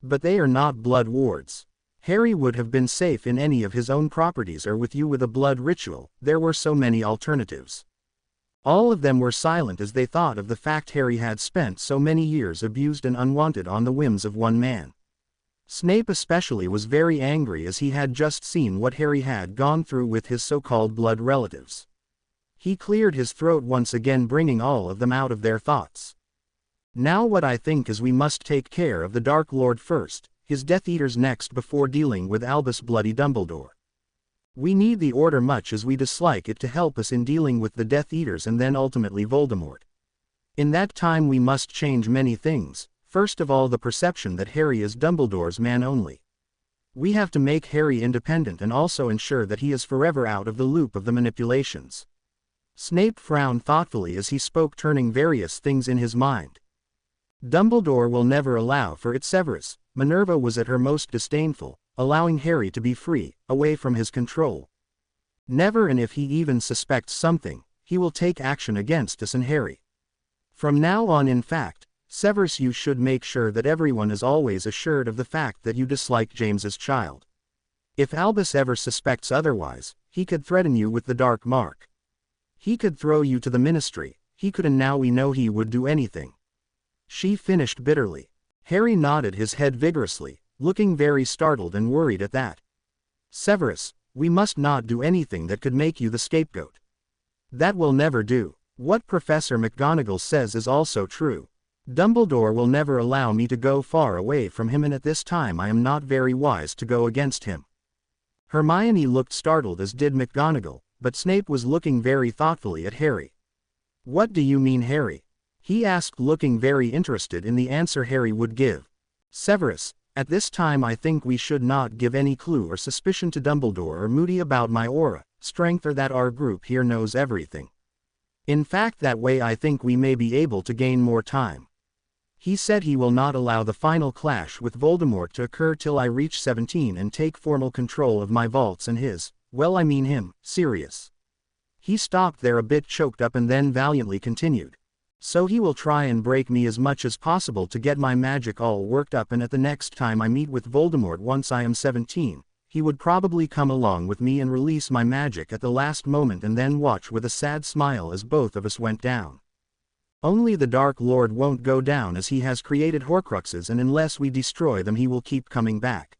But they are not blood wards. Harry would have been safe in any of his own properties or with you with a blood ritual. There were so many alternatives. All of them were silent as they thought of the fact Harry had spent so many years abused and unwanted on the whims of one man. Snape especially was very angry as he had just seen what Harry had gone through with his so-called blood relatives. He cleared his throat once again, bringing all of them out of their thoughts. Now what I think is we must take care of the Dark Lord first, his Death Eaters next, before dealing with Albus Bloody Dumbledore. We need the Order much as we dislike it to help us in dealing with the Death Eaters and then ultimately Voldemort. In that time we must change many things, first of all the perception that Harry is Dumbledore's man only. We have to make Harry independent and also ensure that he is forever out of the loop of the manipulations. Snape frowned thoughtfully as he spoke, turning various things in his mind. Dumbledore will never allow for it, Severus. Minerva was at her most disdainful, allowing Harry to be free, away from his control. Never, and if he even suspects something, he will take action against us and Harry. From now on, in fact, Severus, you should make sure that everyone is always assured of the fact that you dislike James's child. If Albus ever suspects otherwise, he could threaten you with the dark mark. He could throw you to the ministry, he could, and now we know he would do anything. She finished bitterly. Harry nodded his head vigorously, looking very startled and worried at that. Severus, we must not do anything that could make you the scapegoat. That will never do. What Professor McGonagall says is also true. Dumbledore will never allow me to go far away from him, and at this time I am not very wise to go against him. Hermione looked startled, as did McGonagall, but Snape was looking very thoughtfully at Harry. What do you mean, Harry? He asked, looking very interested in the answer Harry would give. Severus, at this time I think we should not give any clue or suspicion to Dumbledore or Moody about my aura, strength, or that our group here knows everything. In fact, that way I think we may be able to gain more time. He said he will not allow the final clash with Voldemort to occur till I reach 17 and take formal control of my vaults and his, well, I mean him, Sirius. He stopped there a bit choked up and then valiantly continued. So he will try and break me as much as possible to get my magic all worked up, and at the next time I meet with Voldemort once I am 17, he would probably come along with me and release my magic at the last moment and then watch with a sad smile as both of us went down. Only the Dark Lord won't go down, as he has created Horcruxes, and unless we destroy them he will keep coming back.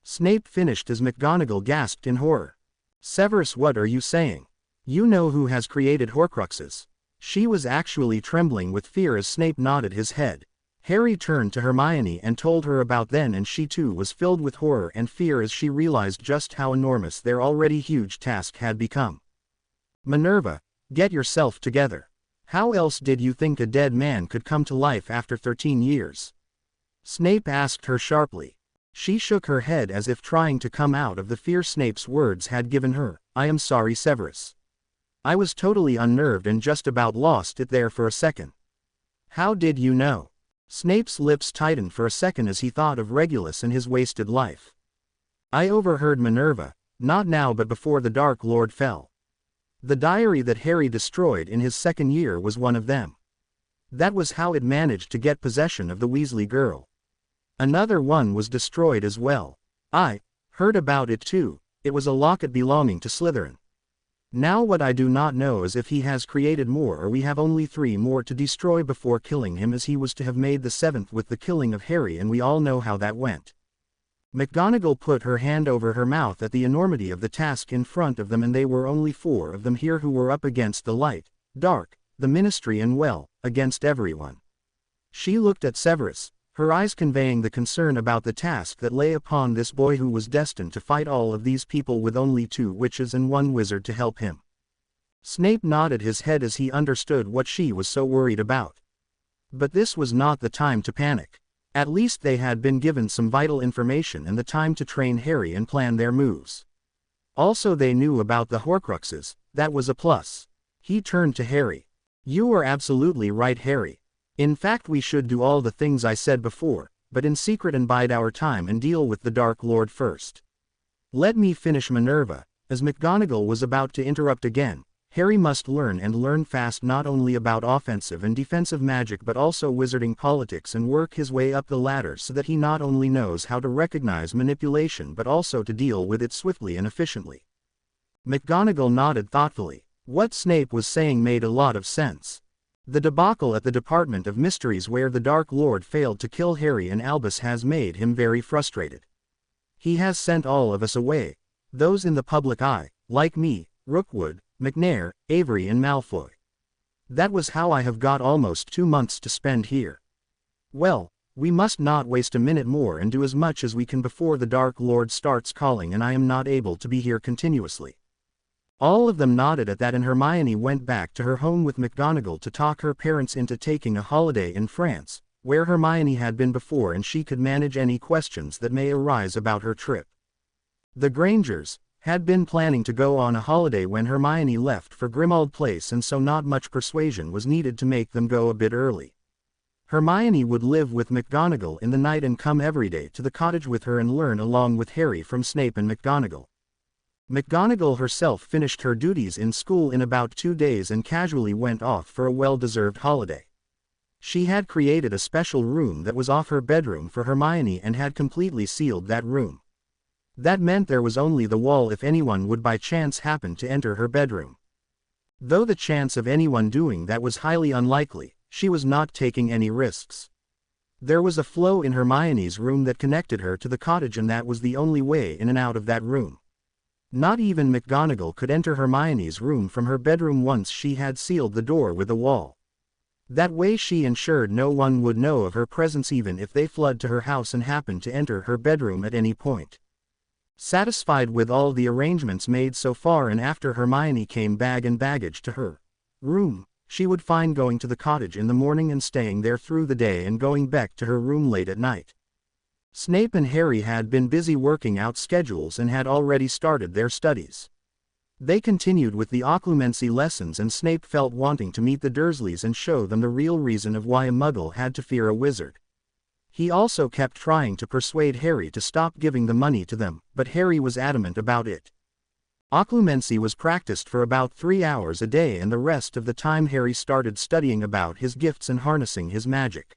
Snape finished as McGonagall gasped in horror. Severus, what are you saying? You know who has created Horcruxes? She was actually trembling with fear as Snape nodded his head. Harry turned to Hermione and told her about then, and she too was filled with horror and fear as she realized just how enormous their already huge task had become. Minerva, get yourself together. How else did you think a dead man could come to life after 13 years? Snape asked her sharply. She shook her head as if trying to come out of the fear Snape's words had given her. I am sorry, Severus. I was totally unnerved and just about lost it there for a second. How did you know? Snape's lips tightened for a second as he thought of Regulus and his wasted life. I overheard Minerva, not now but before the Dark Lord fell. The diary that Harry destroyed in his second year was one of them. That was how it managed to get possession of the Weasley girl. Another one was destroyed as well. I heard about it too. It was a locket belonging to Slytherin. Now what I do not know is if he has created more, or we have only 3 more to destroy before killing him, as he was to have made the 7th with the killing of Harry, and we all know how that went. McGonagall put her hand over her mouth at the enormity of the task in front of them, and they were only 4 of them here who were up against the light, dark, the ministry and well, against everyone. She looked at Severus, her eyes conveying the concern about the task that lay upon this boy who was destined to fight all of these people with only 2 witches and 1 wizard to help him. Snape nodded his head as he understood what she was so worried about. But this was not the time to panic. At least they had been given some vital information and the time to train Harry and plan their moves. Also they knew about the Horcruxes, that was a plus. He turned to Harry. You are absolutely right, Harry. In fact, we should do all the things I said before, but in secret and bide our time and deal with the Dark Lord first. Let me finish Minerva. As McGonagall was about to interrupt again, Harry must learn and learn fast not only about offensive and defensive magic but also wizarding politics and work his way up the ladder so that he not only knows how to recognize manipulation but also to deal with it swiftly and efficiently. McGonagall nodded thoughtfully. What Snape was saying made a lot of sense. The debacle at the Department of Mysteries where the Dark Lord failed to kill Harry and Albus has made him very frustrated. He has sent all of us away, those in the public eye, like me, Rookwood, McNair, Avery and Malfoy. That was how I have got almost 2 months to spend here. Well, we must not waste a minute more and do as much as we can before the Dark Lord starts calling and I am not able to be here continuously. All of them nodded at that and Hermione went back to her home with McGonagall to talk her parents into taking a holiday in France, where Hermione had been before and she could manage any questions that may arise about her trip. The Grangers had been planning to go on a holiday when Hermione left for Grimmauld Place and so not much persuasion was needed to make them go a bit early. Hermione would live with McGonagall in the night and come every day to the cottage with her and learn along with Harry from Snape and McGonagall. McGonagall herself finished her duties in school in about 2 days and casually went off for a well-deserved holiday. She had created a special room that was off her bedroom for Hermione and had completely sealed that room. That meant there was only the wall if anyone would by chance happen to enter her bedroom. Though the chance of anyone doing that was highly unlikely, she was not taking any risks. There was a flow in Hermione's room that connected her to the cottage and that was the only way in and out of that room. Not even McGonagall could enter Hermione's room from her bedroom once she had sealed the door with a wall. That way she ensured no one would know of her presence even if they flood to her house and happened to enter her bedroom at any point. Satisfied with all the arrangements made so far and after Hermione came bag and baggage to her room, she would find going to the cottage in the morning and staying there through the day and going back to her room late at night. Snape and Harry had been busy working out schedules and had already started their studies. They continued with the occlumency lessons and Snape felt wanting to meet the Dursleys and show them the real reason of why a Muggle had to fear a wizard. He also kept trying to persuade Harry to stop giving the money to them, but Harry was adamant about it. Occlumency was practiced for about 3 hours a day and the rest of the time Harry started studying about his gifts and harnessing his magic.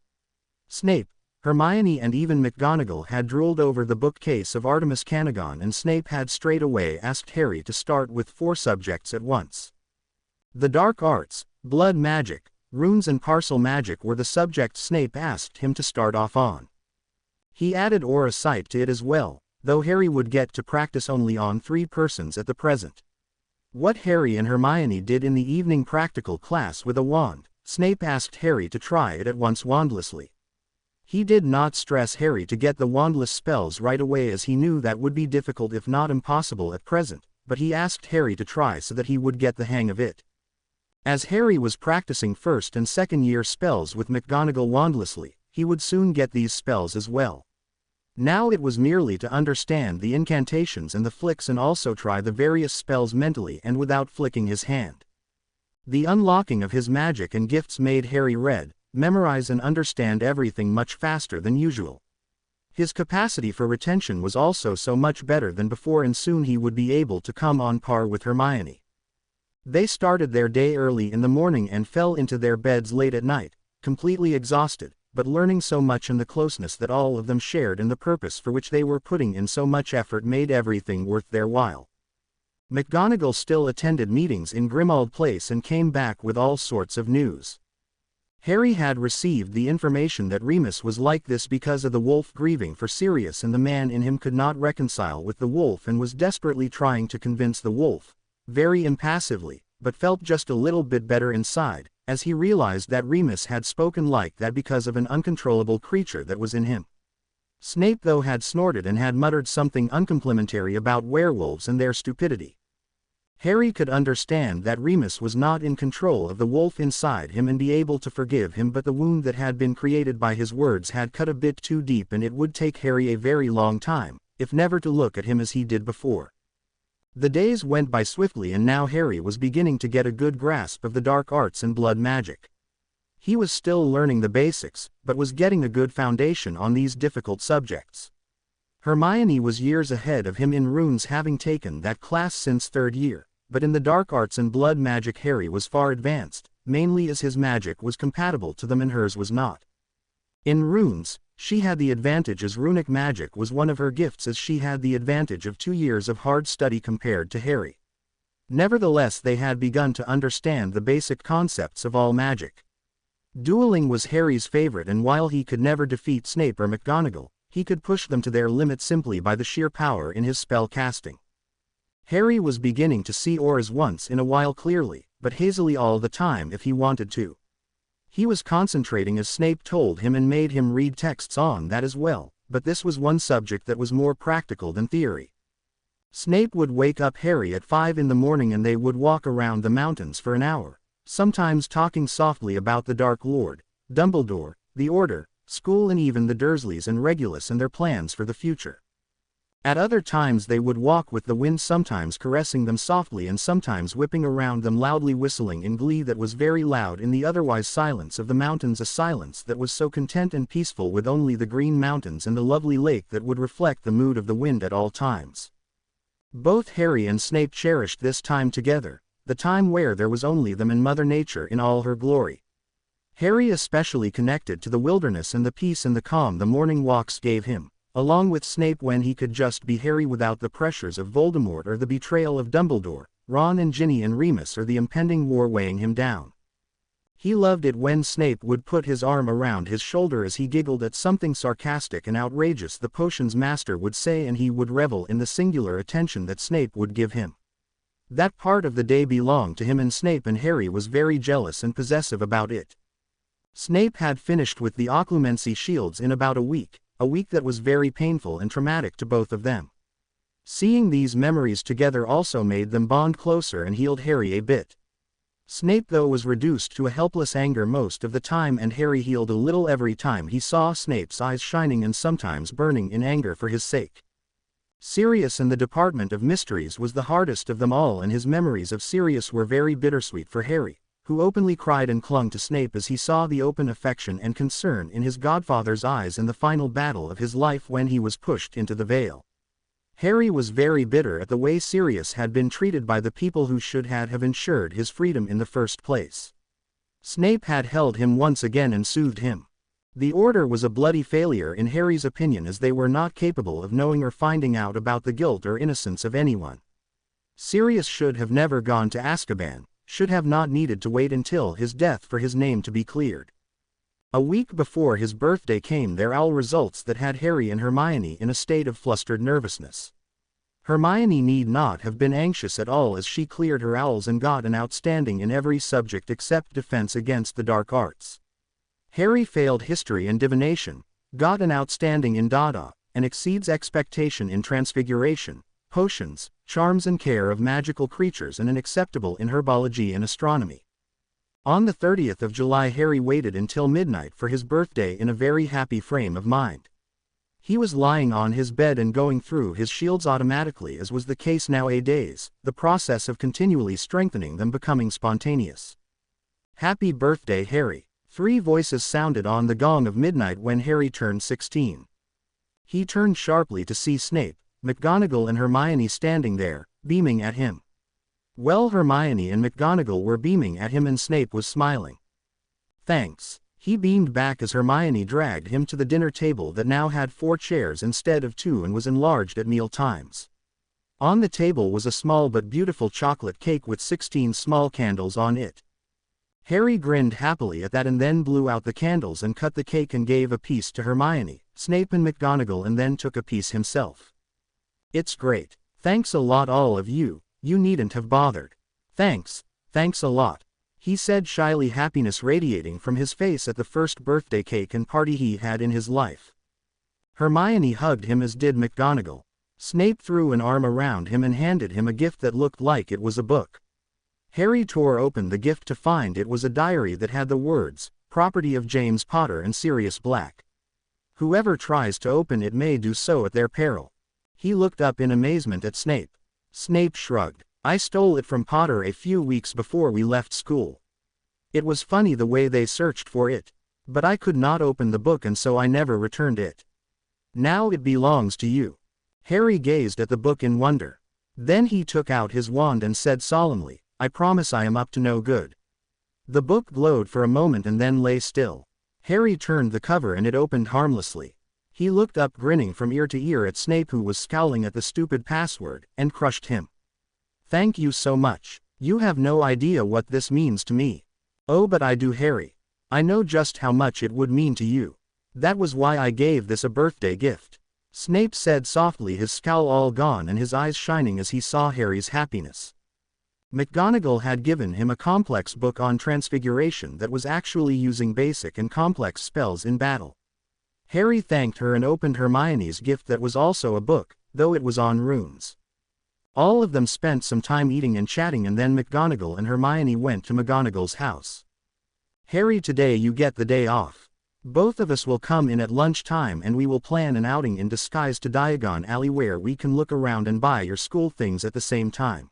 Snape, Hermione and even McGonagall had drooled over the bookcase of Artemis Canagon and Snape had straight away asked Harry to start with 4 subjects at once. The dark arts, blood magic, runes and parcel magic were the subjects Snape asked him to start off on. He added aura sight to it as well, though Harry would get to practice only on 3 persons at the present. What Harry and Hermione did in the evening practical class with a wand, Snape asked Harry to try it at once wandlessly. He did not stress Harry to get the wandless spells right away as he knew that would be difficult if not impossible at present, but he asked Harry to try so that he would get the hang of it. As Harry was practicing first and second year spells with McGonagall wandlessly, he would soon get these spells as well. Now it was merely to understand the incantations and the flicks and also try the various spells mentally and without flicking his hand. The unlocking of his magic and gifts made Harry memorize and understand everything much faster than usual. His capacity for retention was also so much better than before and soon he would be able to come on par with Hermione. They started their day early in the morning and fell into their beds late at night, completely exhausted, but learning so much and the closeness that all of them shared in the purpose for which they were putting in so much effort made everything worth their while. McGonagall still attended meetings in Grimmauld Place and came back with all sorts of news. Harry had received the information that Remus was like this because of the wolf grieving for Sirius and the man in him could not reconcile with the wolf and was desperately trying to convince the wolf, very impassively, but felt just a little bit better inside, as he realized that Remus had spoken like that because of an uncontrollable creature that was in him. Snape though had snorted and had muttered something uncomplimentary about werewolves and their stupidity. Harry could understand that Remus was not in control of the wolf inside him and be able to forgive him, but the wound that had been created by his words had cut a bit too deep, and it would take Harry a very long time, if never, to look at him as he did before. The days went by swiftly, and now Harry was beginning to get a good grasp of the dark arts and blood magic. He was still learning the basics, but was getting a good foundation on these difficult subjects. Hermione was years ahead of him in runes, having taken that class since 3rd year. But in the dark arts and blood magic Harry was far advanced, mainly as his magic was compatible to them and hers was not. In runes, she had the advantage, as runic magic was one of her gifts, as she had the advantage of 2 years of hard study compared to Harry. Nevertheless, they had begun to understand the basic concepts of all magic. Dueling was Harry's favorite, and while he could never defeat Snape or McGonagall, he could push them to their limit simply by the sheer power in his spell casting. Harry was beginning to see auras once in a while clearly, but hazily all the time if he wanted to. He was concentrating as Snape told him and made him read texts on that as well, but this was one subject that was more practical than theory. Snape would wake up Harry at 5 in the morning and they would walk around the mountains for an hour, sometimes talking softly about the Dark Lord, Dumbledore, the Order, school, and even the Dursleys and Regulus and their plans for the future. At other times they would walk with the wind, sometimes caressing them softly and sometimes whipping around them loudly, whistling in glee that was very loud in the otherwise silence of the mountains, a silence that was so content and peaceful, with only the green mountains and the lovely lake that would reflect the mood of the wind at all times. Both Harry and Snape cherished this time together, the time where there was only them and Mother Nature in all her glory. Harry especially connected to the wilderness and the peace and the calm the morning walks gave him, along with Snape when he could just be Harry without the pressures of Voldemort or the betrayal of Dumbledore, Ron and Ginny and Remus, or the impending war weighing him down. He loved it when Snape would put his arm around his shoulder as he giggled at something sarcastic and outrageous the potions master would say, and he would revel in the singular attention that Snape would give him. That part of the day belonged to him, and Snape and Harry was very jealous and possessive about it. Snape had finished with the occlumency shields in about a week that was very painful and traumatic to both of them. Seeing these memories together also made them bond closer and healed Harry a bit. Snape though was reduced to a helpless anger most of the time, and Harry healed a little every time he saw Snape's eyes shining and sometimes burning in anger for his sake. Sirius in the Department of Mysteries was the hardest of them all, and his memories of Sirius were very bittersweet for Harry, who openly cried and clung to Snape as he saw the open affection and concern in his godfather's eyes in the final battle of his life when he was pushed into the veil. Harry was very bitter at the way Sirius had been treated by the people who should have ensured his freedom in the first place. Snape had held him once again and soothed him. The Order was a bloody failure in Harry's opinion, as they were not capable of knowing or finding out about the guilt or innocence of anyone. Sirius should have never gone to Azkaban, should have not needed to wait until his death for his name to be cleared. A week before his birthday came their owl results that had Harry and Hermione in a state of flustered nervousness. Hermione need not have been anxious at all, as she cleared her owls and got an outstanding in every subject except defense against the dark arts. Harry failed history and divination, got an outstanding in Dada, and exceeds expectation in transfiguration, potions, charms and care of magical creatures, and an acceptable in herbology and astronomy. On the 30th of July Harry waited until midnight for his birthday in a very happy frame of mind. He was lying on his bed and going through his shields automatically, as was the case nowadays, the process of continually strengthening them becoming spontaneous. "Happy birthday, Harry." 3 voices sounded on the gong of midnight when Harry turned 16. He turned sharply to see Snape, McGonagall and Hermione standing there, beaming at him. Well, Hermione and McGonagall were beaming at him and Snape was smiling. "Thanks." He beamed back as Hermione dragged him to the dinner table that now had 4 chairs instead of 2 and was enlarged at meal times. On the table was a small but beautiful chocolate cake with 16 small candles on it. Harry grinned happily at that and then blew out the candles and cut the cake and gave a piece to Hermione, Snape and McGonagall, and then took a piece himself. "It's great. Thanks a lot all of you, you needn't have bothered." Thanks a lot." he said shyly, happiness radiating from his face at the first birthday cake and party he had in his life. Hermione hugged him, as did McGonagall. Snape threw an arm around him and handed him a gift that looked like it was a book. Harry tore open the gift to find it was a diary that had the words, "Property of James Potter and Sirius Black. Whoever tries to open it may do so at their peril." He looked up in amazement at Snape. Snape shrugged. "I stole it from Potter a few weeks before we left school. It was funny the way they searched for it. But I could not open the book and so I never returned it. Now it belongs to you." Harry gazed at the book in wonder. Then he took out his wand and said solemnly, "I promise I am up to no good." The book glowed for a moment and then lay still. Harry turned the cover and it opened harmlessly. He looked up grinning from ear to ear at Snape, who was scowling at the stupid password, and crushed him. "Thank you so much. You have no idea what this means to me." "Oh, but I do, Harry. I know just how much it would mean to you. That was why I gave this a birthday gift," Snape said softly, his scowl all gone and his eyes shining as he saw Harry's happiness. McGonagall had given him a complex book on transfiguration that was actually using basic and complex spells in battle. Harry thanked her and opened Hermione's gift that was also a book, though it was on runes. All of them spent some time eating and chatting, and then McGonagall and Hermione went to McGonagall's house. "Harry, today you get the day off. Both of us will come in at lunchtime and we will plan an outing in disguise to Diagon Alley where we can look around and buy your school things at the same time."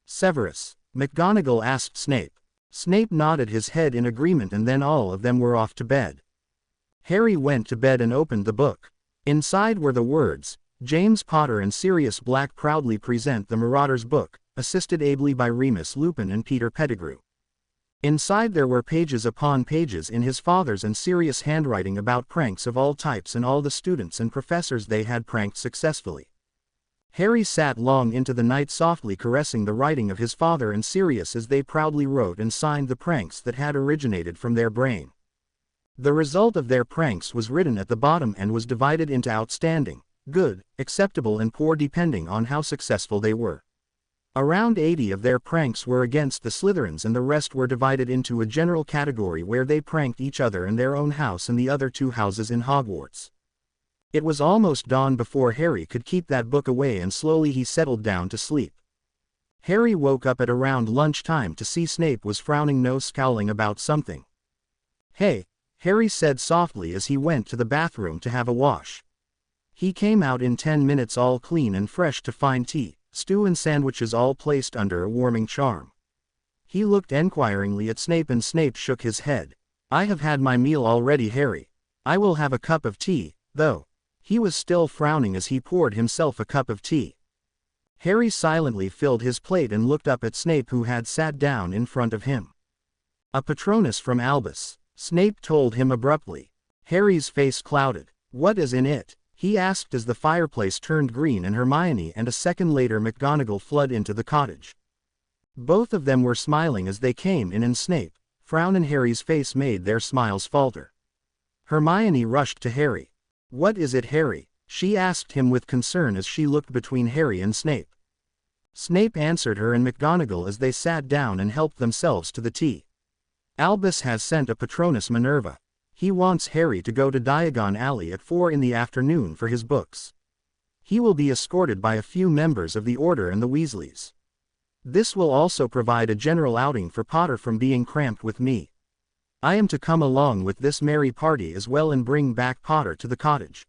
"Severus?" McGonagall asked Snape. Snape nodded his head in agreement and then all of them were off to bed. Harry went to bed and opened the book. Inside were the words, "James Potter and Sirius Black proudly present the Marauders book, assisted ably by Remus Lupin and Peter Pettigrew." Inside there were pages upon pages in his father's and Sirius handwriting about pranks of all types and all the students and professors they had pranked successfully. Harry sat long into the night softly caressing the writing of his father and Sirius as they proudly wrote and signed the pranks that had originated from their brain. The result of their pranks was written at the bottom and was divided into outstanding, good, acceptable and poor depending on how successful they were. Around 80 of their pranks were against the Slytherins and the rest were divided into a general category where they pranked each other and their own house and the other 2 houses in Hogwarts. It was almost dawn before Harry could keep that book away and slowly he settled down to sleep. Harry woke up at around lunchtime to see Snape was frowning, no, scowling about something. "Hey," Harry said softly as he went to the bathroom to have a wash. He came out in 10 minutes all clean and fresh to find tea, stew and sandwiches all placed under a warming charm. He looked enquiringly at Snape and Snape shook his head. "I have had my meal already, Harry. I will have a cup of tea, though." He was still frowning as he poured himself a cup of tea. Harry silently filled his plate and looked up at Snape, who had sat down in front of him. "A Patronus from Albus," Snape told him abruptly. Harry's face clouded. "What is in it?" he asked as the fireplace turned green and Hermione and a second later McGonagall flooded into the cottage. Both of them were smiling as they came in and Snape, frown and Harry's face made their smiles falter. Hermione rushed to Harry. "What is it, Harry?" she asked him with concern as she looked between Harry and Snape. Snape answered her and McGonagall as they sat down and helped themselves to the tea. "Albus has sent a Patronus Minerva. He wants Harry to go to Diagon Alley at 4 in the afternoon for his books. He will be escorted by a few members of the Order and the Weasleys. This will also provide a general outing for Potter from being cramped with me. I am to come along with this merry party as well and bring back Potter to the cottage.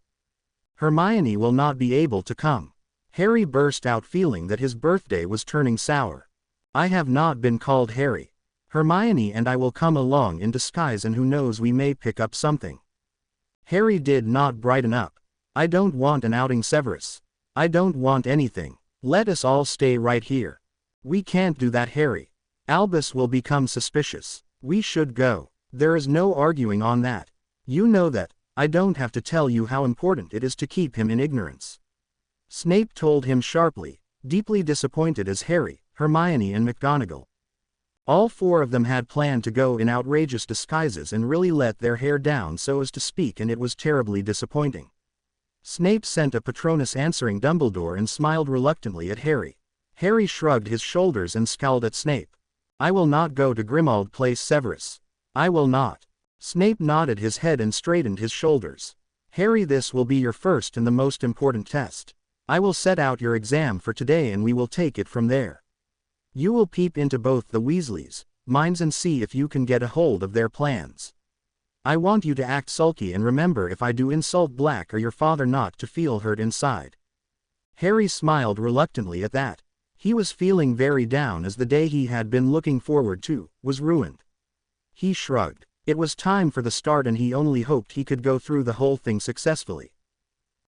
Hermione will not be able to come." Harry burst out, feeling that his birthday was turning sour. "I have not been called Harry. Hermione and I will come along in disguise and who knows, we may pick up something." Harry did not brighten up. "I don't want an outing, Severus. I don't want anything. Let us all stay right here." "We can't do that, Harry. Albus will become suspicious. We should go. There is no arguing on that. You know that. I don't have to tell you how important it is to keep him in ignorance." Snape told him sharply, deeply disappointed as Harry, Hermione and McGonagall. All 4 of them had planned to go in outrageous disguises and really let their hair down so as to speak, and it was terribly disappointing. Snape sent a Patronus answering Dumbledore and smiled reluctantly at Harry. Harry shrugged his shoulders and scowled at Snape. I will not go to Grimmauld Place, Severus. I will not. Snape nodded his head and straightened his shoulders. Harry, this will be your first and the most important test. I will set out your exam for today and we will take it from there. You will peep into both the Weasleys' minds and see if you can get a hold of their plans. I want you to act sulky and remember, if I do insult Black or your father, not to feel hurt inside. Harry smiled reluctantly at that. He was feeling very down as the day he had been looking forward to was ruined. He shrugged. It was time for the start and he only hoped he could go through the whole thing successfully.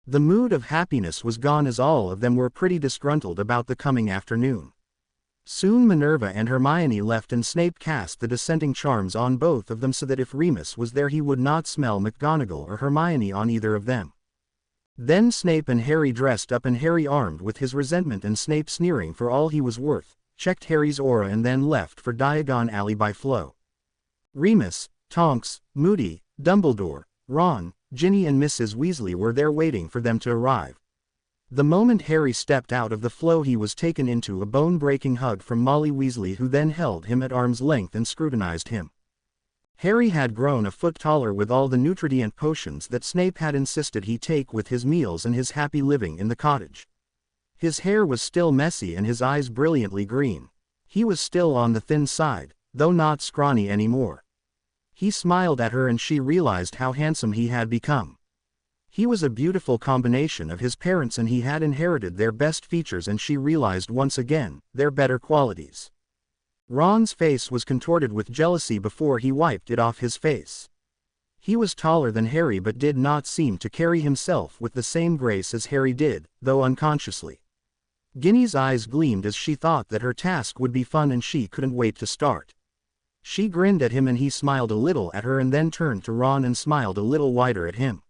The mood of happiness was gone as all of them were pretty disgruntled about the coming afternoon. Soon Minerva and Hermione left and Snape cast the dissenting charms on both of them so that if Remus was there he would not smell McGonagall or Hermione on either of them. Then Snape and Harry dressed up and Harry, armed with his resentment and Snape sneering for all he was worth, checked Harry's aura and then left for Diagon Alley by Flo. Remus, Tonks, Moody, Dumbledore, Ron, Ginny and Mrs. Weasley were there waiting for them to arrive. The moment Harry stepped out of the Flo he was taken into a bone-breaking hug from Molly Weasley, who then held him at arm's length and scrutinized him. Harry had grown a foot taller with all the nutrient potions that Snape had insisted he take with his meals and his happy living in the cottage. His hair was still messy and his eyes brilliantly green. He was still on the thin side, though not scrawny anymore. He smiled at her and she realized how handsome he had become. He was a beautiful combination of his parents and he had inherited their best features, and she realized once again their better qualities. Ron's face was contorted with jealousy before he wiped it off his face. He was taller than Harry but did not seem to carry himself with the same grace as Harry did, though unconsciously. Ginny's eyes gleamed as she thought that her task would be fun and she couldn't wait to start. She grinned at him and he smiled a little at her and then turned to Ron and smiled a little wider at him.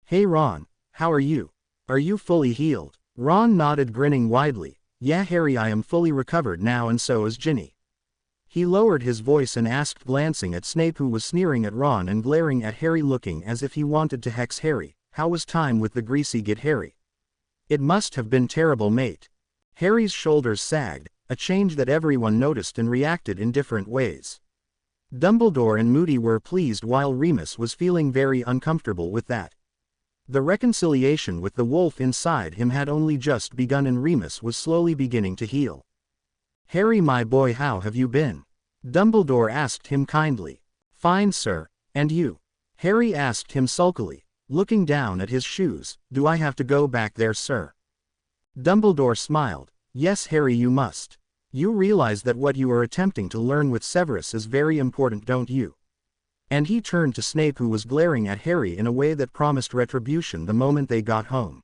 Hey Ron, how are you? Are you fully healed? Ron nodded, grinning widely. Yeah Harry, I am fully recovered now and so is Ginny. He lowered his voice and asked, glancing at Snape who was sneering at Ron and glaring at Harry looking as if he wanted to hex Harry. How was time with the greasy git Harry? It must have been terrible, mate. Harry's shoulders sagged, a change that everyone noticed and reacted in different ways. Dumbledore and Moody were pleased while Remus was feeling very uncomfortable with that. The reconciliation with the wolf inside him had only just begun and Remus was slowly beginning to heal. Harry, my boy, how have you been? Dumbledore asked him kindly. Fine, sir. And you? Harry asked him sulkily, looking down at his shoes. Do I have to go back there, sir? Dumbledore smiled. Yes Harry, you must. You realize that what you are attempting to learn with Severus is very important, don't you? And he turned to Snape who was glaring at Harry in a way that promised retribution the moment they got home.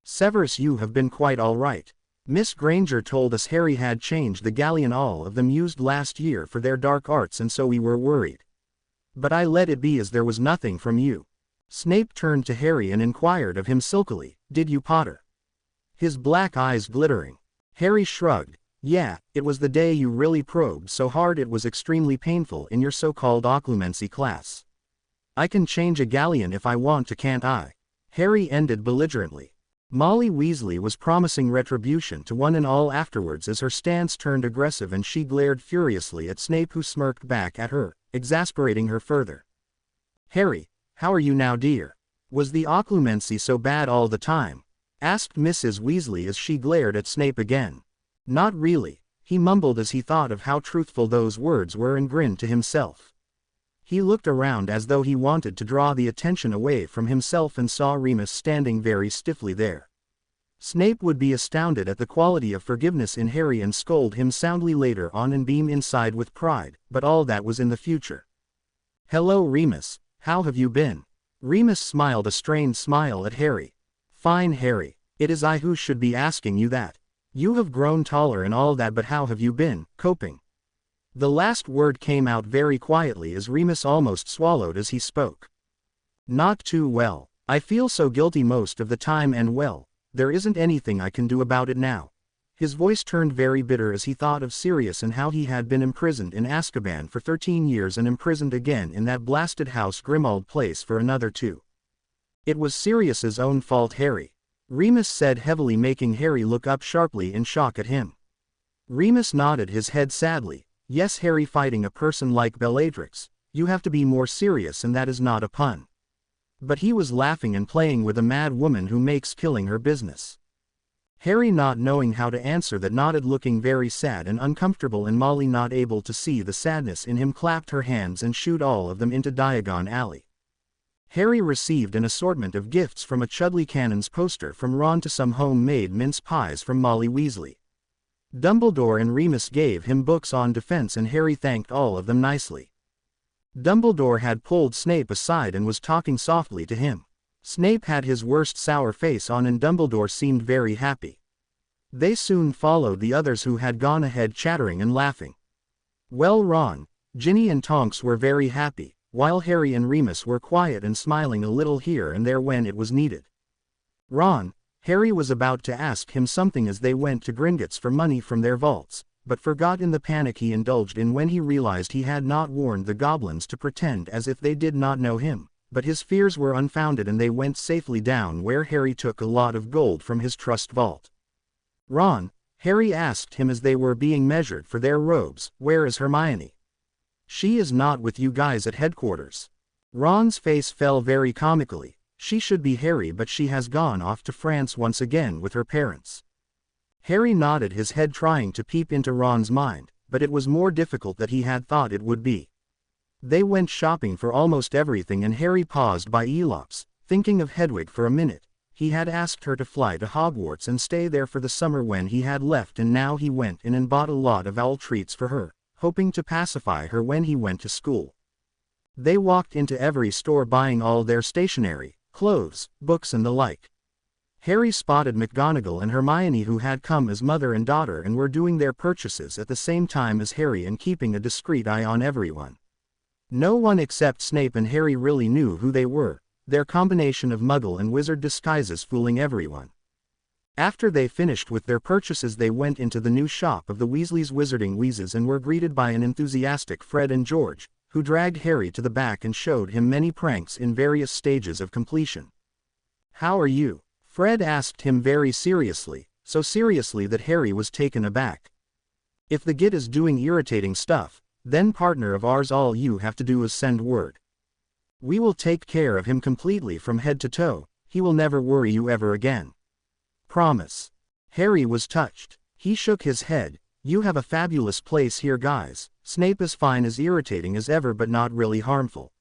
Severus, you have been quite all right. Miss Granger told us Harry had changed the galleon all of them used last year for their dark arts and so we were worried. But I let it be as there was nothing from you. Snape turned to Harry and inquired of him silkily, did you, Potter? His black eyes glittering. Harry shrugged. Yeah, it was the day you really probed so hard it was extremely painful in your so-called occlumency class. I can change a galleon if I want to, can't I? Harry ended belligerently. Molly Weasley was promising retribution to one and all afterwards as her stance turned aggressive and she glared furiously at Snape who smirked back at her, exasperating her further. Harry, how are you now, dear? Was the occlumency so bad all the time? Asked Mrs. Weasley as she glared at Snape again. Not really, he mumbled as he thought of how truthful those words were and grinned to himself. He looked around as though he wanted to draw the attention away from himself and saw Remus standing very stiffly there. Snape would be astounded at the quality of forgiveness in Harry and scold him soundly later on and beam inside with pride, but all that was in the future. Hello Remus, how have you been? Remus smiled a strained smile at Harry. Fine Harry, it is I who should be asking you that. You have grown taller and all that, but how have you been coping? The last word came out very quietly as Remus almost swallowed as he spoke. Not too well. I feel so guilty most of the time and well, there isn't anything I can do about it now. His voice turned very bitter as he thought of Sirius and how he had been imprisoned in Azkaban for 13 years and imprisoned again in that blasted house Grimmauld Place for another 2. It was Sirius's own fault, Harry. Remus said heavily, making Harry look up sharply in shock at him. Remus nodded his head sadly. Yes, Harry, fighting a person like Bellatrix, you have to be more serious, and that is not a pun. But he was laughing and playing with a mad woman who makes killing her business. Harry, not knowing how to answer that, nodded, looking very sad and uncomfortable, and Molly, not able to see the sadness in him, clapped her hands and shooed all of them into Diagon Alley. Harry received an assortment of gifts, from a Chudley Cannon's poster from Ron to some homemade mince pies from Molly Weasley. Dumbledore and Remus gave him books on defense, and Harry thanked all of them nicely. Dumbledore had pulled Snape aside and was talking softly to him. Snape had his worst sour face on, and Dumbledore seemed very happy. They soon followed the others, who had gone ahead chattering and laughing. Well, Ron, Ginny and Tonks were very happy, while Harry and Remus were quiet and smiling a little here and there when it was needed. Ron, Harry was about to ask him something as they went to Gringotts for money from their vaults, but forgot in the panic he indulged in when he realized he had not warned the goblins to pretend as if they did not know him, but his fears were unfounded, and they went safely down, where Harry took a lot of gold from his trust vault. Ron, Harry asked him as they were being measured for their robes, "Where is Hermione?" "She is not with you guys at headquarters." Ron's face fell very comically. "She should be, Harry, but she has gone off to France once again with her parents." Harry nodded his head, trying to peep into Ron's mind, but it was more difficult than he had thought it would be. They went shopping for almost everything, and Harry paused by Elops, thinking of Hedwig for a minute. He had asked her to fly to Hogwarts and stay there for the summer when he had left, and now he went in and bought a lot of owl treats for her, hoping to pacify her when he went to school. They walked into every store, buying all their stationery, clothes, books and the like. Harry spotted McGonagall and Hermione, who had come as mother and daughter and were doing their purchases at the same time as Harry and keeping a discreet eye on everyone. No one except Snape and Harry really knew who they were, their combination of Muggle and wizard disguises fooling everyone. After they finished with their purchases, they went into the new shop of the Weasleys' Wizarding Wheezes and were greeted by an enthusiastic Fred and George, who dragged Harry to the back and showed him many pranks in various stages of completion. "How are you?" Fred asked him very seriously, so seriously that Harry was taken aback. "If the Git is doing irritating stuff, then partner of ours, all you have to do is send word. We will take care of him completely from head to toe. He will never worry you ever again. Promise." Harry was touched. He shook his head. "You have a fabulous place here, guys. Snape is fine, as irritating as ever, but not really harmful.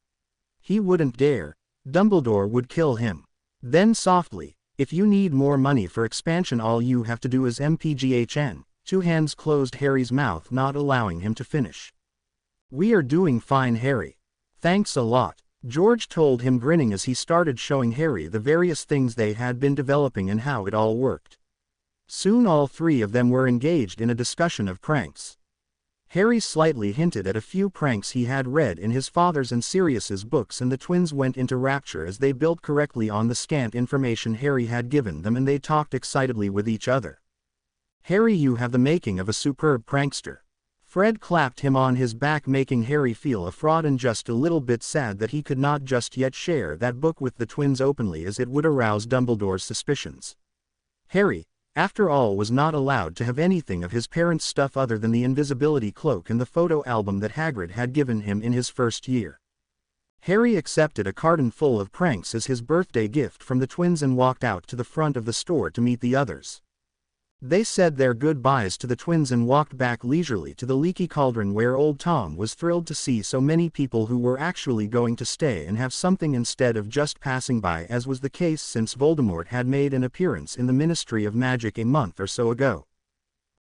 He wouldn't dare. Dumbledore would kill him." Then softly, "If you need more money for expansion, all you have to do is MPGHN. Two hands closed Harry's mouth, not allowing him to finish. "We are doing fine, Harry. Thanks a lot," George told him, grinning as he started showing Harry the various things they had been developing and how it all worked. Soon all three of them were engaged in a discussion of pranks. Harry slightly hinted at a few pranks he had read in his father's and Sirius's books, and the twins went into rapture as they built correctly on the scant information Harry had given them, and they talked excitedly with each other. "Harry, you have the making of a superb prankster." Fred clapped him on his back, making Harry feel a fraud and just a little bit sad that he could not just yet share that book with the twins openly, as it would arouse Dumbledore's suspicions. Harry, after all, was not allowed to have anything of his parents' stuff other than the invisibility cloak and the photo album that Hagrid had given him in his first year. Harry accepted a carton full of pranks as his birthday gift from the twins and walked out to the front of the store to meet the others. They said their goodbyes to the twins and walked back leisurely to the Leaky Cauldron, where old Tom was thrilled to see so many people who were actually going to stay and have something instead of just passing by, as was the case since Voldemort had made an appearance in the Ministry of Magic a month or so ago.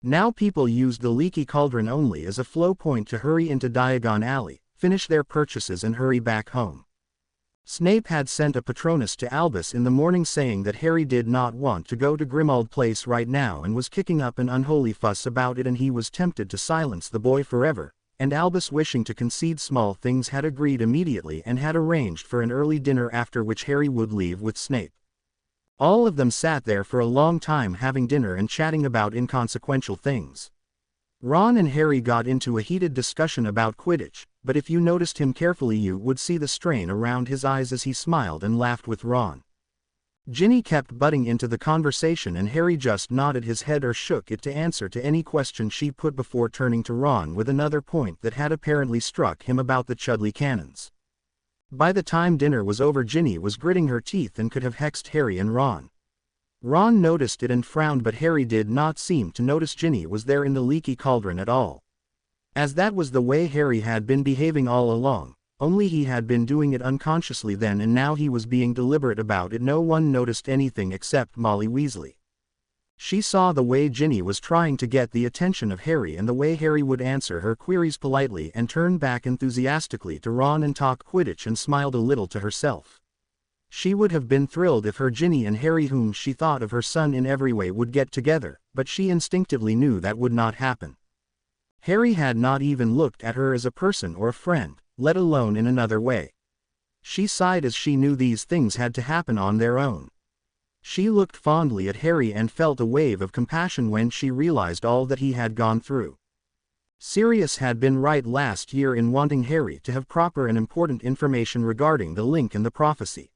Now people used the Leaky Cauldron only as a flow point to hurry into Diagon Alley, finish their purchases and hurry back home. Snape had sent a Patronus to Albus in the morning saying that Harry did not want to go to Grimmauld Place right now and was kicking up an unholy fuss about it, and he was tempted to silence the boy forever, and Albus, wishing to concede small things, had agreed immediately and had arranged for an early dinner after which Harry would leave with Snape. All of them sat there for a long time having dinner and chatting about inconsequential things. Ron and Harry got into a heated discussion about Quidditch, but if you noticed him carefully you would see the strain around his eyes as he smiled and laughed with Ron. Ginny kept butting into the conversation and Harry just nodded his head or shook it to answer to any question she put before turning to Ron with another point that had apparently struck him about the Chudley cannons. By the time dinner was over, Ginny was gritting her teeth and could have hexed Harry and Ron. Ron noticed it and frowned, but Harry did not seem to notice Ginny was there in the leaky cauldron at all. As that was the way Harry had been behaving all along, only he had been doing it unconsciously then and now he was being deliberate about it. No one noticed anything except Molly Weasley. She saw the way Ginny was trying to get the attention of Harry and the way Harry would answer her queries politely and turn back enthusiastically to Ron and talk Quidditch, and smiled a little to herself. She would have been thrilled if her Ginny and Harry, whom she thought of her son in every way, would get together, but she instinctively knew that would not happen. Harry had not even looked at her as a person or a friend, let alone in another way. She sighed as she knew these things had to happen on their own. She looked fondly at Harry and felt a wave of compassion when she realized all that he had gone through. Sirius had been right last year in wanting Harry to have proper and important information regarding the link in the prophecy.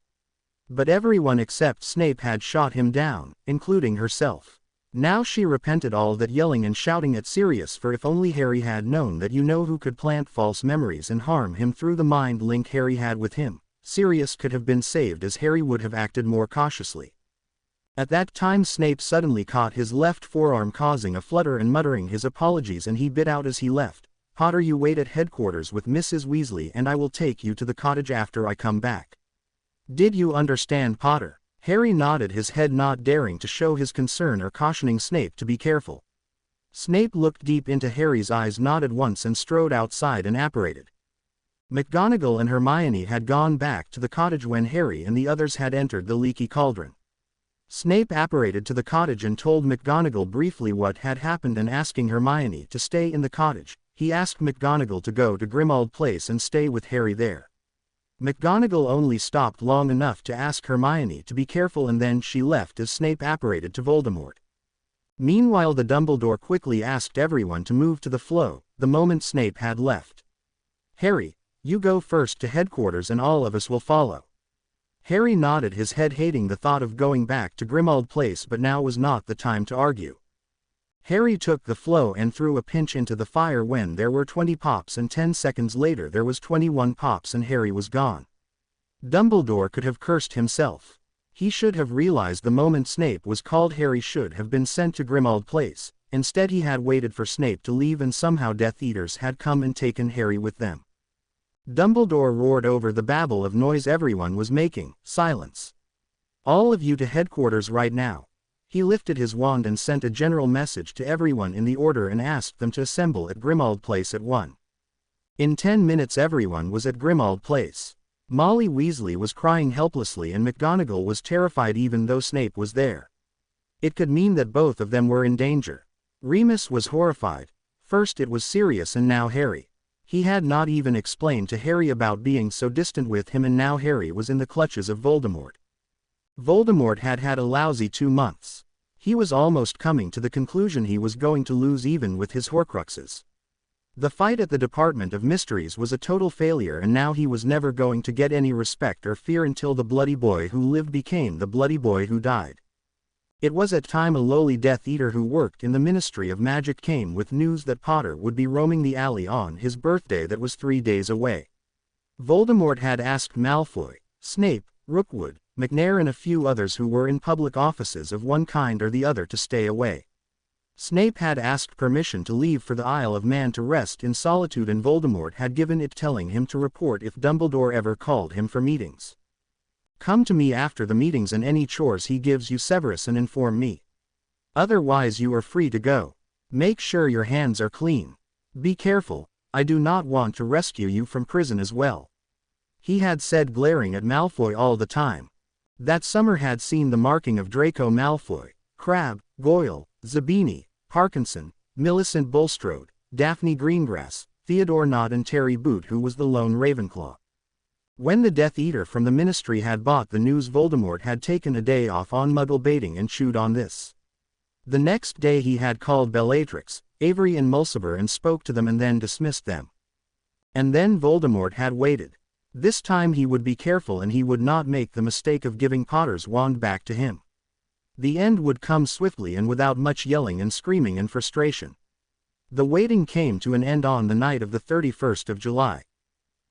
But everyone except Snape had shot him down, including herself. Now she repented all that yelling and shouting at Sirius, for if only Harry had known that who could plant false memories and harm him through the mind link Harry had with him, Sirius could have been saved, as Harry would have acted more cautiously. At that time Snape suddenly caught his left forearm, causing a flutter and muttering his apologies, and he bit out as he left, "Potter, you wait at headquarters with Mrs. Weasley and I will take you to the cottage after I come back. Did you understand, Potter?" Harry nodded his head, not daring to show his concern or cautioning Snape to be careful. Snape looked deep into Harry's eyes, nodded once and strode outside and apparated. McGonagall and Hermione had gone back to the cottage when Harry and the others had entered the leaky cauldron. Snape apparated to the cottage and told McGonagall briefly what had happened, and asking Hermione to stay in the cottage, he asked McGonagall to go to Grimmauld Place and stay with Harry there. McGonagall only stopped long enough to ask Hermione to be careful, and then she left as Snape apparated to Voldemort. Meanwhile, the Dumbledore quickly asked everyone to move to the flow the moment Snape had left. "Harry, you go first to headquarters and all of us will follow." Harry nodded his head, hating the thought of going back to Grimmauld Place, but now was not the time to argue. Harry took the flow and threw a pinch into the fire when there were 20 pops, and 10 seconds later there was 21 pops and Harry was gone. Dumbledore could have cursed himself. He should have realized the moment Snape was called Harry should have been sent to Grimmauld Place. Instead he had waited for Snape to leave, and somehow Death Eaters had come and taken Harry with them. Dumbledore roared over the babble of noise everyone was making, "Silence! All of you to headquarters right now." He lifted his wand and sent a general message to everyone in the order and asked them to assemble at Grimmauld Place at 1. In 10 minutes everyone was at Grimmauld Place. Molly Weasley was crying helplessly and McGonagall was terrified even though Snape was there. It could mean that both of them were in danger. Remus was horrified. First it was Sirius and now Harry. He had not even explained to Harry about being so distant with him, and now Harry was in the clutches of Voldemort. Voldemort had had a lousy 2 months. He was almost coming to the conclusion he was going to lose even with his Horcruxes. The fight at the Department of Mysteries was a total failure, and now he was never going to get any respect or fear until the bloody boy who lived became the bloody boy who died. It was at time a lowly Death Eater who worked in the Ministry of Magic came with news that Potter would be roaming the alley on his birthday that was 3 days away. Voldemort had asked Malfoy, Snape, Rookwood, McNair and a few others who were in public offices of one kind or the other to stay away. Snape had asked permission to leave for the Isle of Man to rest in solitude, and Voldemort had given it, telling him to report if Dumbledore ever called him for meetings. "Come to me after the meetings, and any chores he gives you, Severus, and inform me. Otherwise you are free to go. Make sure your hands are clean. Be careful, I do not want to rescue you from prison as well," he had said, glaring at Malfoy all the time. That summer had seen the marking of Draco Malfoy, Crabbe, Goyle, Zabini, Parkinson, Millicent Bulstrode, Daphne Greengrass, Theodore Nott and Terry Boot, who was the lone Ravenclaw. When the Death Eater from the Ministry had bought the news, Voldemort had taken a day off on Muggle baiting and chewed on this. The next day he had called Bellatrix, Avery and Mulciber and spoke to them and then dismissed them. And then Voldemort had waited. This time he would be careful and he would not make the mistake of giving Potter's wand back to him. The end would come swiftly and without much yelling and screaming and frustration. The waiting came to an end on the night of the 31st of July.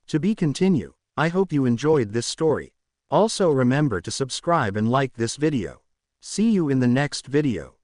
To be continued. I hope you enjoyed this story. Also remember to subscribe and like this video. See you in the next video.